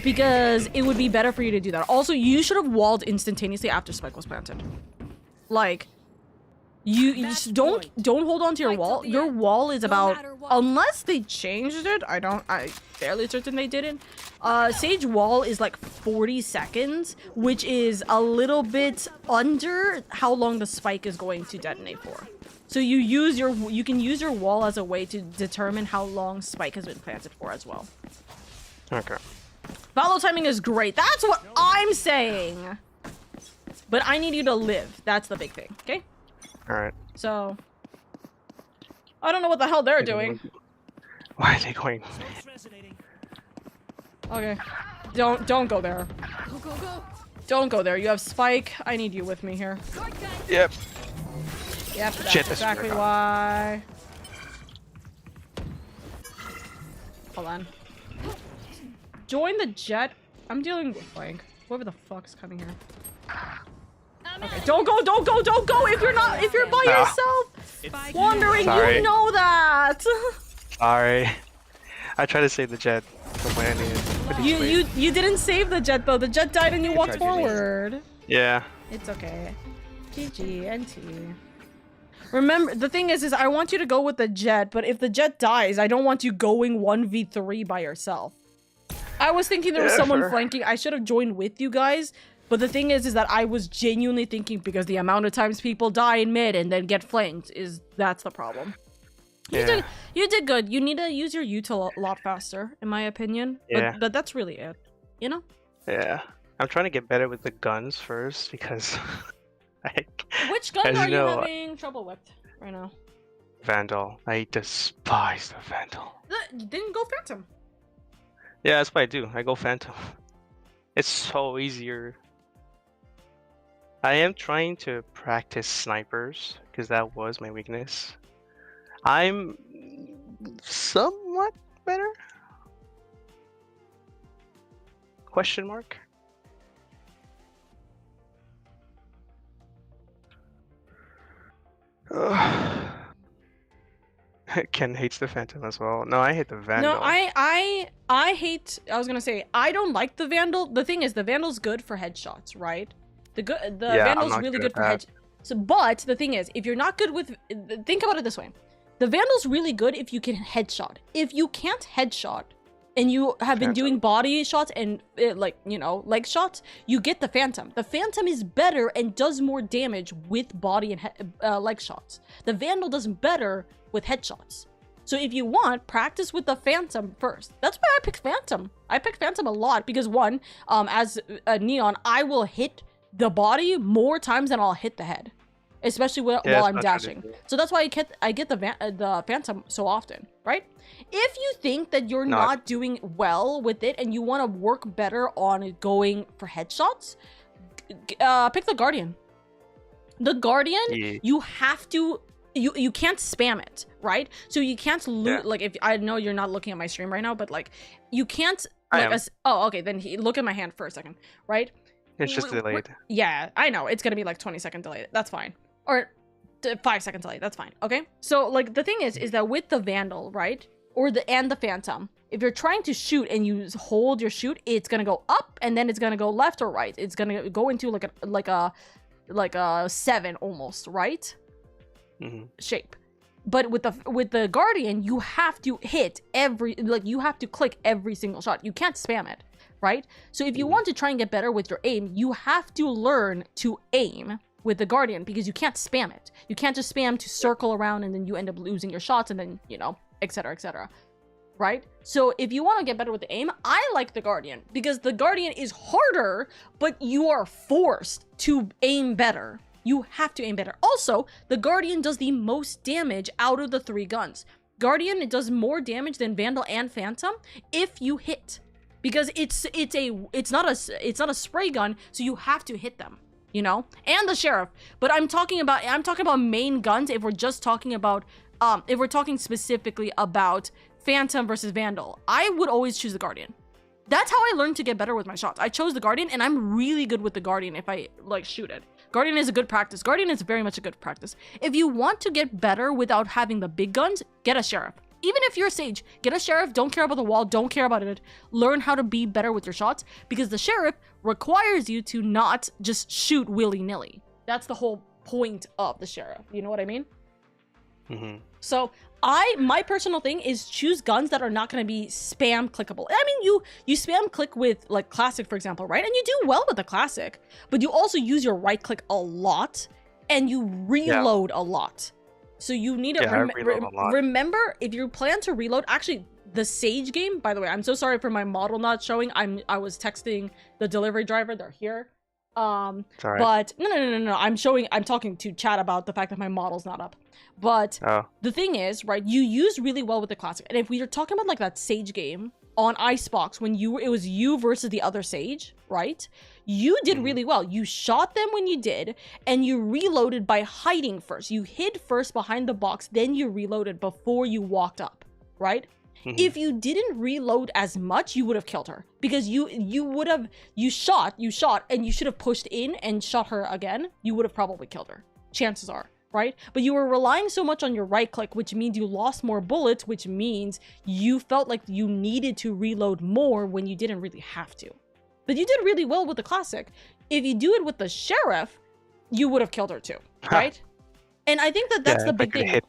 Because it would be better for you to do that. Also, you should have walled instantaneously after spike was planted. Like, You just don't hold on to your wall. Your wall is about, unless they changed it. I'm fairly certain they didn't. Sage wall is like 40 seconds, which is a little bit under how long the spike is going to detonate for. So you can use your wall as a way to determine how long spike has been planted for as well. Okay. Follow timing is great. That's what I'm saying. But I need you to live. That's the big thing. Okay. All right. So, I don't know what the hell they're doing. Why are they going? Okay. Don't go there. Go, go, go. Don't go there. You have Spike. I need you with me here. Yep. Yep, that's Shit, exactly why. Hold on. Join the jet. I'm dealing with Flank. Whoever the fuck's coming here. Okay, don't go! If you're by yourself, wandering, Sorry. you know that. Sorry. I tried to save the jet from when I needed. But he's late. You didn't save the jet though. The jet died and you walked forward. Yeah. It's okay. GG, NT. Remember, the thing is I want you to go with the jet, but if the jet dies, I don't want you going 1v3 by yourself. I was thinking there was someone flanking. I should have joined with you guys, but the thing is that I was genuinely thinking because the amount of times people die in mid and then get flanked that's the problem. Yeah. You did good. You need to use your util a lot faster, in my opinion. Yeah. But that's really it. You know? Yeah. I'm trying to get better with the guns first because Which gun as are you know, you having trouble with right now? Vandal. I despise the Vandal. Then go Phantom. Yeah, that's what I do. I go Phantom. It's so easier. I am trying to practice snipers because that was my weakness. I'm somewhat better? Question mark? Ken hates the Phantom as well. No, I hate the Vandal. No, I hate. I was gonna say I don't like the Vandal. The thing is, the Vandal's good for headshots, right? The Vandal's really good for headshots. So, but the thing is, if you're not good with, think about it this way: the Vandal's really good if you can headshot. If you can't headshot, and you have been doing body shots and leg shots, you get the Phantom. The Phantom is better and does more damage with body and leg shots. The Vandal does better with headshots. So if you want, practice with the Phantom first. That's why I pick Phantom. I pick Phantom a lot because one, as a Neon, I will hit the body more times than I'll hit the head, especially while I'm dashing. So that's why I get the Phantom so often, right? If you think that you're not doing well with it and you want to work better on going for headshots, pick the Guardian. The Guardian, you have to. You can't spam it, right? So you can't loot, like, if I know you're not looking at my stream right now, but like you can't oh, okay, then look at my hand for a second, right? It's just delayed. Yeah, I know, it's gonna be like 20-second delay. That's fine. Or 5-second delay, that's fine. Okay, so like the thing is that with the Vandal, right, or the Phantom, if you're trying to shoot and you hold your shoot, it's gonna go up and then it's gonna go left or right. It's gonna go into like a 7 almost, right? Shape. But with the Guardian, you have to hit you have to click every single shot. You can't spam it, right? So if you want to try and get better with your aim, you have to learn to aim with the Guardian because you can't spam it. You can't just spam to circle around and then you end up losing your shots and then, etc., etc. Right? So if you want to get better with the aim, I like the Guardian because the Guardian is harder, but you are forced to aim better. You have to aim better. Also, the Guardian does the most damage out of the 3 guns. Guardian, it does more damage than Vandal and Phantom if you hit, because it's not a spray gun, so you have to hit them, and the Sheriff. But I'm talking about main guns. If we're just talking about if we're talking specifically about Phantom versus Vandal, I would always choose the Guardian. That's how I learned to get better with my shots. I chose the Guardian, and I'm really good with the Guardian if I shoot it. Guardian is a good practice. Guardian is very much a good practice. If you want to get better without having the big guns, get a Sheriff. Even if you're Sage, get a Sheriff. Don't care about the wall. Don't care about it. Learn how to be better with your shots because the Sheriff requires you to not just shoot willy-nilly. That's the whole point of the sheriff. You know what I mean? Mm-hmm. So my personal thing is choose guns that are not going to be spam clickable. I mean, you spam click with like classic, for example, right? And you do well with the classic, but you also use your right click a lot and you reload a lot. So you need to remember if you plan to reload. Actually, the Sage game, by the way, I'm so sorry for my model not showing. I was texting the delivery driver. They're here. Sorry. But no. I'm talking to chat about the fact that my model's not up. But the thing is, right, you used really well with the classic. And if we are talking about like that Sage game on Icebox when it was you versus the other Sage, right? You did really well. You shot them when you did, and you reloaded by hiding first. You hid first behind the box, then you reloaded before you walked up, right? If you didn't reload as much, you would have killed her because you shot, and you should have pushed in and shot her again. You would have probably killed her. Chances are, right? But you were relying so much on your right click, which means you lost more bullets, which means you felt like you needed to reload more when you didn't really have to. But you did really well with the classic. If you do it with the sheriff, you would have killed her too, right? And I think that's the big thing.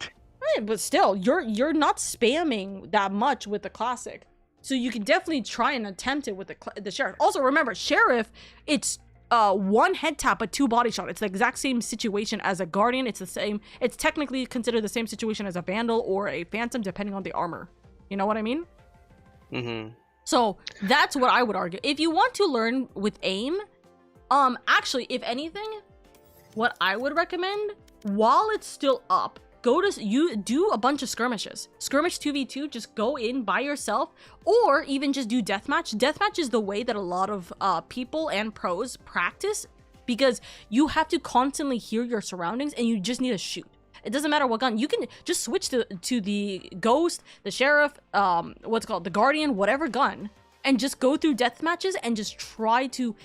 Right, but still, you're not spamming that much with the classic, so you can definitely try and attempt it with the sheriff. Also, remember, sheriff, it's one head tap but 2 body shot. It's the exact same situation as a guardian. It's the same. It's technically considered the same situation as a vandal or a phantom, depending on the armor. You know what I mean? So that's what I would argue. If you want to learn with aim, actually, if anything, what I would recommend while it's still up. You do a bunch of skirmishes. Skirmish 2v2, just go in by yourself, or even just do deathmatch. Deathmatch is the way that a lot of people and pros practice, because you have to constantly hear your surroundings and you just need to shoot. It doesn't matter what gun. You can just switch to the ghost, the sheriff, the guardian, whatever gun, and just go through deathmatches and just try to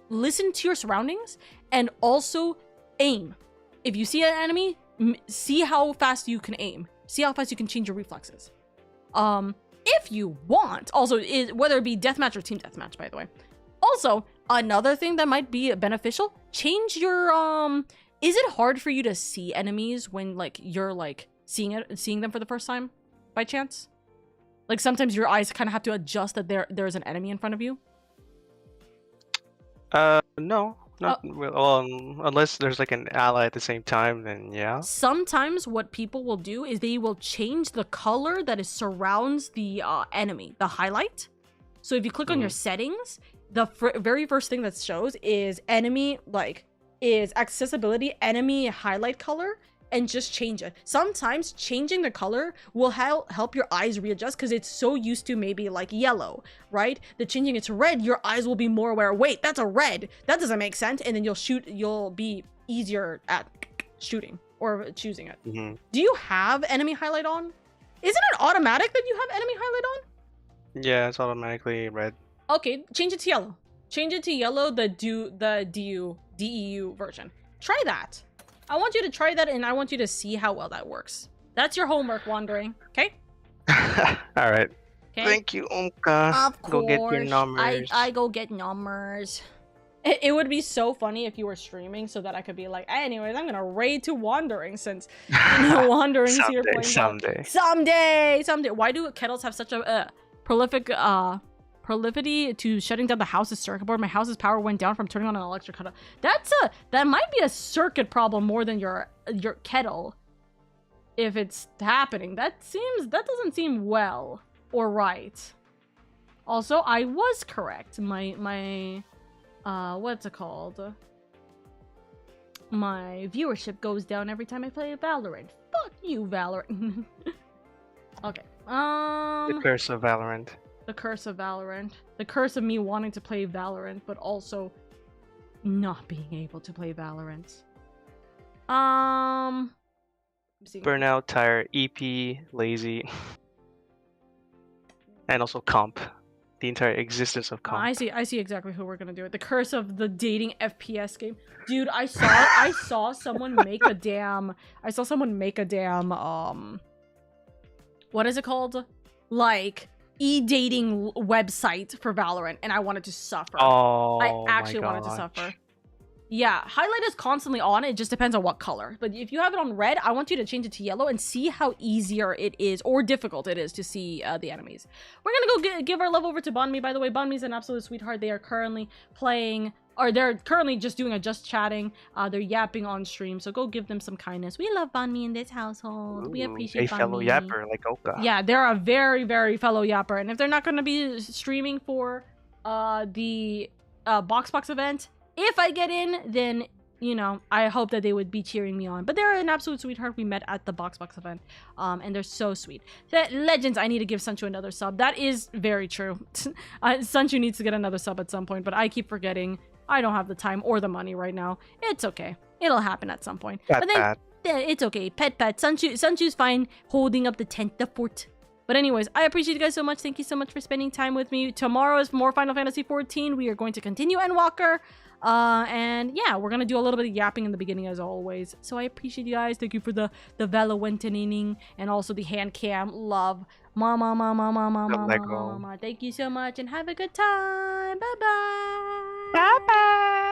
listen to your surroundings and also aim. If you see an enemy, see how fast you can aim. See how fast you can change your reflexes. If you want, also, whether it be deathmatch or team deathmatch, by the way. Also, another thing that might be beneficial, change your, is it hard for you to see enemies when, like, you're, like, seeing them for the first time, by chance? Like, sometimes your eyes kind of have to adjust that there's an enemy in front of you? No. Well, unless there's like an ally at the same time, then yeah. Sometimes what people will do is they will change the color that surrounds the enemy, the highlight. So if you click on your settings, the very first thing that shows is is accessibility enemy highlight color, and just change it. Sometimes changing the color will help your eyes readjust because it's so used to maybe like yellow, right? The changing it to red, your eyes will be more aware. Wait, that's a red. That doesn't make sense. And then you'll be easier at shooting or choosing it. Do you have enemy highlight on? Isn't it automatic that you have enemy highlight on? Yeah, it's automatically red. Okay, change it to yellow. Change it to yellow, the DEU version. Try that. I want you to try that, and I want you to see how well that works. That's your homework, Wandering. Okay? All right. Okay? Thank you, Omka. Of course. Go get your numbers. I go get numbers. It would be so funny if you were streaming so that I could be like, anyways, I'm gonna raid to Wandering since Wandering's here playing. Someday. Why do kettles have such a prolifity to shutting down the house's circuit board? My house's power went down from turning on an electric kettle. That might be a circuit problem more than your kettle. If it's happening, that doesn't seem well or right. Also, I was correct. My what's it called? My viewership goes down every time I play Valorant. Fuck you, Valorant. Okay. The curse of Valorant. The curse of Valorant. The curse of me wanting to play Valorant, but also not being able to play Valorant. Burnout, tired, EP, lazy, and also comp. The entire existence of comp. I see exactly who we're gonna do it. The curse of the dating FPS game. Dude, I saw someone make a damn what is it called? Like e-dating website for Valorant, and I wanted to suffer. Oh, I actually wanted to suffer. Yeah, highlight is constantly on. It just depends on what color. But if you have it on red, I want you to change it to yellow and see how easier it is or difficult it is to see the enemies. We're gonna go give our love over to Bonmi. By the way, Bonmi's an absolute sweetheart. They are currently playing, or they're currently just doing a just chatting. They're yapping on stream, so go give them some kindness. We love Bonmi in this household. We appreciate a fellow Bonmi. yapper like Oka. Yeah, they're a very, very fellow yapper. And if they're not gonna be streaming for the Box event, if I get in, then, you know, I hope that they would be cheering me on. But they're an absolute sweetheart. We met at the Box event, and they're so sweet. Legends, I need to give Sunchu another sub. That is very true. Sunchu needs to get another sub at some point, but I keep forgetting. I don't have the time or the money right now. It's okay. It'll happen at some point. But then, yeah, it's okay. Pet. Sunchu's fine holding up the tent, the fort. But anyways, I appreciate you guys so much. Thank you so much for spending time with me. Tomorrow is more Final Fantasy XIV. We are going to continue Endwalker. And yeah, we're gonna do a little bit of yapping in the beginning as always. So I appreciate you guys. Thank you for the Valorantinating and also the hand cam. Love. Mama. Thank you so much and have a good time. Bye-bye. Bye-bye.